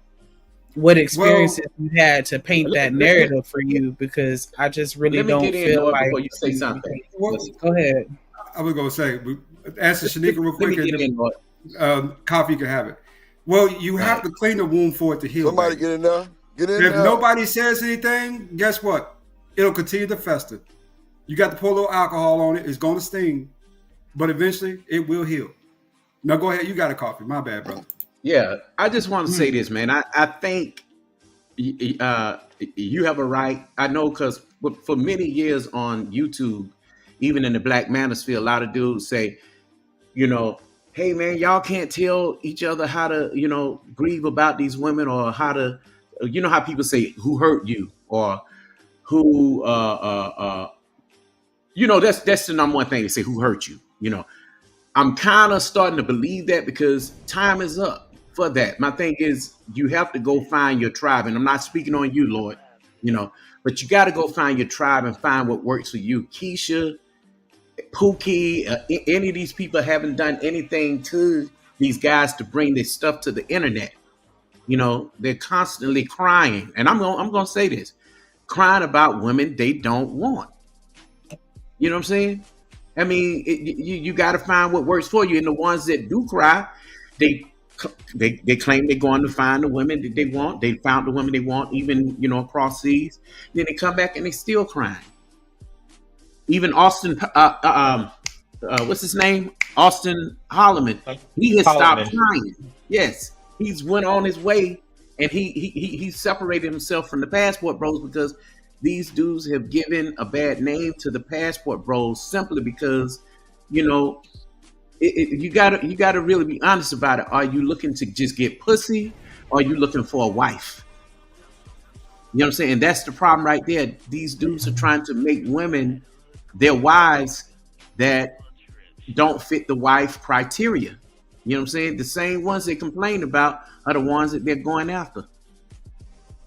what experiences you had to paint that narrative for you, because I just really don't feel like. Before you say something, go ahead. I was gonna say, answer Shanika real quick, and Coffee can have it. Well, you have to clean the wound for it to heal. Somebody get in there. Get in if there. nobody says anything, guess what? It'll continue to fester. You got to pour a little alcohol on it. It's going to sting, but eventually it will heal. Now go ahead. You got a coffee. My bad, brother. Yeah, I just want to say this, man. I think you have a right. I know, because for many years on YouTube, even in the Black Manosphere, a lot of dudes say, you know, hey, man, y'all can't tell each other how to, you know, grieve about these women, or how to, you know, how people say who hurt you, or who, you know, that's the number one thing, they say who hurt you. You know, I'm kind of starting to believe that, because time is up for that. My thing is, you have to go find your tribe, and I'm not speaking on you, Lord, you know, but you got to go find your tribe and find what works for you. Keisha, Pookie, any of these people haven't done anything to these guys to bring this stuff to the internet. You know, they're constantly crying, and I'm gonna say this: crying about women they don't want. You know what I'm saying? I mean, you got to find what works for you. And the ones that do cry, they claim they're going to find the women that they want. They found the women they want, even across seas. Then they come back and they still crying. Even Austin, what's his name? Austin Holloman. He has stopped crying. Yes, he's went on his way, and he separated himself from the Passport Bros because these dudes have given a bad name to the Passport Bros simply because, you gotta really be honest about it. Are you looking to just get pussy, or are you looking for a wife? You know what I'm saying? That's the problem right there. These dudes are trying to make women their wives that don't fit the wife criteria. You know what I'm saying? The same ones they complain about are the ones that they're going after,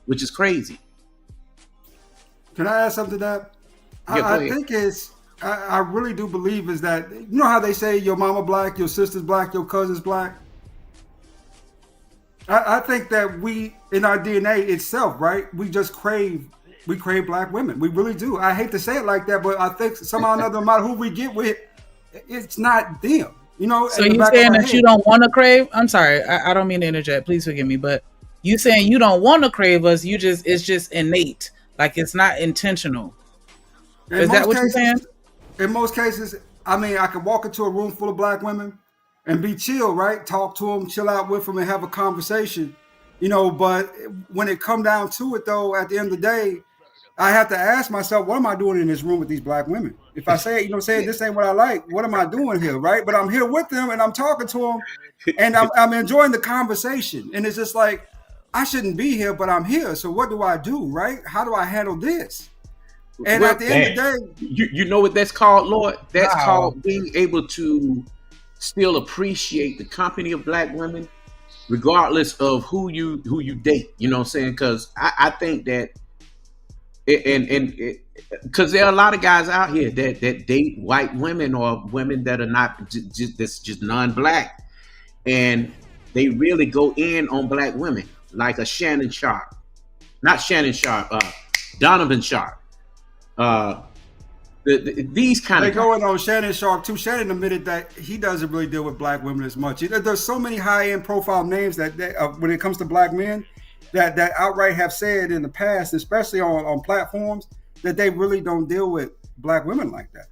which is crazy. Can I add something to that? Yeah, I think I really do believe is that, you know how they say your mama black, your sister's black, your cousin's black? I think that we, in our DNA itself, right, we crave black women. We really do. I hate to say it like that, but I think somehow or another, no matter who we get with, it's not them. So you saying that you don't want to crave? I'm sorry, I don't mean to interject. Please forgive me, but you saying you don't want to crave us? It's just innate. Like it's not intentional. Is that what you're saying? In most cases, I mean, I could walk into a room full of black women and be chill, right? Talk to them, chill out with them, and have a conversation, But when it come down to it, though, at the end of the day, I have to ask myself, what am I doing in this room with these black women? If I say, this ain't what I like, what am I doing here, right? But I'm here with them and I'm talking to them, and I'm enjoying the conversation, and it's just like, I shouldn't be here, but I'm here. So what do I do, right? How do I handle this? And at the end of the day, you know what that's called, Lord? That's called being able to still appreciate the company of black women, regardless of who you date. You know what I'm saying? Because I think that, because there are a lot of guys out here that date white women or women that are not just non-black, and they really go in on black women, like a Shannon Sharp, not Shannon Sharp, Donovan Sharp. These kind of going on Shannon Sharp too. Shannon admitted that he doesn't really deal with black women as much. There's so many high-end profile names that when it comes to black men that outright have said in the past, especially on platforms, that they really don't deal with black women like that.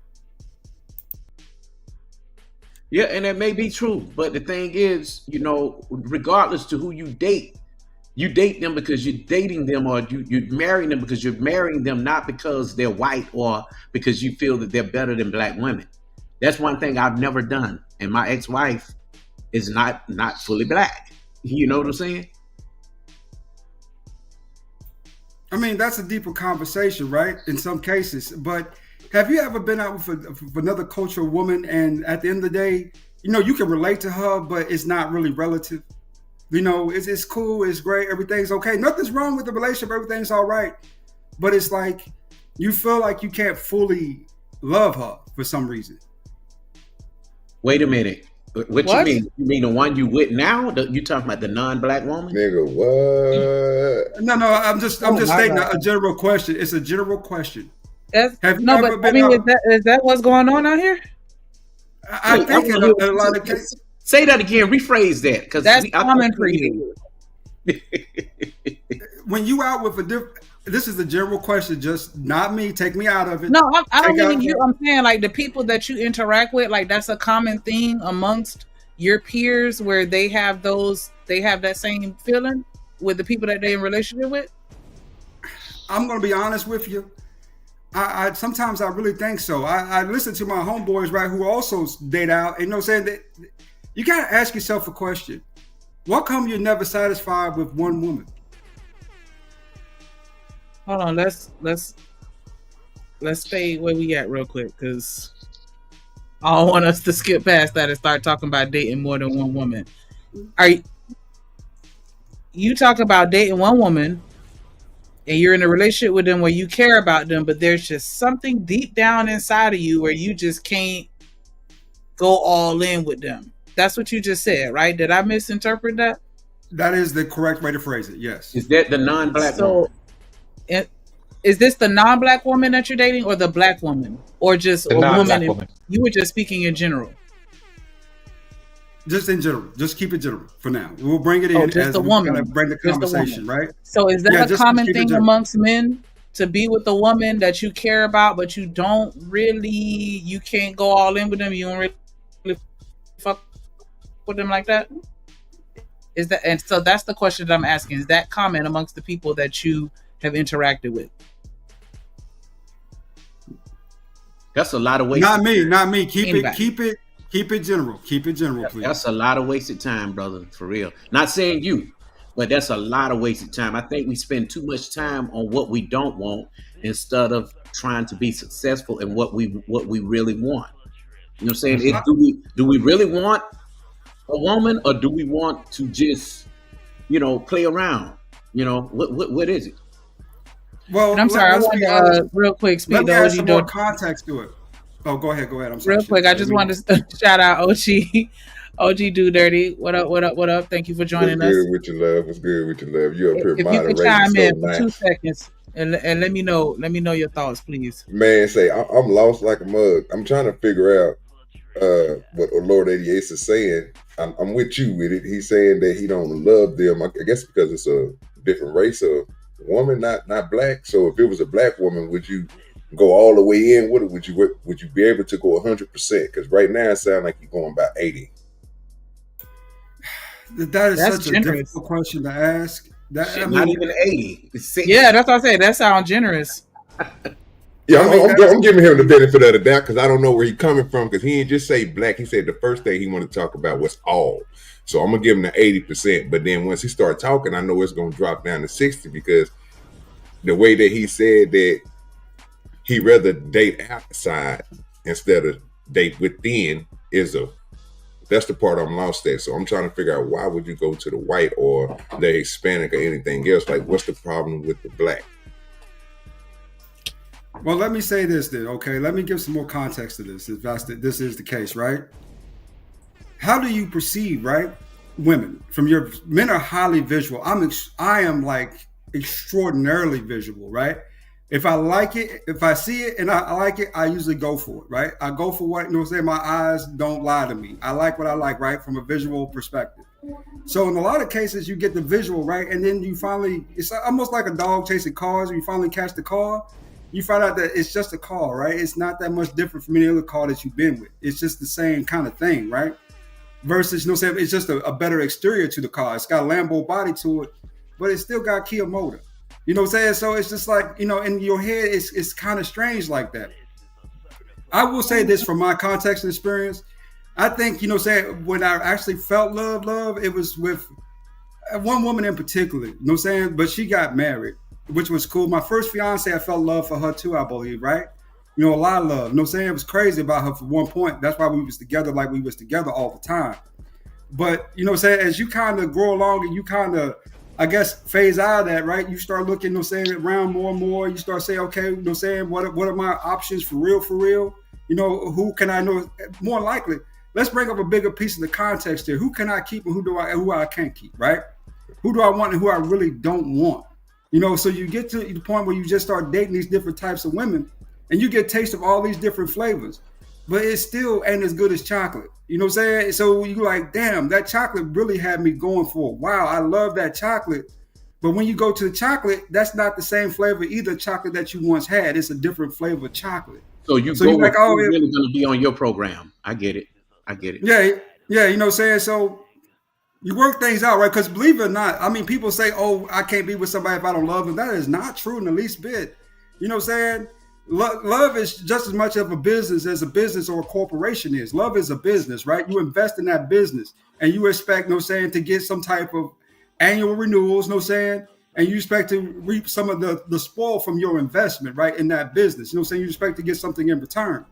Yeah, and that may be true, but the thing is, regardless to who you date them because you're dating them, or you're marrying them because you're marrying them not because they're white or because you feel that they're better than black women. That's one thing I've never done, and my ex-wife is not fully black. You know what I'm saying? I mean, that's a deeper conversation, right? In some cases, but have you ever been out with another cultural woman, and at the end of the day, you can relate to her, but it's not really relative? It's cool, it's great, everything's okay. Nothing's wrong with the relationship, everything's all right. But it's like you feel like you can't fully love her for some reason. Wait a minute. What you mean? You mean the one you with now? You talking about the non-black woman? Nigga, what? No, I'm just stating a general question. It's a general question. Is that what's going on out here? I think in a lot of cases. Say that again. Rephrase that, because that's common for you. When you out with this is a general question, just not me. Take me out of it. No, I don't mean you. I'm saying like the people that you interact with, like that's a common thing amongst your peers where they have that same feeling with the people that they're in relationship with. I'm going to be honest with you. I sometimes I really think so. I listen to my homeboys, right, who also date out, and saying that you got to ask yourself a question. What come you're never satisfied with one woman? Hold on, let's stay where we at real quick, because I don't want us to skip past that and start talking about dating more than one woman. You talk about dating one woman and you're in a relationship with them where you care about them, but there's just something deep down inside of you where you just can't go all in with them. That's what you just said, right? Did I misinterpret that? That is the correct way to phrase it, yes. Is that the non-black woman? Is this the non-black woman that you're dating, or the black woman, or just The a non-black woman? woman. You were just speaking in general. Just in general. Just keep it general for now. We'll bring it in just as a we woman. kind of bring the conversation, right? So is that a common keep it thing general. amongst men to be with a woman that you care about, but you don't really, you can't go all in with them? You don't really fuck with them like that? Is that, and so that's the question that I'm asking. Is that common amongst the people that you have interacted with? That's a lot of waste. Not me. Keep Anybody. it general. Keep it general, please. That's a lot of wasted time, brother, for real. Not saying you, but that's a lot of wasted time. I think we spend too much time on what we don't want instead of trying to be successful in what we really want. You know what I'm saying? Do we really want a woman, or do we want to just, play around? What is it? Well, and I'm sorry, I wanted to real quick speak. Let me add some more context to it. Oh, go ahead. I'm sorry. Real quick, I just wanted to shout out OG Do Dirty. What up? Thank you for joining us. What's good with your love? You up here If you moderating could chime in for nice. 2 seconds and let me know your thoughts, please. Man, I'm lost like a mug. I'm trying to figure out what Lord 88 is saying. I'm with you with it. He's saying that he don't love them. I guess because it's a different race of woman, not black. So if it was a black woman, would you go all the way in? Would you be able to go 100%? Because right now it sounds like you're going about 80. That's such generous. A difficult question to ask. Not even 80. Yeah, that's what I say. That sounds generous. Yeah, I'm giving him the benefit of the doubt because I don't know where he's coming from, because he didn't just say black. He said the first thing he wanted to talk about was all. So I'm going to give him the 80%. But then once he started talking, I know it's going to drop down to 60, because the way that he said that he'd rather date outside instead of date within that's the part I'm lost at. So I'm trying to figure out, why would you go to the white or the Hispanic or anything else? Like, what's the problem with the black? Well, let me say this then, okay? Let me give some more context to this, if this is the case, right? How do you perceive, right, women? Men are highly visual. I am like extraordinarily visual, right? If I like it, if I see it and I like it, I usually go for it, right? I go for what, my eyes don't lie to me. I like what I like, right, from a visual perspective. So in a lot of cases, you get the visual, right? And then it's almost like a dog chasing cars. When you finally catch the car, you find out that it's just a car, right? It's not that much different from any other car that you've been with. It's just the same kind of thing, right? Versus, it's just a better exterior to the car. It's got a Lambo body to it, but it's still got Kia motor. You know what I'm saying? So it's just like, in your head, it's kind of strange like that. I will say this from my context and experience. I think, when I actually felt love, it was with one woman in particular, but she got married, which was cool. My first fiance, I felt love for her too, I believe, right? A lot of love. It was crazy about her for one point. That's why we was together like we was together all the time. But, as you kind of grow along and you kind of, I guess, phase out of that, right? You start looking, around more and more. You start saying, okay, what are my options for real? Who can I know? More likely, let's bring up a bigger piece of the context here. Who can I keep and who I can't keep, right? Who do I want and who I really don't want? So you get to the point where you just start dating these different types of women and you get a taste of all these different flavors, but it still ain't as good as chocolate. You know what I'm saying? So you're like, damn, that chocolate really had me going for a while. I love that chocolate. But when you go to the chocolate, that's not the same flavor either chocolate that you once had. It's a different flavor of chocolate. So you're like, oh, it's really going to be on your program. I get it. Yeah. You know what I'm saying? So you work things out, right? Because believe it or not, people say, oh, I can't be with somebody if I don't love them. That is not true in the least bit. You know what I'm saying? Love is just as much of a business as a business or a corporation is. Love is a business, right? You invest in that business and you expect, to get some type of annual renewals, and you expect to reap some of the spoil from your investment, right, in that business. You expect to get something in return.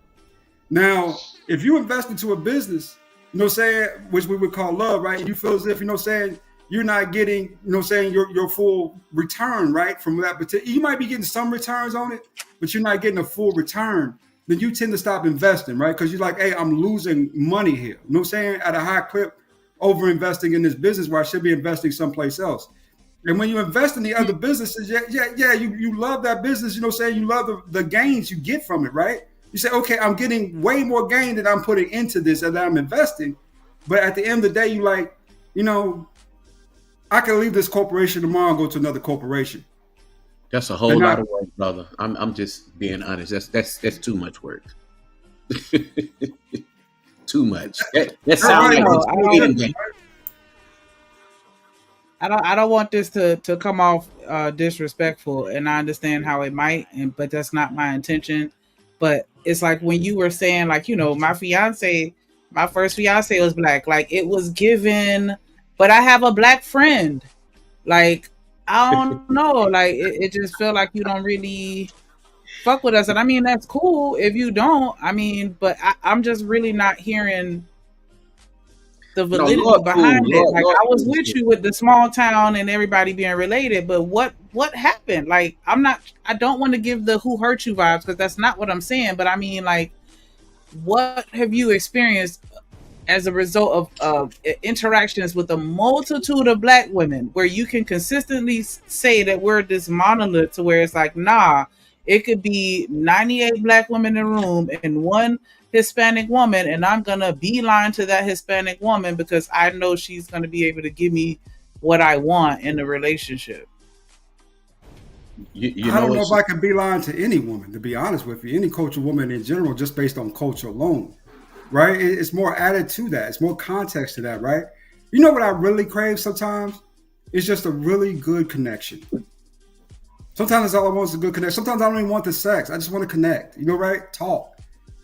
Now, if you invest into a business, which we would call love, right? You feel as if, you're not getting, your full return, right? From that particular, you might be getting some returns on it, but you're not getting a full return. Then you tend to stop investing, right? Because you're like, hey, I'm losing money here. At a high clip, over investing in this business where I should be investing someplace else. And when you invest in the other businesses, you love that business. You know, saying you love the gains you get from it, right? You say, okay, I'm getting way more gain than I'm putting into this and that I'm investing. But at the end of the day, you like, you know, I can leave this corporation tomorrow and go to another corporation. That's a whole lot of work, brother. I'm just being honest. That's too much work. Too much. That sounds like I don't want this to come off disrespectful, and I understand how it might, but that's not my intention. But it's like when you were saying, like, you know, my first fiance was black. Like, it was given, but I have a black friend. Like, I don't know. Like, it just felt like you don't really fuck with us. And I mean, that's cool if you don't. I mean, but I'm just really not hearing the validity behind it. Like, I was with you with the small town and everybody being related, but what happened? Like, I don't want to give the who hurt you vibes, because that's not what I'm saying. But I mean, like, what have you experienced as a result of interactions with a multitude of black women, where you can consistently say that we're this monolith, to where it's like, nah, it could be 98 black women in a room and one Hispanic woman, and I'm gonna beeline to that Hispanic woman because I know she's gonna be able to give me what I want in the relationship. I don't know if I can beeline to any woman, to be honest with you, any culture woman in general, just based on culture alone, right? It's more added to that. It's more context to that, right? You know what I really crave sometimes? It's just a really good connection. Sometimes that's all I want is a good connection. Sometimes I don't even want the sex. I just want to connect, you know, right? Talk.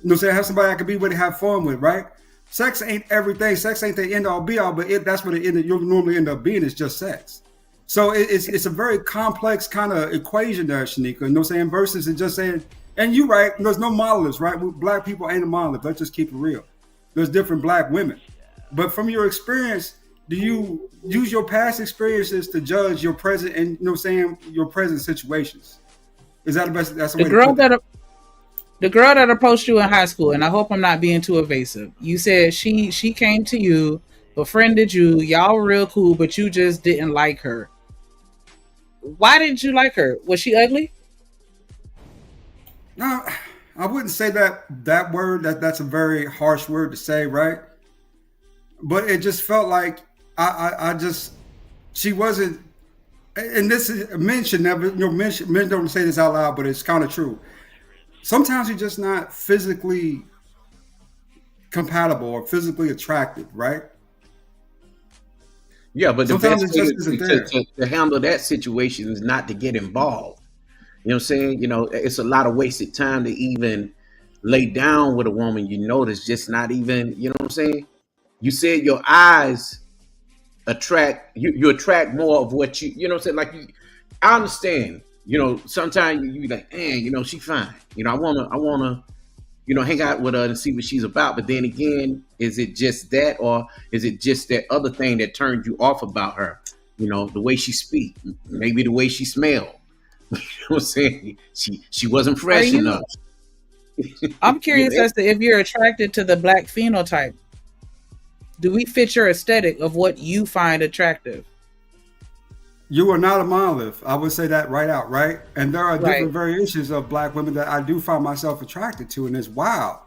You know what I'm saying? Have somebody I can be with and have fun with, right? Sex ain't everything. Sex ain't the end all be all, but that's what you'll normally end up being, is just sex. So it's a very complex kind of equation there, Shanika. You know what I'm saying? Versus it just saying, and you're right, there's no monoliths, right? Black people ain't a monolith. Let's just keep it real. There's different black women. But from your experience, do you use your past experiences to judge your present and, you know what I'm saying, your present situations? Is that the best? That's the way to put it. The girl that approached you in high school, and I hope I'm not being too evasive, you said she came to you, befriended you, y'all were real cool, but you just didn't like her. Why didn't you like her? Was she ugly? No, I wouldn't say that word. That's a very harsh word to say, right? But it just felt like she wasn't. And this is, men should never, you know, men don't say this out loud, but it's kind of true. Sometimes you're just not physically compatible or physically attractive, right? Yeah, but sometimes the best it just isn't there. To handle that situation is not to get involved. You know what I'm saying? You know, it's a lot of wasted time to even lay down with a woman you know that's just not even, you know what I'm saying? You said your eyes attract, you attract more of what you know what I'm saying? Like, I understand. You know, sometimes you like, man, you know, she fine. You know, I wanna, you know, hang out with her and see what she's about. But then again, is it just that, or is it just that other thing that turned you off about her? You know, the way she speak, maybe the way she smell. You know what I'm saying? She wasn't fresh enough. I'm curious as to if you're attracted to the black phenotype. Do we fit your aesthetic of what you find attractive? You are not a monolith. I would say that right out, right? And there are different variations of black women that I do find myself attracted to, and it's wild.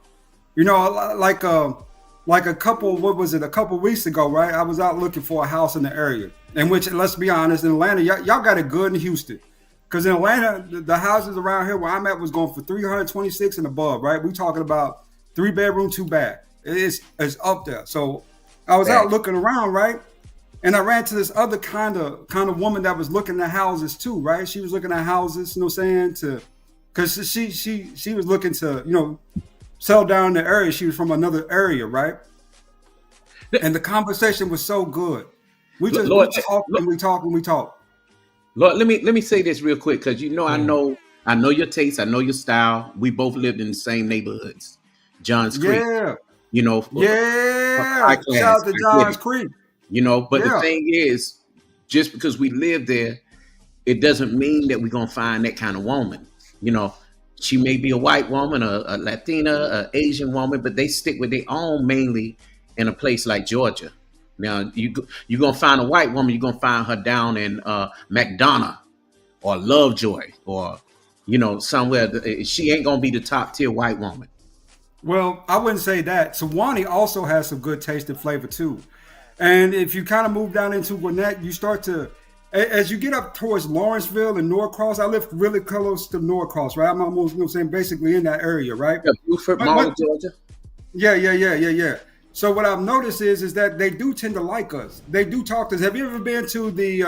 You know, like a couple, what was it, a couple weeks ago, right? I was out looking for a house in the area, in which, let's be honest, in Atlanta, y'all got it good in Houston. Because in Atlanta, the houses around here where I'm at was going for $326 and above, right? We talking about 3-bedroom, 2-bath. It's up there. So I was out looking around, right? And I ran to this other kind of woman that was looking at houses too, right? She was looking at houses, you know what I'm saying, because she was looking to, you know, settle down in the area. She was from another area, right? And the conversation was so good. We talked. Lord, let me say this real quick, because you know, I know your taste, I know your style. We both lived in the same neighborhoods, Johns Creek. Yeah. You know, shout out to Johns Creek. You know, but the thing is, just because we live there, it doesn't mean that we're gonna find that kind of woman. You know, she may be a white woman, a Latina, a Asian woman, but they stick with their own mainly in a place like Georgia. You know Now you're gonna find a white woman. You're gonna find her down in McDonough or Lovejoy or somewhere. She ain't gonna be the top tier white woman. Well, I wouldn't say that. Sewanee also has some good taste and flavor too. And if you kind of move down into Gwinnett, you start to, as you get up towards Lawrenceville and Norcross, I live really close to Norcross, right? I'm almost, basically in that area, right? Yeah, Buford, Mall, Georgia. Yeah. So what I've noticed is that they do tend to like us. They do talk to us. Have you ever been to the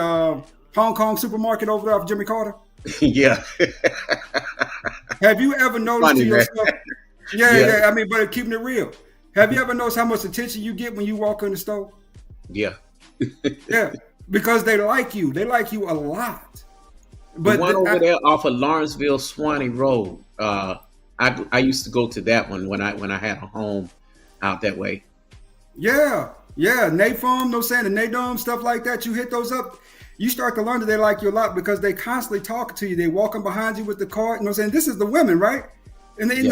Hong Kong supermarket over there off Jimmy Carter? Yeah. Have you ever noticed to yourself? Yeah. I mean, but keeping it real. Have you ever noticed how much attention you get when you walk in the store? Yeah. Yeah, because they like you. They like you a lot. But the one over there off of Lawrenceville Swanee Road, I used to go to that one when I had a home out that way. Yeah. NAFUM, the NADUM, stuff like that. You hit those up. You start to learn that they like you a lot because they constantly talk to you. They walking behind you with the cart. This is the women, right? And then,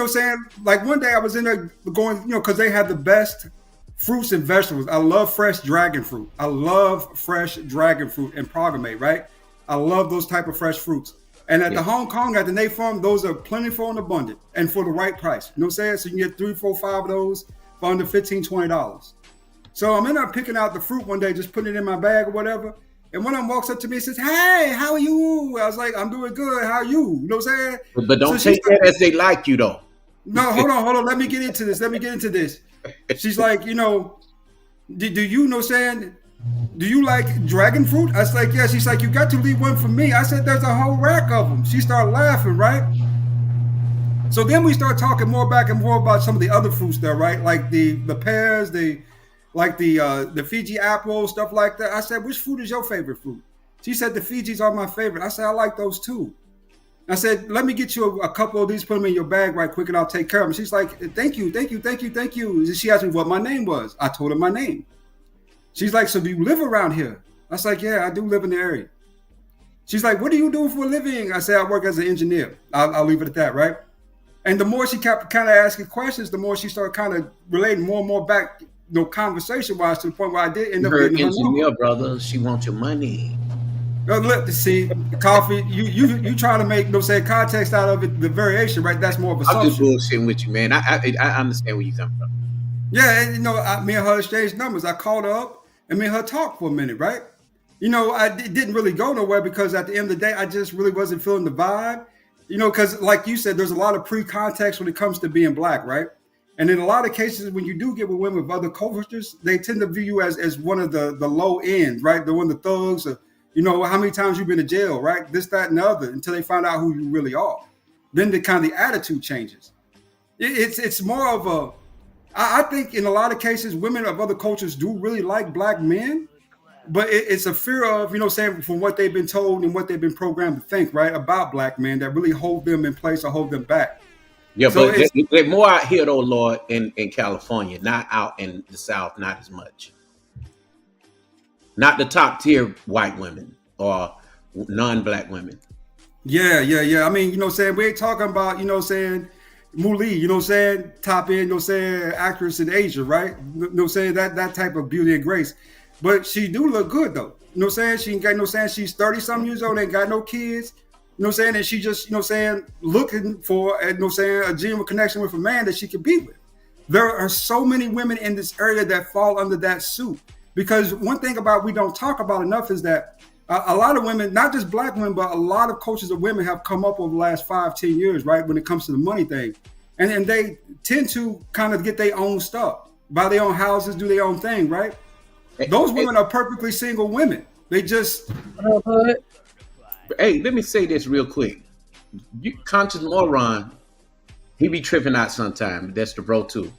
like one day I was in there going, because they have the best fruits and vegetables. I love fresh dragon fruit. I love fresh dragon fruit and Progamate, right? I love those type of fresh fruits. And at the Hong Kong, at the NAFUM, those are plentiful and abundant and for the right price. You know what I'm saying? So you can get 3, 4, 5 of those for under $15, $20. So I'm in there picking out the fruit one day, just putting it in my bag or whatever. And one of them walks up to me and says, "Hey, how are you?" I was like, "I'm doing good. How are you?" You know what I'm saying? But don't take that as they like you, though. No, hold on. Let me get into this. She's like, do you know what I'm saying? Do you like dragon fruit? I was like, yeah. She's like, you got to leave one for me. I said, there's a whole rack of them. She started laughing, right? So then we start talking more back and more about some of the other fruits there, right? Like the pears, the Fiji apple, stuff like that. I said, which fruit is your favorite fruit? She said, the Fijis are my favorite. I said, I like those too. I said, let me get you a couple of these, put them in your bag right quick, and I'll take care of them. She's like, thank you. And she asked me what my name was. I told her my name. She's like, so do you live around here? I was like, yeah, I do live in the area. She's like, what do you do for a living? I said, I work as an engineer. I'll leave it at that, right? And the more she kept kind of asking questions, the more she started kind of relating more and more back, conversation-wise, to the point where I did end up getting her engineer, brother. She wants your money. Look, see, Coffee, you trying to make context out of it, the variation, right? That's more of a assumption. I'm just bullshitting with you, man. I understand where you come from. Yeah, and me and her exchanged numbers. I called her up and me and her talked for a minute, right? It didn't really go nowhere because at the end of the day, I just really wasn't feeling the vibe. Because like you said, there's a lot of pre-context when it comes to being black, right? And in a lot of cases, when you do get with women of other cultures, they tend to view you as one of the low end, right? The one of the thugs, or, how many times you've been to jail, right? This, that, and the other, until they find out who you really are. Then the attitude changes. It's more of I think in a lot of cases, women of other cultures do really like black men, but it's a fear of, from what they've been told and what they've been programmed to think, right, about black men that really hold them in place or hold them back. Yeah, so but they're more out here, though, Lord, in California, not out in the South, not as much. Not the top tier white women or non-black women. Yeah. I mean, we ain't talking about, Muli, top end, actress in Asia, right? That type of beauty and grace. But she do look good, though. She ain't got she's 30-something years old, ain't got no kids. And she just, looking for, a genuine connection with a man that she can be with. There are so many women in this area that fall under that suit. Because one thing we don't talk about enough is that a lot of women, not just black women, but a lot of cultures of women have come up over the last 5-10 years, right? When it comes to the money thing. And they tend to kind of get their own stuff, buy their own houses, do their own thing, right? Those women are perfectly single women. They just... Hey, let me say this real quick. Conscious Moron, he be tripping out sometime. That's the bro too.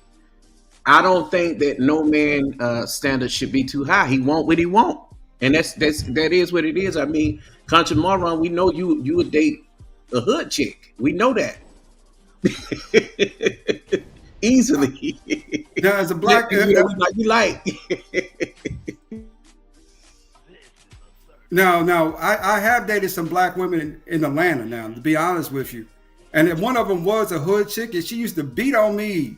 I don't think that no man standard should be too high. He want what he want, and that is what it is. I mean, Conscious Moron, we know you would date a hood chick. We know that easily. Now, as a black, you like. No, I have dated some black women in Atlanta now, to be honest with you. And one of them was a hood chick, and she used to beat on me.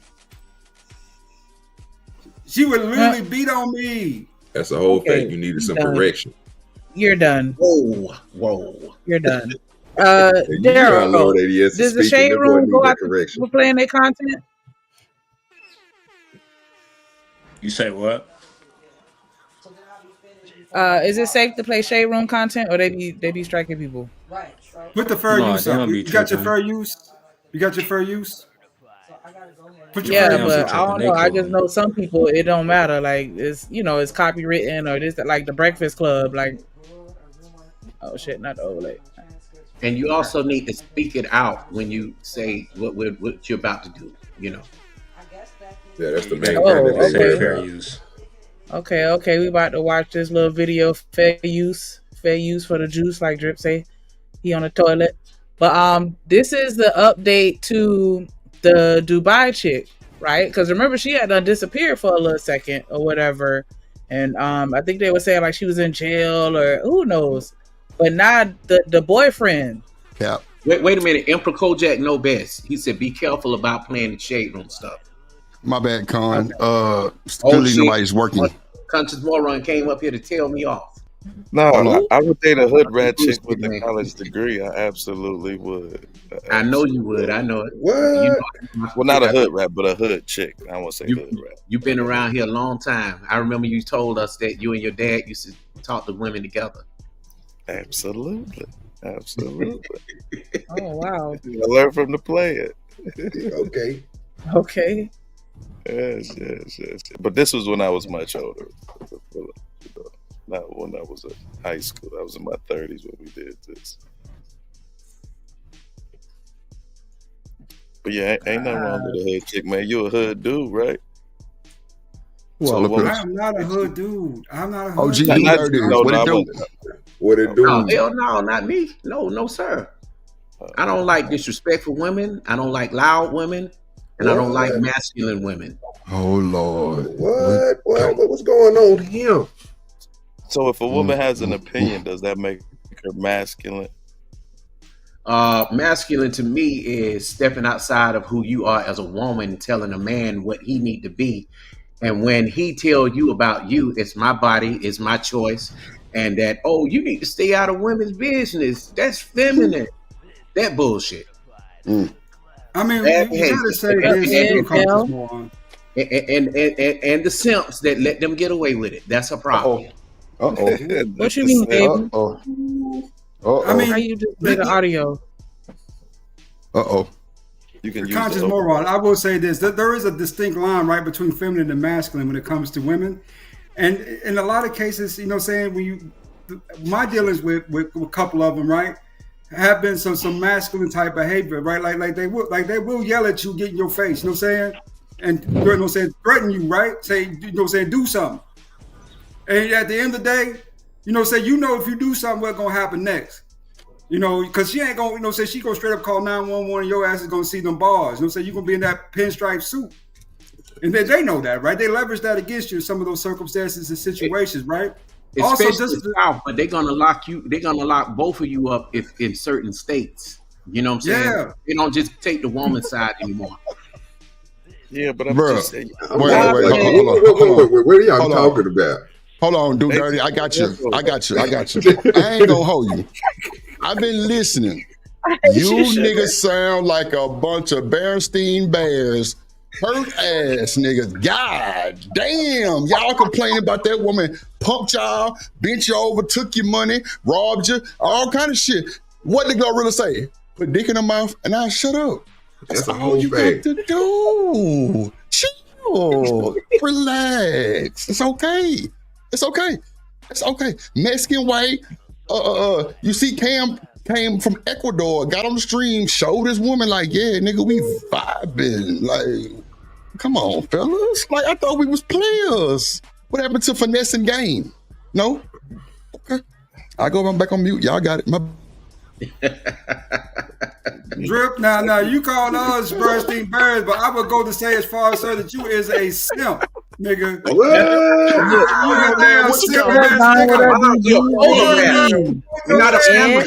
She would literally beat on me. That's a whole fake. You needed some correction. You're done. Whoa. You're done. You know how low Daryl, that is to does the speak, and Shade that boy Room need go that after correction. people playing their content? You say what? Is it safe to play Shade Room content, or they be striking people? Put the fair No, use they up. don't You be got your tripping. fair use? You got your fair use? Put your Yeah, fair They use don't be but up. I don't tripping. They know. I cool. just know some people it don't matter. Like it's it's copywritten or this like the Breakfast Club. Like oh shit, not the overlay. And you also need to speak it out when you say what you're about to do. Yeah, that's the You main gotta thing that practice they that worry fair about. use. Okay, we about to watch this little video. Fair use for the juice, like Drip say. He on the toilet. But this is the update to the Dubai chick, right? Because remember she had disappeared for a little second or whatever, and I think they were saying like she was in jail or who knows. But now the boyfriend. Yeah. Wait a minute. Emperor Kojak know best. He said, "Be careful about playing the Shade Room stuff." My bad, Con. Oh Clearly shit! nobody's working. Conscious moron came up here to tell me off. No, I would date a hood rat chick with a college degree. I absolutely would. I know you would. I know it. What? Well, not a hood rat, but a hood chick. I won't say hood rat. You've been around here a long time. I remember you told us that you and your dad used to talk to women together. Absolutely. Oh wow! I learned from the player. Okay. Yes. But this was when I was much older. Not when I was in high school. I was in my 30s when we did this. But yeah, ain't nothing wrong with a hood chick, man. You a hood dude, right? I am not a hood dude. I'm not a hood OG, dude. What it do? No, hell no, not me. No, sir. I don't like disrespectful women. I don't like loud women. And I don't like masculine women. Oh Lord. What's going on here? So if a woman has an opinion, does that make her masculine? Masculine to me is stepping outside of who you are as a woman, telling a man what he need to be. And when he tell you about you, it's my body, it's my choice. And that, you need to stay out of women's business. That's feminine. That bullshit. I mean, you gotta say this. And the simps that let them get away with it. That's a problem. What you mean, baby? I mean, how you just play the audio? You can use conscious moron. I will say this: that there is a distinct line right between feminine and masculine when it comes to women, and in a lot of cases, you know, saying my dealings with a couple of them, right, have been some masculine type behavior, right? Like they will yell at you, get in your face, you know what I'm saying, and you know, saying threaten you, right? Say, you know, saying do something, and at the end of the day, you know, say if you do something, what's gonna happen next. You know, because she ain't gonna, say she gonna straight up call 911 and your ass is gonna see them bars. You know, you're gonna be in that pinstripe suit. And they know that, right? They leverage that against you in some of those circumstances and situations, right? Also, South, but they're gonna lock you, they're gonna lock both of you up if in certain states. You know what I'm saying? Yeah. They don't just take the woman's side anymore. Yeah, but I'm Bruh. just saying. Wait, what are y'all talking about? Hold on, dude, dirty. I got you. I ain't gonna hold you. I've been listening. You niggas sound like a bunch of Bernstein Bears. Hurt ass niggas. God damn. Y'all complaining about that woman pumped y'all, bent you over, took your money, robbed you, all kind of shit. What the girl really say? Put dick in her mouth and I shut up. That's all you got to do. Chill. Relax. It's okay. It's okay. Mexican white. You see Cam came from Ecuador, got on the stream, showed his woman like, yeah, nigga, we vibing. Like, come on, fellas. Like, I thought we was players. What happened to finesse and game? No? Okay. I go back on mute. Y'all got it. Drip, now you called us Bernstein Bears, but I would go to say as far as sir that you is a simp, nigga. You're not a simp.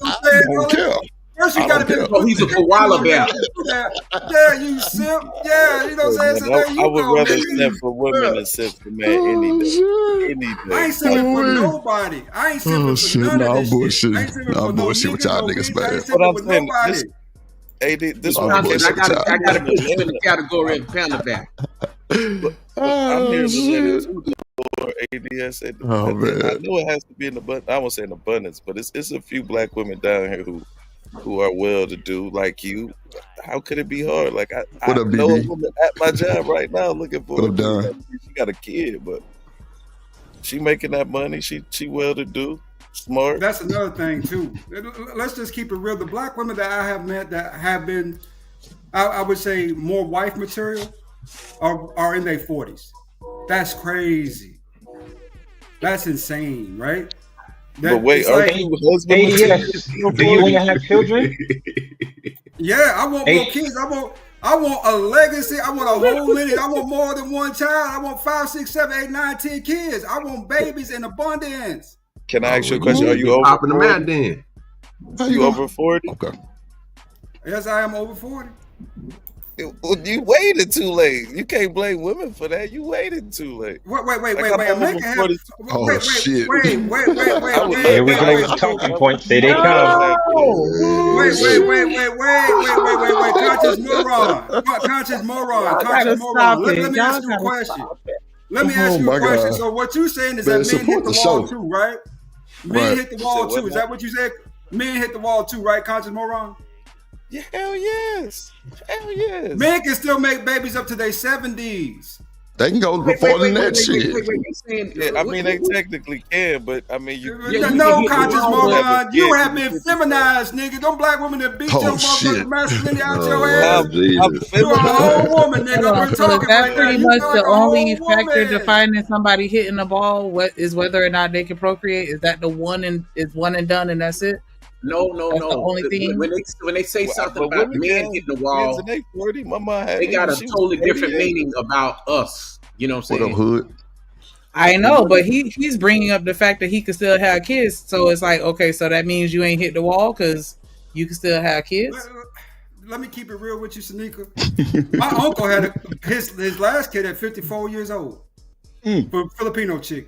I don't care. First, you got to be. Oh, he's a koala bear. Yeah, you simp. Yeah, you know what I'm saying. So there you I would go, rather nigga. simp for women than simp for man any day. Any day. I ain't simping for nobody. I ain't simping for none of this shit. I ain't simping for no bullshit with niggas, y'all no niggas, bitch. I man. ain't simping with nobody. This Oh, one bullshit with y'all. I gotta put you in the category of panda bear. I'm here to let it too, or ADS. Oh, man. I know it has to be in abundance. I won't say in abundance, but it's a few black women down here who are well to do like you. How could it be hard? Like I What up, know a BB? woman at my job right now looking for What a up, dude. Don? She got a kid, but she making that money. She well to do, smart. That's another thing too. Let's just keep it real. The black women that I have met that have been, I would say, more wife material are in their 40s. That's crazy. That's insane, right? But wait, are you husband material? Do you want to have children? Yeah, I want more kids. I want a legacy. I want a whole lineage. I want more than one child. I want 5, 6, 7, 8, 9, 10 kids. I want babies in abundance. Can I ask you a question? Are you over popping the 40? mat then? You over 40? Okay. Yes, I am over 40. You waited too late. You can't blame women for that. You waited too late. Wait. Shit. Wait. Here we go with talking points. There they come. Wait. Conscious moron. Let me ask you a question. So what you saying is that men hit the wall too, right? Men hit the wall too. Is that what you said? Men hit the wall too, right? Conscious moron. Yeah, hell yes. Men can still make babies up to their 70s. They can go before the next shit. I mean, they technically can, but I mean, you no conscious moron. You have been feminized, nigga. Them black women that beat your motherfucking masculinity out your ass. You a whole woman, nigga. We're talking that's right pretty now. much You the like only a whole factor woman. defining somebody hitting the ball. What is whether or not they can procreate? Is that the one and done and that's it? No. That's the only thing. When they say something about men hitting the wall, they 40. Mama had they got a she was totally 38. different meaning about us. You know what I'm saying? What up, Hood? I know, but he's bringing up the fact that he can still have kids. So it's like, okay, so that means you ain't hit the wall because you can still have kids. Let me keep it real with you, Sanika. My uncle had his last kid at 54 years old. For a Filipino chick.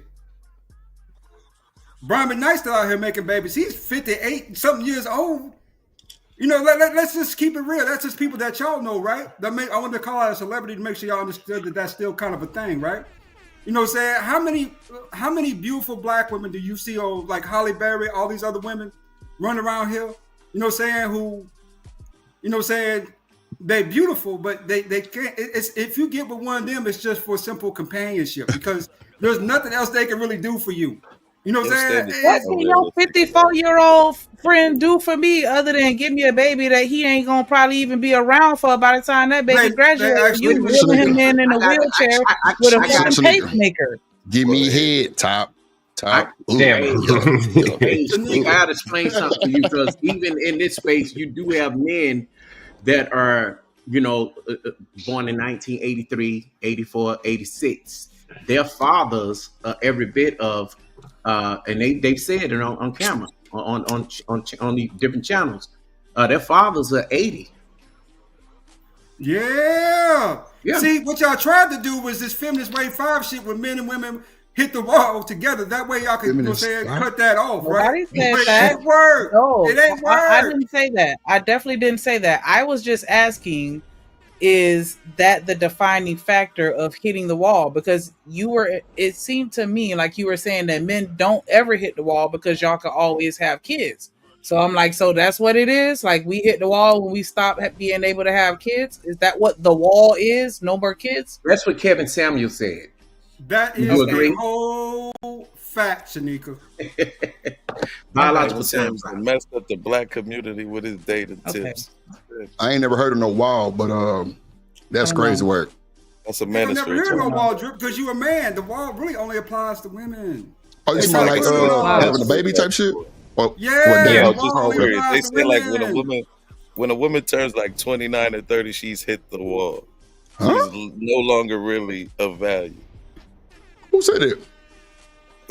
Brian McKnight still out here making babies. He's 58 something years old. You know, let's just keep it real. That's just people that y'all know, right? I wanted to call out a celebrity to make sure y'all understood that that's still kind of a thing, right? You know what I'm saying? How many beautiful black women do you see on like Holly Berry, all these other women run around here? You know what I'm saying? Who, you know what I'm saying? They're beautiful, but they can't. If you get with one of them, it's just for simple companionship because there's nothing else they can really do for you. You know what I'm saying? What can your 54-year-old friend do for me other than give me a baby that he ain't gonna probably even be around for by the time that baby graduates? You wheeling him in a wheelchair with a fucking pacemaker. Give me head, top. Damn it. I gotta explain something to you because even in this space, you do have men that are, born in 1983, 84, 86. Their fathers are every bit of and they said it on camera on the different channels. Their fathers are 80. Yeah. See, what y'all tried to do was this feminist wave 5 shit where men and women hit the wall together. That way y'all can cut that off, right? Nobody said that. It ain't work. No, it ain't work. I didn't say that. I definitely didn't say that. I was just asking, is that the defining factor of hitting the wall? Because it seemed to me like you were saying that men don't ever hit the wall because y'all can always have kids. So I'm like, so that's what it is? Like we hit the wall when we stop being able to have kids? Is that what the wall is? No more kids? That's what Kevin Samuel said. That is a whole fact, Shanika. Biological Sam's messed up the black community with his data tips. I ain't never heard of no wall, but that's crazy work. That's a I ministry. never heard no wall drip because you a man. The wall really only applies to women. Oh, you smell like having a baby type shit? Or, yeah, they say like when a woman turns like 29 or 30, she's hit the wall. She's no longer really of value. Who said it?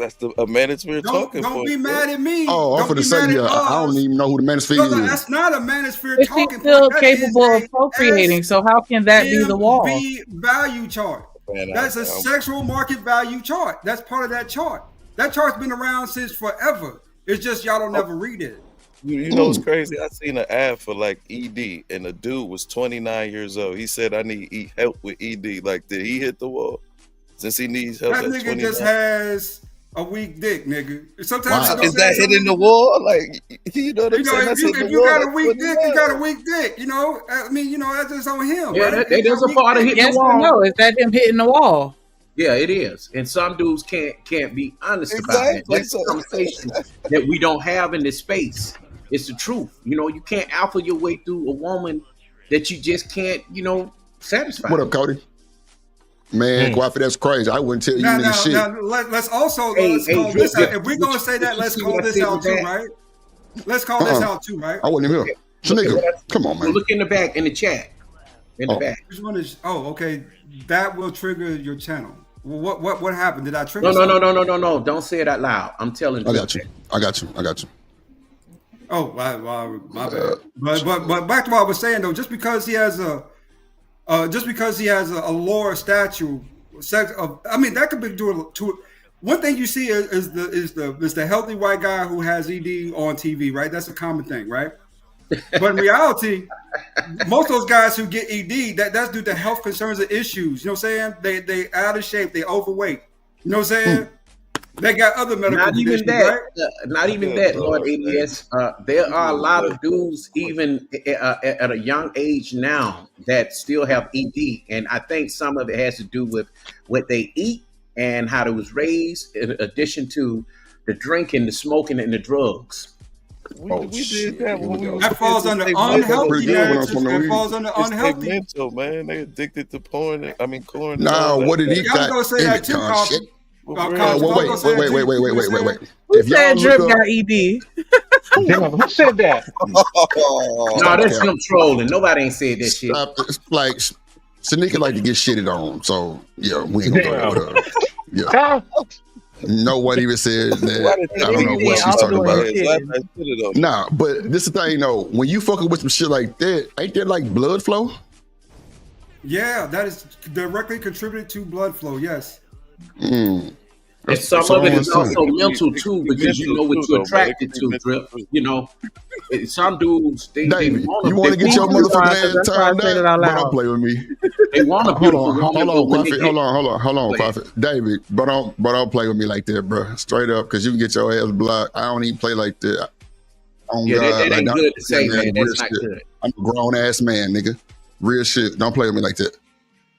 That's the manosphere talking. Don't be mad at me. Oh, I'm Don't gonna be say mad yeah. at us. I don't even know who the manosphere is. That's not a manosphere But she's talking still point. That capable is of procreating. So how can that be the wall? MV value chart. That's a sexual market value chart. That's part of that chart. That chart's been around since forever. It's just y'all don't never read it. You know what's crazy? I seen an ad for like ED, and the dude was 29 years old. He said, "I need help with ED." Like, did he hit the wall? Since he needs help. That at nigga 29? just has a weak dick, nigga. Sometimes Is that hitting the wall? Like, you know what I'm saying? If you got a weak dick, you got a weak dick. You know, I mean, that's just on him. Yeah, right? there's a part of hitting Yes the or wall. no? Is that him hitting the wall? Yeah, it is. And some dudes can't be honest about that. That's a conversation that we don't have in this space. It's the truth. You can't alpha your way through a woman that you just can't, satisfy. What up, Cody? Man, Quaffy, that's crazy. I wouldn't tell you niggas shit. Now, let's call this out. If we're gonna say that, let's call this out too, right? Let's call this out too, right? I wasn't even here. Shanika, come on, man. Look in the back in the chat. In the back. Which one is? Oh, okay. That will trigger your channel. Well, what happened? Did I trigger? No. Don't say it out loud. I'm telling you. I got you. Oh, wow, my bad. But back to what I was saying though, just because he has a lower stature, that could be due to one thing you see is the healthy white guy who has ED on TV, right? That's a common thing, right? But in reality, most of those guys who get ED, that's due to health concerns or issues. You know what I'm saying? They out of shape, they overweight. You know what I'm saying? They got other medical conditions, right? Not even that, Lord ABS. There are a lot of dudes, even at a young age now, that still have ED, and I think some of it has to do with what they eat and how they was raised, in addition to the drinking, the smoking, and the drugs. We did that when we was that falls under unhealthy. That falls under unhealthy. Mental, man. They addicted to porn. I mean, corn. Nah, what did he got? Gonna say that too, Carlton. Wait. Who said Drip got ED? Who said that? No, that's him trolling. Nobody ain't said that shit. Like, Shanika like to get shitted on, so yeah, we ain't gonna go with her. Yeah. No one even said that. I don't know what she's talking about. Nah, but this is the thing, though. When you fucking with some shit like that, ain't that like blood flow? Yeah, that is directly contributed to blood flow. Yes. And some of it is also mental too, because you know what you're attracted to, Drip. Some dudes they want to get your motherfucking ass turned out, but don't play with me. They want to hold on, Prophet. David, but don't play with me like that, bro. Straight up, because you can get your ass blocked. I don't even play like that. That ain't good to say, man. That's not good. I'm a grown ass man, nigga. Real shit. Don't play with me like that.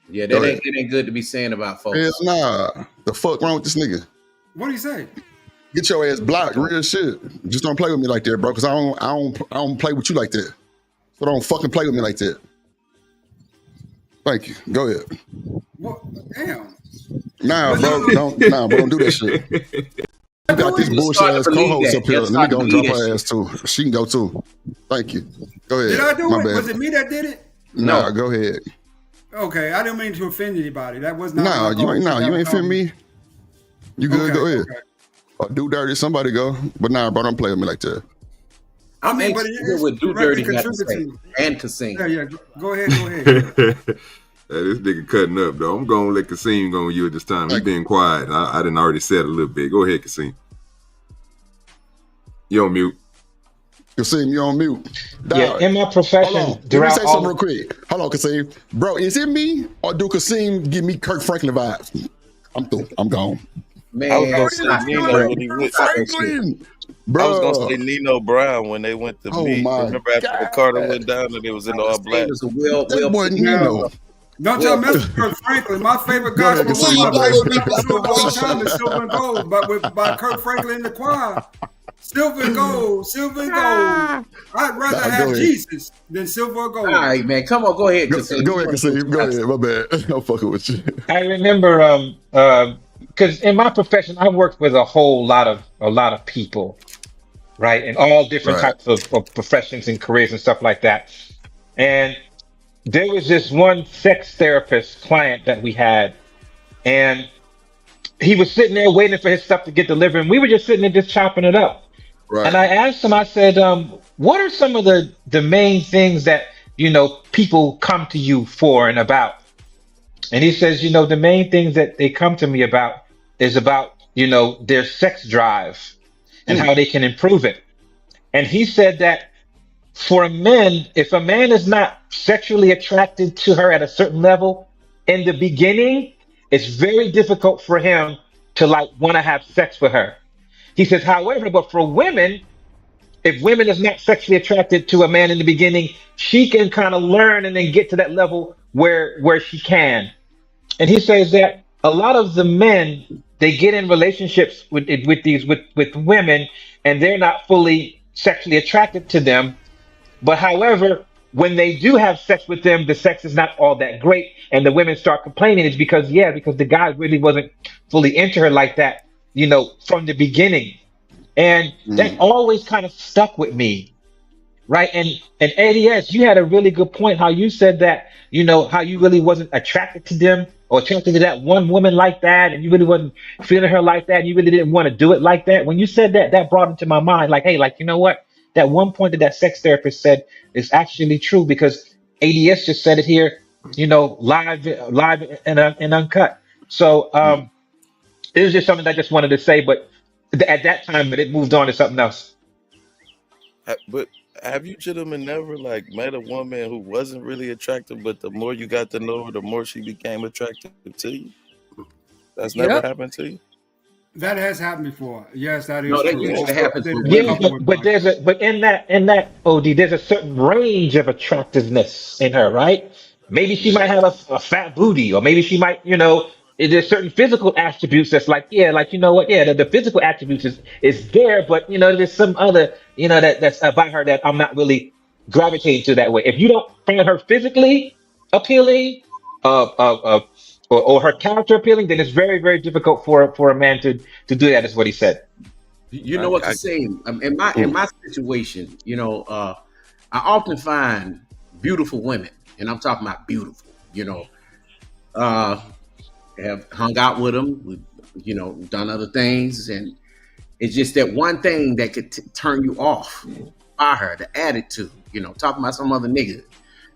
Yeah, that ain't good to be saying about folks. Hell nah. The fuck wrong with this nigga? What do you say? Get your ass blocked, real shit. Just don't play with me like that, bro. Cause I don't play with you like that. So don't fucking play with me like that. Thank you. Go ahead. What? Damn. Nah, bro, don't do that shit. You got this bullshit ass co-host up here. Let me go and drop her ass too. She can go too. Thank you. Go ahead. Did I do My it? bad. Was it me that did it? Nah, go ahead. Okay, I didn't mean to offend anybody. That was not. You ain't offend me. You good? Go ahead. Or do dirty, somebody go. But nah, bro, don't play with me like that. I mean, but it's with do dirty and Kasim. Yeah. Go ahead. This nigga cutting up though. I'm gonna let Kasim go on you at this time. He been quiet. I didn't already said a little bit. Go ahead, Kasim. You on mute. Kasim, you on mute. Yeah, in my profession, Let me say something real quick. Hold on, Kasim. Bro, is it me or do Kasim give me Kirk Franklin vibes? I'm through. I'm gone. Man, I was gonna say Nino when he went Bro. I was gonna say Nino Brown when they went to meet. Remember after the Carter went down and it was in all black. That wasn't Nino. Don't y'all mess with Kirk Franklin. My favorite gospel song of all time is Silver and Gold, but by Kirk Franklin in the choir. Silver and gold. I'd rather have Jesus than silver and gold. All right, man. Come on, go ahead. Go ahead, Kasim. Go ahead. My bad. I'm fucking with you. I remember because in my profession, I worked with a lot of people, right, in all different types of professions and careers and stuff like that. And there was this one sex therapist client that we had, and he was sitting there waiting for his stuff to get delivered, and we were just sitting there just chopping it up. Right. And I asked him, I said, what are some of the main things that, people come to you for and about? And he says, the main things that they come to me about is about, their sex drive and how they can improve it. And he said that for men, if a man is not sexually attracted to her at a certain level in the beginning, it's very difficult for him to want to have sex with her. He says, however, but for women, if women is not sexually attracted to a man in the beginning, she can kind of learn and then get to that level where she can. And he says that a lot of the men, they get in relationships with women, and they're not fully sexually attracted to them. But however, when they do have sex with them, the sex is not all that great, and the women start complaining. It's because the guy really wasn't fully into her like that, from the beginning. And that always kind of stuck with me, right? And ADS, you had a really good point how you said that, how you really wasn't attracted to them or attracted to that one woman like that, and you really wasn't feeling her like that, and you really didn't want to do it like that. When you said that, that brought into my mind, like, hey, you know what? That one point that sex therapist said is actually true, because ADS just said it here, live and uncut. So it was just something I just wanted to say, but at that time, but it moved on to something else. But have you gentlemen never met a woman who wasn't really attractive, but the more you got to know her, the more she became attractive to you? That's never happened to you? That has happened before. Yes, that is. No, that true. usually happens with Yeah, women. but in that OD, there's a certain range of attractiveness in her, right? Maybe she might have a fat booty, or maybe she might, there's certain physical attributes that's the physical attributes is there, but there's some other, that's about her that I'm not really gravitating to that way. If you don't find her physically appealing, or her character appealing, then it's very, very difficult for a man to do that, is what he said. You know what to say. In my situation, I often find beautiful women, and I'm talking about beautiful. Have hung out with them, we've done other things, and it's just that one thing that could turn you off by her, the attitude. Talking about some other nigga,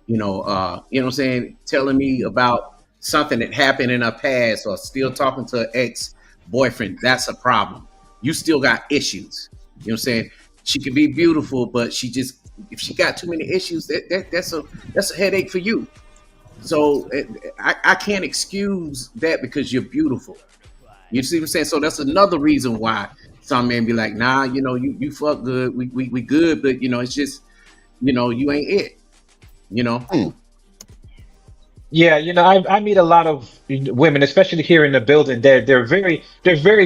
what I'm saying, telling me about something that happened in her past, or still talking to her ex-boyfriend. That's a problem. You still got issues. You know what I'm saying? She can be beautiful, but if she got too many issues, that's a headache for you. So I can't excuse that because you're beautiful. You see what I'm saying? So that's another reason why some men be like, nah, you fuck good, we good, but it's just, you ain't it. Yeah, I meet a lot of women, especially here in the building. They're very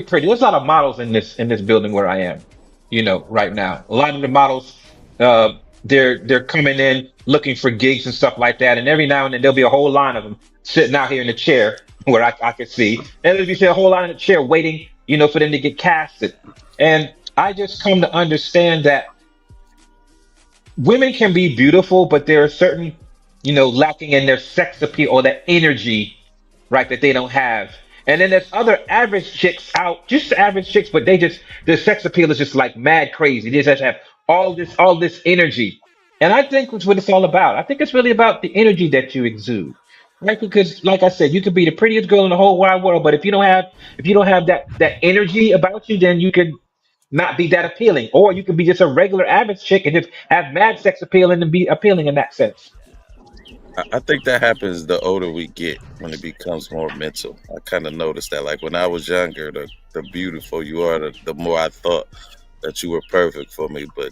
pretty. There's a lot of models in this building where I am, right now. A lot of the models, they're coming in looking for gigs and stuff like that. And every now and then there'll be a whole line of them sitting out here in the chair where I can see. And there'll be a whole line in the chair waiting, for them to get casted. And I just come to understand that women can be beautiful, but there are certain, lacking in their sex appeal or that energy, right, that they don't have. And then there's other average chicks out, just average chicks, but their sex appeal is just like mad crazy. They just have all this energy. And I think that's what it's all about. I think it's really about the energy that you exude, right? Because like I said, you could be the prettiest girl in the whole wide world, but if you don't have that energy about you, then you could not be that appealing. Or you could be just a regular average chick and just have mad sex appeal and be appealing in that sense. I think that happens the older we get, when it becomes more mental. I kind of noticed that, when I was younger, the beautiful you are, the more I thought that you were perfect for me. But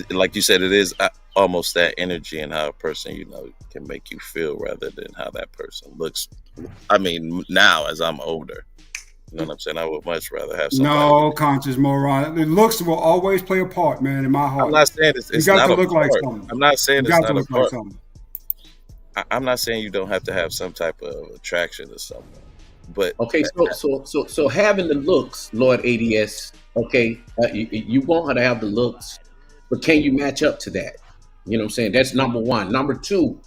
like you said, it is almost that energy and how a person can make you feel, rather than how that person looks. I mean, now as I'm older, you know what I'm saying, I would much rather have somebody. No, conscious moron. The looks will always play a part, man. In my heart, I'm not saying it's you got not to a look part. like something. I'm not saying you it's got to not look a part. like something. I'm not saying you don't have to have some type of attraction to someone, but okay. So having the looks, Lord ADS. Okay, you want her to have the looks, but can you match up to that? You know what I'm saying? That's number one. Number two,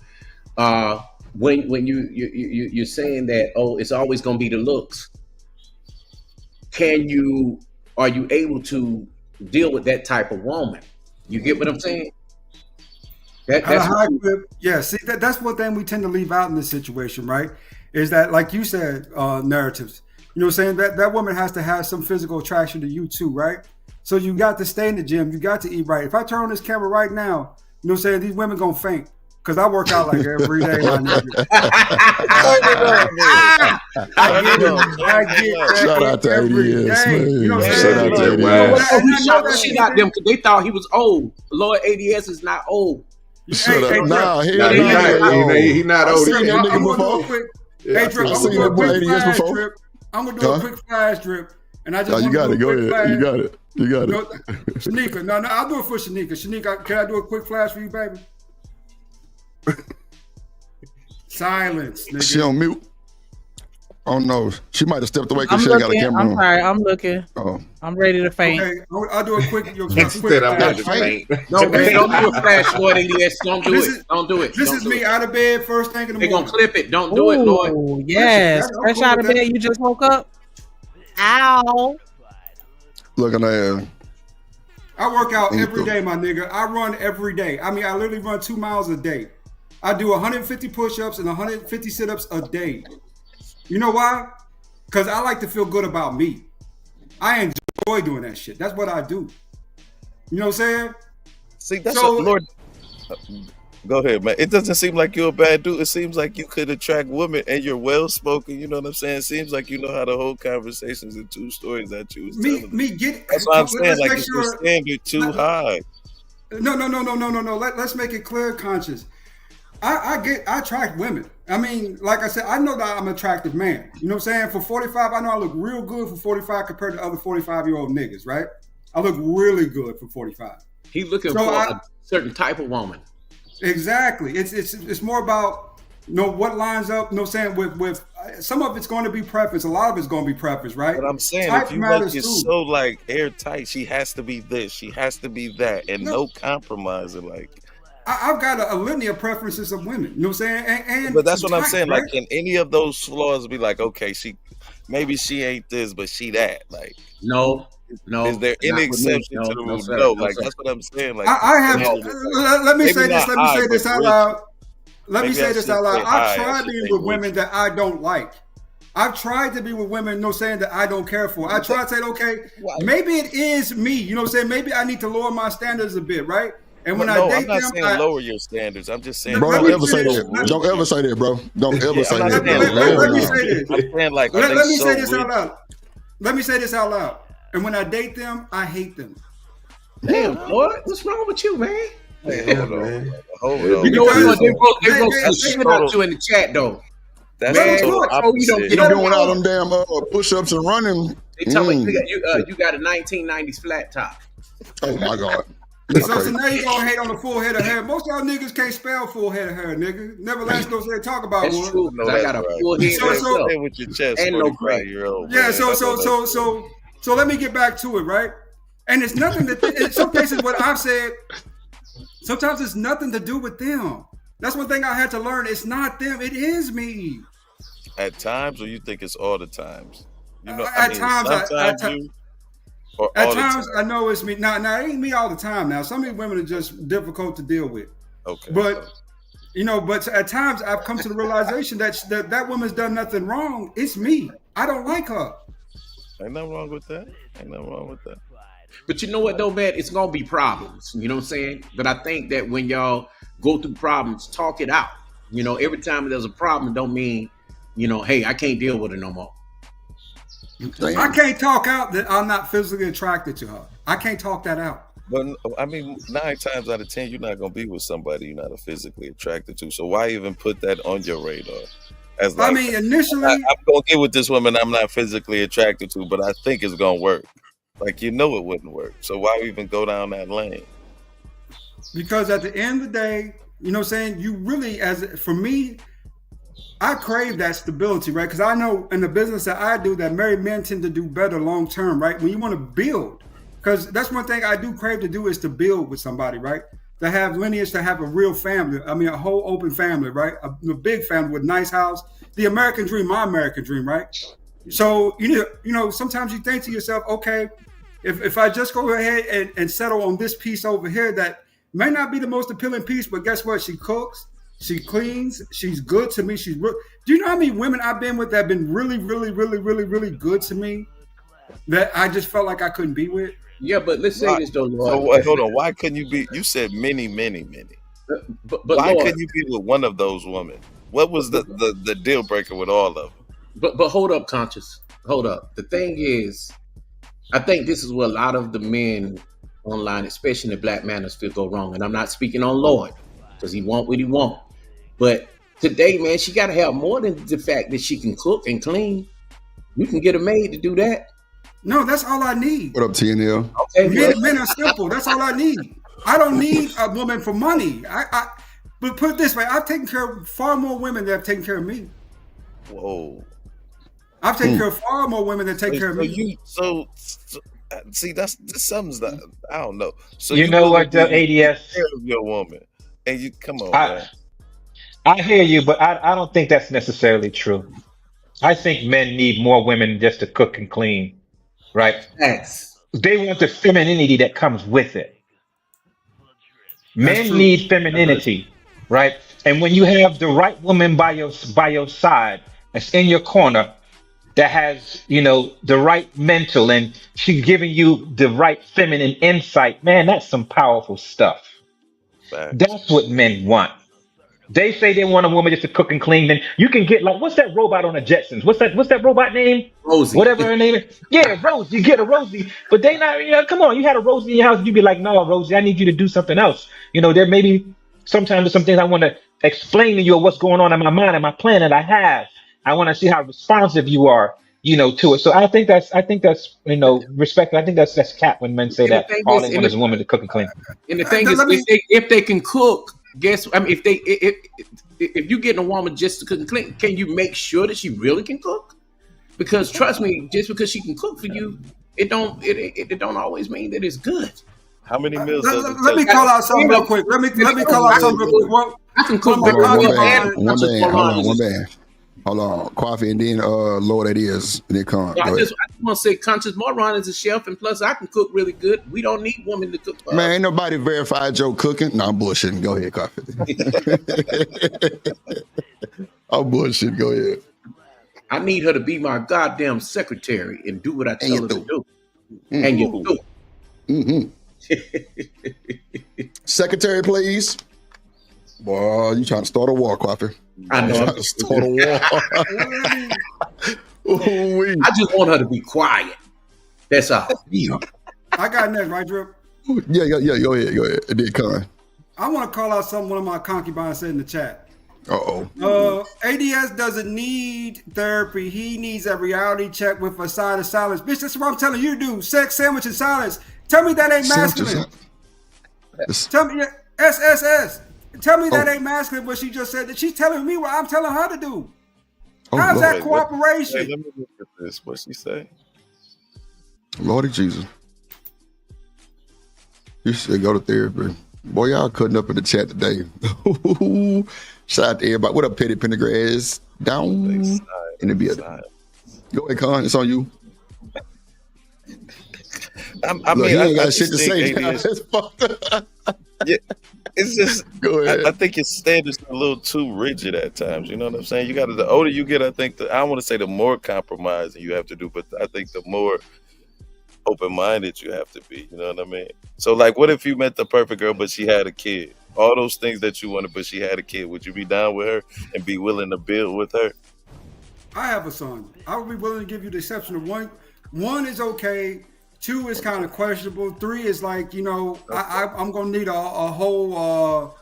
when you're saying that, oh, it's always going to be the looks. Are you able to deal with that type of woman? You get what I'm saying? Yeah, see, that's one thing we tend to leave out in this situation, right? Is that, like you said, narratives. You know what I'm saying? That woman has to have some physical attraction to you too, right? So you got to stay in the gym. You got to eat right. If I turn on this camera right now, you know what I'm saying? These women going to faint. Because I work out like every day, my nigga. I get Shout out to ADS, man. You know what I'm Shout saying? out to ADS. He shot the shit out them because they thought he was old. Lord, ADS is not old. Shut up. Nah, he's not old. I've seen that nigga before. Hey, Drip, I've seen that boy ADS before. I'm going to do a quick flash drip. And I just you got it. Go ahead. You got it. You got it. Shanika. No, I'll do it for Shanika. Shanika, can I do a quick flash for you, baby? Silence, nigga. She on mute. Oh no, she might have stepped away because she ain't got a camera on. I'm sorry, I'm looking. Oh. I'm ready to faint. Okay, I'll do a quick. I'm ready to faint. Don't do a flash, Lord ADS. Don't do it. Don't do it. This is me out of bed first thing in the morning. They're gonna clip it. Don't do it, Lord. Oh yes, fresh out of bed. You just woke up. Ow. Looking at. I work out every day, my nigga. I run every day. I mean, I literally run 2 miles a day. I do 150 push-ups and 150 sit-ups a day. You know why? Because I like to feel good about me. I enjoy doing that shit. That's what I do. You know what I'm saying? See, that's what Lord. Go ahead, man. It doesn't seem like you're a bad dude. It seems like you could attract women and you're well spoken. You know what I'm saying? It seems like you know how to hold conversations and 2 stories that you was telling. That's what I'm saying. Like it's your standard too high. No. Let's make it clear, conscious. I attract women. I mean, like I said, I know that I'm an attractive man. You know what I'm saying? For 45, I know I look real good for 45 compared to other 45-year-old niggas, right? I look really good for 45. He looking for a certain type of woman. Exactly. It's more about what lines up. You know what I'm saying? With some of it's going to be preference. A lot of it's going to be preference, right? But I'm saying Type if you matters make it too. so like airtight, she has to be this, she has to be that, and no compromising. Like I've got a litany of preferences of women. You know what I'm saying? And but that's what I'm type, saying. right? Like, can any of those flaws be like, okay, maybe she ain't this, but she that? Like, no. Is there any exception to the rule? No, like that's what I'm saying. Like, I have. Let me say this. Let me say this out loud. Let me say this out loud. I've tried being with women that I don't like. I've tried to be with women, saying that I don't care for. I try to say, okay, maybe it is me. You know what I'm saying? Maybe I need to lower my standards a bit, right? And when I date I'm not them, saying lower your standards. I'm just saying, bro, don't ever say that. Don't ever say that, bro. Don't ever say that. Let me say this. I'm saying, like, let me say this out loud. Let me say this out loud. And when I date them, I hate them. Damn, Lord, what's wrong with you, man? Hold on. You know what? They wrote some shit about you in the chat, though. That's you don't doing all them damn push-ups and running. They tell me you got a 1990s flat top. Oh my God. So now you gonna hate on the full head of hair. Most y'all niggas can't spell full head of hair, nigga. Nevertheless, go say talk about That's one. true. No, I got a full head with your chest and no gray. Yeah, so let me get back to it, right? And it's nothing that in some cases what I've said, sometimes it's nothing to do with them. That's one thing I had to learn. It's not them, it is me. At times, or you think it's all the times? You know, at times I know it's me. Now it ain't me all the time. Now some of these women are just difficult to deal with. Okay. But but at times I've come to the realization that woman's done nothing wrong. It's me. I don't like her. Ain't nothing wrong with that. But you know what though, man? It's gonna be problems. You know what I'm saying? But I think that when y'all go through problems, talk it out. You know, every time there's a problem, don't mean, hey, I can't deal with it no more. I can't talk out that I'm not physically attracted to her. I can't talk that out. But I mean, 9 times out of 10, you're not gonna be with somebody you're not physically attracted to. So why even put that on your radar? As like, initially, I'm gonna get with this woman I'm not physically attracted to, but I think it's gonna work. Like it wouldn't work. So why even go down that lane? Because at the end of the day, you know what I'm saying? You really, for me, I crave that stability, right? Because I know in the business that I do that married men tend to do better long term, right? When you want to build, because that's one thing I do crave to do is to build with somebody, right? to have lineage, to have a real family. I mean, a whole open family, right? A big family with a nice house. The American dream, my American dream, right? So sometimes you think to yourself, okay, if I just go ahead and settle on this piece over here that may not be the most appealing piece, but guess what? She cooks, she cleans, she's good to me. Do you know how many women I've been with that have been really, really, really, really, really good to me that I just felt like I couldn't be with? Yeah, but let's say this though, Lord. So wait, hold on. Why couldn't you be? You said many. But why Lord, couldn't you be with one of those women? What was the deal breaker with all of them? But hold up, Conscious. Hold up. The thing is, I think this is where a lot of the men online, especially in the Black manosphere, go wrong. And I'm not speaking on Lord because he want what he want. But today, man, she got to have more than the fact that she can cook and clean. You can get a maid to do that. No, that's all I need. What up, TNL? Okay, men are simple. That's all I need. I don't need a woman for money. But put it this way, I've taken care of far more women than have taken care of me. Whoa. I've taken care of far more women than take care of me. So see, this something's that I don't know. So you know what, the ADS, care of your woman, and you come on, man. I hear you, but I don't think that's necessarily true. I think men need more women just to cook and clean, right? Yes. They want the femininity that comes with it. Men need femininity, right? And when you have the right woman by your side, that's in your corner, that has, the right mental, and she's giving you the right feminine insight, man, that's some powerful stuff. That's what men want. They say they want a woman just to cook and clean. Then you can get what's that robot on the Jetsons? What's that robot name? Rosie. Whatever her name is. Yeah, Rosie. You get a Rosie, but they not. Come on, you had a Rosie in your house, you'd be like, no, Rosie, I need you to do something else. There may be sometimes there's some things I want to explain to you of what's going on in my mind and my plan that I have. I want to see how responsive you are, to it. So I think that's respect. I think that's cap when men say that all they want is a woman to cook and clean. And the thing is, if they can cook. If you getting a woman just to cook and clean, can you make sure that she really can cook? Because trust me, just because she can cook for you, it don't always mean that it's good. How many meals does it take? Let me call out something real quick. Let me call out something real quick. I can cook one band. Hold on, Coffee, and then Lord, it is, and then come. I just want to say, Conscious Moron is a chef, and plus I can cook really good. We don't need women to cook. Man, ain't nobody verified Joe cooking. No, I'm bullshitting. Go ahead, Coffee. I'm bullshitting. Go ahead. I need her to be my goddamn secretary and do what I tell her to do. Mm-hmm. And you do. Mm-hmm. Secretary, please. Boy, you trying to start a war, Coffee. I know. Trying to start a war. I just want her to be quiet. That's all. I got next, right, Drip? Yeah. Go ahead. It did come. I want to call out something one of my concubines said in the chat. ADS doesn't need therapy. He needs a reality check with a side of silence. Bitch, that's what I'm telling you to do. Sex, sandwich, and silence. Tell me that ain't masculine. Tell me, SSS. Tell me that ain't masculine, what she just said. That she's telling me what I'm telling her to do. How's that cooperation? Let me look at this. What's she say? Lordy Jesus. You should go to therapy. Boy, y'all cutting up in the chat today. Shout out to everybody. What up, Petty Pendergrass? Down in the beard. Go ahead, Con. It's on you. I Look, mean, he ain't I got shit to say. Yeah, it's just. Go ahead. I think your standards are a little too rigid at times. You know what I'm saying? You got to. The older you get, I think. I don't want to say the more compromising you have to do, but I think the more open-minded you have to be. You know what I mean? So, like, what if you met the perfect girl, but she had a kid? All those things that you wanted, but she had a kid. Would you be down with her and be willing to build with her? I have a son. I would be willing to give you the exception of one. One is okay. 2 is kind of questionable. 3 is like, I'm gonna need a whole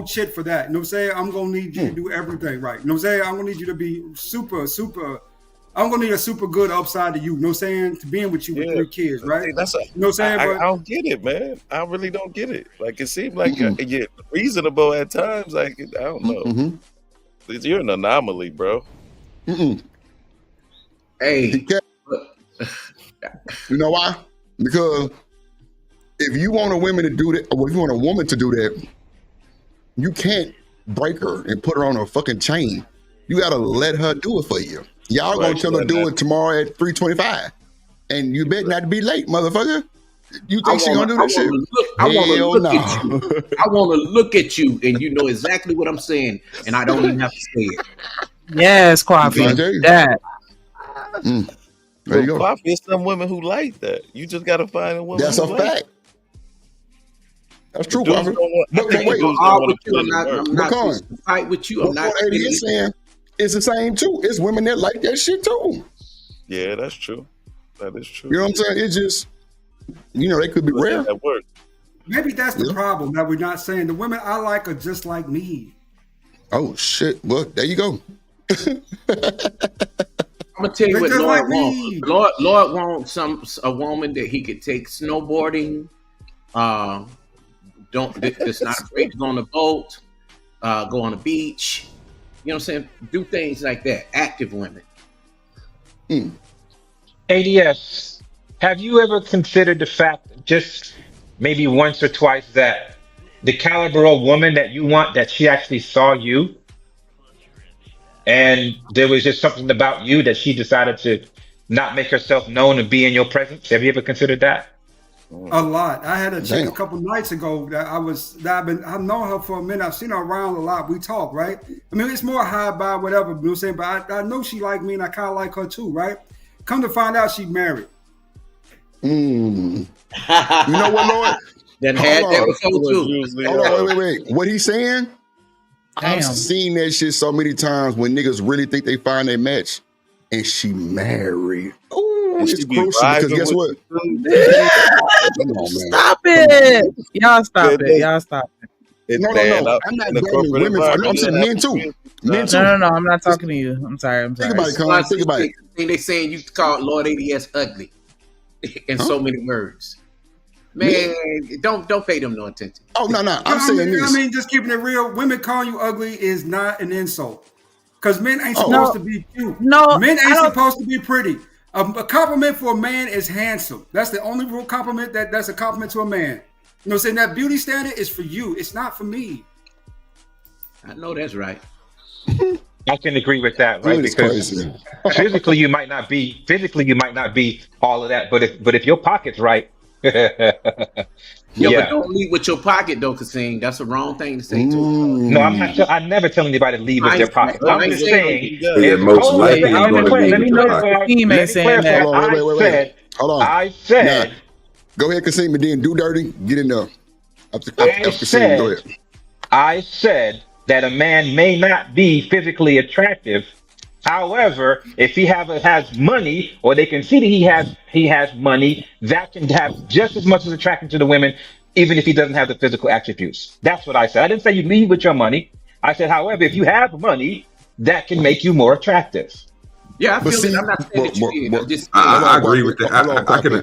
chit for that. You know what I'm saying? I'm gonna need you to do everything right. You know what I'm saying? I'm gonna need you to be super. I'm gonna need a super good upside to you. You know what I'm saying? To being with you with 3 kids, right? You know what I'm saying? I don't get it, man. I really don't get it. Like, it seems like you're reasonable at times. Like, I don't know. You're an anomaly, bro. Hey. You know why? Because if you want a woman to do that, or if you want a woman to do that, you can't break her and put her on a fucking chain. You gotta let her do it for you. Y'all gonna tell her to do it tomorrow at 3:25, and you bet not to be late, motherfucker. You think she gonna do that shit? I want to look at you. I want to look at you, and you know exactly what I'm saying, and I don't even have to say it. Yes, Coffee. That. There you go. Coffee is some women who like that. You just gotta find a woman. That's a fact. That's true, Dudes Coffee. don't want- I But think wait, dudes don't want to put I'm in not work. supposed to fight with you. I'm not. What 80 is saying, it's the same too. It's women that like that shit too. Yeah, that's true. That is true. You know what I'm saying? It's just, they could be rare. At work. Maybe that's the problem that we're not saying. The women I like are just like me. Oh shit! Well, there you go. I'm gonna tell you They what just Lord like me. wants. Lord wants a woman that he could take snowboarding. That's not afraid to go on the boat. Go on the beach. You know what I'm saying? Do things like that. Active women. ADS, have you ever considered the fact, just maybe once or twice, that the caliber of woman that you want, that she actually saw you, and there was just something about you that she decided to not make herself known and be in your presence? Have you ever considered that? A lot. I had a chick a couple nights ago that I've known her for a minute. I've seen her around a lot. We talk, right? I mean, it's more high by whatever, you know what I'm saying? But I know she like me and I kind of like her too, right? Come to find out she's married. You know what, Lord? Then had that before too. Hold on, wait. What he's saying? I've seen that shit so many times when niggas really think they find their match, and she married. Ooh, it's crucial because guess what? Stop it! Y'all stop it! Y'all stop it! No. I'm not blaming women. I'm saying men too. Men too. No. I'm not talking to you. I'm sorry. Think about it, Con. Think about it. They saying you called Lord ADS ugly in so many words. Man, don't pay them no attention. Oh no. I'm saying this. I mean, just keeping it real. Women calling you ugly is not an insult. Because men ain't supposed to be cute. No, men ain't supposed to be pretty. A compliment for a man is handsome. That's the only real compliment that's a compliment to a man. You know what I'm saying? That beauty standard is for you. It's not for me. I know that's right. I can agree with that, right? Because physically you might not be all of that, but if your pocket's right. But don't leave with your pocket though, Kasim. That's the wrong thing to say too. No, I'm not. I never tell anybody to leave with their pocket. I'm just saying. Most likely you're going to leave with your pocket. Hold on. I said. Nah. Go ahead, Kasim, and then do dirty. Get in there. I said that a man may not be physically attractive. However, if he has money, or they can see that he has money, that can have just as much as attraction to the women, even if he doesn't have the physical attributes. That's what I said. I didn't say you leave with your money. I said, however, if you have money, that can make you more attractive. Yeah, I feel it. I'm not saying that you did. I'm just I agree with that. I can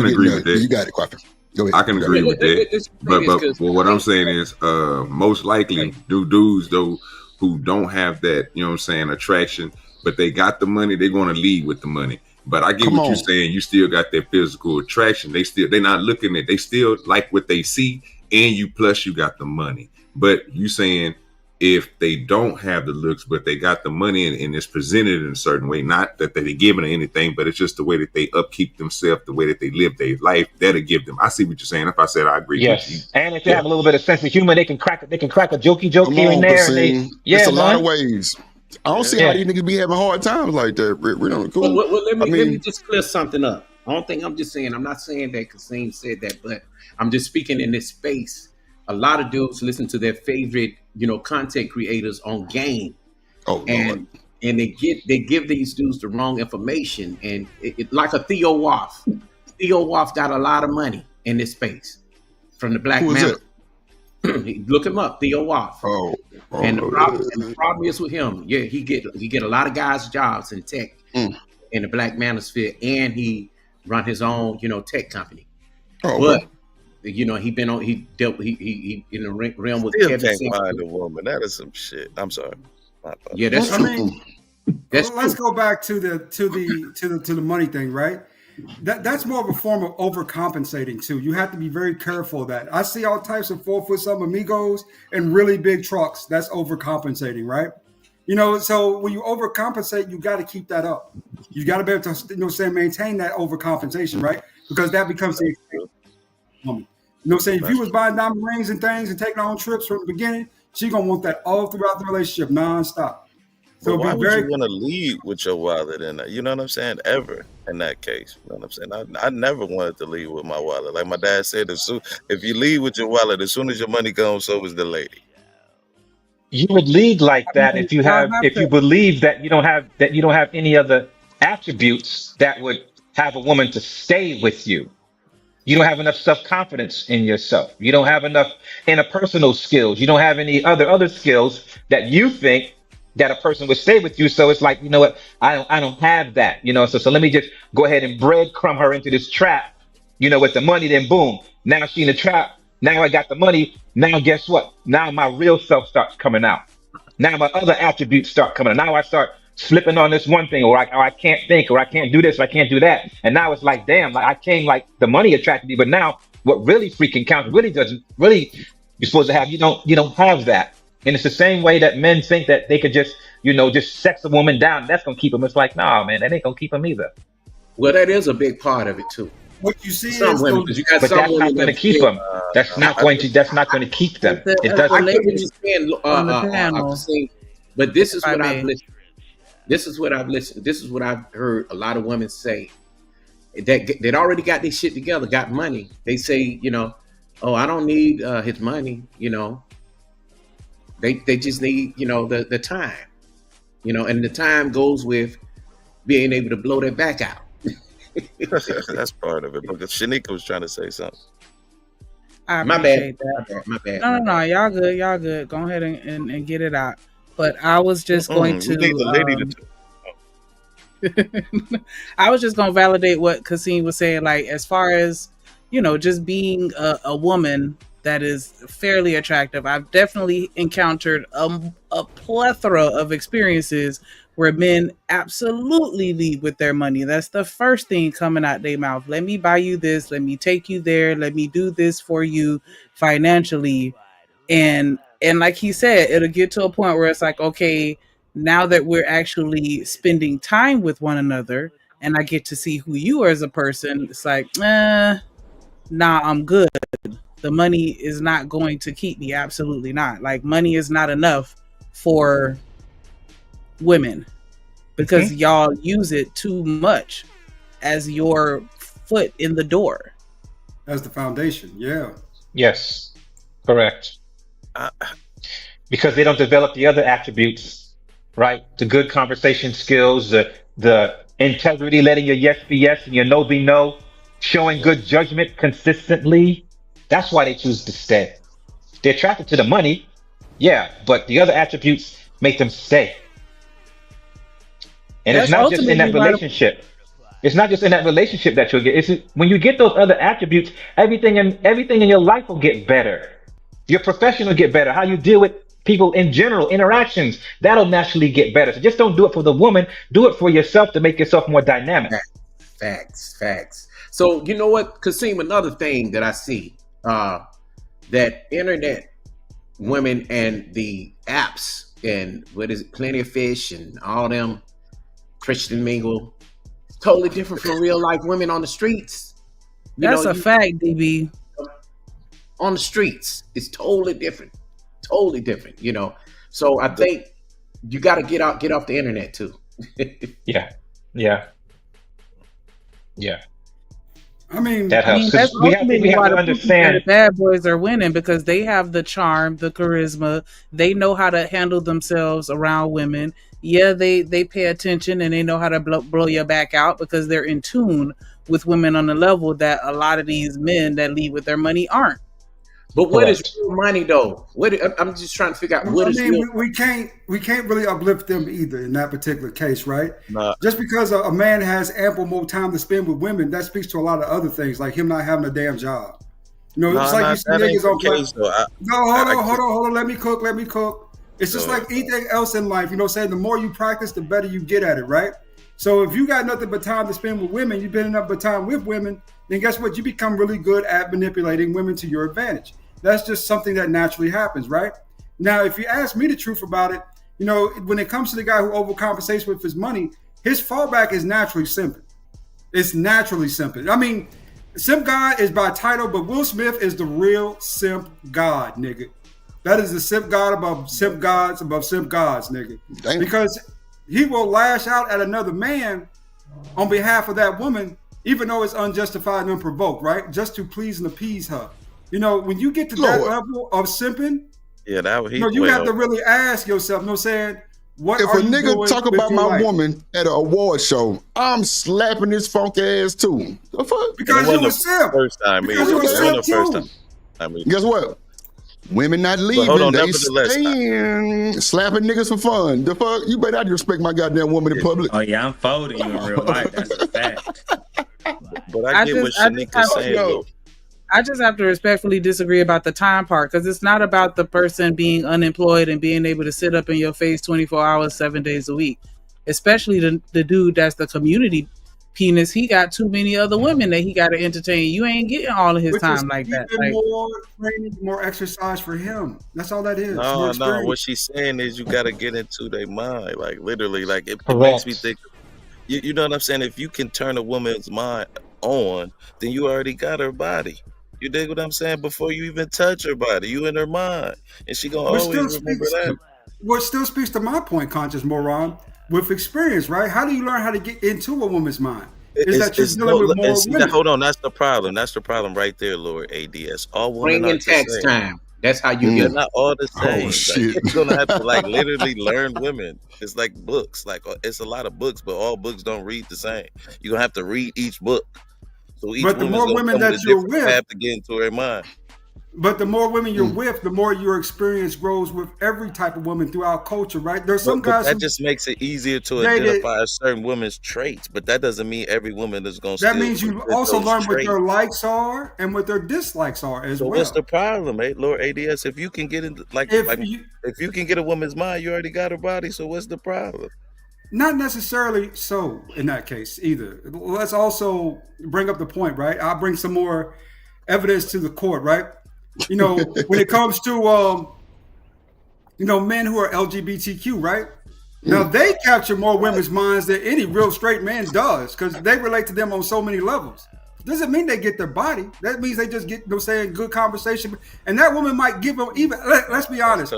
agree with that. You got it, Quaffy. Go ahead. I can agree with that. But what I'm saying is, most likely, dudes though who don't have that, you know what I'm saying, attraction, but they got the money, they're going to lead with the money. But I get what you're saying. You still got that physical attraction. They're not looking at, they still like what they see, and you got the money. But you saying if they don't have the looks, but they got the money and it's presented in a certain way, not that they're giving anything, but it's just the way that they upkeep themselves, the way that they live their life, that'll give them. I see what you're saying. If I said I agree with you. And if they have a little bit of sense of humor, they can crack a jokey joke here and there. It's a lot of ways. I don't see how these niggas be having hard times like that. Cool. Well, let me just clear something up. I don't think I'm not saying that Kasim said that, but I'm just speaking in this space. A lot of dudes listen to their favorite, content creators on game. And they give these dudes the wrong information. And it like a Theo Woff. Theo Woff got a lot of money in this space from the Black Man. Look him up, Theo Woff. And the problem is with him. Yeah, he get a lot of guys jobs in tech in the Black Manosphere, and he run his own, tech company. He dealt he in the realm with Kevin. Can't find a woman. That is some shit. I'm sorry. Yeah, that's true. Let's go back to the money thing, right? that's more of a form of overcompensating too. You have to be very careful of that. I see all types of 4 foot some amigos and really big trucks. That's overcompensating, right? So when you overcompensate, you got to keep that up. You got to be able to, maintain that overcompensation, right? Because that becomes the woman. If you was buying diamond rings and things and taking on trips from the beginning, she gonna want that all throughout the relationship, nonstop. So why would you want to lead with your wallet in that? You know what I'm saying? Ever in that case, you know what I'm saying? I never wanted to lead with my wallet. Like my dad said, if you lead with your wallet, as soon as your money comes, so is the lady. You would lead like that if you believe that you don't have any other attributes that would have a woman to stay with you. You don't have enough self-confidence in yourself. You don't have enough interpersonal skills. You don't have any other skills that you think that a person would stay with you. So it's like, you know what? I don't have that, so let me just go ahead and breadcrumb her into this trap, with the money. Then boom, now she's in the trap. Now I got the money. Now guess what? Now my real self starts coming out. Now my other attributes start coming out. Now I start slipping on this one thing, or I can't think, or I can't do this, or I can't do that. And now it's like, damn, like I came, like the money attracted me, but now what really freaking counts, you're supposed to have, you don't have that. And it's the same way that men think that they could just, just sex a woman down. That's going to keep them. It's like, nah, man, that ain't going to keep them either. Well, that is a big part of it too. What you see some is women, but that's not going to keep them. That's not going to keep them. It doesn't. But this is what I've listened. This is what I've listened. This is what I've heard a lot of women say that already got their shit together, got money. They say, oh, I don't need his money. They just need, the time, and the time goes with being able to blow their back out. That's part of it. Because Shanika was trying to say something. I appreciate that. My bad. No, y'all good. Go ahead and get it out. But I was just going to. Need the lady I was just going to validate what Kasim was saying. Like, as far as just being a woman that is fairly attractive, I've definitely encountered a plethora of experiences where men absolutely lead with their money. That's the first thing coming out their mouth. Let me buy you this. Let me take you there. Let me do this for you financially. And like he said, it'll get to a point where it's like, okay, now that we're actually spending time with one another and I get to see who you are as a person, it's like, nah, I'm good. The money is not going to keep me. Absolutely not. Like, money is not enough for women because y'all use it too much as your foot in the door. As the foundation, yeah. Yes, correct. Because they don't develop the other attributes, right? The good conversation skills, the integrity, letting your yes be yes and your no be no, showing good judgment consistently. That's why they choose to stay. They're attracted to the money, yeah, but the other attributes make them stay. And it's not just in that relationship. It's not just in that relationship that you'll get. It's when you get those other attributes, everything in your life will get better. Your profession will get better. How you deal with people in general, interactions, that'll naturally get better. So just don't do it for the woman. Do it for yourself to make yourself more dynamic. Facts. So you know what, Kasim, another thing that I see, that internet women and the apps and Plenty of Fish and all them Christian Mingle, totally different from real life women on the streets. That's a fact, DB. On the streets, it's totally different. So I think you got to get off the internet too. Yeah. I mean, that helps. That's we have to understand the bad boys are winning because they have the charm, the charisma. They know how to handle themselves around women. Yeah, they pay attention and they know how to blow your back out because they're in tune with women on a level that a lot of these men that lead with their money aren't. But what is real money though? I'm just trying to figure out what is real. We can't really uplift them either in that particular case, right? Nah. Just because a man has ample more time to spend with women, that speaks to a lot of other things, like him not having a damn job. It's like you see niggas on case, hold on. Let me cook. It's just like anything else in life. The saying, the more you practice, the better you get at it, right? So if you got nothing but time to spend with women, you've been enough but time with women, then guess what? You become really good at manipulating women to your advantage. That's just something that naturally happens, right? Now, if you ask me the truth about it, you know, when it comes to the guy who overcompensates with his money, his fallback is naturally simping. It's naturally simping. I mean, simp God is by title, but Will Smith is the real simp God, nigga. That is the simp God above simp gods, nigga. Damn. Because he will lash out at another man on behalf of that woman, even though it's unjustified and unprovoked, right? Just to please and appease her. You know, when you get to that level of simping, yeah, that was you have to really ask yourself, you know what I'm saying? What if a nigga talk about my woman at an award show, I'm slapping his funk ass too. The fuck? Because you a simp. First time, because you a simp too. Guess what? Women not leaving, they staying, slapping niggas for fun. The fuck? You better not respect my goddamn woman in public. Oh yeah, I'm folding you in real life. That's a fact. But I get what Shanika's saying though. I just have to respectfully disagree about the time part, because it's not about the person being unemployed and being able to sit up in your face 24 hours, 7 days a week. Especially the dude that's the community penis. He got too many other women that he got to entertain. You ain't getting all of his time like that. Like, more training, more exercise for him. That's all that is. No. What she's saying is you got to get into their mind. Like literally, like it makes me think. You know what I'm saying? If you can turn a woman's mind on, then you already got her body. You dig what I'm saying? Before you even touch her body, you in her mind, and she gonna always remember that. What still speaks to my point, conscious moron, with experience, right? How do you learn how to get into a woman's mind? Is that you're dealing with more women? Hold on, that's the problem. That's the problem right there, Lord ADS. All women bring in text time. That's how you get. Not all the same. Like, you're gonna have to like literally learn women. It's like books. Like it's a lot of books, but all books don't read the same. You're gonna have to read each book. So each but the more women that you're with, have to get into her mind. But the more women you're with, the more your experience grows with every type of woman throughout culture, right? There's some guys that just makes it easier to identify a certain woman's traits, but that doesn't mean every woman is going to. That means you also learn what their likes are and what their dislikes are as well. What's the problem, Lord ADS? If you can get into if you can get a woman's mind, you already got her body. So what's the problem? Not necessarily so in that case either. Let's also bring up the point, right? I'll bring some more evidence to the court, right? You know, when it comes to, men who are LGBTQ, right? Now, they capture more women's minds than any real straight man does because they relate to them on so many levels. Doesn't mean they get their body. That means they just get, good conversation. And that woman might give them let's be honest,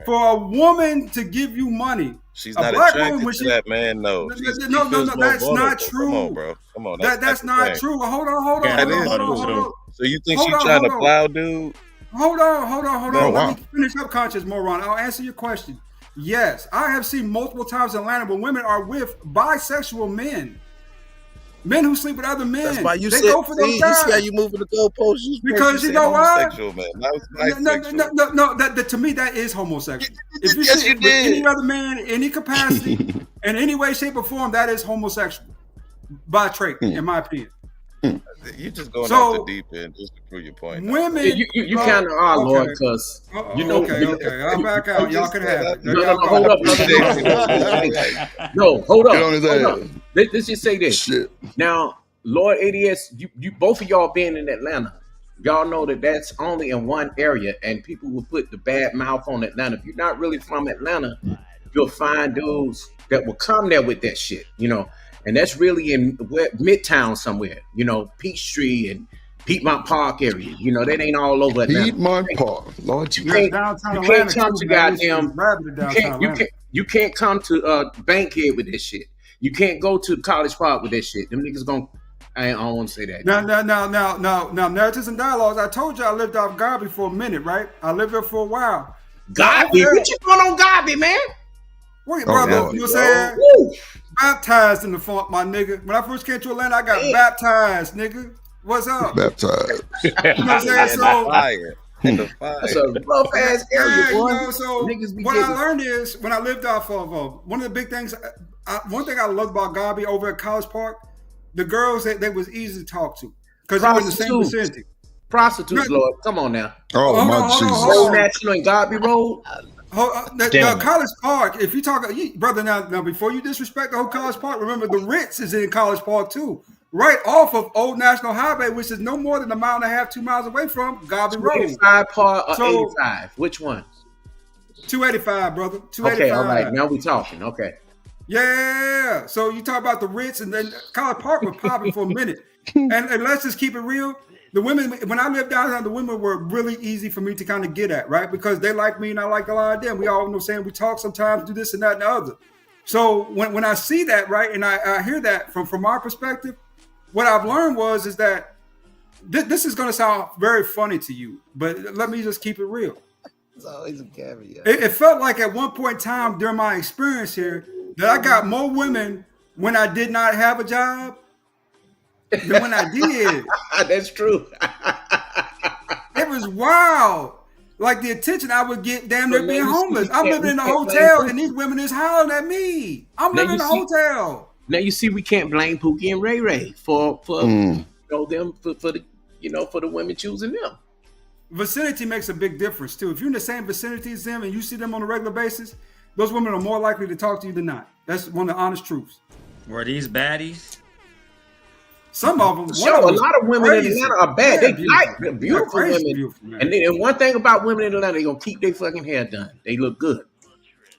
for a woman to give you money, she's not attracted to that man, no. No, that's not true. Come on, bro. Come on. That's not true. Hold on. So you think she's trying to plow, dude? Hold on. Let me finish up, conscious moron. I'll answer your question. Yes, I have seen multiple times in Atlanta when women are with bisexual men. Men who sleep with other men. That's why you they go for those guys. You see how you moving the goalposts? Because you know what? No, that to me that is homosexual. If you sleep with any other man, any capacity, in any way, shape, or form, that is homosexual by trait, in my opinion. You just going off the deep end just to prove your point. Women, you kind of are, Lord, because you know. Okay. I'm back out. Y'all can have it. No, hold up. No, hold up. Let's just say this. Shit. Now, Lord ADS, you both of y'all being in Atlanta, y'all know that that's only in one area, and people will put the bad mouth on Atlanta. If you're not really from Atlanta, you'll find dudes that will come there with that shit, And that's really in Midtown somewhere, Peachtree and Piedmont Park area. That ain't all over Atlanta. Piedmont Park, Lord, you can't come to goddamn. You can't come to Bankhead with this shit. You can't go to College Park with that shit. Them niggas gonna. I don't want to say that. Now, narratives and dialogues. I told you I lived off Garby for a minute, right? I lived there for a while. Garby? What you doing on Garby, man? Wait, brother, you know what I'm saying? Baptized in the funk, my nigga. When I first came to Atlanta, I got baptized, nigga. What's up? Baptized. You know what I'm saying? So, that's a rough ass area, boy. So what I learned is when I lived off of one of the big things. One thing I loved about Garby over at College Park, the girls they was easy to talk to because they were in the same vicinity. Prostitutes, Lord, come on now. Oh my Jesus! Old National and Garby Road. The College Park, if you talk, brother, now before you disrespect the whole College Park, remember the Ritz is in College Park too, right off of Old National Highway, which is no more than 1.5 miles, 2 miles away from Garvey Road. 85 Park or 85? Which one? 285, brother. 285. Okay, all right. Now we talking. Okay. Yeah. So you talk about the Ritz, and then College Park was popping for a minute. And let's just keep it real. The women, when I lived downtown, the women were really easy for me to kind of get at, right? Because they like me and I like a lot of them. We all know saying we talk sometimes, do this and that and the other. So when I see that, right, and I hear that from our perspective, what I've learned is that this is going to sound very funny to you, but let me just keep it real. It's always a caveat. It felt like at one point in time during my experience here that I got more women when I did not have a job than when I did. That's true. It was wild. Like the attention I would get damn near being homeless. I'm living in a hotel and these women is hollering at me. I'm living in a hotel. Now you see we can't blame Pookie and Ray Ray for them for the women choosing them. Vicinity makes a big difference too. If you're in the same vicinity as them and you see them on a regular basis, those women are more likely to talk to you than not. That's one of the honest truths. Were these baddies? Some of them. Sure, a lot of women in Atlanta are bad. They're beautiful women. And one thing about women in Atlanta, they're going to keep their fucking hair done. They look good.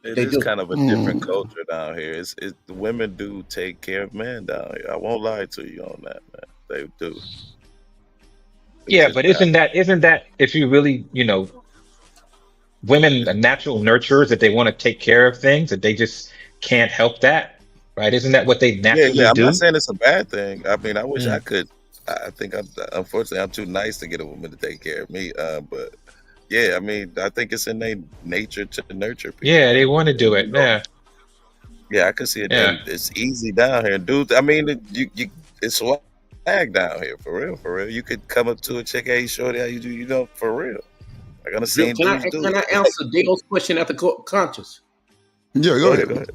It's kind of a different culture down here. It's the women do take care of men down here. I won't lie to you on that, man. They do. Yeah, but isn't that if you really, women are natural nurturers, that they want to take care of things, that they just can't help that? Right? Isn't that what they naturally do? I'm not saying it's a bad thing. I mean, I wish I could. I think unfortunately I'm too nice to get a woman to take care of me. But yeah, I mean, I think it's in their nature to nurture people. Yeah, they want to do it. Yeah. Yeah, I can see it. Yeah. It's easy down here, dude. I mean, it's swag down here for real. For real, you could come up to a chick, hey, shorty, how you do? For real. I'm gonna say. Can I answer Dale's question at the conscious? Yeah, go ahead.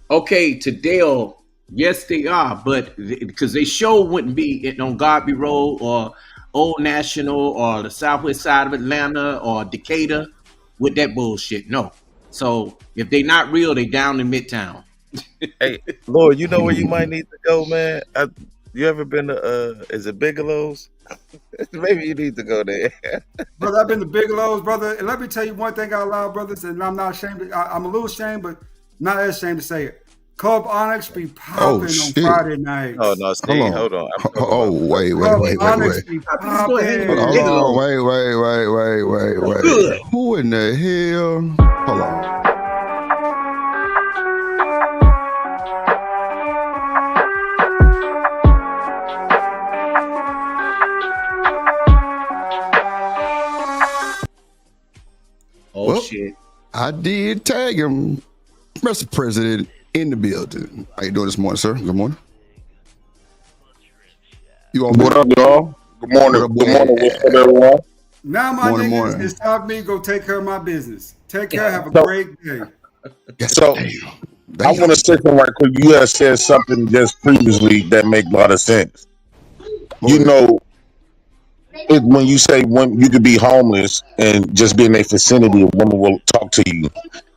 Okay, to Dale, yes, they are, but because they show wouldn't be on Garvey Road or Old National or the southwest side of Atlanta or Decatur with that bullshit. No. So if they not real, they down in Midtown. Hey, Lord, you know where you might need to go, man? You ever been to, is it Bigelow's? Maybe you need to go there. Brother, I've been to Bigelow's, brother. And let me tell you one thing out loud, brothers, and I'm not ashamed. I'm a little ashamed, but not as ashamed to say it. Club Onyx be popping on Friday nights. Oh, no, Steve, hold on. Wait. Hold on, wait. Who in the hell? Hold on. Shit. I did tag him, Mr. President, in the building. How you doing this morning, sir? Good morning. What up, y'all? Good morning. Good morning. What's up, everyone? Now my niggas, it's time for me to go take care of my business. Take care. Have a great day. So, I want to say something right quick. You had said something just previously that make a lot of sense. When you say you could be homeless and just be in a vicinity, a woman will talk to you.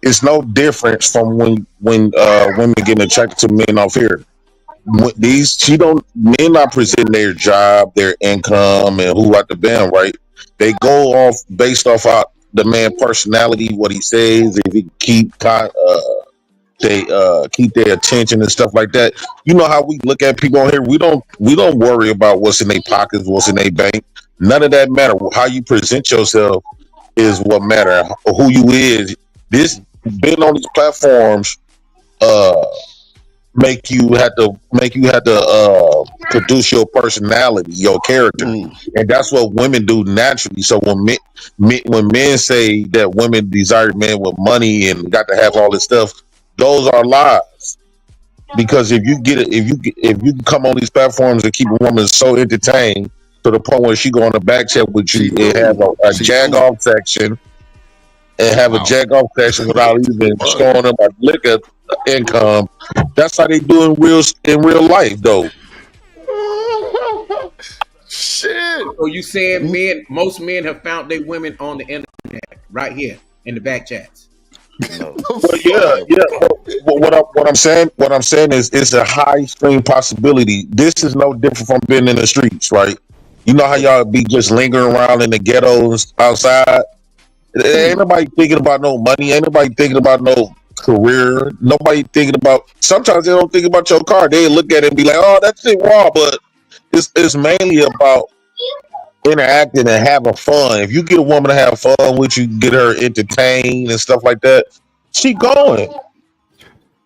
It's no difference from when women getting attracted to men off here. Men not presenting their job, their income, and who at the band, right? They go off based off the man personality, what he says, if he keep their attention and stuff like that. You know how we look at people on here. We don't worry about what's in their pockets, what's in their bank. None of that matter. How you present yourself is what matter. Who you is. This being on these platforms make you have to produce your personality, your character, and that's what women do naturally. So when men say that women desire men with money and got to have all this stuff, those are lies. Because if you come on these platforms and keep a woman so entertained to the point where she go on a back chat with you and have a jag-off section without even showing them a liquor income, that's how they do in real life, though. Shit. So you saying most men have found their women on the internet right here in the back chats? No. But yeah. But what I'm saying is, it's a high stream possibility. This is no different from being in the streets, right? You know how y'all be just lingering around in the ghettos outside. Ain't nobody thinking about no money. Ain't nobody thinking about no career. Nobody thinking about. Sometimes they don't think about your car. They look at it and be like, "Oh, that's it raw." But it's mainly about interacting and having fun. If you get a woman to have fun with you, get her entertained and stuff like that, she going.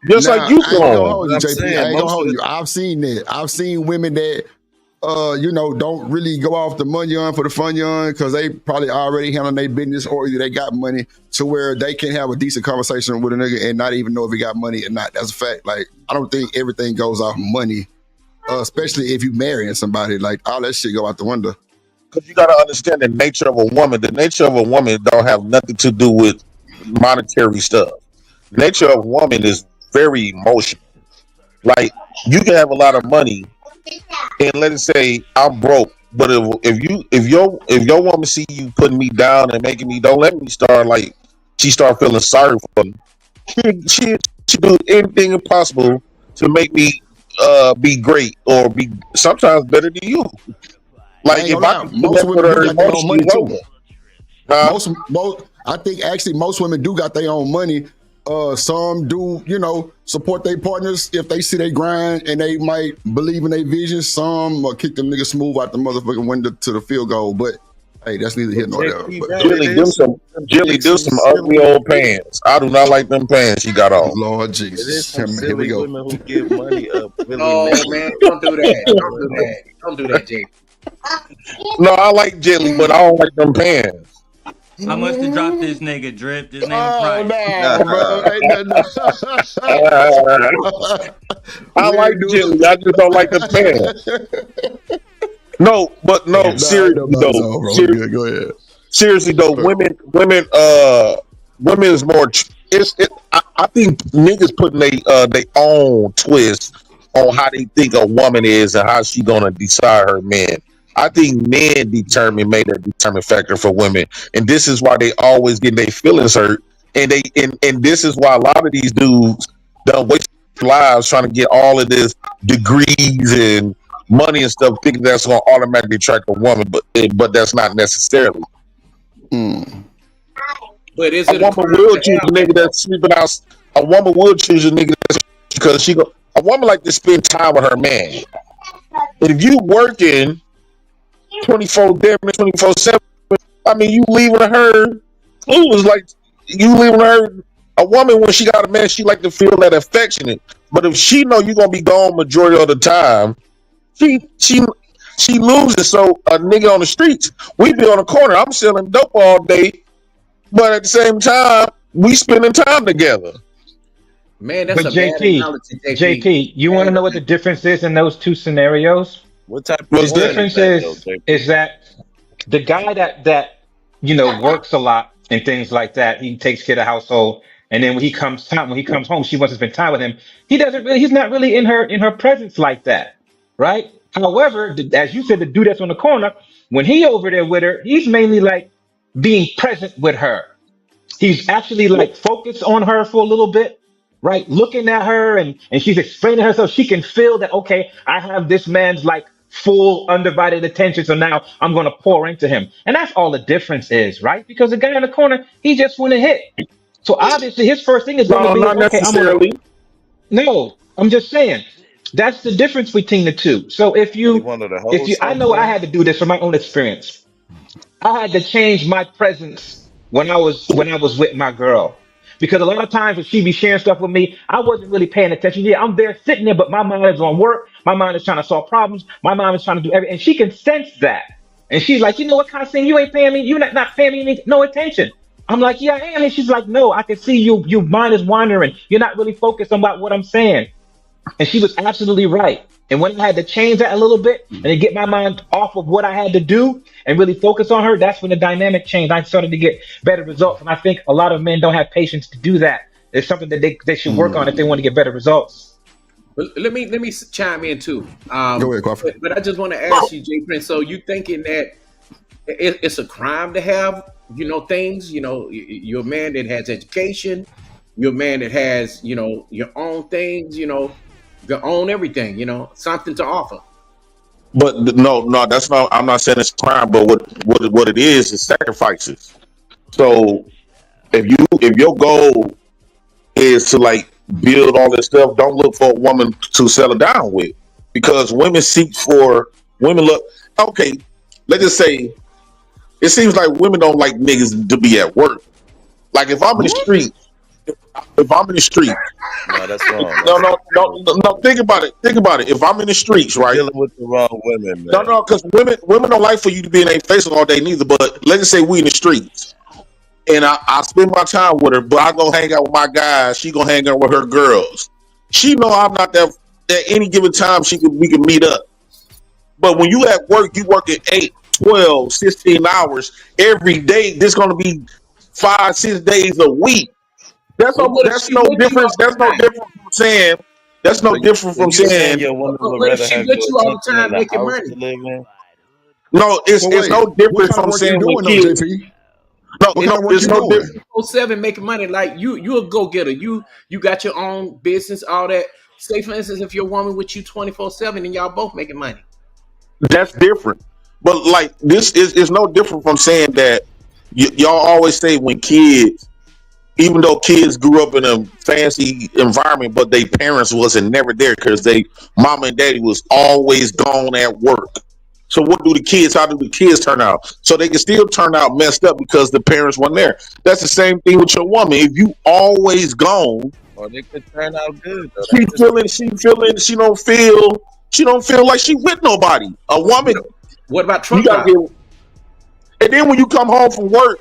Just like Now, you I ain't gonna going. hold you, JP. I ain't gonna hold you. I've seen that. I've seen women that don't really go off the money on for the fun on because they probably already handling their business or either they got money to where they can have a decent conversation with a nigga and not even know if he got money or not. That's a fact. Like, I don't think everything goes off money, especially if you marrying somebody. Like, all that shit go out the window. Because you got to understand the nature of a woman. The nature of a woman don't have nothing to do with monetary stuff. The nature of a woman is very emotional. Like, you can have a lot of money, and let us say I'm broke, but if your woman see you putting me down and making me, don't let me start like she start feeling sorry for me. She do anything possible to make me be great or be sometimes better than you. Like, if I can most connect with women do her got their own money emotions, too. Most, I think actually most women do got their own money. Some do, support their partners if they see they grind and they might believe in their vision. Some kick them niggas smooth out the motherfucking window to the field goal. But hey, that's neither here nor there. Jilly do some ugly old pants. I do not like them pants she got on. Lord It is Jesus, some here we silly go. women who give money up. Oh man, don't do that. Don't do that. Don't do that, Jay. No, I like jelly, but I don't like them pants. How much to drop this nigga, Drip? Just name a price. No, bro. Ain't I like jelly. I just don't like the pants. No, seriously though. Good. Go ahead. Seriously though, women is more. I think niggas putting they own twist on how they think a woman is and how she gonna decide her man. I think men made a determined factor for women, and this is why they always get their feelings hurt. And this is why a lot of these dudes don't waste their lives trying to get all of this degrees and money and stuff, thinking that's gonna automatically attract a woman, but that's not necessarily. But is a it woman will choose a nigga that's sleeping out? A woman will choose a nigga that's because a woman like to spend time with her man. And if you working 24/7, I mean, you leaving her clueless. Like, you leaving her. A woman, when she got a man, she like to feel that affectionate. But if she know you gonna be gone majority of the time, she loses. So a nigga on the streets, we be on the corner. I'm selling dope all day, but at the same time, we spending time together. Man, that's but a bad analogy, JP, you want to know what the difference is in those two scenarios? What type of The difference is that the guy that works a lot and things like that, he takes care of the household, and then when he comes home, she wants to spend time with him. He's not really in her presence like that, right? However, as you said, the dude that's on the corner, when he over there with her, he's mainly like being present with her. He's actually like focused on her for a little bit, right? Looking at her and she's explaining herself. She can feel that, okay, I have this man's like full undivided attention. So now I'm going to pour into him. And that's all the difference is, right? Because the guy in the corner, he just want to hit. So obviously his first thing is going to be, not okay, necessarily. No, I'm just saying. That's the difference between the two. So I know I had to do this from my own experience. I had to change my presence when I was with my girl. Because a lot of times when she be sharing stuff with me, I wasn't really paying attention. Yeah, I'm there sitting there, but my mind is on work. My mind is trying to solve problems. My mind is trying to do everything. And she can sense that. And she's like, you know what, Kasim, you ain't paying me. You're not paying me no attention. I'm like, yeah, I am. And she's like, no, I can see you. Your mind is wandering. You're not really focused on what I'm saying. And she was absolutely right. And when I had to change that a little bit and to get my mind off of what I had to do and really focus on her, that's when the dynamic changed. I started to get better results. And I think a lot of men don't have patience to do that. It's something that they should work on if they want to get better results. But let me chime in too. Go ahead, Crawford. But I just want to ask you, Jay Prince. So you thinking that it's a crime to have, things. You're a man that has education. You're a man that has, your own things. Your own everything. Something to offer. But no, that's not. I'm not saying it's crime, but what it is sacrifices. So if your goal is to like build all this stuff, don't look for a woman to settle down with, because women look okay. Let's just say it seems like women don't like niggas to be at work. Like if I'm in the street, No, that's wrong. no. Think about it. If I'm in the streets, right? Dealing with the wrong women, man. No, because women don't like for you to be in their face all day neither. But let's just say we in the streets, and I spend my time with her, but I go hang out with my guys. She gonna hang out with her girls. She know I'm not there at any given time. We can meet up. But when you at work, you work at 8, 12, 16 hours every day. There's gonna be 5, 6 days a week. That's no difference. That's no different from saying. That's no different from saying. Your woman would What if rather she have with your you all the attention time in the making house money? to live in. No, it's no What different kind from of work you saying doing when though, kids. JP? No, What kind of work it's you no doing? different. 24/7 making money. Like you a go getter. You got your own business, all that. Say for instance, if your woman with you 24/7 and y'all both making money. That's different. But like this is no different from saying that y'all always say when kids, even though kids grew up in a fancy environment, but their parents wasn't never there because they mama and daddy was always gone at work. So how do the kids turn out? So they can still turn out messed up because the parents weren't there. That's the same thing with your woman. If you always gone, Or they could turn out good. Though. she don't feel like she with nobody. A woman. What about truck You gotta drivers? and then when you come home from work,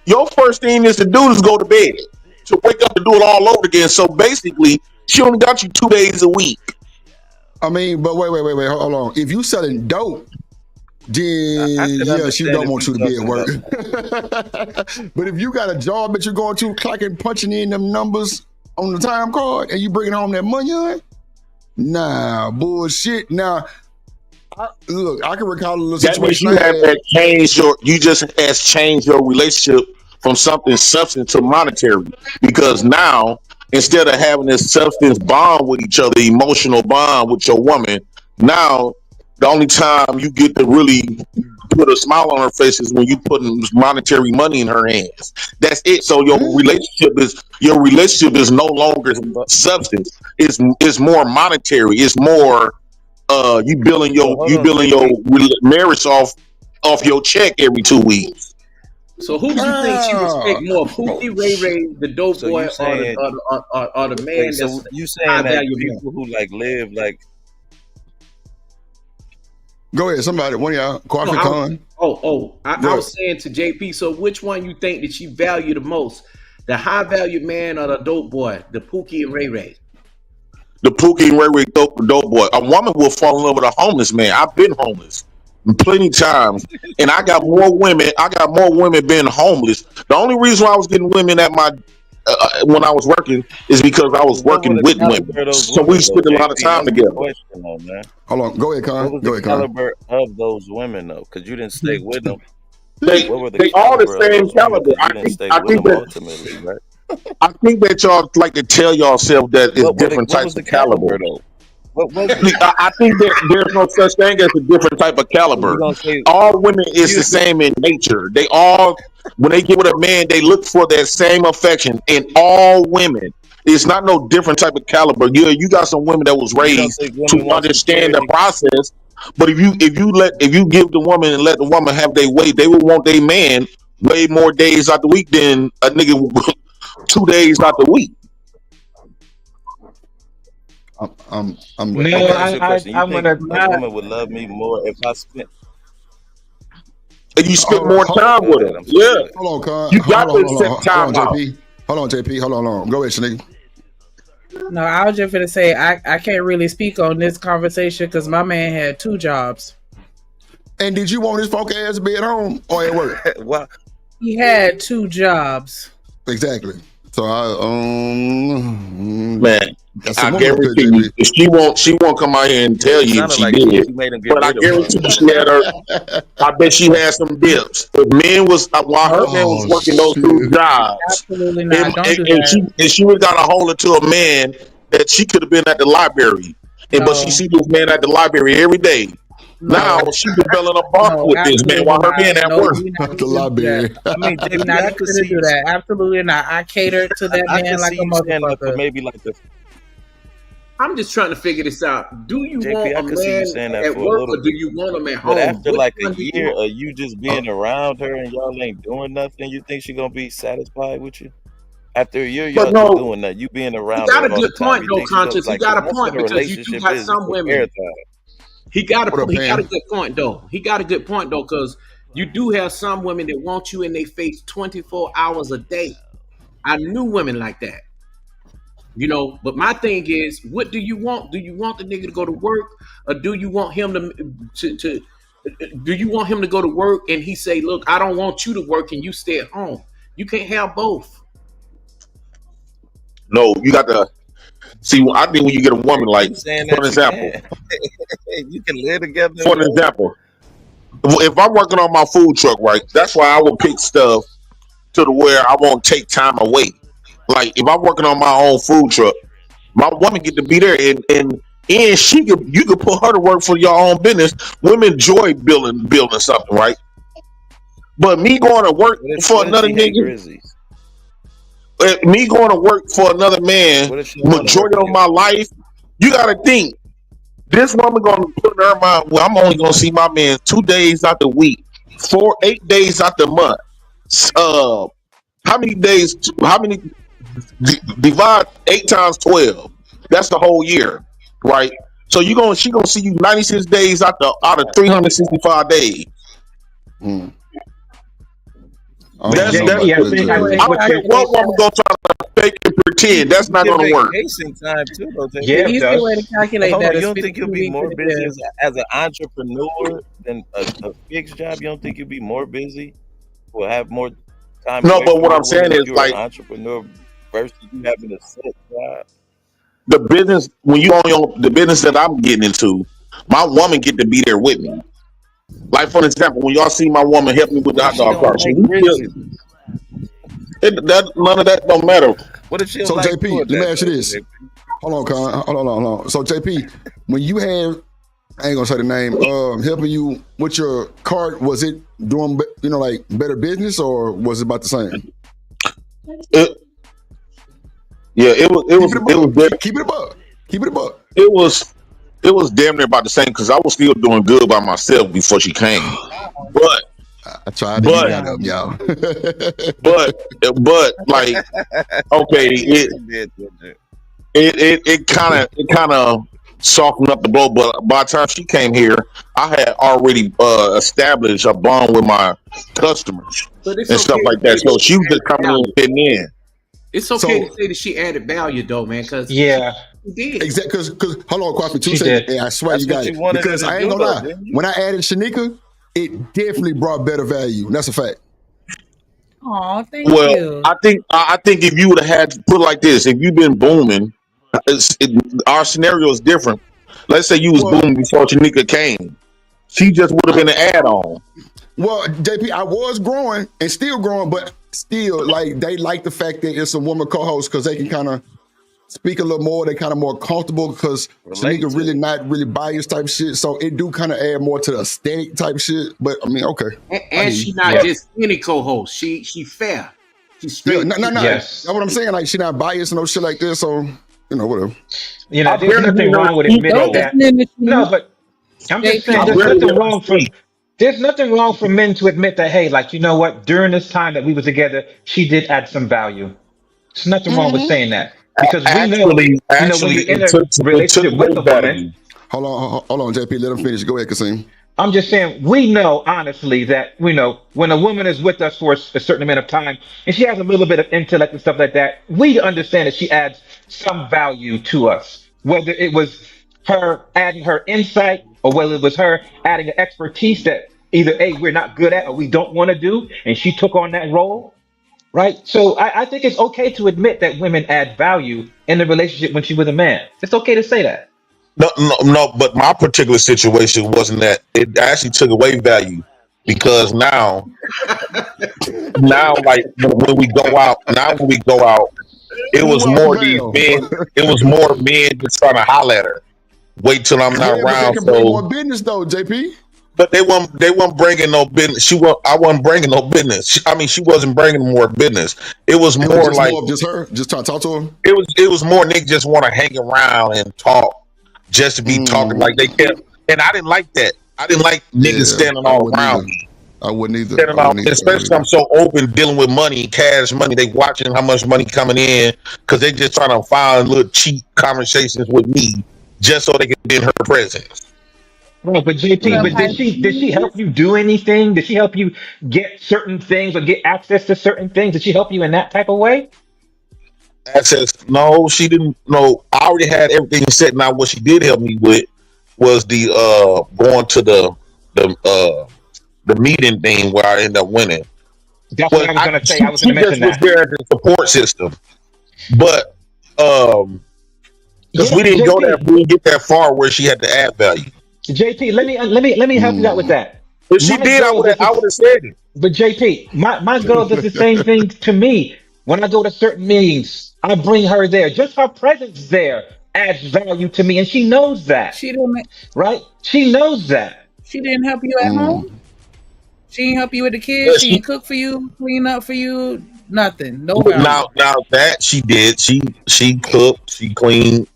your first thing is to do is go to bed. To wake up and do it all over again. So basically, she only got you 2 days a week. I mean, but wait, hold on. If you selling dope, then yeah, she don't want you to be at work. But if you got a job that you're going to, clocking, punching in them numbers on the time card, and you bringing home that money, nah, bullshit. Now, I can recall a little That means situation. you just has changed your relationship from something substance to monetary, because now instead of having this substance bond with each other, emotional bond with your woman, now the only time you get to really put a smile on her face is when you put monetary money in her hands. That's it. So your relationship is no longer substance. It's more monetary. It's more you billing your marriage off your check every 2 weeks. So who do you think she respect more, Pookie, Ray, the dope boy, or the man that's you saying high that value people who like live like. Go ahead, somebody. One of y'all, Coffee Con. I was saying to JP. So which one you think that she value the most, the high value man or the dope boy, the Pookie and Ray? The Pookie and Ray dope boy. A woman will fall in love with a homeless man. I've been homeless plenty times, and I got more women being homeless. The only reason why I was getting women at my when I was working is because I was working with women. So we spent a lot of time together. Hold on, go ahead, Con. What was the caliber of those women though? Because you didn't stay with them. They all the same caliber. Ultimately, right? I think that y'all like to tell yourself that it's different types of caliber. Though? What was it? I think that there's no such thing as a different type of caliber. All women is the same in nature. They all, when they get with a man, they look for that same affection. In all women, it's not no different type of caliber. You got some women that was raised to understand the process. But if you give the woman and let the woman have their way, they will want their man way more days out the week than a nigga 2 days out the week. I'm gonna. A woman would love me more if I spent. You spend more time with her. Yeah. Hold on, Con. You got to set time out. Hold on, JP. Hold on. Go ahead, Shenanigans. No, I was just gonna say I can't really speak on this conversation because my man had 2 jobs. And did you want his folk ass to be at home or at work? What? He had 2 jobs. Exactly. So man, That's I a woman up there, guarantee you, JP. she won't come out here and tell It you if sounded she like did. she made him get But I rid of her. guarantee you, she had her. I bet she had some dips. If men was while her man was Oh working those two shit. jobs, Absolutely not. Don't do and that. she would got a hold into a man that she could have been at the library, but she No, see this man at the library every day. Now no, she developing a bond no, with this man absolutely while her not. man at No, work. we not The even do that. library. I mean, We JP, not I even could gonna see do that. Absolutely not. I cater to that I man could like see a you saying that for motherfucker. maybe like the I'm just trying to figure this out. Do you JP. want I a could see you man saying that at for a work little or do bit. you want him at But home? after Which like a one do you year want? of you just being around her and y'all ain't doing nothing, you think she gonna be satisfied with you? After a year, But y'all just no, doing that, you being He around her got a all the good time, point you though, think she gonna conscious. He like? got Because a that's what point a because you do relationship got is. It's some for women. airtime. He got What up, he got a Pam? good point though. He got a good point though, because you do have some women that want you in their face 24 hours a day. I knew women like that. But my thing is, what do you want? Do you want the nigga to go to work, or do you want him to do you want him to go to work and he say, "Look, I don't want you to work and you stay at home." You can't have both. no, you got to see. I think when you get a woman, like You saying for an that you example, can? You can live together and for an work. example, if I'm working on my food truck, right, that's why I would pick stuff to the where I won't take time away. Like if I'm working on my own food truck, my woman get to be there, and you could put her to work for your own business. Women enjoy building something, right? But me going to work for What if another she hate nigga, Grizzlies? me going to work for another man, What if she don't want to work majority for of you? my life, you got to think this woman gonna put in her mind. Well, I'm only gonna see my man 2 days out the week, 8 days out the month. Uh, how many days? How many? Divide 8 times 12. That's the whole year, right? So she gonna see you 96 days out of 365 days. Mm. I But don't That's know that. about JP, that, I I JP. think don't what care you're what woman gonna try to fake and pretend. That's You not get gonna work. vacation time too, though, yeah, JP. it Easier way to does. But calculate hold that on, you is don't think you'll 52 be weeks more in a busy year. as an entrepreneur than a fixed job? You don't think you'll be more busy or have more time No, away but from what your I'm saying woman if is you're an like entrepreneur versus you having a set job? the business when you only on the business that I'm getting into, my woman get to be there with me. Like for example, when y'all see my woman help me with the What if hot she dog don't car, so like we still Grizzlies? none of that don't matter. What if she don't So like JP, doing let me that ask you though, this. JP? Hold on, Con. Hold on. So JP, when you had, I ain't gonna say the name, helping you with your cart, was it doing like better business or was it about the same? It, yeah, it was Keep it a buck. Keep it a buck. Keep it a buck. it was it was damn near about the same because I was still doing good by myself before she came. But I tried to get but out of them, y'all. but like okay, it kind of softened up the blow. But by the time she came here, I had already established a bond with my customers But it's and stuff okay to like say that. that So she she was just added coming in value. and fitting in. It's okay to So say that she added value though, man, because Yeah, she did. exactly, because hold on, Coffee, 2 she seconds. did. And I swear That's you what got you it. wanted her Because to I ain't do, gonna though, lie, didn't you? when I added Shanika, it definitely brought better value. And that's a fact. Oh, thank Well, you. I think if you would have had to put it like this, if you've been booming, our scenario is different. Let's say you was Well, booming before Shanika came. She just would have been an add-on. Well, JP, I was growing and still growing, but still, like they like the fact that it's a woman co-host because they can kind of speak a little more. They kind of more comfortable because Relate Shanika to really it. not really biased type shit. So it do kind of add more to the aesthetic type shit. But I mean, okay, I And hear you. she not Yeah. just any co-host. She fair. She's Yeah, straight. no. That's Yes. what I'm saying. Like she not biased and no shit like this. So whatever. I There's barely nothing hear her wrong with speak admitting Don't though. that. listen to No, me, but I'm just saying I JP. barely hear her speak. there's nothing wrong for men to admit that, hey, like, you know what, during this time that we were together, she did add some value. There's nothing wrong with saying that. Because we know, when Actually, you're in it a took relationship with way a woman, value. Hold on, JP. Let him finish. Go ahead, Kasim. I'm just saying, we know honestly that, when a woman is with us for a certain amount of time and she has a little bit of intellect and stuff like that, we understand that she adds some value to us. Whether it was her adding her insight or whether it was her adding an expertise that either A, we're not good at or we don't want to do, and she took on that role, right? So I think it's okay to admit that women add value in the relationship when she was a man. It's okay to say that. No. But my particular situation wasn't that. It actually took away value because now, like when we go out, it was more these men. It was more men just trying to holler at her. Wait till I'm not around. They can bring more business though, JP. But they weren't bringing no business. I wasn't bringing no business. She wasn't bringing more business. It was more like just her, just trying to talk to her. It was more niggas just want to hang around and talk, just to be talking like they kept. And I didn't like that. I didn't like niggas standing all around me. I wouldn't either. Especially I'm so open dealing with money, cash money. They watching how much money coming in because they just trying to find little cheap conversations with me just so they can be in her presence. Right, but JP, did she help you do anything? Did she help you get certain things or get access to certain things? Did she help you in that type of way? Access? No, she didn't. No, I already had everything set. Now, what she did help me with was the going to the meeting thing where I ended up winning. That's what I was going to say. I was going to mention that. She just was there as a support system, but because we didn't go that, we didn't get that far where she had to add value. JP, let me help you out with that. If she did, I would have said it. But JP, my girl does the same thing to me. When I go to certain meetings, I bring her there. Just her presence there adds value to me, and she knows that. She didn't, right? She knows that. She didn't help you at home. She didn't help you with the kids. She didn't cook for you, clean up for you, nothing. No value. Now that she did, she cooked, she cleaned.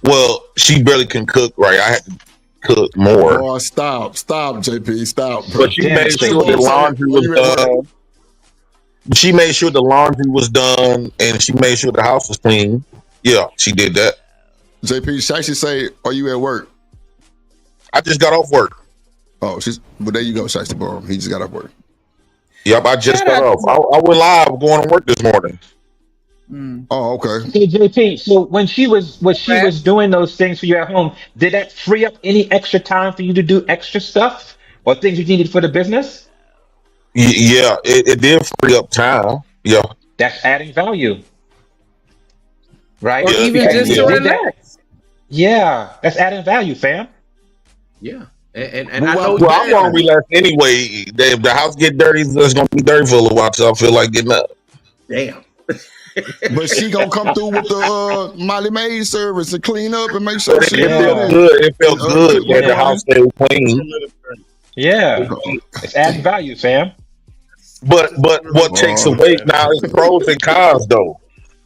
Well, she barely can cook, right? I had to cook more. Oh, stop, JP, stop. But she made sure the laundry was done. She made sure the laundry was done, and she made sure the house was clean. Yeah, she did that. JP, she actually say, "Are you at work?" I just got off work. Oh, well, there you go, Shiesty Ball. He just got off work. Yep, I just got off. I went live going to work this morning. Oh, okay. Hey, JP, so when she was doing those things for you at home, did that free up any extra time for you to do extra stuff or things you needed for the business? Yeah, it did free up time. Yeah. That's adding value. Right? Or even just to relax. Yeah, that's adding value, fam. Yeah. And I know I'm gonna relax anyway. If the house get dirty, it's gonna be dirty for a little while till I feel like getting up. Damn. But she gonna come through with the Molly Maid service and clean up and make sure she. It felt good. It felt good that the house stayed clean. Yeah, it's adding value, fam. But what takes away now is pros and cons, though,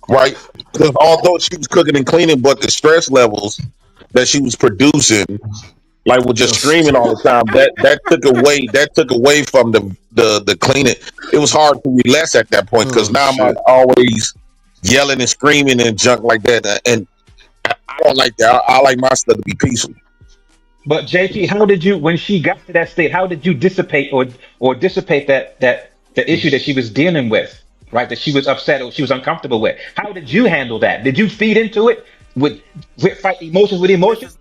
right? Because although she was cooking and cleaning, but the stress levels that she was producing, like with just screaming all the time, that took away from the cleaning. It was hard to relax at that point because now I'm always yelling and screaming and junk like that, and I don't like that. I like my stuff to be peaceful. But JP, how did you, when she got to that state, how did you dissipate or dissipate that the issue that she was dealing with, right? That she was upset or she was uncomfortable with. How did you handle that? Did you feed into it with fight emotions with emotions?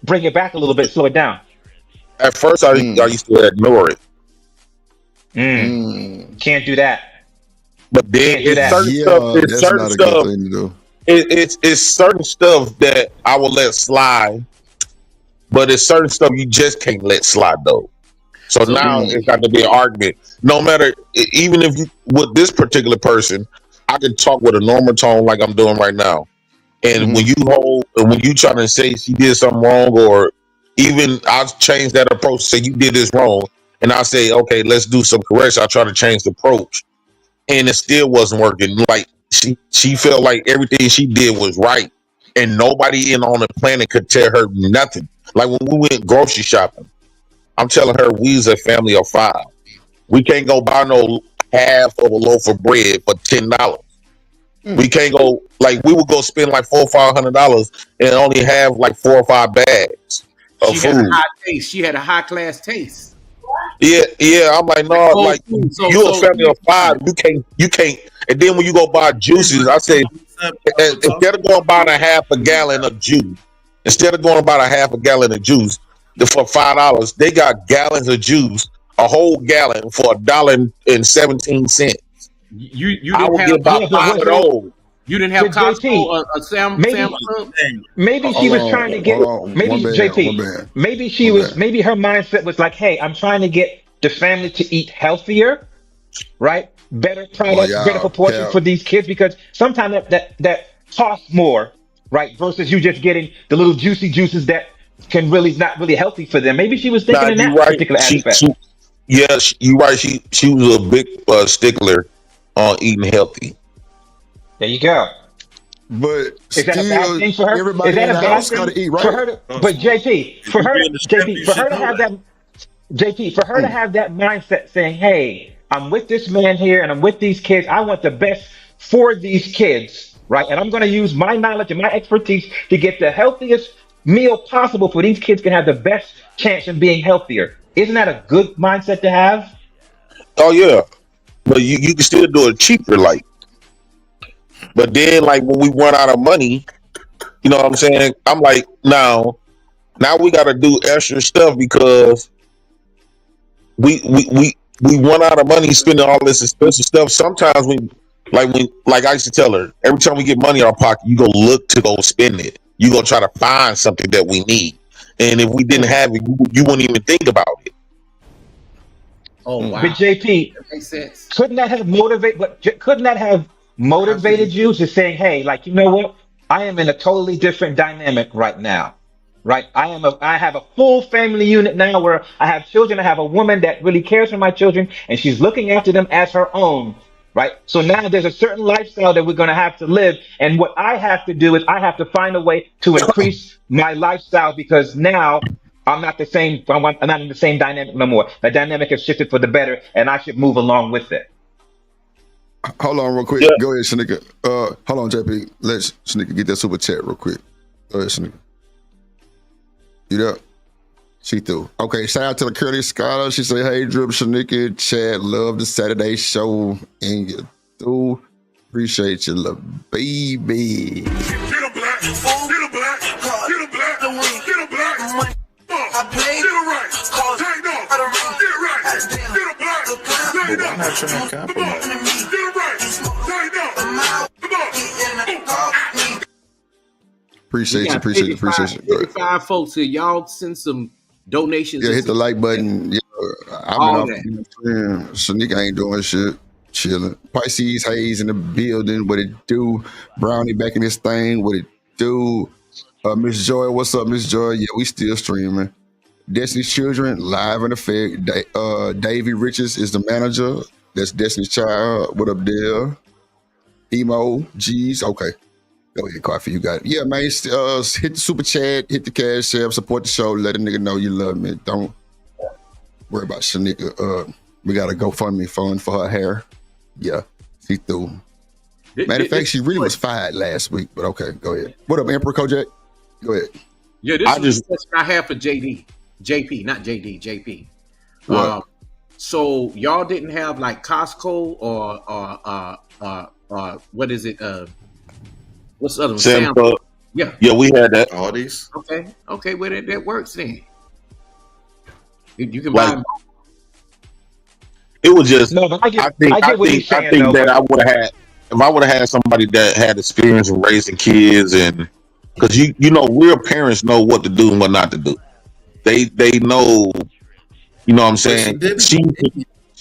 Bring it back a little bit, slow it down. At first, I used to ignore it. Can't do that. But then it's certain stuff that I will let slide, but it's certain stuff you just can't let slide though. So now it's got to be an argument. No matter, even if you with this particular person, I can talk with a normal tone like I'm doing right now. And when you try to say she did something wrong, or even I'll change that approach, say you did this wrong, and I say, okay, let's do some correction. I try to change the approach, and it still wasn't working. Like she felt like everything she did was right, and nobody on the planet could tell her nothing. Like when we went grocery shopping, I'm telling her we's a family of 5. We can't go buy no half of a loaf of bread for $10. We can't go, like we would go spend like $400 or $500 and only have like 4 or 5 bags of food. Had a high taste. She had a high class taste. Yeah. I'm like, no, like you a family of 5. You can't. And then when you go buy juices, I say instead of going buy a half a gallon of juice, for $5, they got gallons of juice, a whole gallon for $1.17. You I will get about 5 of those. You didn't have Costco JP, or Sam maybe Club? maybe she was trying to get maybe JP, maybe she was maybe her mindset was like, hey, I'm trying to get the family to eat healthier, right? Better products, better proportions for these kids, because sometimes that costs more, right? Versus you just getting the little juicy juices that can really not really healthy for them. Maybe she was thinking in you that right. particular aspect. You right. She was a big stickler on eating healthy. There you go. But is that a bad thing for her? everybody Is that in a the bad house thing got to eat, for right? her? But JP, for her to have that, JP, for her to have that mindset saying, "Hey, I'm with this man here, and I'm with these kids. I want the best for these kids, right? And I'm going to use my knowledge and my expertise to get the healthiest meal possible for these kids can have the best chance of being healthier." Isn't that a good mindset to have? Oh yeah, but you can still do it cheaper, like. But then, like when we run out of money, you know what I'm saying? I'm like, now we got to do extra stuff because we run out of money spending all this expensive stuff. Sometimes like I used to tell her, every time we get money in our pocket, you go look to go spend it. You go try to find something that we need, and if we didn't have it, you wouldn't even think about it. Oh wow! But JP, that makes sense. Couldn't that have motivated you to saying, "Hey, like you know what? I am in a totally different dynamic right now, right? I have a full family unit now where I have children. I have a woman that really cares for my children, and she's looking after them as her own." Right. So now there's a certain lifestyle that we're going to have to live. And what I have to do is I have to find a way to increase my lifestyle because now I'm not the same. I'm not in the same dynamic no more. The dynamic has shifted for the better, and I should move along with it. Hold on, real quick. Go ahead, Shanika. Hold on, JP. Let's Shanika get that super chat real quick. Go ahead, Shanika. You there? She threw. Okay, shout out to the Curtis Scholar. She said, "Hey, Drip, Shanika, Chad, love the Saturday show, and you through. Appreciate you, little baby." Get a black, get a black, get a black, get a black. I played it right. Take no. Get it right. Get a black. Take no. Why not trying to compromise? Get it right. Take no. Come on. Appreciate you. 55 folks here. Y'all send some donations. Yeah, hit the like button. Yeah, I've been off. Shanika ain't doing shit. Chilling. Pisces Hayes in the building. What it do? Brownie back in this thing. What it do? Miss Joy, what's up, Miss Joy? Yeah, we still streaming. Destiny's Children live in effect. Davey Riches is the manager. That's Destiny's Child. What up, there? Emo, G's. Okay. Go ahead, Coffee. You got it. Yeah, man. Hit the super chat, hit the cash app, support the show. Let a nigga know you love me. Don't worry about Shanika. We got a GoFundMe fund for her hair. Yeah, see through. Matter of fact, she really was fired last week, but okay, go ahead. What up, Emperor Kojak? Go ahead. Yeah, this is the question I have for JP, not JD, JP. So y'all didn't have like Costco or what is it? What's the other one? Sam Yeah, we had that. All these. Okay, well that works then. You can buy them. It was just. No, but I think that I would have had if I would have had somebody that had experience in raising kids, and because you know real parents know what to do and what not to do. They know, you know what I'm saying. She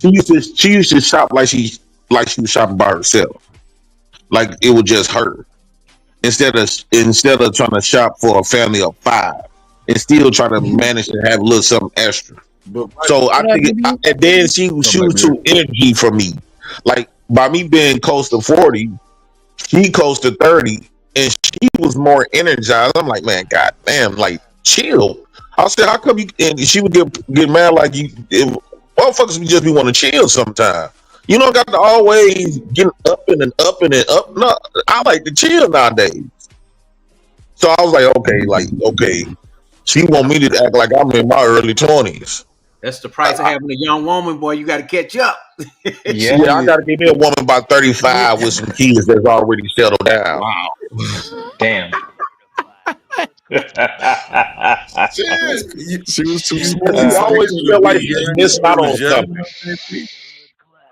used to shop like she was shopping by herself, like it was just her. Instead of trying to shop for a family of 5 and still try to manage to have a little something extra. So I think, and then she was too energy for me. Like by me being close to 40, she close to 30, and she was more energized. I'm like, man, god damn, like chill. I said, how come you? And she would get mad like you. Motherfuckers would just be want to chill sometimes. You don't got to always get up and up and up. No, I like to chill nowadays. So I was like, okay. She want me to act like I'm in my early 20s. That's the price of having a young woman, boy. You got to catch up. Yeah, I got to get me a woman by 35 with some kids that's already settled down. Wow. Damn. She was too smart. She always felt like she's missing out on something.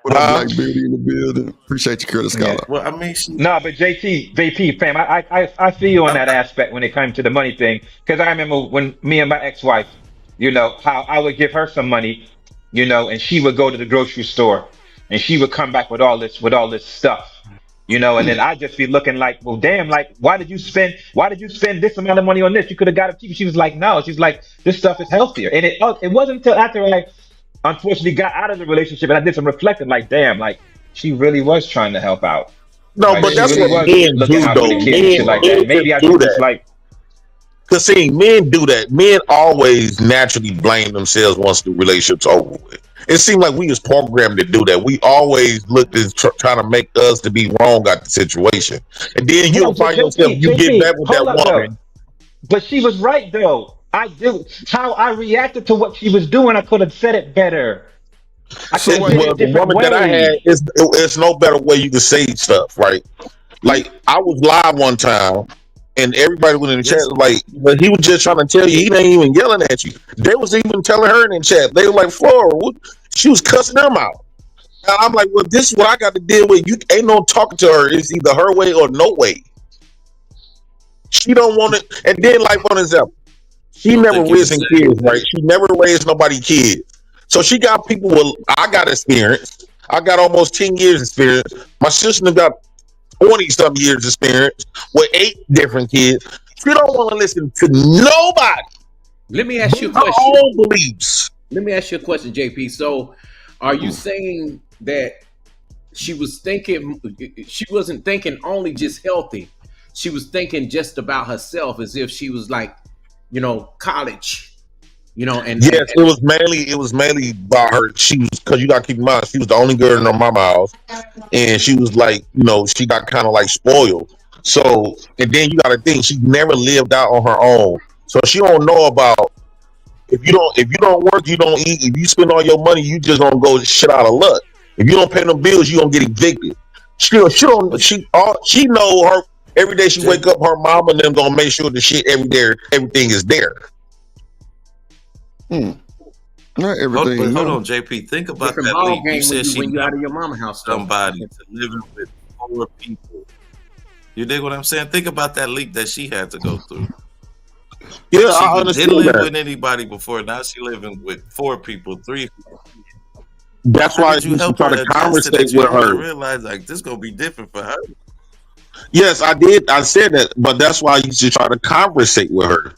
What up, Black Beauty in the building? Appreciate you, Curtis Scholar. Well, I mean, no, but JP, fam, I feel you on that aspect when it comes to the money thing. Because I remember when me and my ex-wife, how I would give her some money, and she would go to the grocery store, and she would come back with all this stuff, and then I'd just be looking like, well, damn, like, why did you spend this amount of money on this? You could have got it cheaper. She was like, no, she's like, this stuff is healthier. And it wasn't until after I unfortunately got out of the relationship and I did some reflecting, like, damn, like, she really was trying to help out. No, Like, but that's really what was men looking do, out for though. the kids and shit like that. Maybe I should just like. Because see, men do that. Men always naturally blame themselves once the relationship's over with. It seems like we was programmed to do that. We always looked at trying to make us to be wrong at the situation, and then you'll find yourself get back with that woman. But she was right though. How I reacted to what she was doing. I could have said it better. The woman that I had, it's no better way you can say stuff, right? Like I was live one time, and everybody was in the chat like, but he was just trying to tell you he ain't even yelling at you. They was even telling her in the chat. They were like, Flora, she was cussing them out. And I'm like, well, this is what I got to deal with. You ain't no talking to her. It's either her way or no way. She don't want it. And then, like for example, she never raised kids, right? She never raised nobody kids. So she got people with, I got experience. I got almost 10 years experience. My sister got 20-some years experience with 8 different kids. She don't want to listen to nobody. Let me ask you a her question. own beliefs. Let me ask you a question, JP. So are you saying that she was thinking, she wasn't thinking only just healthy, she was thinking just about herself as if she was like, college? And yes, it was mainly by her. She was, because you got to keep in mind, she was the only girl in her mama's house, and she was like, she got kind of like spoiled. So, and then you got to think she never lived out on her own, so she don't know about if you don't work, you don't eat. If you spend all your money, you just gonna go shit out of luck. If you don't pay them bills, you gonna get evicted. She know her every day. She wake up, her mom and them gonna make sure the shit everything is there. Not everything. Hold on, JP. Think about different that ball leap. game You said when you out of your mama house. Somebody to living with 4 people. You dig what I'm saying? Think about that leap that she had to go through. Yeah, she I understand didn't live that. with anybody before. Now she living with 4 people, 3 people. That's How why did you you help try her to adjust to that? conversate You with her. realize like this gonna be different for her. Yes, I did. I said that, but that's why I used to try to conversate with her.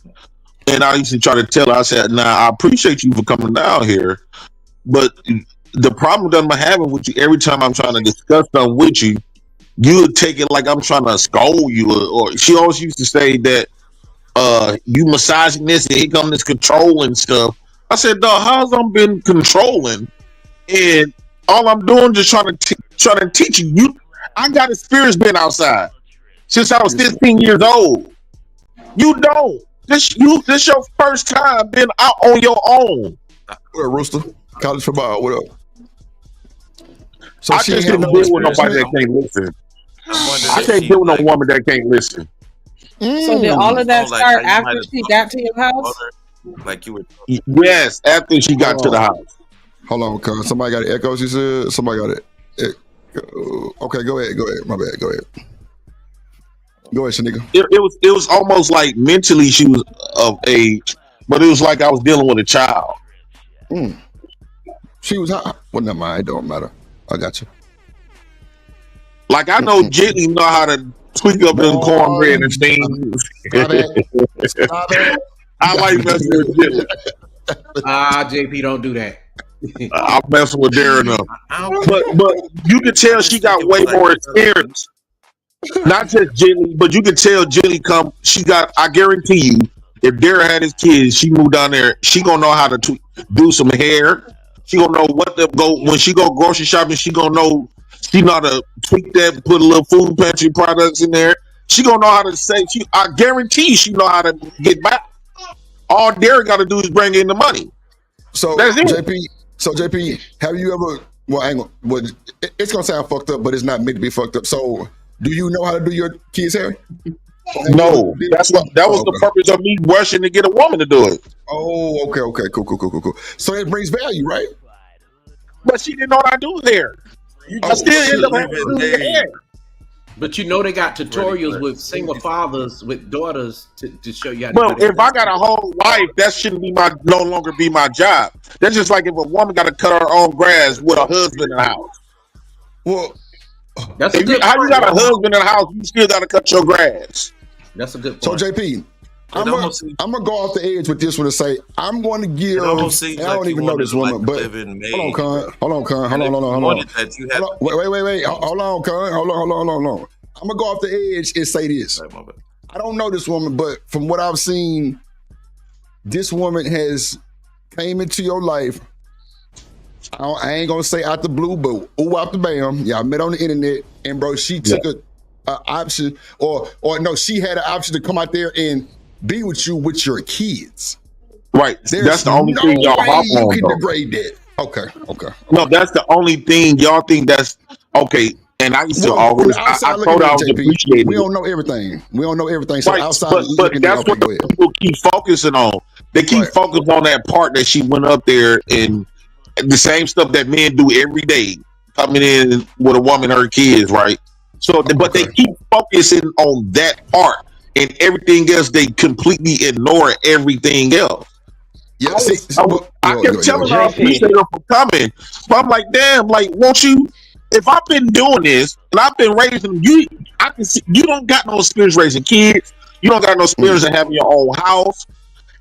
And I used to try to tell her, I said, nah, I appreciate you for coming down here, but the problem that I'm having with you, every time I'm trying to discuss something with you, you would take it like I'm trying to scold you. Or she always used to say that you massaging this and here come this controlling stuff. I said, dog, how's I'm been controlling? And all I'm doing just trying to teach you. I got experience being outside since I was 15 years old. You don't. This your first time being out on your own. What up, Rooster? College football. What up? So I just can't deal with nobody that can't listen. I can't deal with no woman that can't listen. So did all of that start after she got to your house? Like you were. Yes, after she got to the house. Hold on, cuz somebody got an echo. She said somebody got it. Okay, go ahead. My bad. Go ahead. Go ahead, Shanika. It was almost like mentally she was of age, but it was like I was dealing with a child. She was hot. Well, never mind. It don't matter. I got you. Like I know Jenny know how to tweak up them cornbread and things. I like messing with Jenny. JP, don't do that. I'm messing with Darren up. But you can tell she got way more experience. Not just Jenny, but you can tell Jenny I guarantee you, if Darren had his kids, she moved down there, she gonna know how to do some hair. She gonna know what to go when she go grocery shopping. She know how to tweak that, put a little food pantry products in there. She gonna know how to say. I guarantee she know how to get back. All Darren got to do is bring in the money. So that's it. JP, have you ever? Well, it's gonna sound fucked up, but it's not meant to be fucked up. So, do you know how to do your kids' hair? No, that was the purpose of me rushing to get a woman to do it. Oh, okay, cool. So it brings value, right? But she didn't know how to do hair. I still end up having to do your hair. But you know they got tutorials with single fathers with daughters to show you how to Well, do that. if I got a whole wife, that shouldn't be no longer be my job. That's just like if a woman got to cut her own grass with a husband in the house. Well, that's how you got a husband in the house, you still got to cut your grass. That's a good point. So JP, I'm gonna go off the edge with this one and say I'm going to give. I don't even know this woman, but hold on, Con. Wait. Hold on, Con. Hold on. I'm gonna go off the edge and say this. I don't know this woman, but from what I've seen, this woman has came into your life. I ain't gonna say out the blue, but out the bam. Y'all met on the internet, and bro, she took a option, or no, she had an option to come out there and be with you with your kids. Right. That's the only thing y'all hop you on. can Though. degrade that. Okay. No, that's the only thing y'all think that's okay. And I used to always, I told I was appreciating. We don't know everything. So right. outside, but that's what people keep focusing on. They keep focusing on that part that she went up there and the same stuff that men do every day, coming in with a woman and her kids, right? So, but they keep focusing on that part, and everything else they completely ignore everything else. Yeah, I kept telling her I appreciate her for coming, but I'm like, damn, like, won't you? If I've been doing this and I've been raising you, I can see you don't got no experience raising kids. You don't got no experience in having your own house.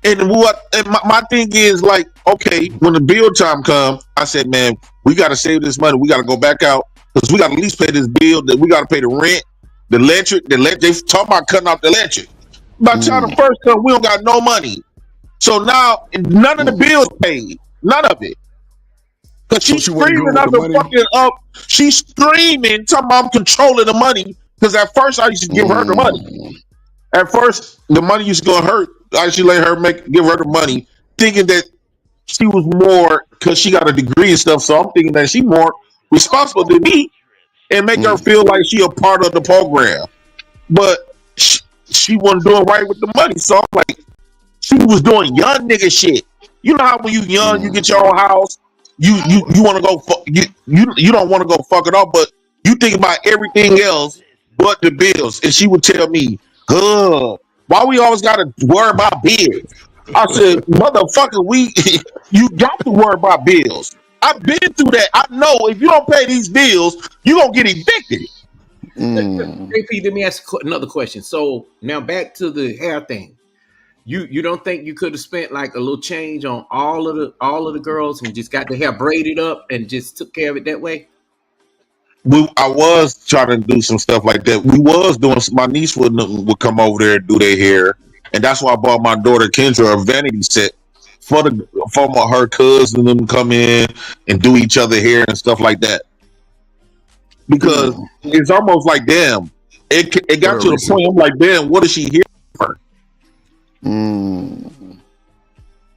And my thing is like, okay, when the bill time comes, I said, man, we got to save this money. We got to go back out because we got to at least pay this bill. That we got to pay the rent, the electric. They talk about cutting off the electric. By the time the first come, we don't got no money. So now none of the bills paid, none of it. Cause she's screaming up the fucking up. She's screaming, talking about I'm controlling the money. Because at first I used to give her the money. At first, the money used to go to her. I used to let her give her the money, thinking that she was more because she got a degree and stuff. So I'm thinking that she more responsible than me, and make her feel like she a part of the program. But she wasn't doing right with the money. So I'm like, she was doing young nigga shit. You know how when you young, you get your own house. You want to go you don't want to go fuck it up, but you think about everything else but the bills. And she would tell me, why we always gotta worry about bills? I said, motherfucker, you got to worry about bills. I've been through that. I know if you don't pay these bills, you gonna get evicted. JP, let me ask another question. So now back to the hair thing. You don't think you could have spent like a little change on all of the girls and just got the hair braided up and just took care of it that way? I was trying to do some stuff like that. We was doing. My niece would come over there and do their hair, and that's why I bought my daughter Kendra a vanity set for her cousin them come in and do each other hair and stuff like that. Because it's almost like, damn, it got to the point. I'm like, damn, what is she here for?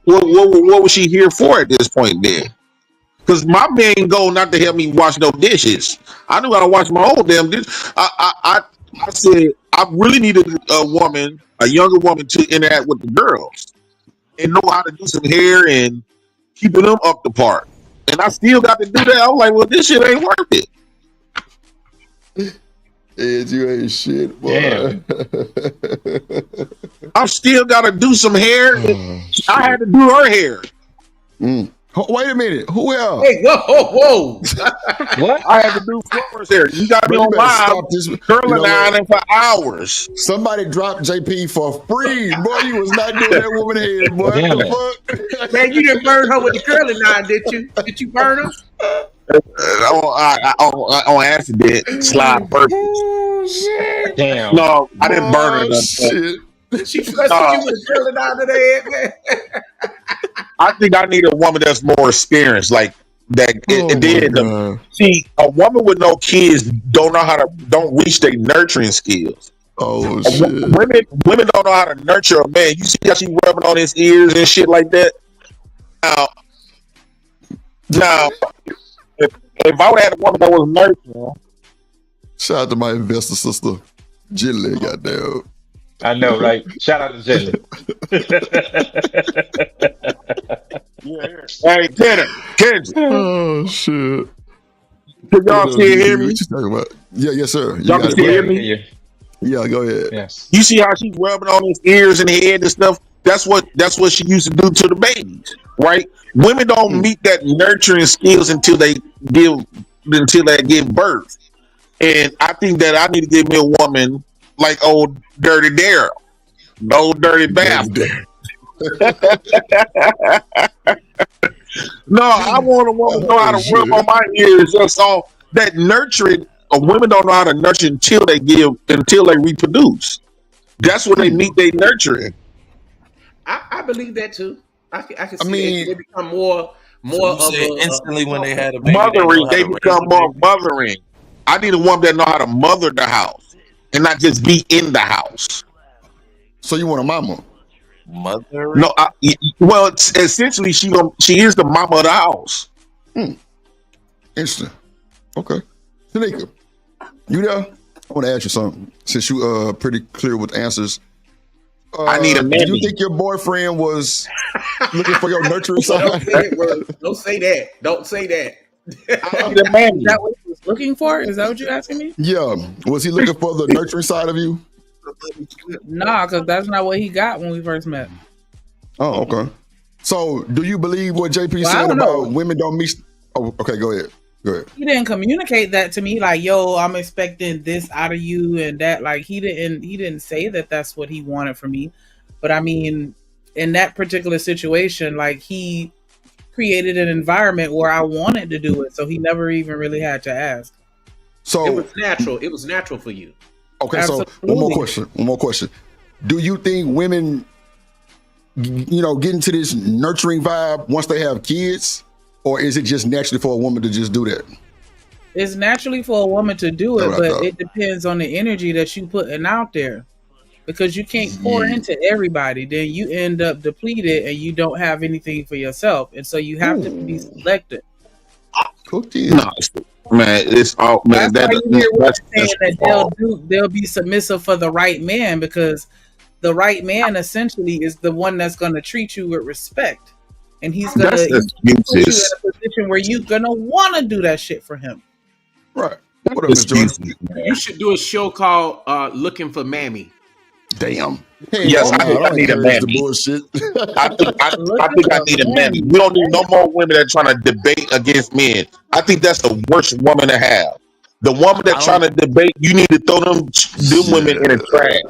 What was she here for at this point then? Because my main goal not to help me wash no dishes. I knew how to wash my own damn dishes. I said I really needed a younger woman to interact with the girls and know how to do some hair and keeping them up the part. And I still got to do that. I was like, well, this shit ain't worth it. Ed, you ain't shit, boy. I still got to do some hair. I had to do her hair. Wait a minute. Who else? Hey, whoa. What? I had to do Flora's hair. You got to be on live curling ironing for hours. Somebody dropped JP for free. Boy, you was not doing that woman hair, boy. Fuck? Man, you didn't burn her with the curling iron, did you? Did you burn her? On accident, slide purpose. Oh, shit. Damn. No, I didn't burn her. Shit. She trusted you with the curling iron to the head, man. I think I need a woman that's more experienced, like that. And then, see, a woman with no kids don't reach their nurturing skills. Oh shit! Women don't know how to nurture a man. You see how she rubbing on his ears and shit like that. Now, if I would have had a woman that was nurturing, shout out to my investor sister, Jilly. Goddamn. I know, right? Shout out to Jilly. Hey, Kenji. Oh shit! Can y'all still hear me? What you talking about? Yeah, yes, sir. You Y'all can got it, still bro. hear me? Yeah, go ahead. Yes. You see how she's rubbing on his ears and head and stuff? That's what she used to do to the babies, right? Women don't meet that nurturing skills until they give birth. And I think that I need to give me a woman like old Dirty Daryl, the old dirty bastard. No, I want a woman to know how to rub on my ears. That's all. That nurturing, women don't know how to nurture until they reproduce. That's when they meet their nurturing. I believe that too. I can see they become more So of you a instantly when they had a baby, mothering. They they know how to become raise more mothering. I need a woman that know how to mother the house and not just be in the house. So you want a mama? Mother? No, well, essentially she is the mama of the house. Interesting. Okay, Tanika, you there? I want to ask you something. Since you pretty clear with answers, I need a man. Do you think your boyfriend was looking for your nurturing side? Don't say that. Don't say that. I need a man. Is that what he was looking for? Is that what you're asking me? Yeah. Was he looking for the nurturing side of you? Nah, because that's not what he got when we first met. Oh, okay. So, do you believe what JP Well, I said don't about know. women don't meet? Oh, okay. Go ahead. He didn't communicate that to me. Like, yo, I'm expecting this out of you and that. Like, he didn't say that that's what he wanted from me. But I mean, in that particular situation, like, he created an environment where I wanted to do it. So he never even really had to ask. So it was natural. It was natural for you. Okay. Absolutely. So one more question. Do you think women, get into this nurturing vibe once they have kids? Or is it just naturally for a woman to just do that? It's naturally for a woman to do it, but it depends on the energy that you putting out there. Because you can't pour into everybody. Then you end up depleted and you don't have anything for yourself. And so you have to be selective. No, man, it's all man. That's why you hear women saying that they'll be submissive for the right man, because the right man essentially is the one that's going to treat you with respect. And he's gonna put you in a position where you're gonna want to do that shit for him. Right. What up, Miss Jordan? You should do a show called "Looking for Mammy." Damn. Yes, I need a mammy. Bullshit. I think I need a mammy. We don't need no more women that are trying to debate against men. I think that's the worst woman to have. The woman that's trying to debate, you need to throw them women in the trash.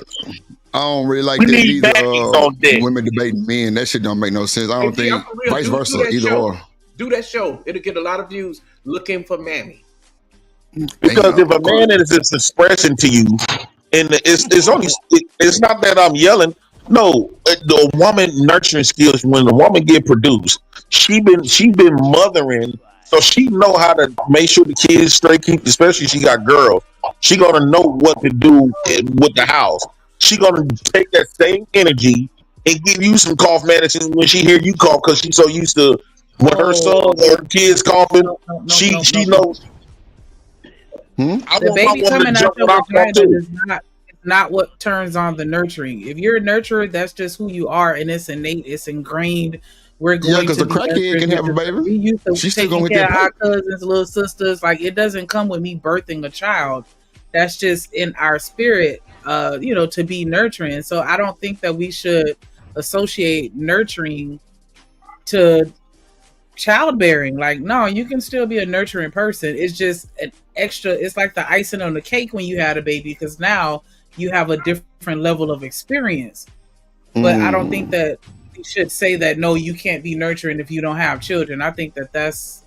I don't really like We that need either. mammies on deck. Women debating men, that shit don't make no sense. I don't think vice versa, either or. Do that show. It'll get a lot of views. Looking for Mammy. Because if a man is just expressing to you, and it's not that I'm yelling. No, the woman nurturing skills, when the woman get produced, she been mothering, so she know how to make sure the kids straight keep, especially she got girls. She gonna know what to do with the house. She gonna take that same energy and give you some cough medicine when she hear you cough, because she's so used to when her son or her kids coughing. She knows. The baby coming out your vagina is not what turns on the nurturing. If you're a nurturer, that's just who you are, and it's innate, it's ingrained. We're going because a crackhead can have a baby. We used to She's still taking going care of to our cousins, little sisters. Like, it doesn't come with me birthing a child. That's just in our spirit, to be nurturing. So I don't think that we should associate nurturing to childbearing. Like, no, you can still be a nurturing person. It's just an extra, it's like the icing on the cake when you had a baby, because now you have a different level of experience. But I don't think that we should say that, no, you can't be nurturing if you don't have children. I think that that's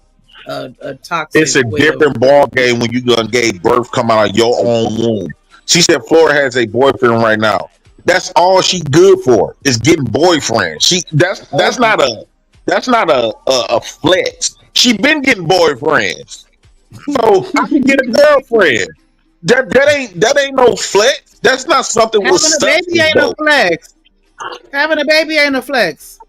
a toxic. It's a different ball game when you gonna give birth, come out of your own womb. She said Flora has a boyfriend right now. That's all she good for, is getting boyfriends. That's not a flex. She been getting boyfriends, so I can get a girlfriend. That ain't no flex. That's not something with having a baby ain't a flex. Having a baby ain't a flex.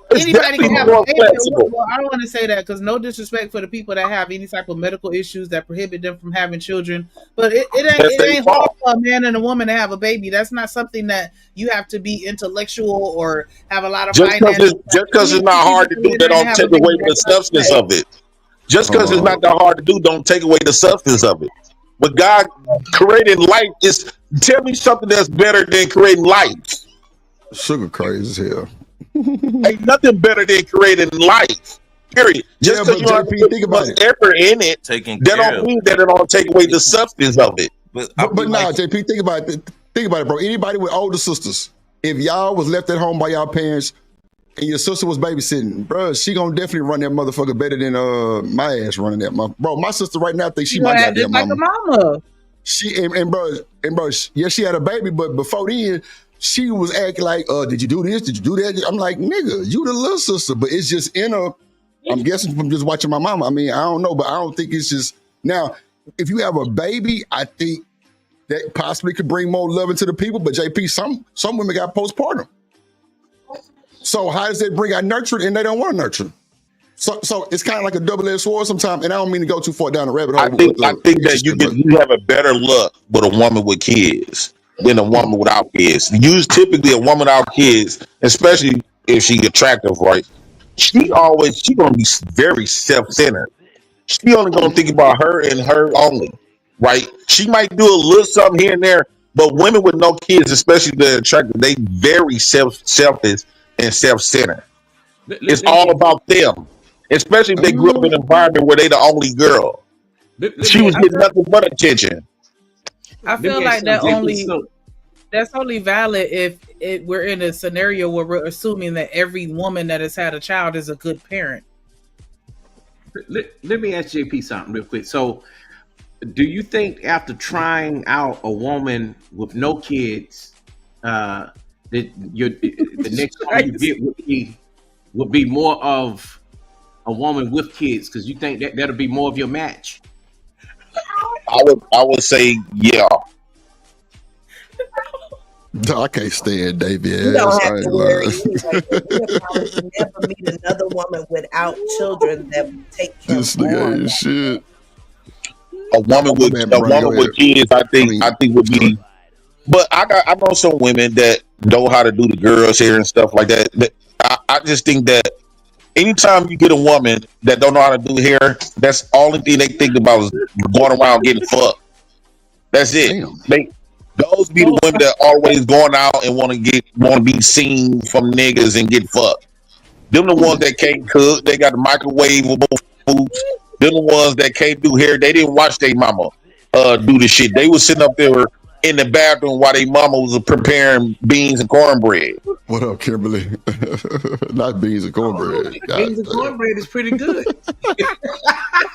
It's Anybody can have more a baby. flexible. Well, I don't want to say that, because no disrespect for the people that have any type of medical issues that prohibit them from having children, but it ain't hard for a man and a woman to have a baby. That's not something that you have to be intellectual or have a lot of Just finances. because it's not hard to do, that don't take away the substance of it. Just because it's not that hard to do, don't take away the substance of it. But God creating life is. Tell me something that's better than creating life. Sugar crazy as hell. Ain't nothing better than creating life. Period. Just because you don't think about effort in it, that don't mean that it don't take away the substance of it. But nah, JP, think about it. Think about it, bro. Anybody with older sisters, if y'all was left at home by y'all parents and your sister was babysitting, bro, she gonna definitely run that motherfucker better than my ass running that mother. Bro, my sister right now thinks she my goddamn like mama. A mama. She and bro, yeah, she had a baby, but before then, she was acting like, did you do this? Did you do that? I'm like, nigga, you the little sister, but it's just in her. I'm guessing from just watching my mama. I mean, I don't know, but I don't think it's just now. If you have a baby, I think that possibly could bring more love into the people. But JP, some women got postpartum. So how does that bring out nurture and they don't want to nurture? So it's kind of like a double-edged sword sometimes, and I don't mean to go too far down the rabbit hole. I think that you have a better luck with a woman with kids than a woman without kids. Use typically a woman without kids, especially if she attractive, right? She gonna be very self-centered. She only gonna think about her and her only, right? She might do a little something here and there, but women with no kids, especially the attractive, they very selfish and self-centered. It's all about them. Especially if they grew up in an environment where they the only girl. She was getting nothing but attention. I feel like that's only valid if we're in a scenario where we're assuming that every woman that has had a child is a good parent. Let me ask JP something real quick. So, do you think after trying out a woman with no kids, that the next one you get would be more of a woman with kids, because you think that'll be more of your match? I would say yeah. I can't stand Davey ass. You don't have to worry. You'll probably never meet another woman without children that will take care this nigga ain't shit. A woman with kids, I think would be. But I know some women that know how to do the girls' hair and stuff like that. I just think that anytime you get a woman that don't know how to do hair, that's the only thing they think about is going around getting fucked. That's it. Those be the women that always going out and want to be seen from niggas and get fucked. Them the ones that can't cook. They got the microwavable foods. Them the ones that can't do hair. They didn't watch their mama do the shit. They was sitting up there in the bathroom while their mama was preparing beans and cornbread. What up, Kimberly? Not beans and cornbread. Beans and cornbread is pretty good.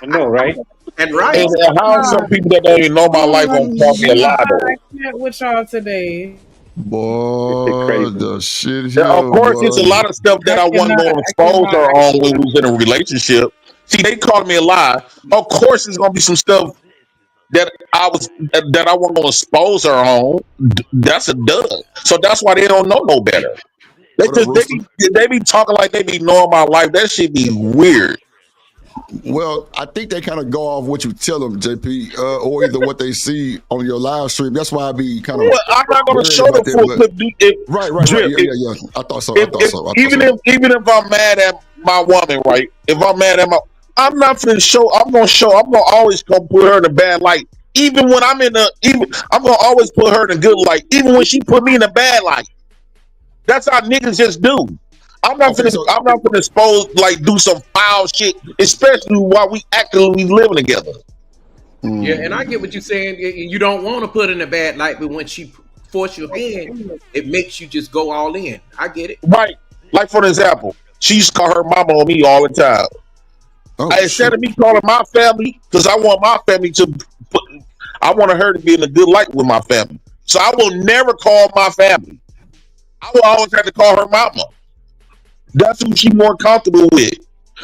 I know, right? And rice. And how some people that don't even know my life gonna call me a lie though? I can't with y'all today. Boy, the shit. Of course, it's a lot of stuff that I wasn't going to expose her on when we was in a relationship. See, they called me a lie. Of course, there's gonna be some stuff that I wasn't going to expose her on. That's a dud. So that's why they don't know no better. They be talking like they be knowing my life. That shit be weird. Well, I think they kind of go off what you tell them, JP, or either what they see on your live stream. That's why I be kind of. Well, I'm not going to show the full clip. Right. Yeah. I thought so. Even if I'm mad at my woman, right? If I'm mad at I'm not going to show. I'm going to always put her in a bad light. Even when I'm I'm going to always put her in a good light. Even when she put me in a bad light. That's how niggas just do. I'm not gonna expose, do some foul shit, especially while we actively living together. Yeah, and I get what you're saying. You don't want to put in a bad light, but when she force your hand, it makes you just go all in. I get it. Right. Like for example, she used to call her mama on me all the time. Instead of me calling my family, because I want my family I wanted her to be in a good light with my family. So I will never call my family. I will always have to call her mama. That's who she's more comfortable with.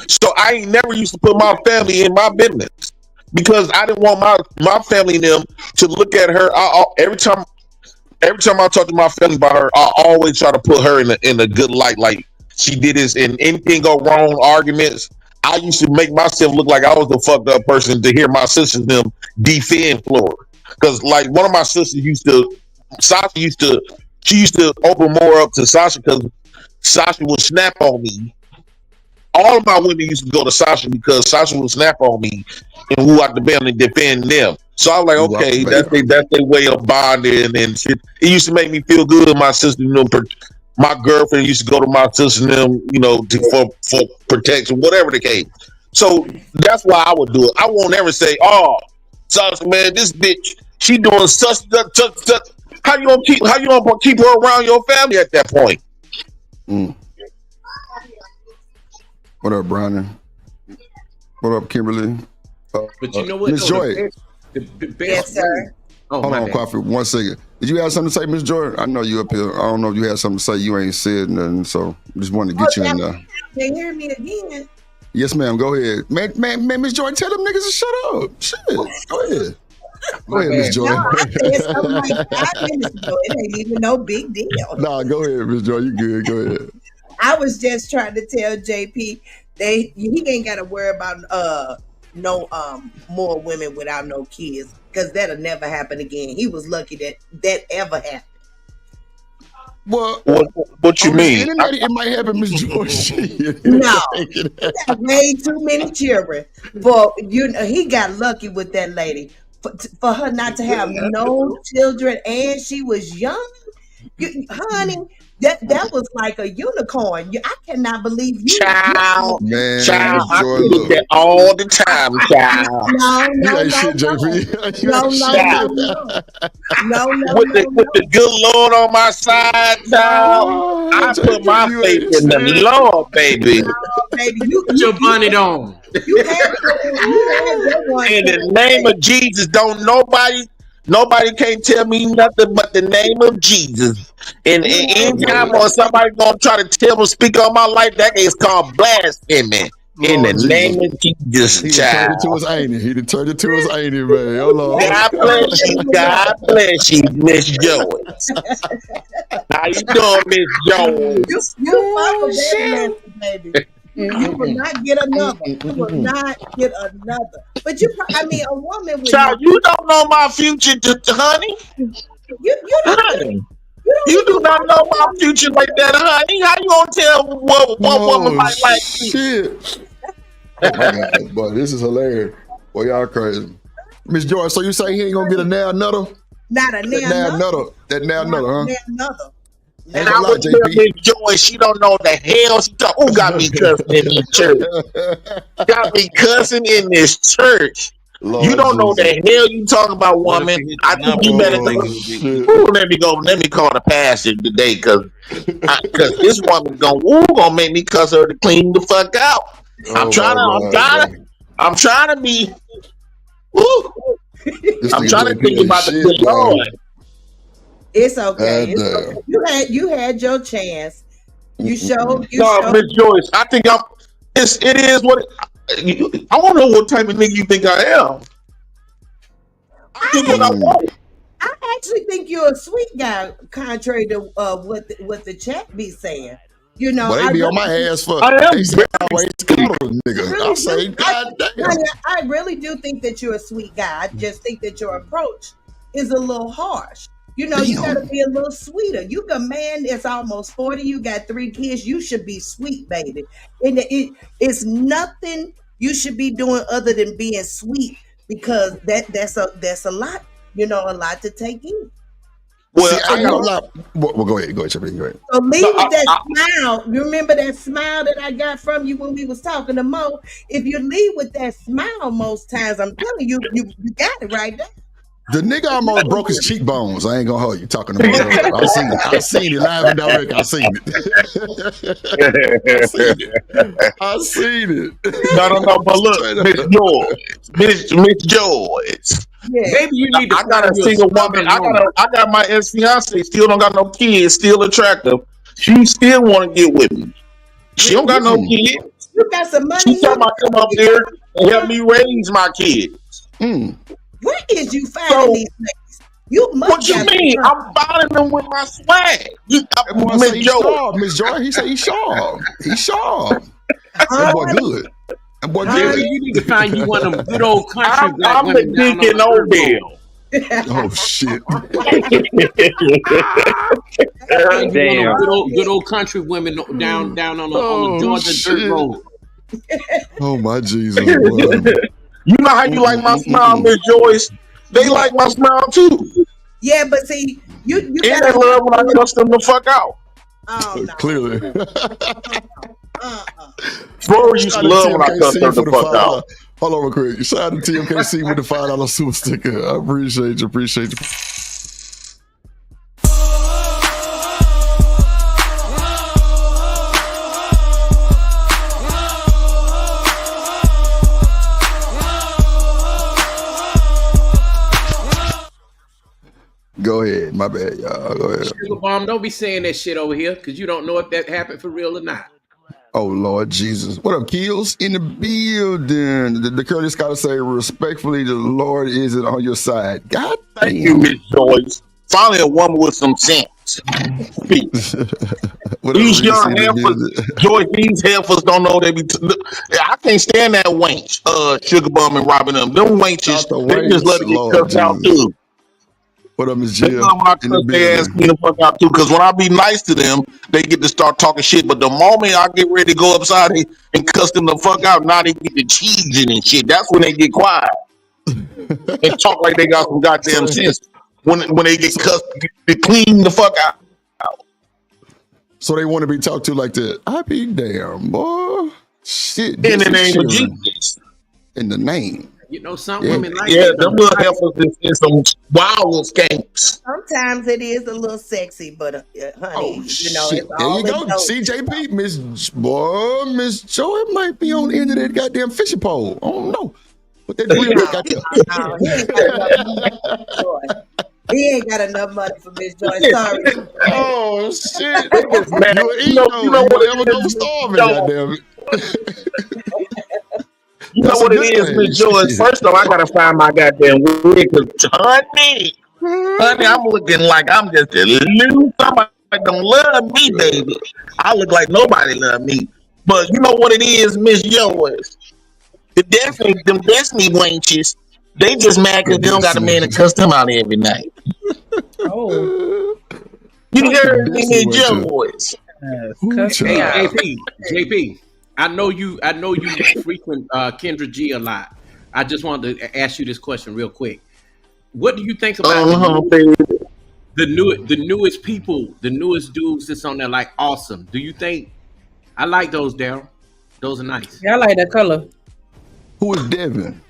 So I ain't never used to put my family in my business because I didn't want my family and them to look at her. Every time I talk to my family about her, I always try to put her in a good light. Like she did this, and anything go wrong, arguments. I used to make myself look like I was the fucked up person to hear my sisters and them defend Flora. Because like one of my sisters Sasha used to open more up to Sasha because Sasha would snap on me all of my women used to go to Sasha because Sasha would snap on me and who out the band and defend them. So I was like, okay, that's their way of bonding and shit. It used to make me feel good. My sister, my girlfriend used to go to my sister and them, for protection, whatever the case. So that's why I would do it. I won't ever say, "Oh, Sasha, man, this bitch, she doing such." How you gonna keep her around your family at that point? What up, Brandon? What up, Kimberly? But you know what? Miss Joy. Yes, sir. Hold on, Coffee. 1 second. Did you have something to say, Miss Joy? I know you up here. I don't know if you had something to say. You ain't said nothing, so just wanted to get you in there. They hear me again. Yes, ma'am. Go ahead, man. Miss Joy, tell them niggas to shut up. Shit. Go ahead. Go ahead, Miss Joy. No, I said something like 5 minutes ago. It ain't even no big deal. Nah, go ahead, Miss Joy. You good? Go ahead. I was just trying to tell JP he ain't got to worry about no more women without no kids, because that'll never happen again. He was lucky that ever happened. Well, what you mean? It might happen, Miss George. No, he got way too many children. But he got lucky with that lady for her not to have no children, and she was young. Honey, that was like a unicorn. I cannot believe you. Child, man, child, I do that all the time, child. No. With the good Lord on my side, child, I put my faith in the Lord, baby. Baby, put your bonnet on. You had that one. In the name of Jesus, don't nobody can't tell me nothing but the name of Jesus. And anytime or somebody gonna try to speak on my life, that is called blasphemy. In the name of Jesus, he child. He done turned it to his auntie, man. Hold on. God bless you, Miss Joyce. How you doing, Miss Joyce? You fuck that baby. You will not get another. You will not get another. But a woman with child, you don't know my future, honey. You do not know my future like that, honey. How you gonna tell what woman might like shit? Oh my God, boy, this is hilarious. Boy, y'all crazy. Miss Joyce, so you say he ain't gonna get a nail nutter? Not a nail nutter. That nail nutter, huh? Nail nutter. And I would tell Miss Joyce, she don't know the hell she talking. Who got me cussing in this church? Got me cussing in this church. Lord you don't know the hell you talking about, woman. I think you better let me go. Let me call the pastor today, because this woman's gonna make me cuss her to clean the fuck out. I'm trying to be. I'm trying to think about the good Lord. It's okay. You had your chance. You showed. No, Miss Joyce, I think it is what. I don't know what type of nigga you think I am. I actually think you're a sweet guy, contrary to what the chat be saying. You know, they be on my ass for. I am I really do think that you're a sweet guy. I just think that your approach is a little harsh. You know, you gotta be a little sweeter. You a man that's almost 40. You got 3 kids. You should be sweet, baby. And it's nothing you should be doing other than being sweet, because that's a lot. You know, a lot to take in. Well, I got a lot. Well, go ahead, Chubby. Go ahead. So leave with that smile. You remember that smile that I got from you when we was talking to Mo? If you leave with that smile most times, I'm telling you, you got it right there. The nigga almost broke his cheekbones. I ain't gonna hold you talking to Mo. I seen it live and direct. I seen it. No. But look, Miss George. Yeah. Maybe you need to. I got a single woman. I got my ex-fiance. Still don't got no kids. Still attractive. She still want to get with me. She don't got no kids. You got some money. She talking about come up there and help me raise my kids. Where is you finding these things? You must. What you mean? I'm finding them with my swag. Miss Joy. He said he's sharp. He's sharp. That boy good. That boy good. You need to find you one of them good old country black I'm the dick in Odell. Oh shit! Damn. Good old country women down on the Georgia dirt road. Oh my Jesus! You know how you like my smile, Miss Joyce? They like my smile too. Yeah, but see, you and they love when I cuss them the fuck out. Oh no. Clearly. Flora used to love when I cussed her the fuck out. Hold on real quick. Shout out to TMKC with the $5 super sticker. I appreciate you. Go ahead. My bad, y'all. Go ahead. Sugar Bomb, don't be saying that shit over here because you don't know if that happened for real or not. Oh, Lord Jesus. What up, Keels? In the building. The Curtis got to say, respectfully, the Lord is on your side. God Thank you, Miss Joyce. Finally, a woman with some sense. These young heifers, Joyce, these heifers don't know they be. I can't stand that wench, Sugar Bum and Robin them. Them wenches, they just let it get cussed out too. What up, Miss Jill? They love when I cuss their ass the fuck out too, because when I be nice to them, they get to start talking shit. But the moment I get ready to go upside and cuss them the fuck out, now they get the cheesing and shit. That's when they get quiet and talk like they got some goddamn sense. When they get cussed, they clean the fuck out. So they want to be talked to like that. I be damn, boy. Shit. In the name of Jesus. In the name. You know, some women like them little heifers in some wild skanks. Sometimes it is a little sexy, but honey, you know, it's there all you go. CJP, Miss Joy might be on the end of that goddamn fishing pole. I don't know. But that he ain't got enough money for Miss Joy. Sorry. Oh shit! You know what ever go starving? Goddamn it! You know what it is, Miss Joyce? First off, I gotta find my goddamn wig, cause honey, I'm looking like I'm just a little somebody don't love me, baby. I look like nobody love me. But you know what it is, Miss Joyce? The Destiny wenches, they just mad because they don't got a man to cuss them out every night. Oh. You heard me, Miss Joyce. Hey, JP. I know you frequent Kendra G a lot. I just wanted to ask you this question real quick. What do you think about the newest people, the newest dudes that's on there, like Awesome? Do you think I like those, Daryl? Those are nice. Yeah, I like that color. Who is Devin?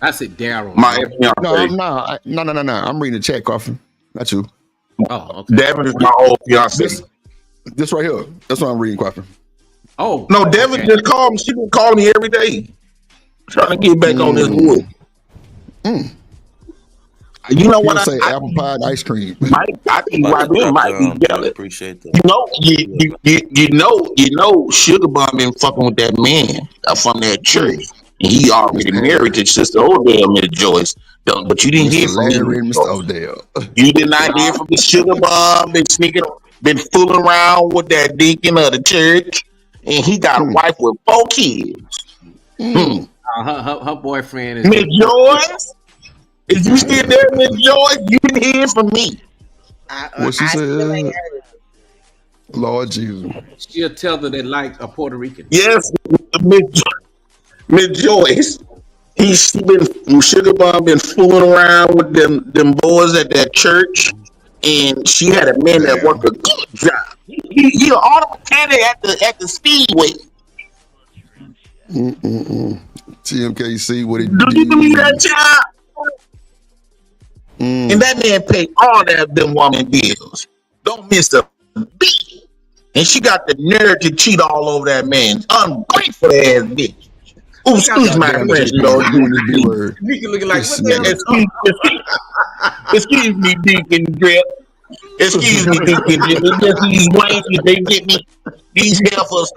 I said Daryl. No. I'm reading the chat, Coffin. Not you. Oh, okay. Devin is my old fiance. This right here. That's what I'm reading, Coffin. Oh no, Devin just called me. She been calling me every day, trying to get back on this wood. You know what I say? Apple pie and ice cream. Might be jealous. Appreciate that. You know, Sugar Bum been fucking with that man from that church, and he already married to Sister Odell, Miss Joyce. But you didn't hear from me, Mr. Odell. You did not hear from the Sugar Bum. Been fooling around with that deacon of the church. And he got a wife with 4 kids. Her boyfriend is Miss Joyce. Is you still there, Miss Joyce? You didn't hear from me. What she said? Lord Jesus. She'll tell her they like a Puerto Rican. Yes, Miss Joyce. Sugar Bomb been fooling around with them boys at that church, and she had a man that worked a good job. He an auto mechanic at the speedway. TMKC, what he do? You believe that child? And that man paid all them woman bills. Don't miss a beat. And she got the nerve to cheat all over that man. Ungrateful ass bitch. Ooh, excuse my French, though. Deacon looking like, what the hell? Excuse me, Deacon Drip. Excuse me, Deacon Drip. It's just these wankies, they get me. These heifers,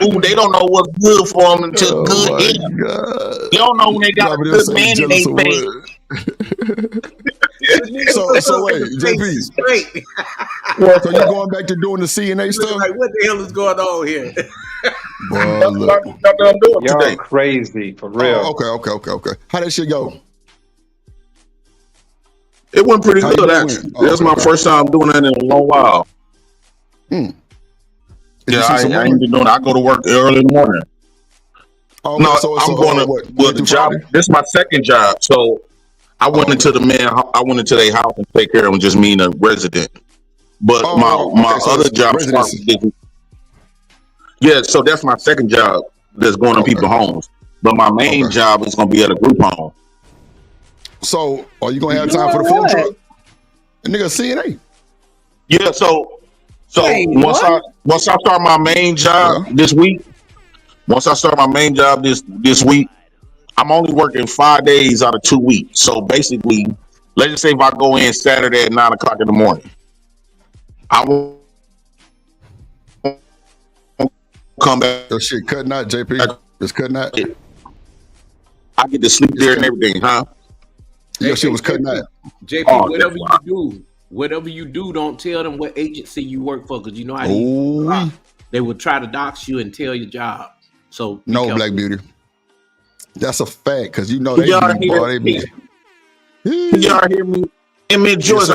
ooh, they don't know what's good for them until good is. They don't know when they got a good man in their face. So wait, JP. So you going back to doing the CNA stuff? Like, what the hell is going on here? That's what I'm doing Y'all today. Crazy for real. Oh, okay. How that shit go? It went pretty good, actually. That's my first time doing that in a long while. Yeah, I ain't been doing it. I go to work early in the morning. Oh, No, okay, so I'm going to. what? Well, the job. This is my second job, so I went into the man. I went into their house and take care of them, just me and a resident. But my so other job residency. Yeah, so that's my second job that's going to people's homes. But my main job is going to be at a group home. So, are you gonna have time for the food truck? A nigga CNA. Yeah, so Wait, once I start my main job this week, this week, I'm only working 5 days out of 2 weeks. So basically, let's just say if I go in Saturday at 9 o'clock in the morning, I will come back. Your shit cutting out, JP. It's cutting out. I get to sleep there and everything, huh? Your shit was cutting out. JP, whatever you do, don't tell them what agency you work for, because you know how they will try to dox you and tell your job. So no, Black Beauty. That's a fact, because you know y'all hear me? And Miss Joyce,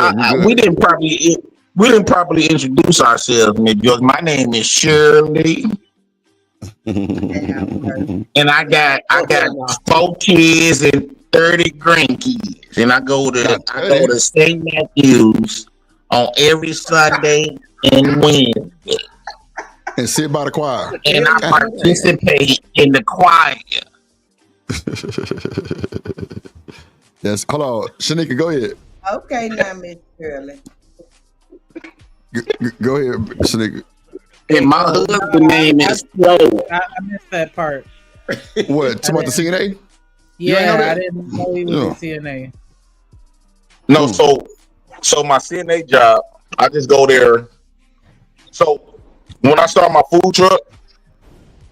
we didn't properly introduce ourselves, Miss Joyce. My name is Shirley. And I got 4 kids and 30 grandkids, and I go to St. Matthews on every Sunday and Wednesday, and sit by the choir, and I participate in the choir. Yes, hold on, Shanika, go ahead. Okay, now Miss Shirley. Go ahead, Shanika. And my husband's name is Flo. I missed that part. What? Talking about the CNA? Yeah, I didn't know he was a CNA. No, so my CNA job, I just go there. So when I start my food truck,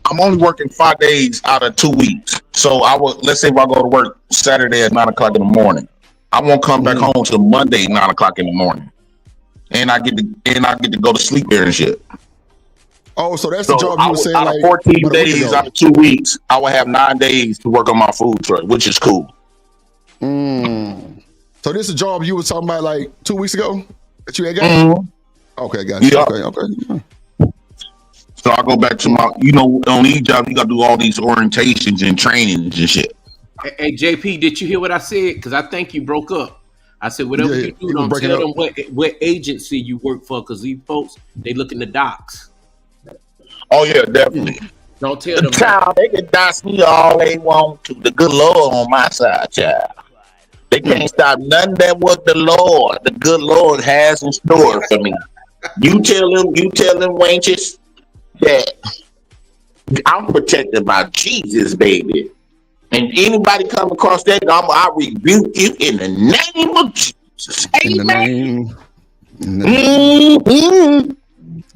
I'm only working 5 days out of 2 weeks. So let's say if I go to work Saturday at 9 o'clock in the morning, I won't come back home till Monday 9 o'clock in the morning, and I get to go to sleep there and shit. Oh, so that's the job you were saying. Out of 14 days out of 2 weeks, I will have 9 days to work on my food truck, which is cool. So this is a job you were talking about like 2 weeks ago that you had got? Okay, gotcha. Yeah. Okay. So I go back to my, on these jobs, you got to do all these orientations and trainings and shit. Hey, JP, did you hear what I said? Because I think you broke up. I said, whatever you do, don't tell them what agency you work for, because these folks, they look in the docs. Oh, yeah, definitely. Don't tell them. Child, they can dox me all they want to. The good Lord on my side, child. They can't stop nothing that what the good Lord has in store for me. You tell them wenches that I'm protected by Jesus, baby. And anybody come across that, I rebuke you in the name of Jesus. Amen.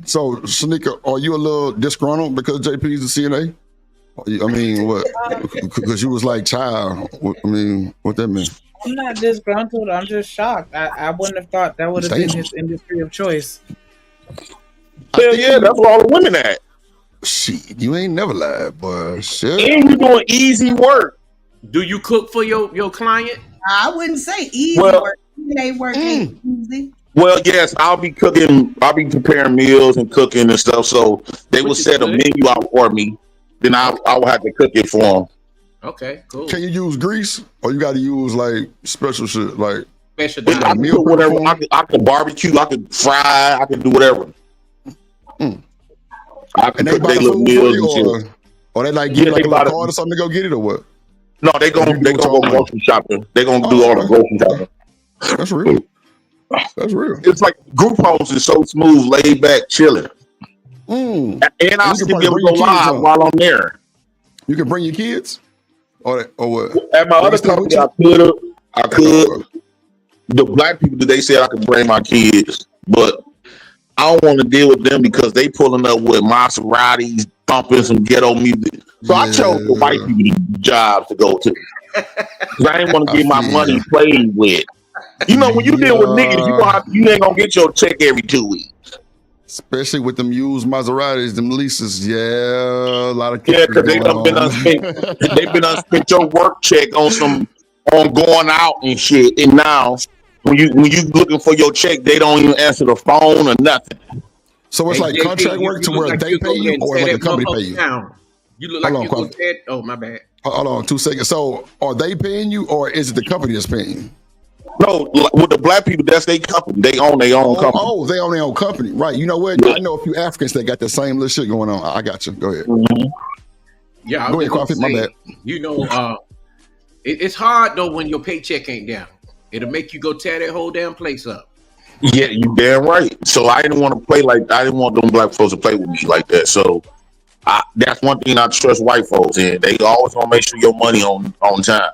So, Shanika, are you a little disgruntled because JP's a CNA? I mean, what? Because you was like, child. I mean, what that mean? I'm not disgruntled. I'm just shocked. I wouldn't have thought that would have been his industry of choice. Hell yeah, that's where all the women at. Shit, you ain't never lied, boy. Shit. And you doing easy work. Do you cook for your client? I wouldn't say easy work. They work ain't easy. Well, yes, I'll be preparing meals and cooking and stuff. So they will set a menu out for me. Then I will have to cook it for them. Okay, cool. Can you use grease, or you got to use like special shit, like special? I can cook whatever. I can barbecue. I can fry. I can do whatever. I can cook their little meals and shit. Or they like give like a little card or something to go get it, or what? No, they gonna go grocery shopping. They gonna do all the grocery shopping. That's real. That's real. It's like group homes is so smooth, laid back, chilling. And I'll still be able to go live while I'm there. You can bring your kids, or what? At my other company, I could. The black people, they said I could bring my kids, but I don't want to deal with them because they pulling up with Maseratis, thumping some ghetto music. So I chose the white people jobs to go to. Because I didn't want to get my money played with. You know, when you deal with niggas, you ain't gonna get your check every 2 weeks. Especially with them used Maseratis, them leases. Yeah, a lot of because they done been unspent your work check on going out and shit. And now when you looking for your check, they don't even answer the phone or nothing. So it's like contract work to where they pay you, or like a company pay you. You look like you go dead. Oh, my bad. Hold on 2 seconds. So are they paying you or is it the company that's paying you? No, with the black people, that's their company. They own their own company. Oh, they own their own company. Right. You know what? I know a few Africans that got the same little shit going on. I got you. Go ahead. Yeah, go ahead, Coffee. My bad. You know, it's hard though when your paycheck ain't down. It'll make you go tear that whole damn place up. Yeah, you damn right. So I didn't want to play like I didn't want them black folks to play with me like that. So that's one thing I trust white folks in. They always want to make sure your money on time.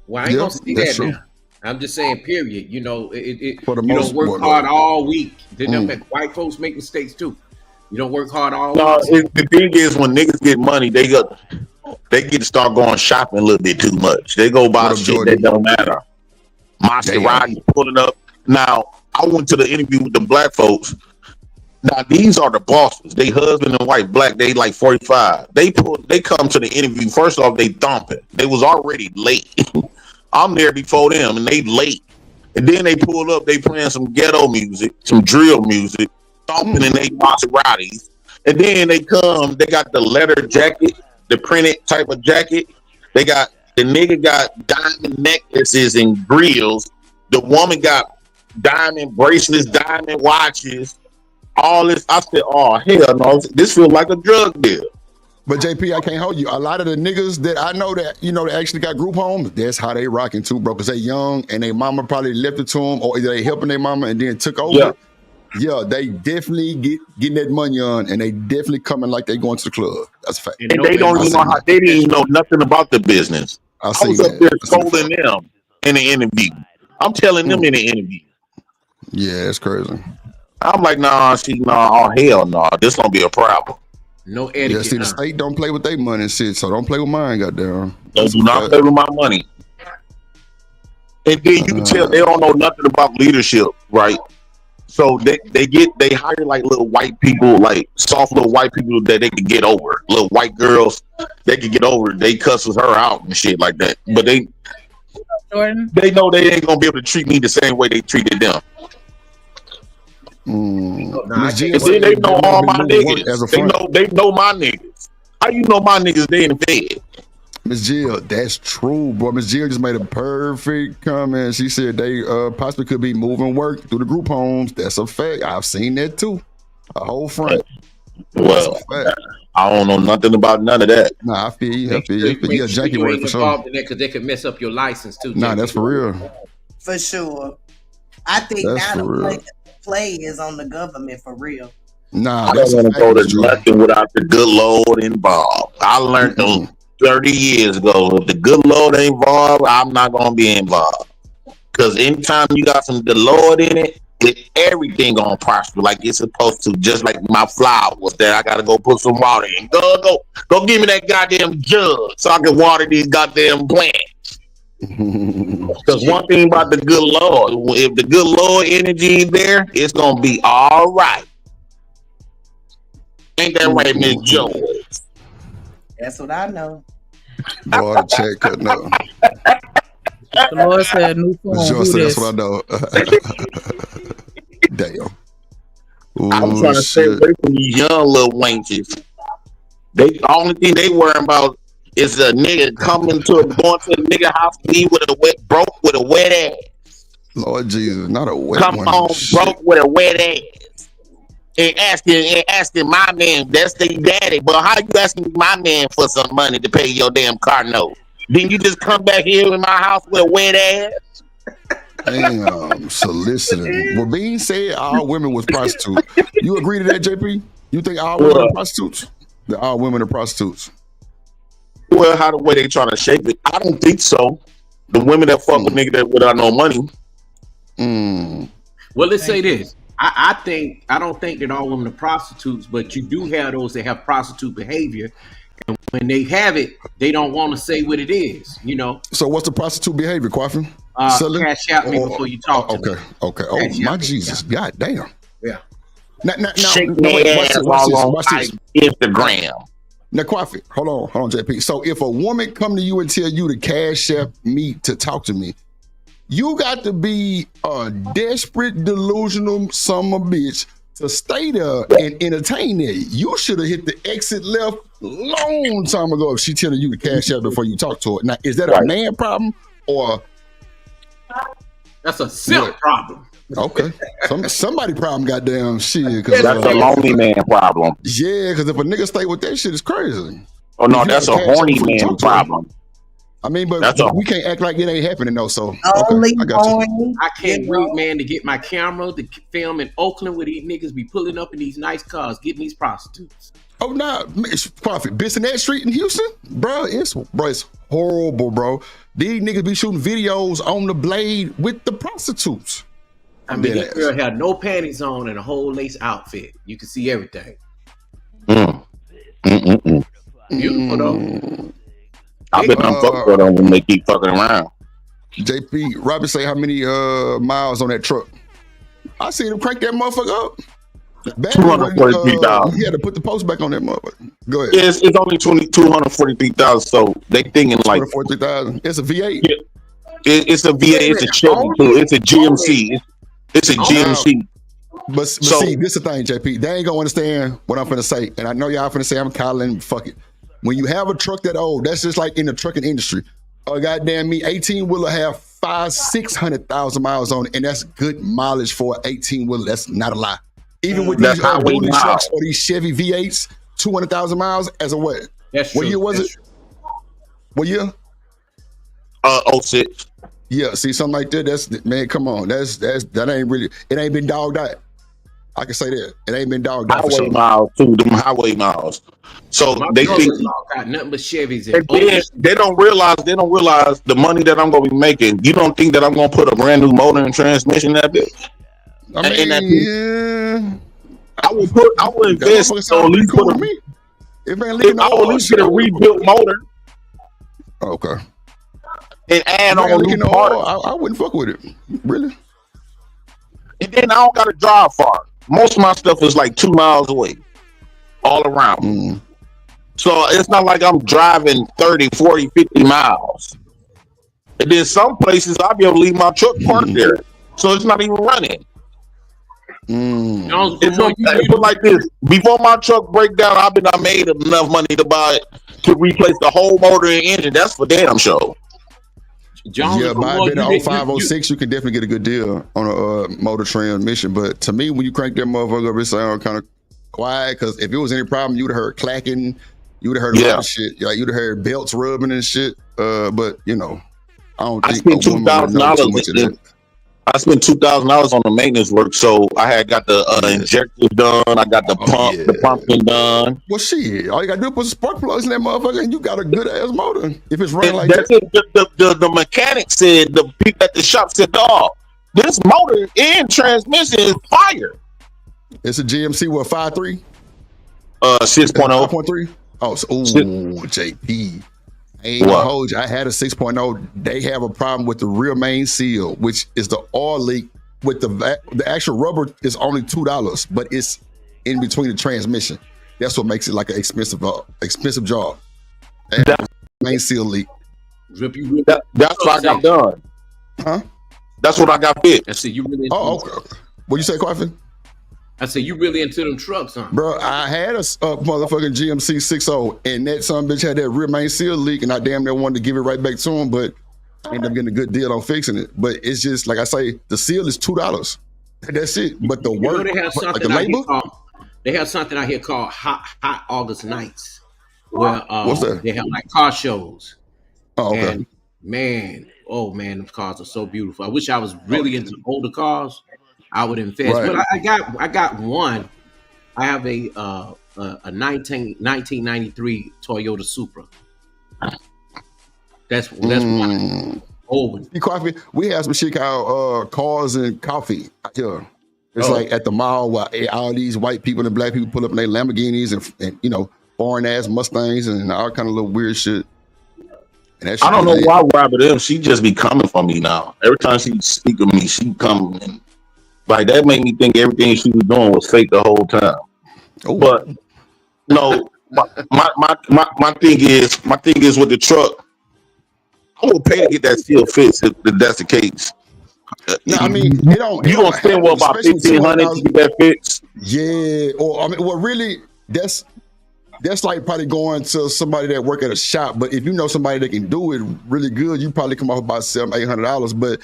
Well, I ain't gonna see that now. I'm just saying, period. You know, you don't work hard all week. Then white folks make mistakes too. You don't work hard all week. The thing is, when niggas get money, they get to start going shopping a little bit too much. They go buy shit that don't matter. Maserati pulling up. Now, I went to the interview with the black folks. Now, these are the bosses. They husband and wife, black. They like 45. They come to the interview. First off, they thumping. They was already late. I'm there before them, and they late. And then they pull up. They playing some ghetto music, some drill music, thumping in they Maseratis. And then they come. They got the leather jacket, the printed type of jacket. The nigga got diamond necklaces and grills. The woman got diamond bracelets, diamond watches. All this, I said, oh hell no, this feels like a drug deal. But JP, I can't hold you. A lot of the niggas that I know that they actually got group homes. That's how they rocking too, bro. Because they young and their mama probably left it to them, or either they helping their mama and then took over. Yeah, they definitely getting that money on, and they definitely coming like they going to the club. That's a fact. And they don't even know how. They didn't even know nothing about the business. I was up there scolding them in the interview. I'm telling them in the interview. Yeah, it's crazy. I'm like, oh hell no, this gonna be a problem. No etiquette. Yeah, see, the state don't play with their money and shit, so don't play with mine, goddamn. They do not play with my money. And then you can tell they don't know nothing about leadership, right? So they hire like little white people, like soft little white people that they can get over. Little white girls they can get over. They cusses her out and shit like that. But they know they ain't gonna be able to treat me the same way they treated them. And then they know all my niggas. They know my niggas. How you know my niggas? They in the Fed. Miss Jill, that's true, bro. Miss Jill just made a perfect comment. She said they possibly could be moving work through the group homes. That's a fact. I've seen that too. A whole front. Well, I don't know nothing about none of that. Nah, I feel you. Yeah, janky work for sure. Because they could mess up your license too. Nah, that's for real. For sure. I think now the play is on the government for real. Nah, I don't want to go to nothing without the good Lord involved. I learned them 30 years ago. If the good Lord ain't involved, I'm not gonna be involved. Because anytime you got some the Lord in it, everything gonna prosper like it's supposed to. Just like my flowers that I gotta go put some water in. Go give me that goddamn jug so I can water these goddamn plants. Because one thing about the good Lord, if the good Lord energy is there, it's gonna be all right. Ain't that right, Miss Joe? That's what I know. Boy, the check cutting up. The Lord said, "New phone." That's what I know. Damn. I'm trying to stay away from these young little wenches. The only thing they worry about is a nigga going to the nigga house with a wet ass. Lord Jesus, not a wet one. Come on, broke with a wet ass. And asking my man, that's their daddy. But how you asking my man for some money to pay your damn car note? Then you just come back here in my house with a wet ass? Damn, soliciting. Well, being said, all women was prostitutes. You agree to that, JP? You think all women are prostitutes? That all women are prostitutes? Well, how the way they trying to shape it? I don't think so. The women that fuck with nigga that without no money. Well, let's say this. I don't think that all women are prostitutes, but you do have those that have prostitute behavior. And when they have it, they don't want to say what it is, you know. So what's the prostitute behavior, Coffin? Cash out me before you talk to me. Okay. Oh, my Jesus. God damn. Yeah. Now, watch this. Instagram. Now, Coffee, hold on, JP. So if a woman come to you and tell you to cash app me to talk to me, you got to be a desperate, delusional son of a bitch to stay there and entertain it. You should have hit the exit left long time ago if she telling you to cash out before you talk to her. Now, is that a man problem or that's a simp problem? Okay, somebody problem, goddamn shit. That's a lonely man problem. Yeah, because if a nigga stay with that shit, it's crazy. Oh no, that's a horny man problem. I mean, but we can't act like it ain't happening though. So I can't wait, man, to get my camera to film in Oakland where these niggas be pulling up in these nice cars, getting these prostitutes. Oh nah, it's profit. Bissonnette Street in Houston, bro. It's horrible, bro. These niggas be shooting videos on the blade with the prostitutes. I mean, this girl had no panties on and a whole lace outfit. You can see everything. Beautiful though. I've been unfucked for them when they keep fucking around. JP, Robert say how many miles on that truck? I seen him crank that motherfucker up. 243,000. He had to put the post back on that motherfucker. Go ahead. It's only 243,000. So they thinking like 243,000. It's a V8. Yeah. It's a V8. It's a Chevy too. It's a GMC. It's a GMC. But see, this is the thing, JP. They ain't gonna understand what I'm finna say, and I know y'all finna say I'm calling. Fuck it. When you have a truck that old, that's just like in the trucking industry. Goddamn me, 18-wheeler have 500,000-600,000 miles on it, and that's good mileage for an 18-wheeler. That's not a lie. Even with these dually trucks or these Chevy V8s, 200,000 miles as a what? That's what true. year was it? What year? 06. Yeah, see something like that. That's man, come on. That ain't really. It ain't been dogged out. I can say that it ain't been dogged out. Highway miles too. Them highway miles. So they think got nothing but Chevys. And then they don't realize the money that I'm gonna be making. You don't think that I'm gonna put a brand new motor and transmission in that bitch? I mean, I will invest. So at least put a, if I will at least get a rebuilt motor. Okay. And add on new parts. I wouldn't fuck with it. Really? And then I don't gotta drive far. Most of my stuff is like 2 miles away. All around. So it's not like I'm driving 30, 40, 50 miles. And then some places I'll be able to leave my truck parked there. So it's not even running. It's like this. Before my truck break down, I made enough money to replace the whole motor and engine. That's for damn sure. Yeah, by a 0506, you can definitely get a good deal on a motor transmission. But to me, when you crank that motherfucker up, it sounds kind of quiet. Because if it was any problem, you'd have heard clacking, you'd have heard a lot of shit. Like you'd have heard belts rubbing and shit. But you know, I don't think I spent $2,000. I spent $2,000 on the maintenance work, so I had got the injectors done. I got the pumping done. Well, shit, all you gotta do is put spark plugs in that motherfucker, and you got a good ass motor. If it's running like that's that. It. The mechanic said, the people at the shop said, "Dog, this motor and transmission is fire." It's a GMC, what, 5.3? 6.0. 5.3. Oh, so, JP. I ain't gonna hold you. I had a 6.0. They have a problem with the rear main seal, which is the oil leak. With the actual rubber is only $2, but it's in between the transmission. That's what makes it like an expensive job. Main seal leak. That's what I got done. Huh? That's what I got fit. I said you really. Okay. What you say, Quaffin? I said you really into them trucks, huh? Bro, I had a motherfucking GMC 6.0, and that son bitch had that rear main seal leak, and I damn near wanted to give it right back to him, but I ended up getting a good deal on fixing it. But it's just like I say, the seal is $2. That's it. But the work, they have something like the labor. They have something out here called Hot August Nights, where what's that? They have like car shows. Oh, okay. And man, those cars are so beautiful. I wish I was really into older cars. I would invest, Right. but I got one. I have a 1993 Toyota Supra. That's one. Coffee. We have some shit called Cars and Coffee here. It's like at the mall where all these white people and black people pull up in their Lamborghinis and you know, foreign ass Mustangs and all kind of little weird shit. And I don't know why Robert M. She just be coming for me now. Every time she speak of me, she come and like that made me think everything she was doing was fake the whole time. Ooh. But no, my thing is with the truck. I'm gonna pay to get that seal fixed if that's the case. No, I mean, you don't spend about $1,500 to get that fixed. Yeah, or I mean, well, really, that's like probably going to somebody that work at a shop. But if you know somebody that can do it really good, you probably come off about $700-800. But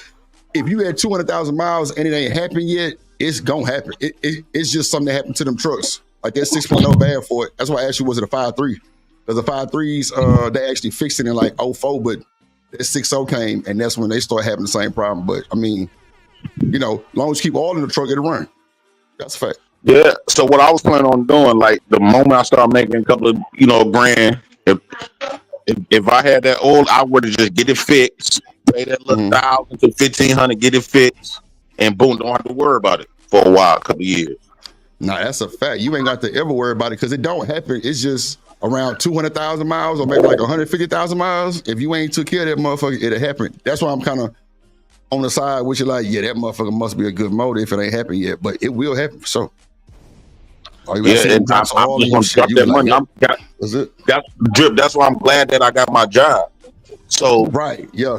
if you had 200,000 miles and it ain't happened yet, it's gonna happen. It's just something that happened to them trucks. Like that 6.0 bad for it. That's why I asked you, was it a 5.3? Because the 5.3s, they actually fixed it in like 04, but that 6.0 came, and that's when they start having the same problem. But I mean, you know, as long as you keep oil in the truck, it'll run. That's a fact. Yeah. So what I was planning on doing, like the moment I start making a couple of, grand, if I had that oil, I would have just get it fixed, pay that little $1,000 to $1,500, get it fixed, and boom, don't have to worry about it for a while, a couple of years. Nah, that's a fact. You ain't got to ever worry about it because it don't happen. It's just around 200,000 miles or maybe like 150,000 miles. If you ain't took care of that motherfucker, it'll happen. That's why I'm kind of on the side, which is like, yeah, that motherfucker must be a good motor if it ain't happened yet, but it will happen for sure. And I'm just gonna drop that money. That's why I'm glad that I got my job. So right, yeah.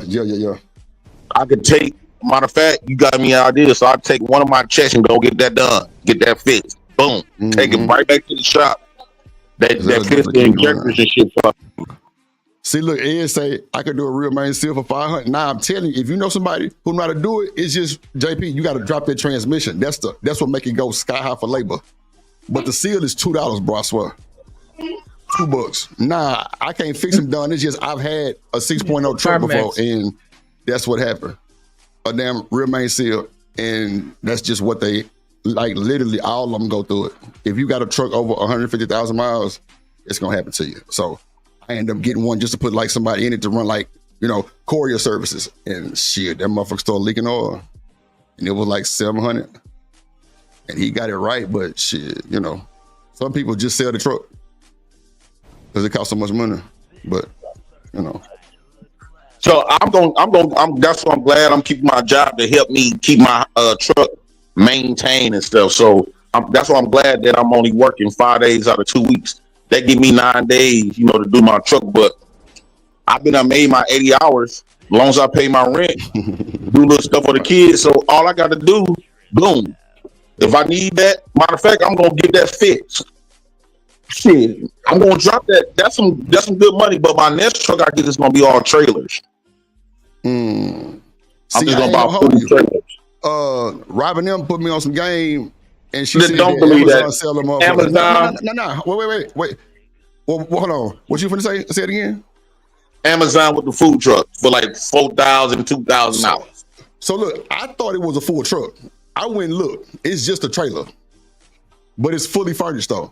I could take. Matter of fact, you got me an idea, so I take one of my checks and go get that done, get that fixed. Boom, take it right back to the shop. That fits the injectors and shit. See, look, Ed say I could do a real main seal for $500. Now I'm telling you, if you know somebody who know how to do it, it's just JP. You got to drop that transmission. That's what make it go sky high for labor. But the seal is $2, bro. I swear, $2. Nah, I can't fix them done. It's just I've had a 6.0 truck before, and that's what happened. A damn real main seal, and that's just what they like. Literally, all of them go through it. If you got a truck over 150,000 miles, it's gonna happen to you. So I ended up getting one just to put like somebody in it to run like, courier services. And shit, that motherfucker started leaking oil. And it was like 700. And he got it right, but shit, some people just sell the truck because it costs so much money. But, So that's why I'm glad I'm keeping my job to help me keep my truck maintained and stuff. So that's why I'm glad that I'm only working 5 days out of 2 weeks. That give me 9 days, to do my truck. But I've made my 80 hours as long as I pay my rent, do little stuff for the kids. So all I got to do, boom. If I need that, matter of fact, I'm gonna get that fixed. Shit, I'm gonna drop that. That's some good money. But my next truck I get is gonna be all trailers. I'm just gonna buy 40 trailers. Robin them put me on some game. And she said don't believe Amazon that. Sell them Amazon. No. Wait. Well, hold on. What you finna say? Say it again. Amazon with the food truck for like $4,000, $2,000. So look, I thought it was a full truck. I went and looked. It's just a trailer, but it's fully furnished though.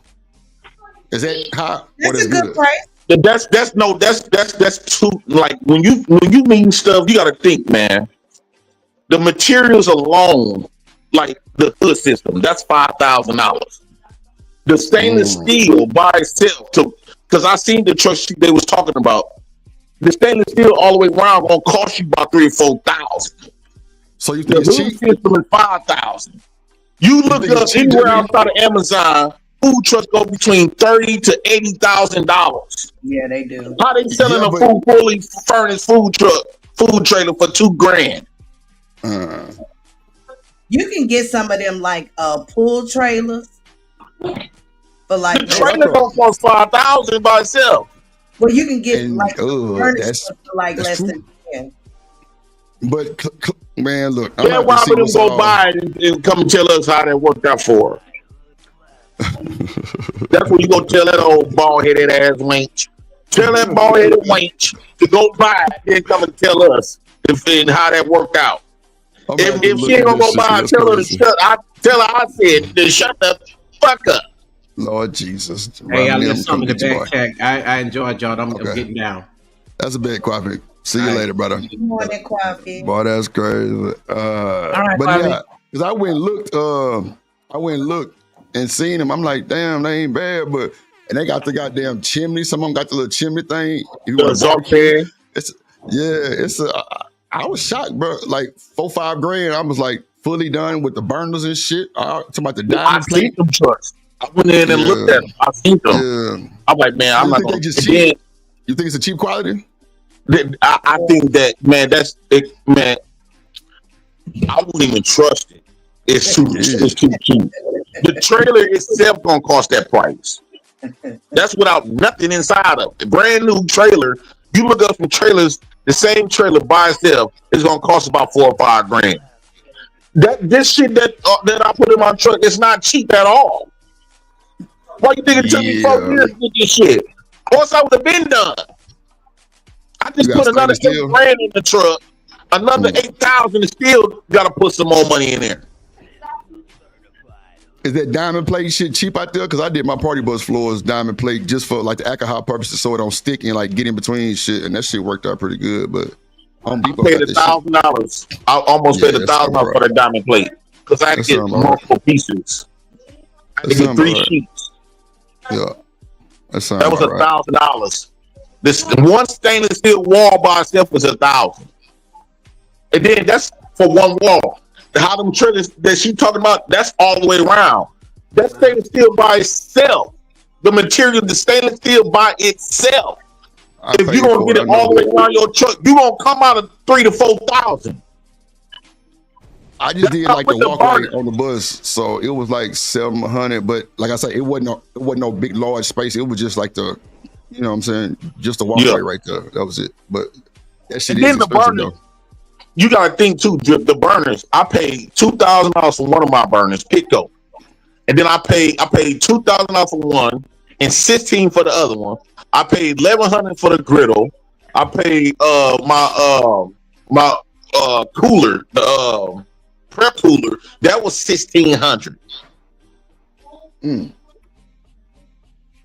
Is that high? That's a good price. That's too, like when you mean stuff, you got to think, man. The materials alone, like the hood system, that's $5,000. The stainless steel by itself, because I seen the truck they was talking about. The stainless steel all the way around gonna cost you about $3,000 or $4,000. So you think the hood system is $5,000. You look up anywhere outside of Amazon, food trucks go between $30,000 to $80,000. Yeah, they do. How they selling a fully furnished food trailer for $2,000? You can get some of them like pool trailers for like the trailer don't cost $5,000 by itself. Well, you can get furniture for like less than 10. But man, look, yeah, why would them go buy it and come and tell us how that worked out for her? That's what you gonna tell that old bald-headed ass wench. Tell that bald-headed wench to go buy it and come and tell us and how that worked out. If she ain't gonna go by, tell her to shut. Tell her I said to shut the fuck up. Lord Jesus. Hey, I left something in the back check. I enjoyed y'all. I'm getting down. That's a bad Quaffy. See you later, brother. Good morning, Quaffy. Boy, that's crazy. All right, but yeah, because I went and looked and seen them. I'm like, damn, they ain't bad, but and they got the goddamn chimney. Some of them got the little chimney thing. I was shocked, bro. Like $4-5 grand. I was like fully done with the burners and shit. Talking about the diamond plate. I seen them trucks. I went in and looked at them. I seen them. Yeah. I'm like, man, I'm not gonna. Cheap? You think it's a cheap quality? I think that, man, that's it, man. I wouldn't even trust it. It's too cheap. The trailer itself gonna cost that price. That's without nothing inside of it. Brand new trailer. You look up some trailers, the same trailer by itself is gonna cost about $4 or $5 grand. This shit that I put in my truck is not cheap at all. Why you think it took me 4 years to get this shit? Once I would have been done. I just put another $8 grand in the truck. Another 8,000 and still gotta put some more money in there. Is that diamond plate shit cheap out there? Because I did my party bus floors diamond plate just for like the alcohol purposes, so it don't stick and like get in between shit, and that shit worked out pretty good. But I paid $1,000. I almost paid $1,000 for that diamond plate because I had to get multiple pieces. I had to get 3 sheets. Yeah, that was $1,000. This one stainless steel wall by itself was $1,000, and then that's for one wall. How them trailers that she talking about, that's all the way around. That stainless steel by itself. The material, the stainless steel by itself. If you're gonna get it all the way around your truck, you're gonna come out of $3,000 to $4,000. I just did like the walkway on the bus, so it was like 700. But like I said, it wasn't no big large space. It was just like the, you know what I'm saying, just the walkway right there. That was it. But that shit is expensive though. You gotta think too, Drip, the burners. I paid $2,000 for one of my burners, Pitco. And then I paid $2,000 for one and $1,600 for the other one. I paid $1,100 for the griddle. I paid my cooler, the prep cooler, that was $1,600.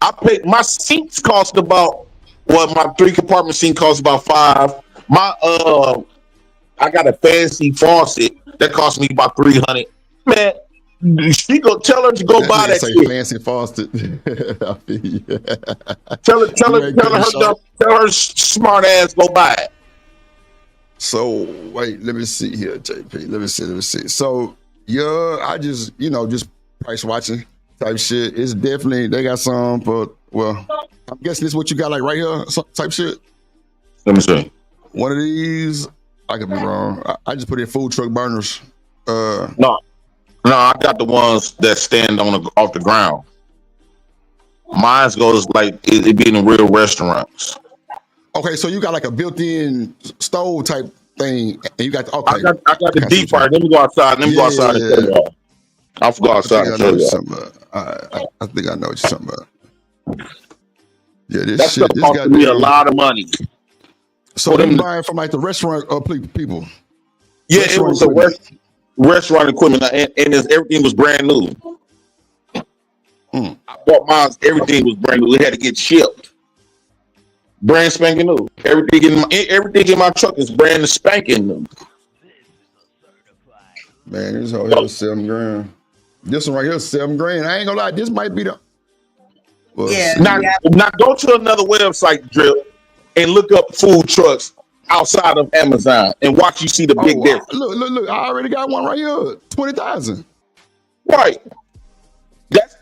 I paid my seats cost about my 3-compartment seat cost about $5. My I got a fancy faucet that cost me about $300. Man, she go tell her to go buy that shit. Fancy faucet. tell her smart ass go buy it. So wait, let me see here, JP. Let me see. So yeah, I just just price watching type shit. It's definitely they got some, but well, I'm guessing this is what you got like right here, type shit. Let me see. One of these. I could be wrong. I just put in food truck burners. No, I got the ones that stand off the ground. Mine goes like it be in the real restaurants. Okay, so you got like a built-in stove type thing, and you got I got the deep fryer. Let me go outside. And show you. I'll go outside and show you. I think I know what you're talking about. Yeah, this shit cost me a lot of money. So they buying from like the restaurant people. Yeah, it was a restaurant equipment, and everything was brand new. I bought mine. Everything was brand new. It had to get shipped. Brand spanking new. Everything in my truck is brand spanking new. Man, this whole here was $7 grand. This one right here is $7 grand. I ain't gonna lie, this might be the. Well, now go to another website, Drip, and look up food trucks outside of Amazon and watch you see the big difference. Look! I already got one right here. 20,000. Right.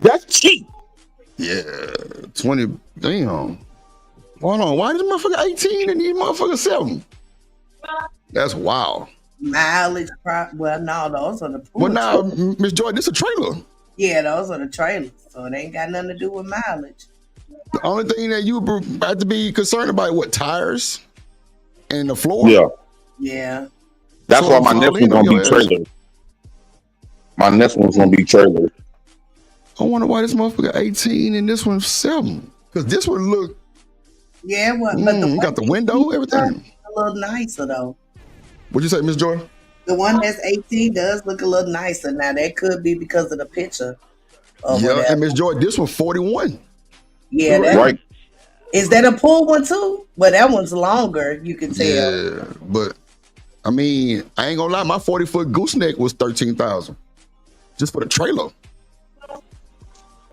That's cheap. Yeah, 20. Damn. Hold on. Why this motherfucker 18 and these motherfuckers 7? That's wild. Mileage. Well, no, those are the. Well, now, Miss Joy, this is a trailer. Yeah, those are the trailers, so it ain't got nothing to do with mileage. The only thing that you have to be concerned about what tires and the floor. Yeah. That's why my next one's gonna be trailer. My next one's gonna be trailer. I wonder why this motherfucker 18 and this one's 7. Because this one look. Yeah, but the got the window, everything. A little nicer though. What'd you say, Miss Joy? The one that's 18 does look a little nicer. Now that could be because of the picture. Yeah, and Miss Joy, this one 41. Yeah, right. Is that a pull one too? Well, that one's longer. You can tell. Yeah, but I mean, I ain't gonna lie. My 40-foot gooseneck was 13,000 just for the trailer.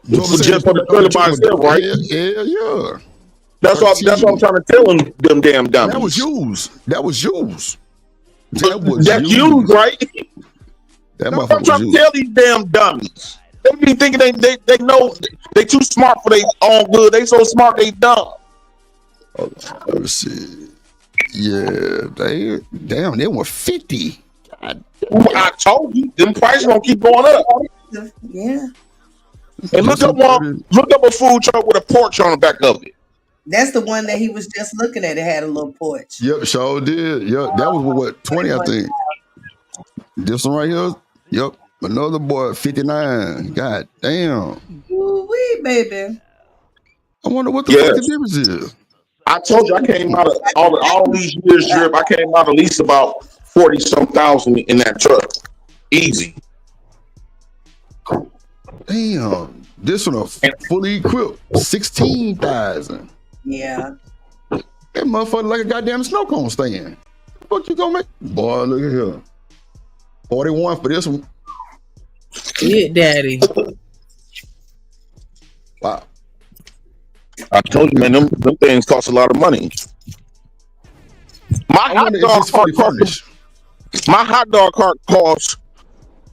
Just for the trailer by itself, right? Yeah. That's what I'm trying to tell them damn dummies. That was used. That's used, right? I'm trying to tell these damn dummies. They be thinking they know they too smart for their own good. They so smart they dumb. Let me see. Yeah, they were 50. I told you, them prices gonna keep going up. Yeah. And look up a food truck with a porch on the back of it. That's the one that he was just looking at. It had a little porch. Yep, sure did. Yep, that was what 20, I think. This one right here. Yep, another boy 59. God damn. Ooh-wee, baby. I wonder what the fucking difference is. I told you I came out of all these years, Drip. I came out at least about 40-some thousand in that truck. Easy. Damn. This one fully equipped. 16,000. Yeah. That motherfucker like a goddamn snow cone stand. What you gonna make? Boy, look at here. 41 for this one. Yeah, daddy. Wow. I told you, man, them things cost a lot of money. My hot dog cart costs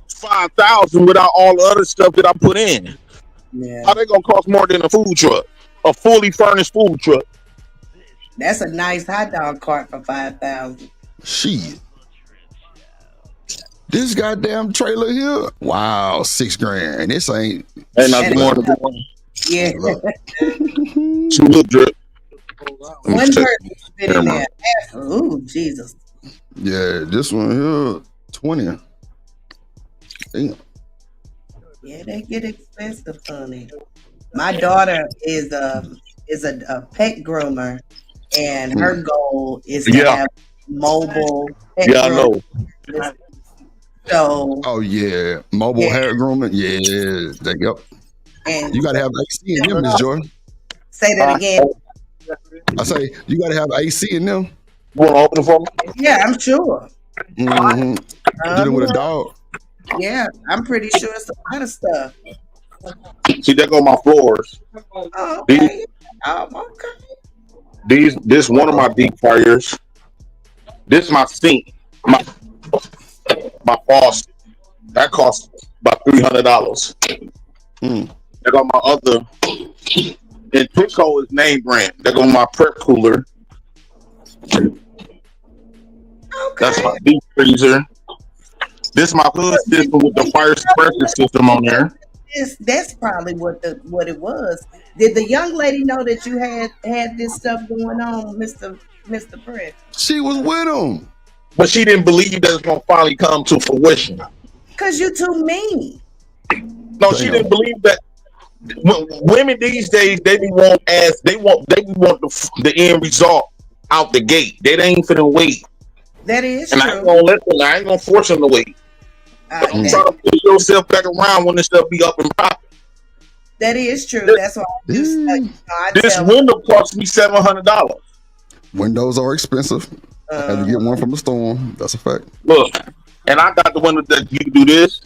$5,000 without all the other stuff that I put in. Yeah. How they gonna cost more than a food truck? A fully furnished food truck. That's a nice hot dog cart for $5,000. Shit. This goddamn trailer here, wow, $6,000. This ain't nothing more than one. Yeah. Two little Drip. One person fit in there. Ooh, Jesus. Yeah, this one here, 20. Damn. Yeah, they get expensive, honey. My daughter is a pet groomer, and her goal is to have mobile pet grooming. So, mobile hair grooming. Yeah, yep. And you gotta have AC in them, Miss Jordan. Say that again. I say you gotta have AC in them. You want to open it for me? Yeah, I'm sure. Mm-hmm. Dealing with a dog. Yeah, I'm pretty sure it's a lot of stuff. See, there go my floors. Oh, okay. This one of my deep fryers. This is my sink. My faucet. That costs about $300. There go my other. And Pico is name brand. There go my prep cooler. Okay. That's my deep freezer. This is my hood system with the fire suppression system on there. That's probably what it was. Did the young lady know that you had this stuff going on, Mr. Press? She was with him, but she didn't believe that it's gonna finally come to fruition. Cause you too mean. No, she didn't believe that. Women these days, they want the end result out the gate. They ain't finna wait. That is and true. I ain't gonna force them to wait. Don't try to push yourself back around when this stuff be up and popping. That is true. That's why this window cost me $700. Windows are expensive. I had to get one from the store. That's a fact. Look, and I got the window that you can do this.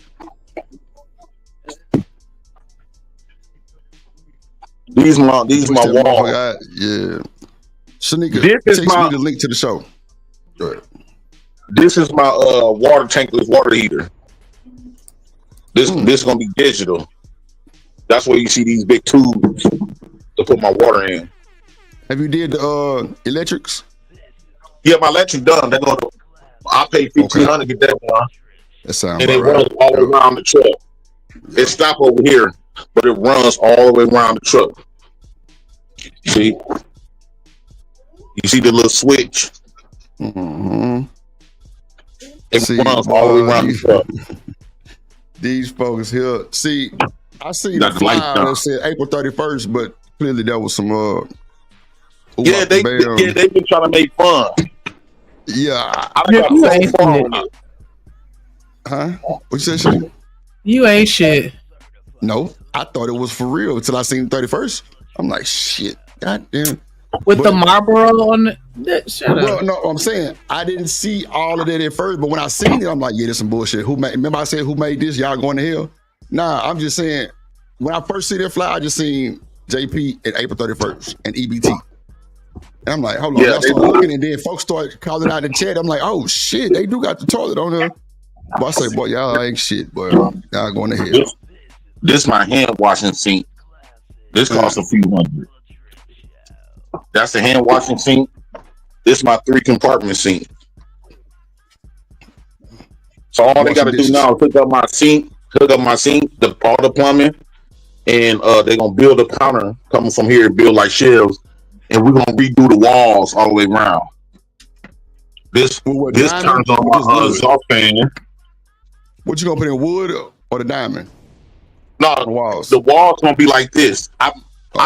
These my walls. Yeah. Shanika, this is me the link to the show. Go ahead. This is my water tankless water heater. This gonna be digital. That's where you see these big tubes to put my water in. Have you did the electrics? Yeah, my electric done. I paid $1,500 to get that done. That sounds and it runs all the way around the truck. It stops over here, but it runs all the way around the truck. See? You see the little switch? Mm-hmm. It runs all the way around the truck. These folks here. See, I see the flyer that said April 31st, but clearly there was some they've been trying to make fun. Yeah. You ain't shit. Huh? What you say, Shane? You ain't shit. No, I thought it was for real until I seen the 31st. I'm like, shit, goddamn. With the Marlboro on the shut up. No, I'm saying I didn't see all of that at first, but when I seen it, I'm like, yeah, this some bullshit. Remember I said who made this? Y'all going to hell? Nah, I'm just saying when I first see that flyer, I just seen JP at April 31st and EBT. And I'm like, hold on, y'all start looking, and then folks start calling out in the chat. I'm like, oh shit, they do got the toilet on there. But I say, boy, y'all ain't shit, boy. Y'all going to hell. This my hand washing sink. This costs a few hundred. That's the hand washing sink. This is my 3 compartment sink. So all they got to do now is hook up my sink, all the plumbing, and they're gonna build a counter coming from here and build like shelves, and we're gonna redo the walls all the way around. This turns on my exhaust fan. What you gonna put in, wood or the diamond? No, the walls gonna be like this. I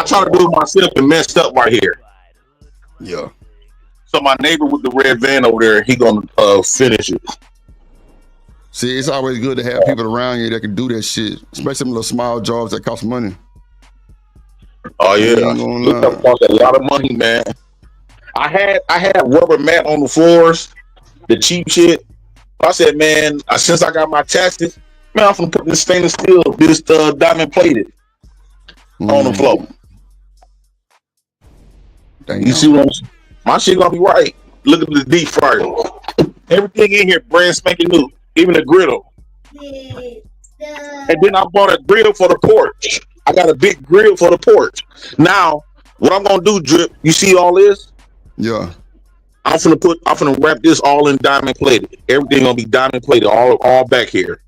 tried to do it myself and messed up right here. Yeah. So my neighbor with the red van over there, he gonna finish it. See, it's always good to have people around you that can do that shit, especially some little small jobs that cost money. Oh yeah, it cost a lot of money, man. I had rubber mat on the floors, the cheap shit. I said, man, since I got my taxes, man, I'm gonna put this stainless steel, this diamond plated on the floor. Damn. You see what I'm saying? My shit gonna be right. Look at the deep fryer. Everything in here brand spanking new, even the griddle. And then I bought a grill for the porch. I got a big grill for the porch. Now, what I'm gonna do, Drip, you see all this? Yeah. I'm gonna wrap this all in diamond plated. Everything gonna be diamond plated all back here.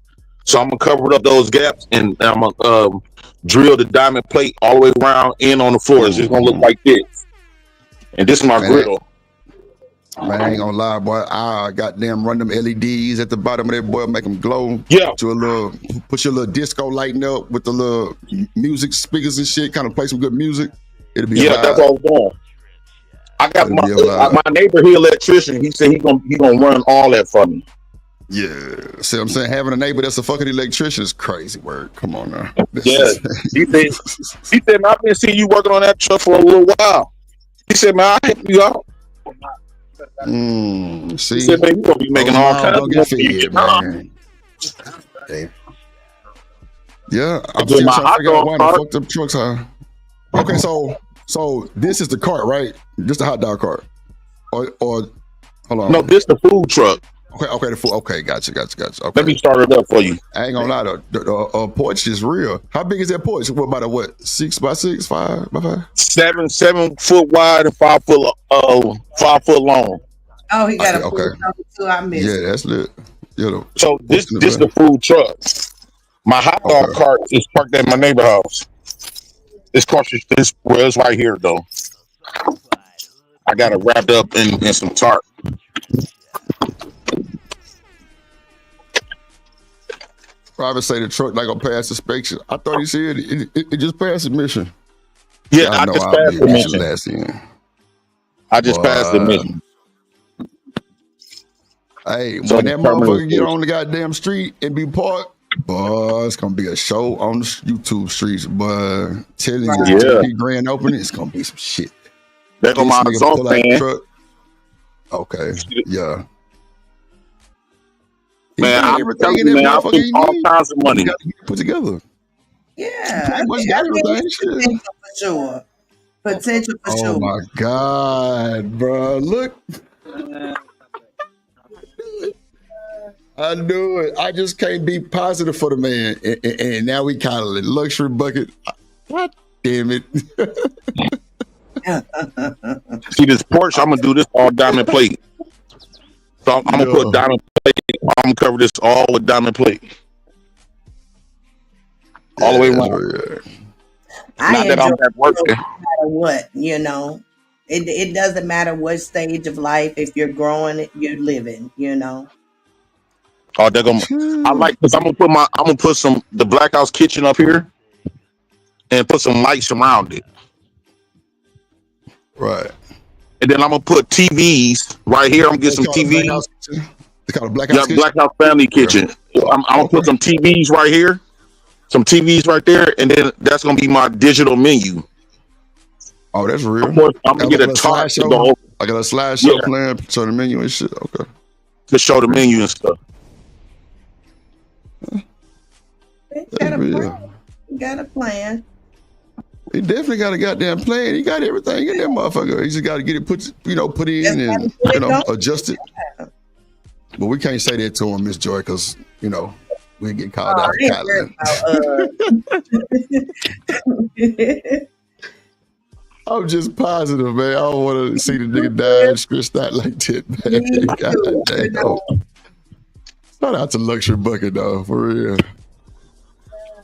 So I'm gonna cover up those gaps and I'm gonna drill the diamond plate all the way around in on the floor. It's just gonna look like this. And this is my griddle. Man, I ain't gonna lie, boy. I goddamn run them LEDs at the bottom of that boy, make them glow. Yeah. Put your little disco lighting up with the little music speakers and shit. Kind of play some good music. It'll be that's all I'm doing. I got my neighbor, he electrician. He said he gonna run all that for me. Yeah. See what I'm saying? Having a neighbor that's a fucking electrician is crazy work. Come on now. Yeah. He said, man, I've been seeing you working on that truck for a little while. He said, man, I'll help you out. See, he said, man, you gonna be making all kinds of money, man. Yeah, I'm still trying to figure out why the fucked up trucks are. Okay, so this is the cart, right? Just a hot dog cart, or hold on. No, this the food truck. Okay, the food. Okay, gotcha. Okay. Let me start it up for you. I ain't gonna lie, the porch is real. How big is that porch? What about a 6 by 6, 5 by 5? 7 foot wide and 5 foot long. Oh, he got a food truck too. I missed. Yeah, that's lit. So this the food truck. My hot dog cart is parked at my neighbor's house. This cart is it's right here though. I got it wrapped up in some tarp. Private say the truck not gonna pass inspection. I thought he said it just passed admission. Yeah, I just passed admission. I just passed admission. Hey, when that motherfucker get on the goddamn street and be parked, boy, it's gonna be a show on the YouTube streets. But telling you, the grand opening, it's gonna be some shit. There go my exhaust fan. Okay, yeah. Man, I'm telling you, man, I put all kinds of money. Put together. Yeah, potential for sure. Potential for sure. Oh my God, bro! Look. I knew it. I just can't be positive for the man. And now we kind of a luxury bucket. God damn it. See this Porsche, I'm going to do this all diamond plate. So I'm going to put diamond plate. I'm going to cover this all with diamond plate. All the way around. Not that I'm at work. No matter what, it doesn't matter what stage of life. If you're growing, you're living, Oh, they're gonna. I like because I'm gonna put the Black House kitchen up here, and put some lights around it. Right. And then I'm gonna put TVs right here. I'm gonna get some TVs. They call it Black House. Black House Family Kitchen. I'm gonna put some TVs right here, some TVs right there, and then that's gonna be my digital menu. Oh, that's real. Of course, I'm gonna get a chart to go over. I got a slideshow plan, show the menu and shit. Okay. To show the menu and stuff. You got a plan. He definitely got a goddamn plan. He got everything in that motherfucker. He just got to get it put in and adjust it. But we can't say that to him, Miss Joy, because we get called out. I'm just positive, man. I don't want to see the nigga die and stressed out like that, man. God damn. Shout out to Luxury Bucket, though, for real.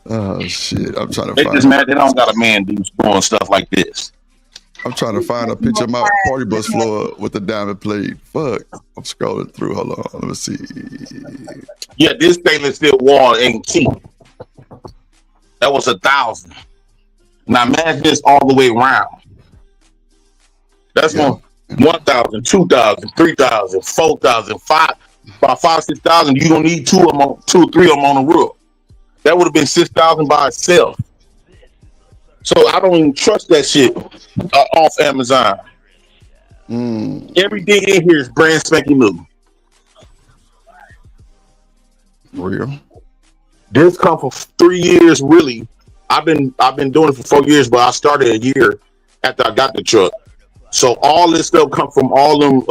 Oh shit! I'm trying to They find. just mad they don't got a man doing stuff like this. I'm trying to find a picture of my party bus floor with the diamond plate. Fuck! I'm scrolling through. Hold on. Let me see. Yeah, this stainless steel wall ain't cheap. That was 1,000. Now match this all the way around. That's on 1,000, 2,000, 3,000, 4,000, 5, about 5, 6,000. You don't need 2 or 3 of them on the roof. That would have been 6,000 by itself. So I don't even trust that shit off Amazon. Everything in here is brand spanking new. Real. This come for 3 years, really. I've been doing it for 4 years, but I started a year after I got the truck. So all this stuff come from all them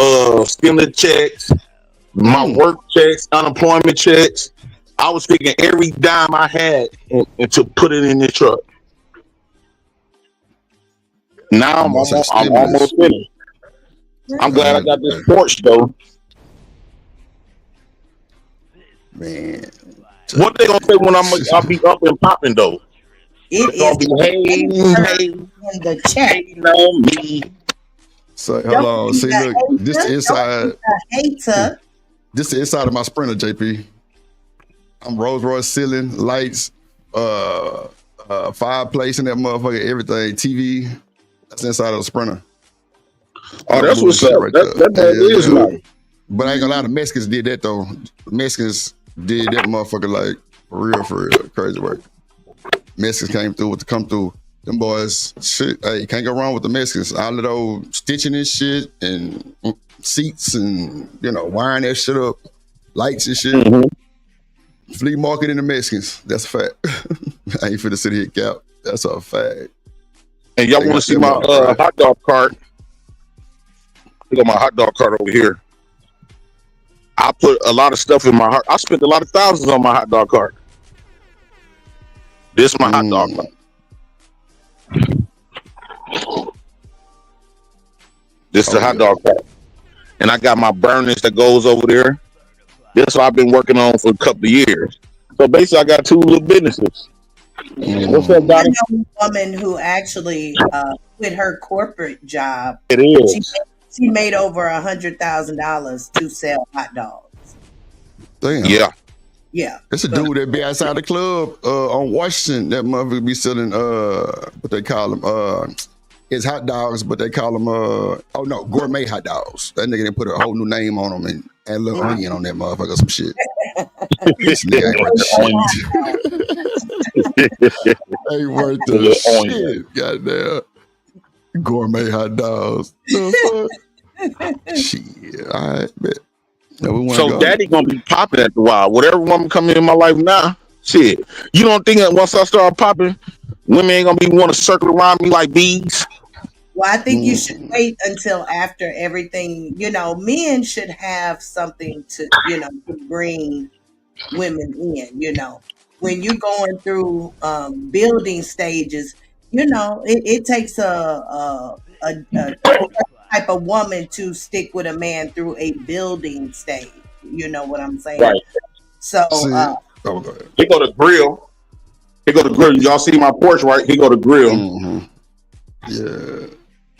stimulus checks, my work checks, unemployment checks. I was taking every dime I had and to put it in the truck. Now I'm almost finished. I'm glad I got this Porsche though. Man, what they gonna say when I'll be up and popping though? It's gonna be hating on me. So hold on. See, look, this the inside. This the inside of my Sprinter, JP. I'm Rolls Royce ceiling, lights, fireplace in that motherfucker, everything, TV. That's inside of the Sprinter. Oh, that's what's up. Right that is nice. But I ain't gonna lie, the Mexicans did that though. The Mexicans did that motherfucker like for real, crazy work. Mexicans came through with the come through. Them boys, shit, hey, can't go wrong with the Mexicans. All of those stitching and shit and seats and, wiring that shit up, lights and shit. Flea market in the Mexicans. That's a fact. I ain't finna sit here cap. That's a fact. And y'all want to see my hot dog cart? I got my hot dog cart over here. I put a lot of stuff in my heart. I spent a lot of thousands on my hot dog cart. This is my hot dog cart. This is the hot dog cart. And I got my burners that goes over there. This is what I've been working on for a couple of years. So basically, I got 2 little businesses. What's up, Donnie? I know a woman who actually quit her corporate job. It is. She made over $100,000 to sell hot dogs. Damn. Yeah. Yeah. It's a dude that be outside the club on Washington. That motherfucker be selling what they call them. It's hot dogs, but they call them gourmet hot dogs. That nigga done put a whole new name on them and add a little onion on that motherfucker, some shit. This nigga ain't worth the shit. Goddamn. Gourmet hot dogs. Shit. All right, bet. So daddy gonna be popping after a while. Whatever woman come in my life now, shit. You don't think that once I start popping, women ain't gonna be want to circle around me like bees? Well, I think you should wait until after everything. Men should have something to bring women in. When you're going through building stages, it takes a type of woman to stick with a man through a building stage. You know what I'm saying? Right. So he go to grill. Y'all see my porch, right? He go to grill. Yeah.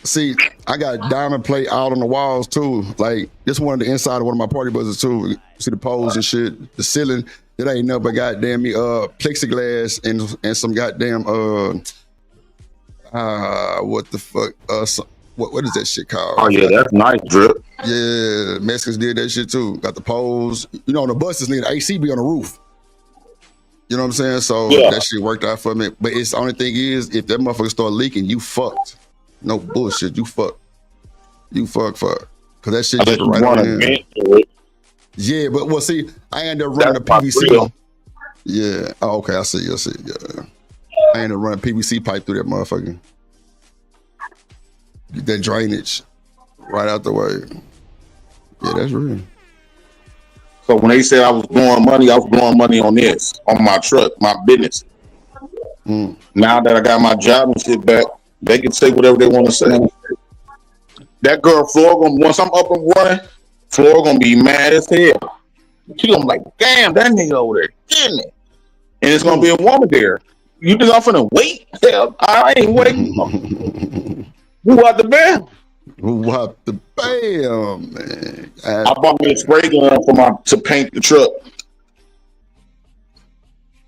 See, I got diamond plate out on the walls too. Like this one of the inside of one of my party buses too. See the poles and shit. The ceiling, it ain't nothing but goddamn me plexiglass and some goddamn what the fuck what is that shit called? Oh yeah, that's nice, Drip. Yeah, Mexicans did that shit too. Got the poles. On the buses, nigga, the AC be on the roof. You know what I'm saying? So that shit worked out for me. But it's the only thing is, if that motherfucker start leaking, you fucked. No bullshit. You fuck. You fuck. Cause that shit just right on in. Yeah, but see, I ended up running a PVC. Real. Yeah. Oh, okay. I see. Yeah. I ended up running PVC pipe through that motherfucker. Get that drainage right out the way. Yeah, that's real. So when they said I was blowing money on this, on my truck, my business. Now that I got my job and shit back, they can say whatever they want to say. That girl Flora, once I'm up and running, Flora gonna be mad as hell. She gonna be like, damn, that nigga over there getting it. and it's gonna be a woman there. You think I'm finna wait? Hell, I ain't waiting. Who out the bam? Who out the bam, man? I bought me a spray gun to paint the truck.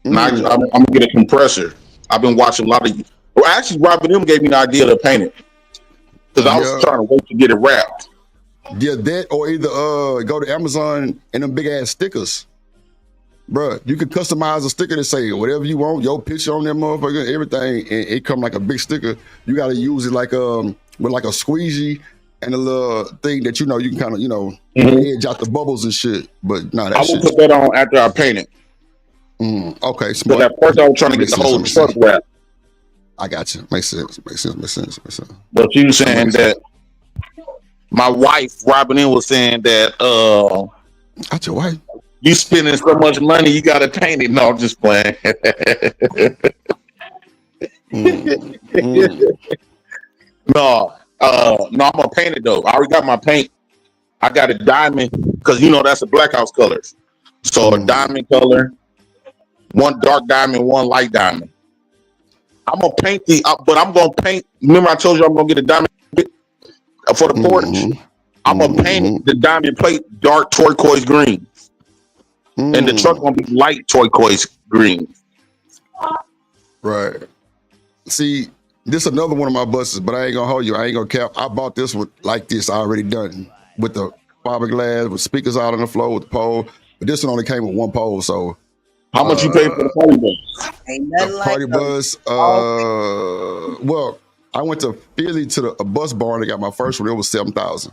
Now I'm gonna get a compressor. I've been watching a lot of. Well, actually, Robin M gave me the idea to paint it because I was trying to wait to get it wrapped. Yeah, that or either go to Amazon and them big ass stickers. Bruh, you could customize a sticker to say whatever you want, your picture on that motherfucker, everything, and it come like a big sticker. You gotta use it like with like a squeegee and a little thing that you can kind of edge out the bubbles and shit. But no, I will put that on after I paint it. Okay, smart. But at first I was trying to get the whole truck wrapped. I got you. Makes sense. But you saying that my wife, Robin M, was saying that that's your wife. You spending so much money, you gotta paint it. No, I'm just playing. No, I'm gonna paint it though. I already got my paint. I got a diamond because that's a black house colors. So a diamond color, one dark diamond, one light diamond. I'm gonna paint but I'm gonna paint. Remember, I told you I'm gonna get a diamond for the porch. I'm gonna paint the diamond plate dark turquoise green. And the truck gonna be light turquoise green. Right. See, this is another one of my buses, but I ain't gonna hold you. I ain't gonna cap. I bought this like this already done with the fiberglass, with speakers out on the floor, with the pole. But this one only came with one pole. So, how much you paid for the party bus? The party bus. Well, I went to Philly to a bus barn. I got my first one. It was $7,000,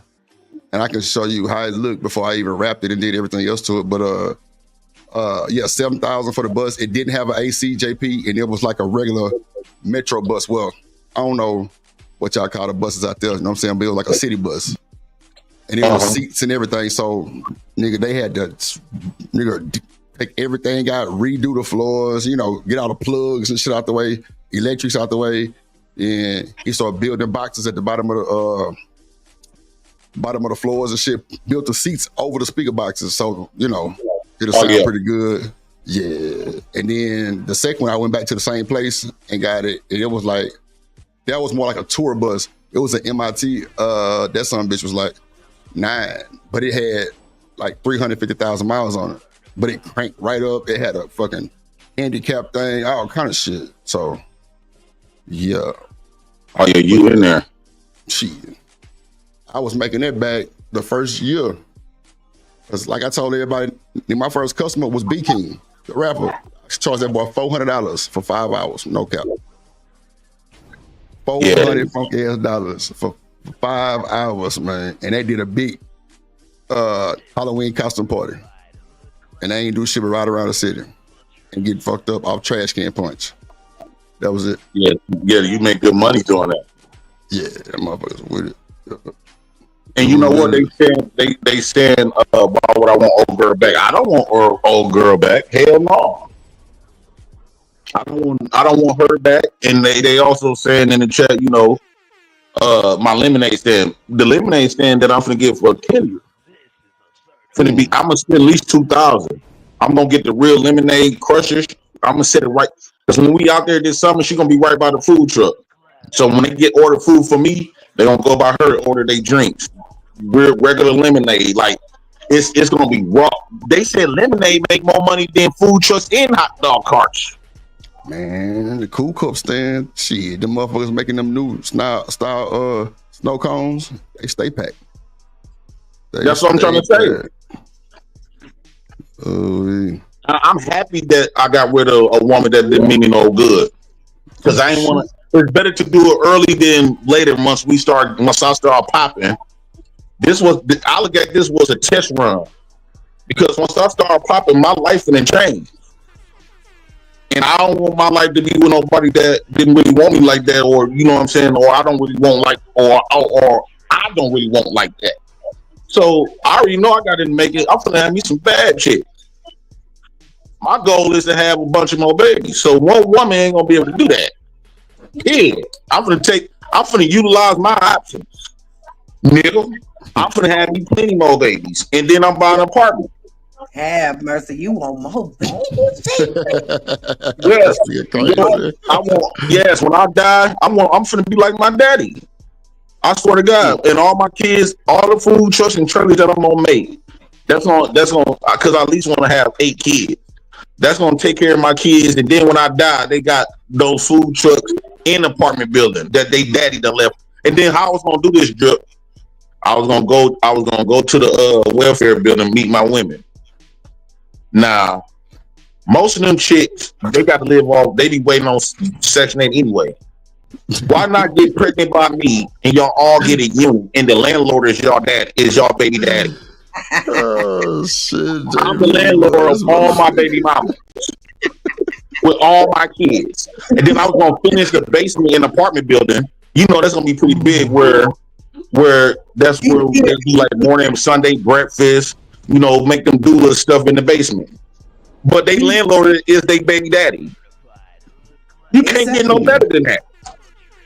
and I can show you how it looked before I even wrapped it and did everything else to it. But $7,000 for the bus. It didn't have an AC, JP, and it was like a regular metro bus. Well, I don't know what y'all call the buses out there. You know what I'm saying? But it was like a city bus, and it was seats and everything. So, nigga, they had to take everything out, redo the floors, get all the plugs and shit out the way, electrics out the way, and he started building boxes at the bottom of the floors and shit. Built the seats over the speaker boxes, so it'll sound pretty good. Yeah. And then the second one, I went back to the same place and got it, and it was like that was more like a tour bus. It was an MIT. That son of a bitch was like 9, but it had like 350,000 miles on it. But it cranked right up. It had a fucking handicap thing, all kind of shit. So, yeah. Oh, yeah, you in there. Shit. I was making that back the first year. Because like I told everybody, my first customer was B King, the rapper. I charged that boy $400 for 5 hours, no cap. $400 funky ass dollars for 5 hours, man. And they did a big Halloween costume party. And they ain't do shit but ride around the city and get fucked up off trash can punch. That was it. Yeah, you make good money doing that. Yeah, that motherfuckers with it. And you know what they saying about what I want old girl back. I don't want old girl back. Hell no. I don't want her back. And they also saying in the chat, my lemonade stand, the lemonade stand that I'm gonna get for $10. I'm gonna spend at least $2,000. I'm gonna get the real lemonade crushers. I'm gonna set it right because when we out there this summer, she's gonna be right by the food truck. So when they order food for me, they're gonna go by her and order their drinks. Regular lemonade, like it's gonna be raw. They said lemonade make more money than food trucks and hot dog carts. Man, the Cool Cup stand, shit, them motherfuckers making them new style snow cones. They stay packed. That's what I'm trying to say. I'm happy that I got rid of a woman that didn't mean me no good. Because I ain't want to. It's better to do it early than later. Once I start popping, I look at this was a test run. Because once I start popping, my life didn't change. And I don't want my life to be with nobody that didn't really want me like that, or you know what I'm saying, or I don't really want like, or I don't really want like that. So I already know I got to make it. I'm gonna have me some bad shit. My goal is to have a bunch of more babies. So one woman ain't gonna be able to do that. Yeah, I'm gonna utilize my options, nigga. I'm gonna have me plenty more babies, and then I'm buying an apartment. Have mercy. You want more baby? Yes. Yes, when I die, I'm finna be like my daddy. I swear to God. And all my kids, all the food trucks and trailers that I'm gonna make, that's gonna because I at least want to have 8 kids. That's gonna take care of my kids. And then when I die, they got those food trucks in the apartment building that they daddy done left. And then how I was gonna do this, Drip? I was gonna go to the welfare building, meet my women. Now, most of them chicks, they got to live off. They be waiting on Section 8 anyway. Why not get pregnant by me and y'all all get a unit, and the landlord is y'all dad, is y'all baby daddy? Oh shit! I'm the landlord of all my baby mamas with all my kids, and then I was gonna finish the basement in the apartment building. You know that's gonna be pretty big. Where that's where they do like morning and Sunday breakfast. You know, make them do the stuff in the basement. But they landlord is they baby daddy. You can't get no better than that.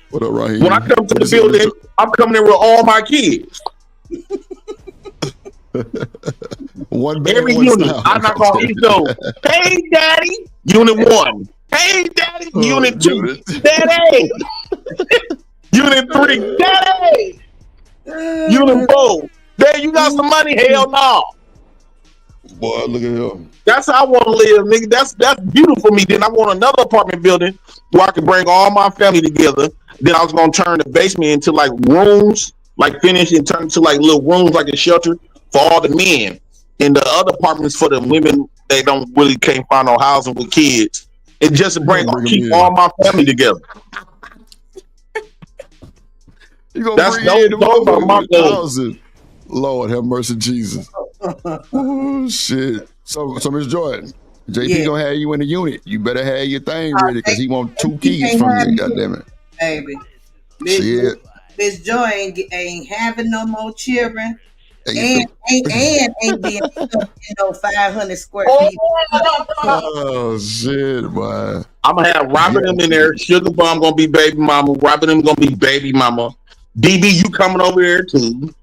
What up, Raheem? When I come to the building, I'm coming in with all my kids. Every unit, I'm not gonna go. Hey, daddy, unit 1. Hey, daddy, unit 2. Daddy, unit 3. Daddy, unit 4. Dad, you got some money? Hell no. Boy, look at him. That's how I want to live, nigga. That's beautiful for me. Then I want another apartment building where I can bring all my family together. Then I was gonna turn the basement into like rooms, like finish and turn into like little rooms, like a shelter for all the men, and the other apartments for the women. They don't really can't find no housing with kids. And just to keep all my family together. You gonna that's bring about my houses. Lord have mercy, Jesus. Oh shit. So Miss Jordan, JP gonna have you in the unit. You better have your thing ready because he want 2 kids from you. Goddamn it, baby. Shit. Miss Joy ain't having no more children, and ain't being in no 500 square feet. Oh shit, boy. I'm gonna have Robin them in there. Sugar Bomb gonna be baby mama. Robin them gonna be baby mama. DB, you coming over there too?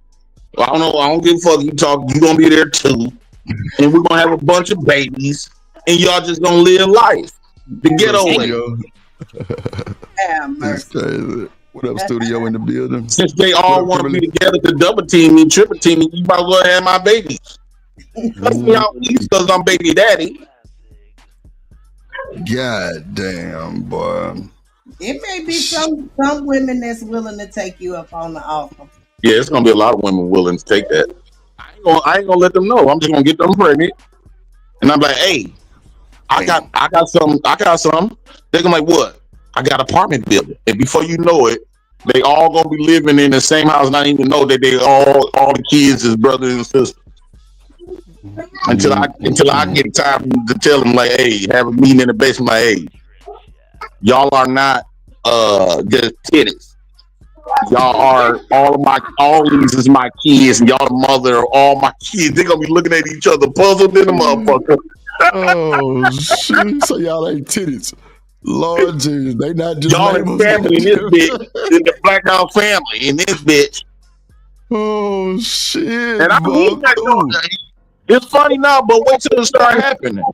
I don't know. I don't give a fuck. You talk. You gonna be there too, and we're gonna have a bunch of babies, and y'all just gonna live life the ghetto way. That's crazy. What up, studio in the building? Since they all want to be together to double team me, triple team me, you might as well have my babies. That's me out east because I'm baby daddy. God damn, boy. It may be some women that's willing to take you up on the offer. Yeah, it's gonna be a lot of women willing to take that. I ain't gonna let them know. I'm just gonna get them pregnant, and I'm like, hey, I got some. They're gonna like, what? I got apartment building, and before you know it, they all gonna be living in the same house, not even know that they all the kids is brothers and sisters. Until I get time to tell them like, hey, have a meeting in the basement, like, hey, y'all are not just titties. Y'all are all these is my kids, and y'all the mother of all my kids. They're gonna be looking at each other puzzled in the motherfucker. Oh shit! So y'all ain't titties. Lord Jesus, they not just y'all in family in this bitch, in the Black House family in this bitch. Oh shit! And I mean that it's funny now, but wait till it start happening.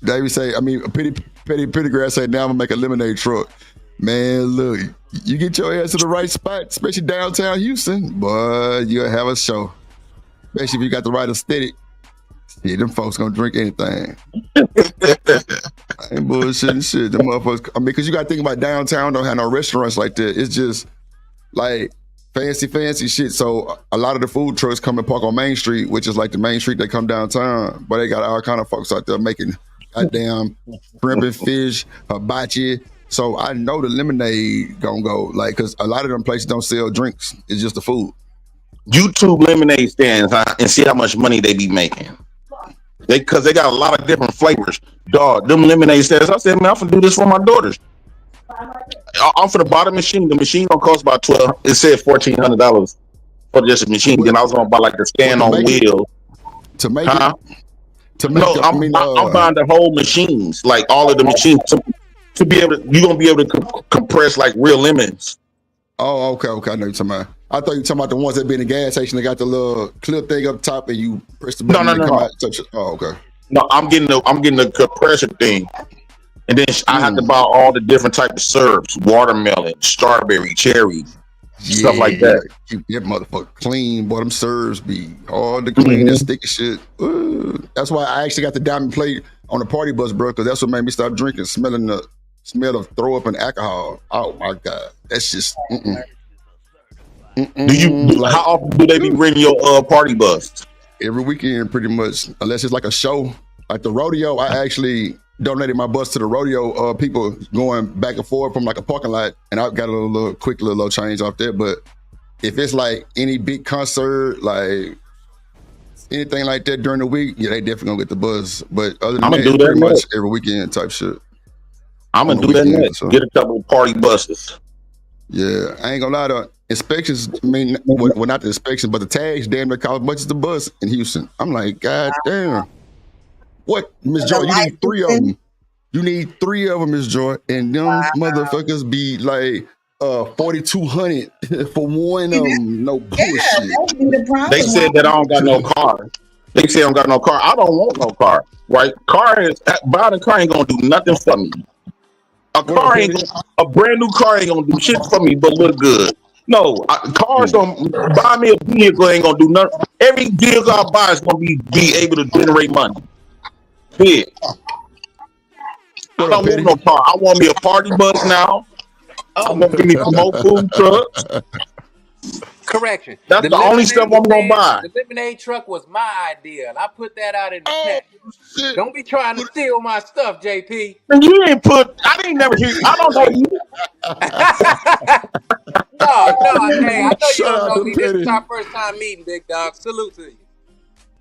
Davey say, I mean, Petty Grass say, now I'm gonna make a lemonade truck. Man, look, you get your ass to the right spot, especially downtown Houston, boy, you'll have a show. Especially if you got the right aesthetic. Yeah, them folks gonna drink anything. I ain't bullshitting shit. Them motherfuckers, I mean, because you gotta think about downtown, don't have no restaurants like that. It's just like fancy shit. So a lot of the food trucks come and park on Main Street, which is like the main street they come downtown. But they got all kind of folks out there making goddamn shrimp and fish, hibachi. So I know the lemonade gonna go, like, because a lot of them places don't sell drinks. It's just the food. YouTube lemonade stands and see how much money they be making. Because they got a lot of different flavors. Dog, them lemonade stands. I said, man, I'm gonna do this for my daughters. I'm for the bottom machine. The machine gonna cost about $12. It said $1,400 for just a machine. Then I was gonna buy like the stand on wheel. To make it. I'm buying the whole machines, like all of the machines to be able to. You're gonna be able to compress like real lemons. Oh, okay. I know you're talking about. I thought you were talking about the ones that be in the gas station. They got the little clip thing up top, and you press the button and they come out. Oh, okay. No, I'm getting the compressor thing, and then I have to buy all the different types of syrups: watermelon, strawberry, cherry, stuff like that. Keep that motherfucker clean. Boy, them serves be hard to clean and sticky shit. That's why I actually got the diamond plate on the party bus, bro, because that's what made me stop drinking, smelling the smell of throw up and alcohol. Oh my God. That's just How often do they be renting your party bus? Every weekend, pretty much, unless it's like a show. Like the rodeo, I actually donated my bus to the rodeo people going back and forth from like a parking lot, and I got a little quick little change off there. But if it's like any big concert, like anything like that during the week, yeah, they definitely gonna get the bus. But other than that, it's pretty much every weekend type shit. I'm gonna do that next. Get a couple of party buses. Yeah, I ain't gonna lie to inspections. I mean, well, not the inspection, but the tags damn near cost as much as the bus in Houston. I'm like, God damn. What, Miss Joy? You need 3 of them. You need 3 of them, Miss Joy, and them motherfuckers be like 4,200 for one of them. No bullshit. They said that I don't got no car. They say I don't got no car. I don't want no car. Right? Buying a car ain't gonna do nothing for me. A brand new car ain't gonna do shit for me but look good. No, cars don't buy me a vehicle ain't gonna do nothing. Every vehicle I buy is gonna be able to generate money. Big. I don't want no car. I want me a party bus now. I want to give me some more food trucks. Correction. That's the only stuff I'm gonna buy. The lemonade truck was my idea, and I put that out in the chat. Don't be trying to steal my stuff, JP. You ain't put. I didn't never hear. I don't know you. No. Hey, I know you don't know me. This is our first time meeting, big dog. Salute to you.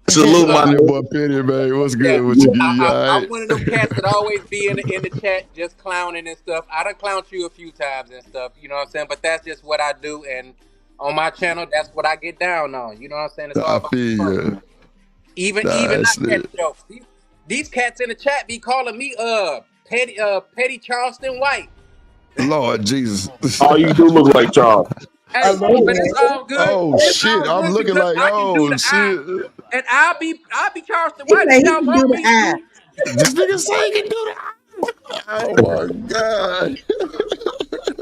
Salute my boy Petty, man. What's good with you? I'm one of them cats that always be in the chat just clowning and stuff. I done clowned you a few times and stuff, you know what I'm saying? But that's just what I do, and on my channel, that's what I get down on. You know what I'm saying? It's all about fun. Even not petty jokes. These cats in the chat be calling me Petty Charleston White. Lord Jesus. Oh, you do look like Charles. Hey, but it's all good. Oh shit! I'm looking like shit. And I'll be Charleston White. If y'all want me to. This nigga say he can do that. Oh my God.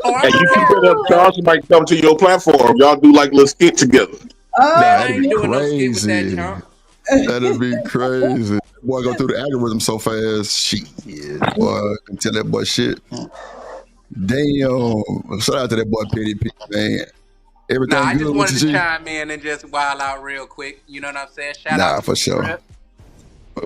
And you keep it up, Charleston might come to your platform. Y'all do like a little skit together. That'd be crazy. That'd be crazy. Boy, go through the algorithm so fast. Shit, boy, can tell that boy shit. Damn. Shout out to that boy Petty P, man. Everything I good just with wanted to you, chime in and just wild out real quick. You know what I'm saying? Shout out to for sure.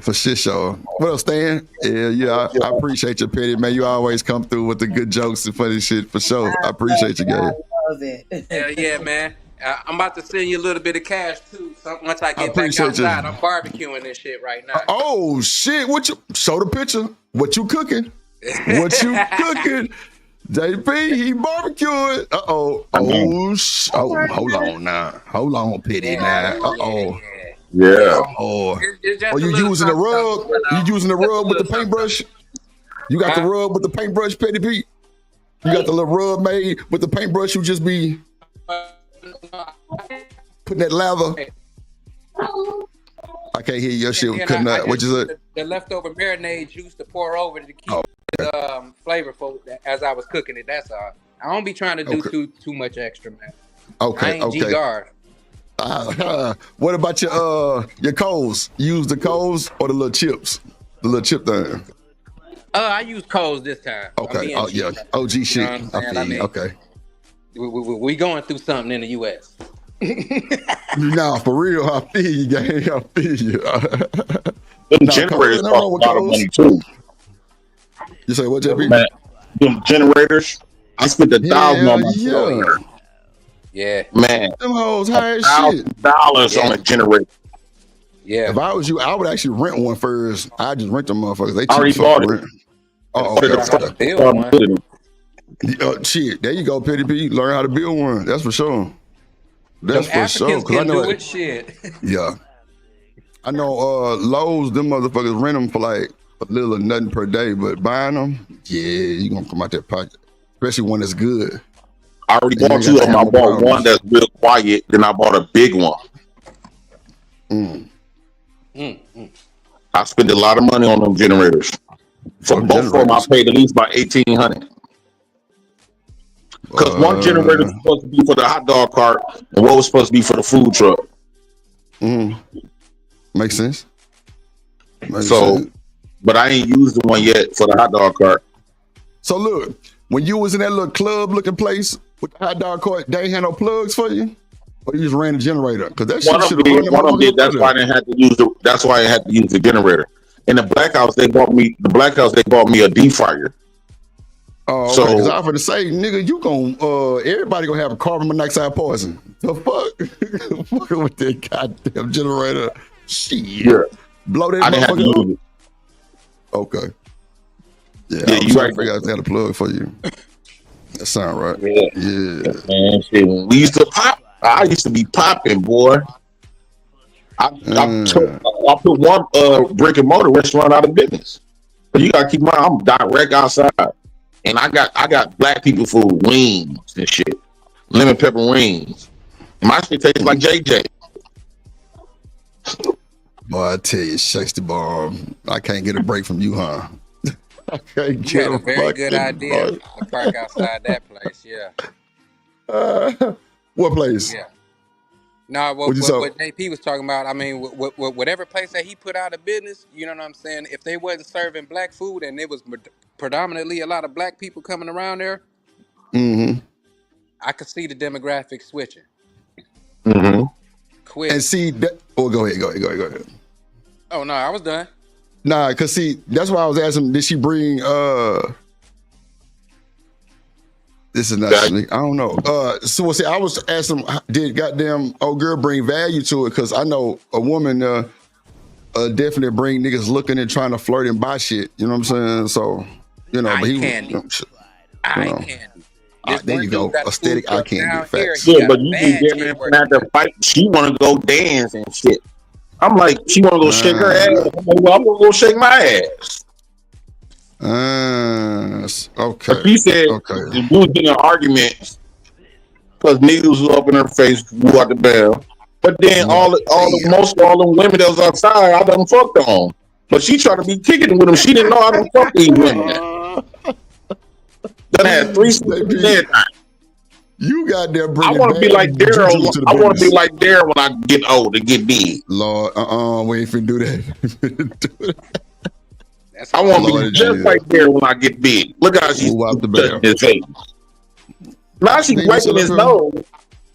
For shit show. What else, Stan? Yeah, I appreciate you, Petty, man. You always come through with the good jokes and funny shit for sure. I appreciate you, guys. I love it. Hell yeah, man. I'm about to send you a little bit of cash too. So once I get back outside, I'm barbecuing this shit right now. Oh shit! What you show the picture? What you cooking? What you cooking? JP, he barbecuing. Hold on now. Hold on, Petty now. Yeah. Oh, you using the rub? You using the rub with the paintbrush? You got the rub with the paintbrush, Petty Pete? You got the little rub made with the paintbrush? You just be putting that lather. I can't hear your shit cutting up. What you said? The leftover marinade juice to pour over to keep flavorful as I was cooking it. That's all. I don't be trying to do too much extra, man. I ain't G-Guard. What about your coals? You use the coals or the little chips? The little chip thing. I use coals this time. Okay. Oh yeah. OG shit. You know I feel you. Okay. We going through something in the U.S. Nah, for real. I feel you, gang. I feel you. Them generators cost a lot of money too. You say what, JP? Man, them generators. I spent $1,000 on my generator. Yeah, man. Them hoes high as shit. $1,000 on a generator. Yeah. If I was you, I would actually rent one first. I just rent them motherfuckers. They cheap. I already bought it. Rent. Oh, okay. Shit, there you go, Petty P. Learn how to build one. That's for sure. That's for sure. Because I know it. Shit. Yeah. I know Lowe's, them motherfuckers rent them for like a little or nothing per day, but buying them, yeah, you gonna come out that pocket, especially when it's good. I already bought 2 of them. I bought one that's real quiet, then I bought a big one. I spent a lot of money on them generators. For both of them, I paid at least about $1,800. Because one generator was supposed to be for the hot dog cart, and what was supposed to be for the food truck. Makes sense. But I ain't used the one yet for the hot dog cart. So look, when you was in that little club looking place with the hot dog cart, they ain't had no plugs for you, or you just ran the generator? Because that shit should have one of them did. That's why I didn't have to use the. That's why I had to use the generator. In the Black House, they bought me a deep fryer. Oh, okay. Because I was gonna say, nigga, you everybody gonna have a carbon monoxide poison. The fuck? Fucking with that goddamn generator. Shit. Yeah. Blow that motherfucker up. Okay. Yeah, you right. Figure out they had a plug for you. That sound right. Yeah. Man, shit. When we used to pop, I used to be popping, boy. I put one brick and mortar restaurant out of business. But you gotta keep in mind, I'm direct outside. And I got black people food, wings and shit. Lemon pepper wings. And my shit tastes like JJ. Boy, I tell you, Shakespeare Bomb, I can't get a break from you, huh? I can't get You had a very good idea to park outside that place, yeah. What place? Yeah. No, what JP was talking about, I mean, whatever place that he put out of business, you know what I'm saying? If they wasn't serving black food and it was predominantly a lot of black people coming around there, I could see the demographics switching. Quick. And see that. Oh, go ahead. Oh no, I was done. Nah, cause see, that's why I was asking. Did she bring? This is not. I don't know. So see, I was asking, did goddamn old girl bring value to it? Cause I know a woman definitely bring niggas looking and trying to flirt and buy shit. You know what I'm saying? So but he candy. Eye candy. There you go. Aesthetic eye candy. Facts. Yeah, but you can get in at the fight. She want to go dance and shit. I'm like, she want to go shake her ass. Well, I'm gonna go shake my ass. Okay. But she said we was getting an argument because niggas was up in her face, blew out the bell. But then most of all them women that was outside, I done fucked on. But she tried to be kicking with them. She didn't know I done fuck these women. Done had 3 sleeps. You got there. I want to be like Daryl. I want to be like Daryl when I get old and get big. Lord, we ain't finna do that. I want to be just like Daryl when I get big. Look how she's touching his face. Now she's wiping his nose.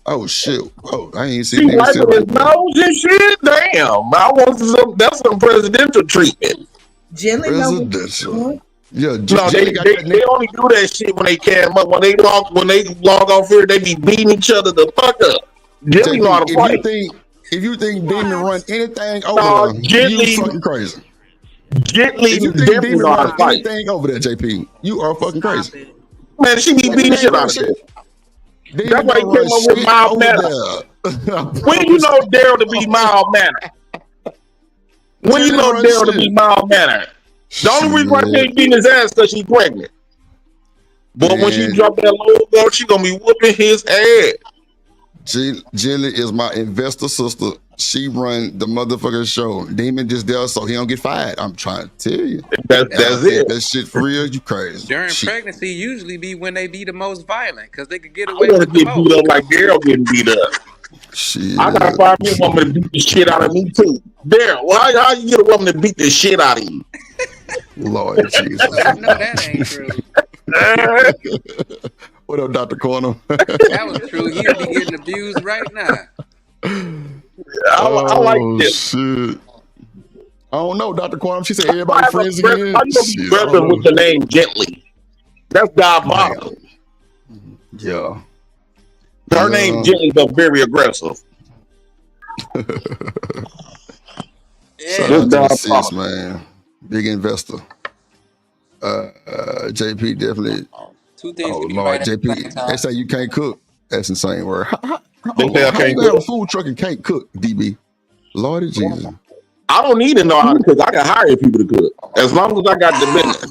Oh shit! Oh, I ain't seen. She wiping his nose and shit. Damn! I want that's some presidential treatment. Presidential. Yeah, no, they only do that shit when they cam up. When they log off here, they be beating each other the fuck up. Jilly know how to fight. If you think Demon run anything over there, you fucking crazy. Gently, if you think Demon run anything over there, JP, you are fucking crazy. Man, she be beating shit out of it. That's why he came up with mild manner. When you know Daryl to be mild manner? When you know Daryl to be mild manner? The only reason why she ain't beating his ass is because she's pregnant. But when she drop that low girl, she gonna be whooping his ass. Jilly is my investor sister. She run the motherfucking show. Demon just there so he don't get fired. I'm trying to tell you. That's it. That shit for real, you crazy. During pregnancy usually be when they be the most violent because they could get away with the most. I want to get beat up like Daryl getting beat up. Shit. I gotta find me a woman to beat the shit out of me too. Daryl, how you get a woman to beat the shit out of you? Lord Jesus. I know that ain't true. What up, Dr. Corner? That was true. He'd be getting abused right now. I like this. Shit. I don't know, Dr. Quantum. She said everybody friends again. How you be brother with the name Gently? That's diabolical. Yeah. Her name Gently, but very aggressive. Shout out to sis, man. Big investor. JP definitely. Two things. Oh Lord, JP. They say you can't cook. That's insane word. They say I can't cook. Have a food truck and can't cook, DB. Lord of Jesus. I don't need to know how to cook. I can hire people to cook as long as I got the business.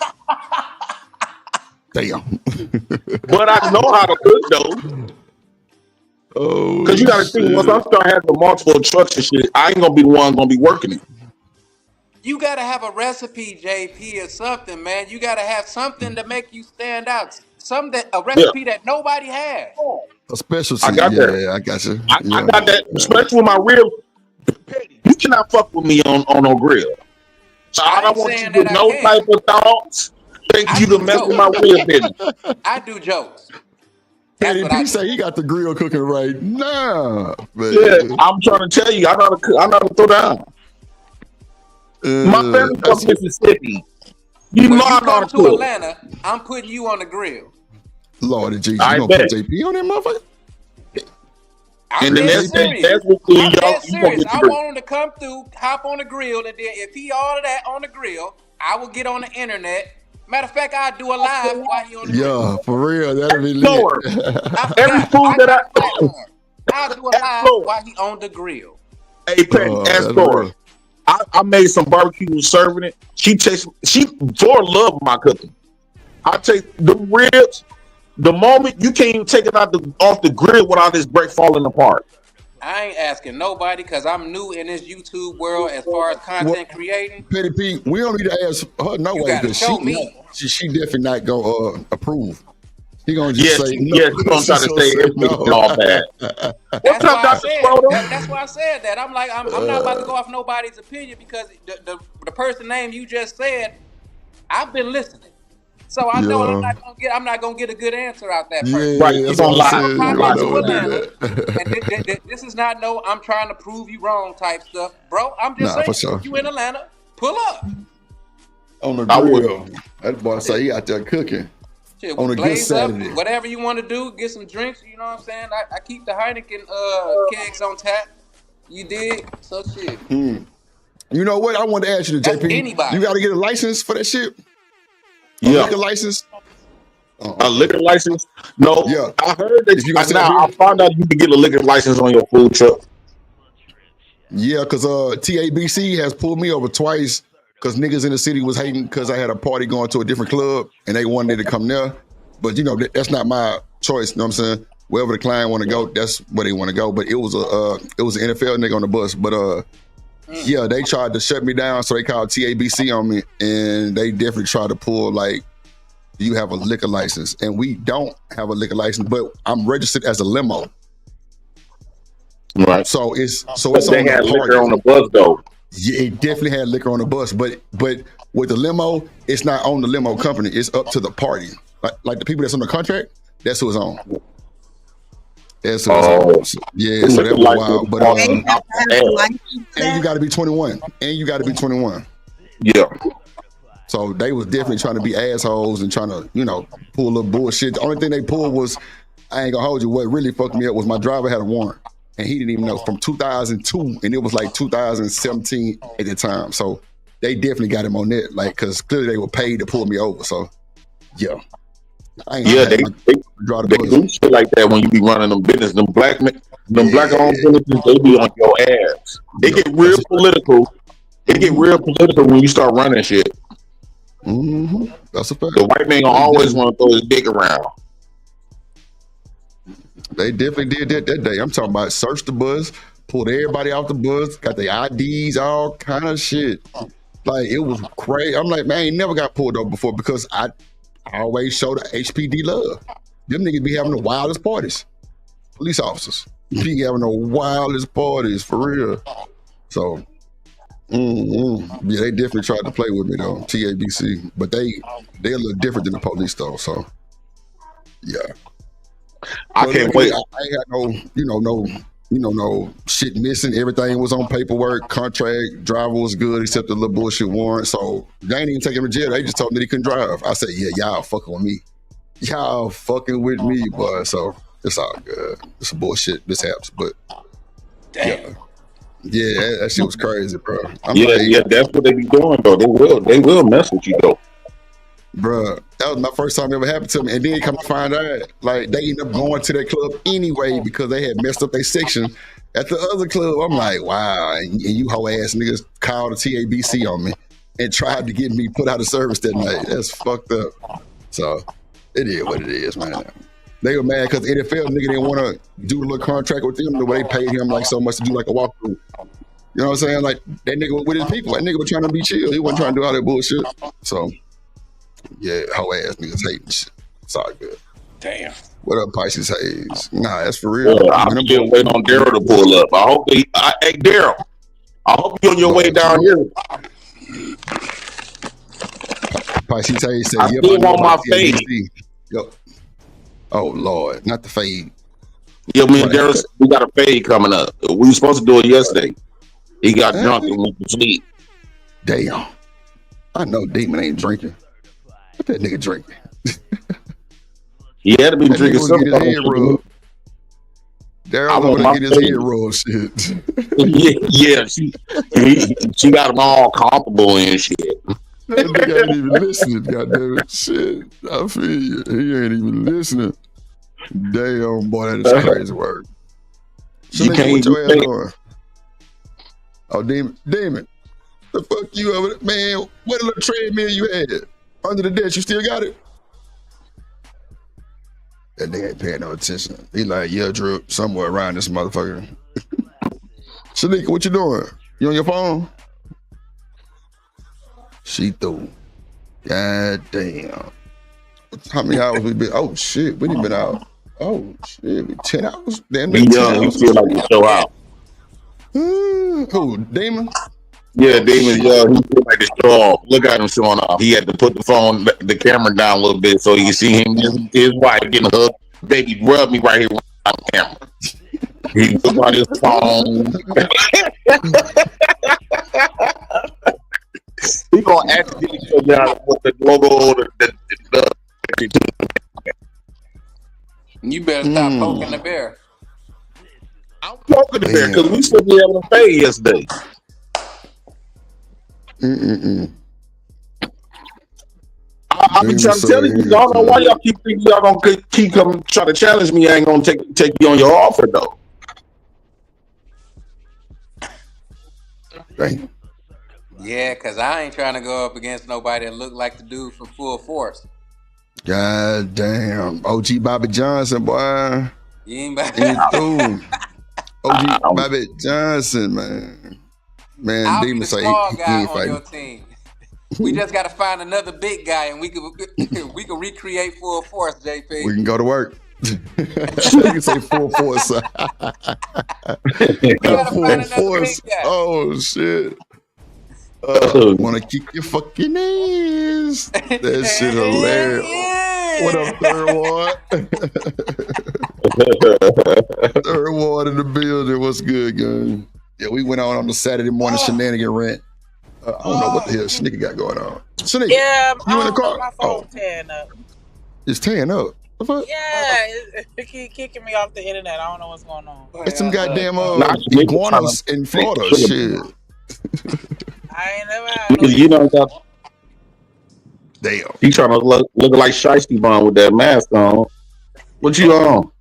Damn. But I know how to cook though. Oh, because you got to think once I start having multiple trucks and shit, I ain't gonna be the one gonna be working it. You gotta have a recipe, JP, or something, man. You gotta have something to make you stand out. A recipe that nobody has. A specialty. I got that. Yeah, I got you. I Yeah. got that, especially with my ribs. You cannot fuck with me on no grill. So I don't want you to get no type of thoughts. Thank you to mess with my rib business. I do jokes. Petty P say he got the grill cooking right now. Man. Yeah, I'm trying to tell you, I know how to throw down. My family from Mississippi. You know I know how to to Atlanta, I'm putting you on the grill. Lord Jesus, you gonna put JP on that motherfucker? I'm dead serious. I want him to come through, hop on the grill, and then if he all of that on the grill, I will get on the internet. Matter of fact, I'll do a live while he on the grill. Yeah, for real, that'd be lit. Every food that I'll do a live while he on the grill. Hey, Petty, ask Dora. I made some barbecue and serving it. Dora loved my cooking. I take the ribs. The moment you can't even take it off the grill without this break falling apart. I ain't asking nobody because I'm new in this YouTube world as far as content creating. Petty P, we don't need to ask her no way because she definitely not gonna approve. He gonna just say no. Yes, he's gonna try to say everything all bad. That's why I said that. I'm like, I'm not about to go off nobody's opinion because the person name you just said, I've been listening. So I know I'm not gonna get a good answer out that person. Right, he's gonna lie. This is not I'm trying to prove you wrong type stuff, bro. I'm just saying, sure. if you in Atlanta, pull up on the grill. That boy say he out there cooking. Shit, on a good Saturday. Up, whatever you want to do, get some drinks. You know what I'm saying? I keep the Heineken kegs on tap. You dig? So shit. You know what? I wanted to ask you, JP. Anybody. You got to get a license for that shit. Liquor license? A liquor license? No. Yeah. I heard that I found out you can get a liquor license on your food truck. Yeah, because TABC has pulled me over twice because niggas in the city was hating because I had a party going to a different club and they wanted to come there. But, you know, that's not my choice. You know what I'm saying? Wherever the client want to go, that's where they want to go. But it was an NFL nigga on the bus. But yeah, they tried to shut me down, so they called TABC on me, and they definitely tried to pull, like, do you have a liquor license? And we don't have a liquor license, but I'm registered as a limo. Right. So it's they had liquor on the bus, though. Yeah, it definitely had liquor on the bus, but with the limo, it's not on the limo company. It's up to the party. Like the people that's on the contract, that's who it's on. That's who it's on. Yeah, so that was wild. But and you got to be 21. And you got to be 21. Yeah. So they was definitely trying to be assholes and trying to, you know, pull a little bullshit. The only thing they pulled was, I ain't gonna hold you, what really fucked me up was my driver had a warrant. And he didn't even know from 2002, and it was like 2017 at the time. So they definitely got him on that, like, because clearly they were paid to pull me over. So, yeah. They do shit like that when you be running them business. Them black-owned businesses, they be on your ass. They get real political. They get real political when you start running shit. Mm-hmm. That's a fact. The white man always want to throw his dick around. They definitely did that day. I'm talking about searched the bus, pulled everybody off the bus, got their IDs, all kind of shit. Like, it was crazy. I'm like, man, I ain't never got pulled over before because I always show the HPD love. Them niggas be having the wildest parties. Police officers be having the wildest parties, for real. So, yeah, they definitely tried to play with me though, TABC. But they're a little different than the police though, so yeah. I can't wait. I ain't had no shit missing. Everything was on paperwork, contract, driver was good except the little bullshit warrant. So they ain't even take him to jail. They just told me that he couldn't drive. I said, yeah, y'all fucking with me. Y'all fucking with me, boy. So it's all good. It's some bullshit mishaps, but damn. Yeah, that shit was crazy, bro. Yeah, that's what they be doing though. They will mess with you though. Bruh, that was my first time it ever happened to me. And then come to find out, like, they ended up going to that club anyway because they had messed up their section at the other club. I'm like, wow. And you hoe ass niggas called the TABC on me and tried to get me put out of service that night. That's fucked up. So, It is what it is, man. They were mad because NFL nigga didn't want to do a little contract with them the way they paid him like so much to do like a walkthrough. You know what I'm saying? Like that nigga was with his people. That nigga was trying to be chill. He wasn't trying to do all that bullshit. So yeah, hoe ass niggas hating shit. It's all good. Damn. What up, Pisces Hayes? Nah, that's for real. I'm still waiting on Daryl to pull up. I hope hey Daryl, I hope you're on your way down here. Pisces Hayes said, I still want my fade. Yo. Oh Lord, not the fade. Yeah, me and Daryl, we got a fade coming up. We were supposed to do it yesterday. He got drunk and went to sleep. Damn. I know Demon ain't drinking. What that nigga drinking? He had to be drinking something. Daryl over to get his head rolled shit. yeah, she got him all comfortable and shit. That nigga ain't even listening, goddamn shit. I feel you. He ain't even listening. Damn, boy, that is crazy work. So nigga, what your ass doing? Oh, Demon, the fuck you over there? Man, what little treadmill you had? Under the desk, you still got it? That nigga ain't paying no attention. He like, yeah, Drip, somewhere around this motherfucker. Shanika, what you doing? You on your phone? She threw. God damn. How many hours we been? Oh shit, we done been out. Oh shit, 10 hours? Damn, he young, he feel like to show out. Who, Damon? Yeah, Damon young, he feel like to show off. Look at him showing off. He had to put the camera down a little bit so you can see him, his wife getting hugged. Baby, rub me right here on camera. He look on his phone. He gonna actually show down with the logo. You better stop poking the bear. I'm poking the bear because we supposed to be able to pay yesterday. I've been trying to tell you, y'all know why y'all keep thinking y'all gonna keep coming try to challenge me. I ain't gonna take you on your offer though. Right. Yeah, because I ain't trying to go up against nobody that look like the dude from Full Force. God damn. OG Bobby Johnson, boy. You ain't OG Bobby Johnson, man. Man, I'll Demon be the say small he guy ain't on fighting. your team. We just got to find another big guy, and we can recreate Full Force, JP. We can go to work. You can say Full Force. Full Force. Oh shit. Wanna kick your fucking ass. That shit hilarious. What up, Third Ward in the building. What's good, gang? Yeah, we went on the Saturday morning shenanigan rant. I don't know what the hell Sneaker got going on. Sneaker, Yeah, you in the car? my phone's tearing up. It's tearing up. What the fuck? Yeah, it keep kicking me off the internet. I don't know what's going on. It's some goddamn iguanas in Florida. Shit. I ain't never had Because you know that. Damn. He trying to look like Shiesty Bond with that mask on. What you on?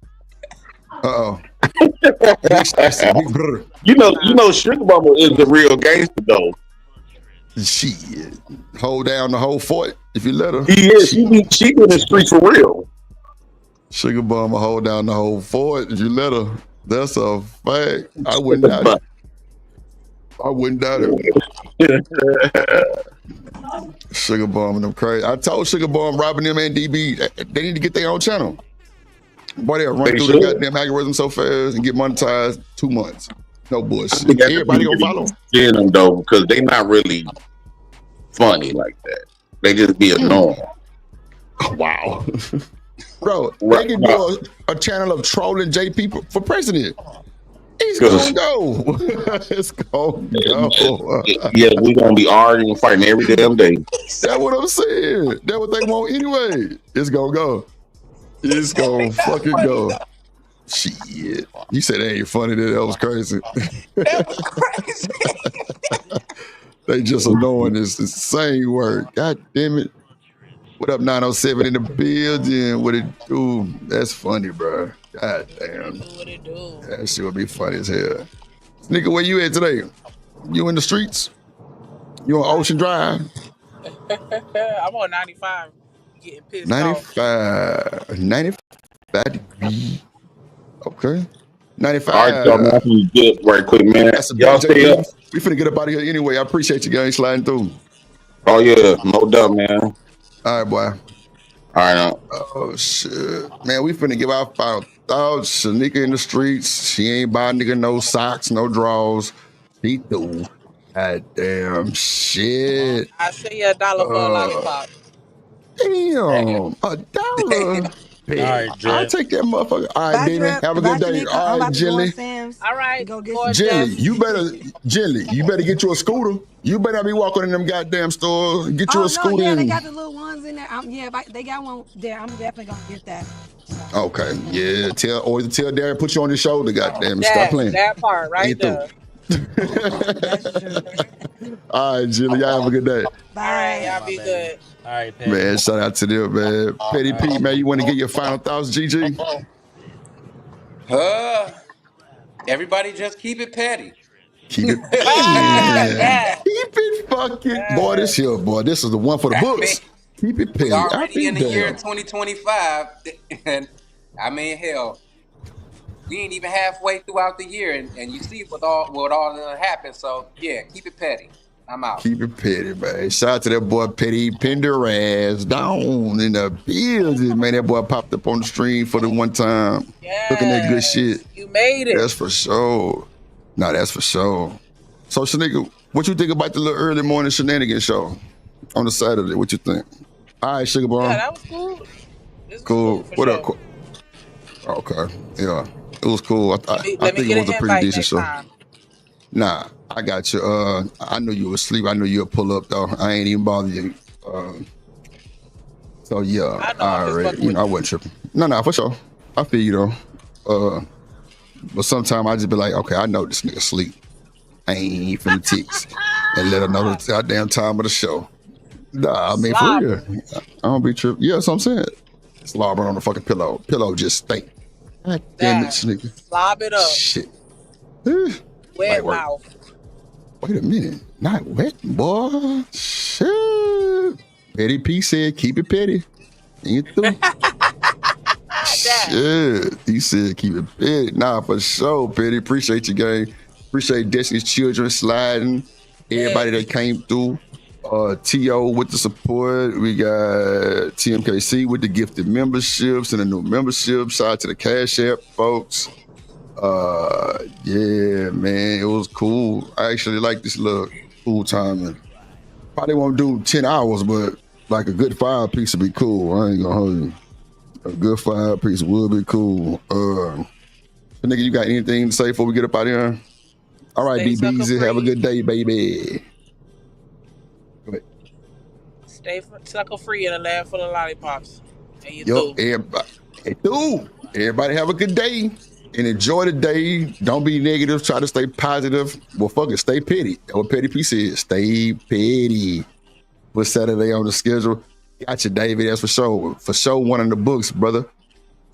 you know, Sugar Bubble is the real gangster though. Shit, hold down the whole fort if you let her. He is. She in the street for real. Sugar Bum will hold down the whole fort if you let her. That's a fact. I wouldn't doubt it. I wouldn't doubt it. Sugar Bum and them crazy. I told Sugar Bum, robbing them and DB, they need to get their own channel. Boy, they'll run through the goddamn algorithm so fast and get monetized 2 months. No bullshit. Everybody gonna follow them though, because they not really funny like that. They just be annoying. Wow. Bro, they can do a channel of trolling JP for president. It's gonna go. It's gonna go. Yeah, we gonna be arguing, fighting every damn day. That's what I'm saying. That's what they want anyway. It's gonna go. It's gonna fucking go. Shit. You said that ain't funny. That was crazy. That was crazy. They just annoying. It's the same word. God damn it. What up, 907 in the building? What it do? That's funny, bro. God damn. What it do? That shit would be funny as hell. Nigga, where you at today? You in the streets? You on Ocean Drive? I'm on 95. Getting pissed off. 95 degrees. Okay. 95. All right, y'all, man. I'm finna get up right quick, man. That's a Y'all bet, stay up. JP. We finna get up out of here anyway. I appreciate you guys sliding through. Oh yeah, no doubt, man. All right, boy. All right, now. Oh shit, man. We finna give out final thoughts. Shanika in the streets. She ain't buy nigga no socks, no drawers. She threw. God damn shit. I say you $1 for a lollipop. Damn, $1. right, I'll Jay. take that motherfucker. All right, Bye, Demon. Drip. Have a Bye, good day. Shanika. All I'm right, about to go in Jelly. Sam's All right, and go get gorgeous. some. Jelly, you better get you a scooter. You better not be walking in them goddamn stores. Get you Oh a no, scooter. yeah, they And... got the little ones in there. They got one there. I'm definitely gonna get that. Okay, yeah. Tell Darren, put you on his shoulder. Goddamn, stop playing. That part right there. That's true. All right, Jelly. Y'all have a good day. Bye. All right, y'all be good. All right, Petty. Man, shout out to them, man. Petty Pete, man. You want to get your final thoughts, GG? Everybody just keep it petty. Keep it petty. Keep it fucking. Boy, this here, boy. This is the one for the books. Keep it petty. We I'll already be in the year damn. 2025, and I mean, hell, we ain't even halfway throughout the year, and you see what all that happened. So yeah, keep it petty. I'm out. Keep it petty, man. Shout out to that boy Petty Pendergrass down in the building, man. That boy popped up on the stream for the one time. Looking at good shit. You made it. That's for sure. Nah, that's for sure. So, Shanika, what you think about the little early morning Shenanigans show on the Saturday? What you think? All right, Sugar Bomb. Yeah, that was cool. Cool. What up? Okay. Yeah. It was cool. I think it was a pretty decent show. Nah, I got you. I knew you were asleep. I knew you would pull up though. I ain't even bother you. So yeah, I already, I wasn't tripping. No, for sure. I feel you though. But sometimes I just be like, okay, I know this nigga sleep. I ain't finna text and let her know the goddamn time of the show. Nah, I mean for real. I don't be tripping. Yeah, that's what I'm saying. Slobbering on the fucking pillow. Pillow just stink. God damn it, nigga. Slob it up. Shit. Wet mouth. Wait a minute. Not wet, boy. Shit. Petty P said, keep it petty. Ain't through. Shit. He said, keep it petty. Nah, for sure, Petty. Appreciate you, gang. Appreciate Destiny's Children sliding. Everybody that came through. T.O. with the support. We got TMKC with the gifted memberships and the new membership. Shout out to the Cash App folks. Yeah, man, it was cool. I actually like this little cool time. And probably won't do 10 hours, but like a good 5 piece would be cool. I ain't gonna hold you. A good 5 piece would be cool. Nigga, you got anything to say before we get up out of here? All right, BBZ, have a good day, baby. Go ahead. Stay sucker free in a land full of lollipops. And you Everybody have a good day and enjoy the day. Don't be negative. Try to stay positive. Well, fuck it, stay petty. That's what Petty P said. Stay petty. Put Saturday on the schedule. Got you, David. That's for sure. For sure, one in the books, brother.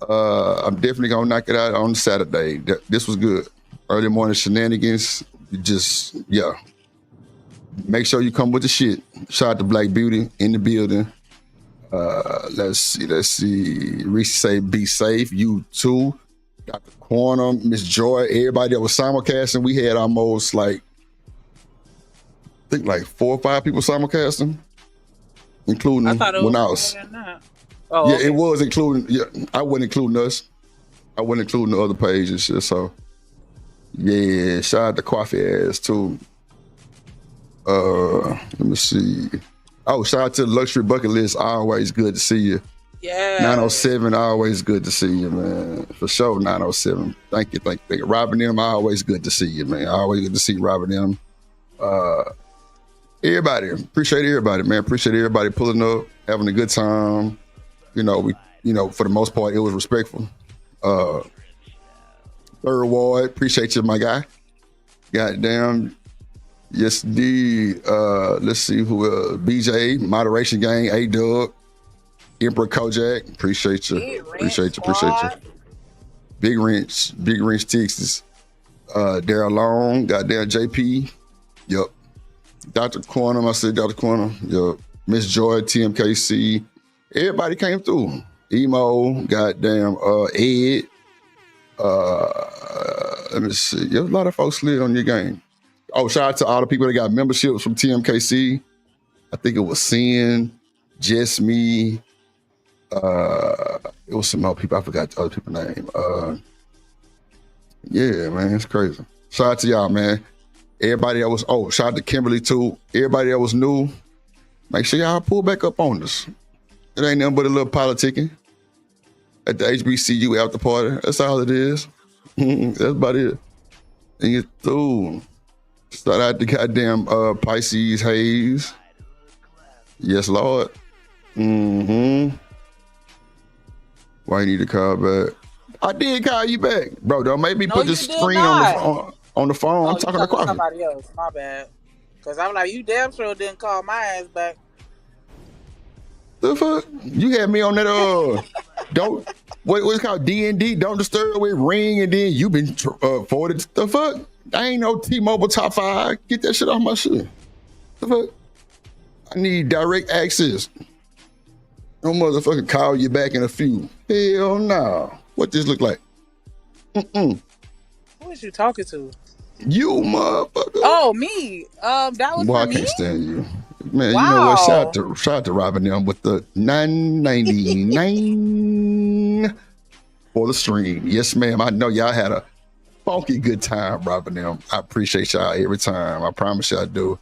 I'm definitely gonna knock it out on Saturday. This was good. Early morning Shenanigans. Yeah. Make sure you come with the shit. Shout out to Black Beauty in the building. Let's see. Reese say be safe. You too. Dr. Corner, Miss Joy, everybody that was simulcasting. We had almost I think 4 or 5 people simulcasting, including I thought it was when I was. Oh, yeah, okay. it was including. Yeah, I wasn't including us. I wasn't including the other pages. So yeah, shout out to Coffee Ass too. Let me see. Oh, shout out to the Luxury Bucket List. Always good to see you. Yeah. 907, always good to see you, man. For sure, 907. Thank you. Robin M, always good to see you, man. Always good to see Robin M. Everybody, appreciate everybody, man. Appreciate everybody pulling up, having a good time. For the most part, it was respectful. Third Ward, appreciate you, my guy. Goddamn. Yes, indeed. Let's see who else. BJ, Moderation Gang, A-Dub, Emperor Kojak, appreciate you. Appreciate you. Big Wrench, Texas. Daryl Long, goddamn JP. Yup. Dr. Corner, I said Dr. Corner. Yup. Miss Joy, TMKC. Everybody came through. Emo, goddamn, Ed. Let me see. There's a lot of folks slid on your game. Oh, shout out to all the people that got memberships from TMKC. I think it was Sin, Just Me. It was some more people. I forgot the other people's name. Yeah, man, it's crazy. Shout out to y'all, man. Everybody that was, shout out to Kimberly too. Everybody that was new, make sure y'all pull back up on us. It ain't nothing but a little politicking at the HBCU after party. That's all it is. That's about it. And you through. Shout out to goddamn Pisces Hayes. Yes, Lord. Why you need to call back? I did call you back. Bro, don't make me put the screen on the phone. I'm talking to Kwame. Somebody else. My bad. Because I'm like, you damn sure didn't call my ass back. The fuck? You had me on that, what's it called? D&D, don't disturb with ring, and then you been forwarded. The fuck? I ain't no T-Mobile top 5. Get that shit off my shit. The fuck? I need direct access. No motherfucker call you back in a few. Hell no. What this look like? Who is you talking to? You motherfucker. Oh, me. That was Boy, for I me? can't stand you. Man, Wow. you know what? Shout out to Robin them with the $9.99 for the stream. Yes, ma'am. I know y'all had a funky good time, Robin them. I appreciate y'all every time. I promise y'all I do.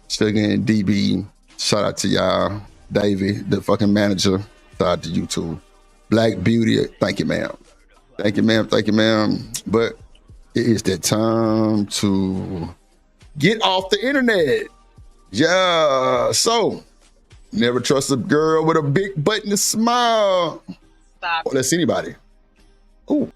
Sugar and DB, shout out to y'all. Davey, the fucking manager, shout out to you too. Black Beauty, thank you, ma'am. Thank you, ma'am. Thank you, ma'am. But it is that time to get off the internet. Yeah, so never trust a girl with a big butt and a smile. Stop. Or that's anybody. Ooh.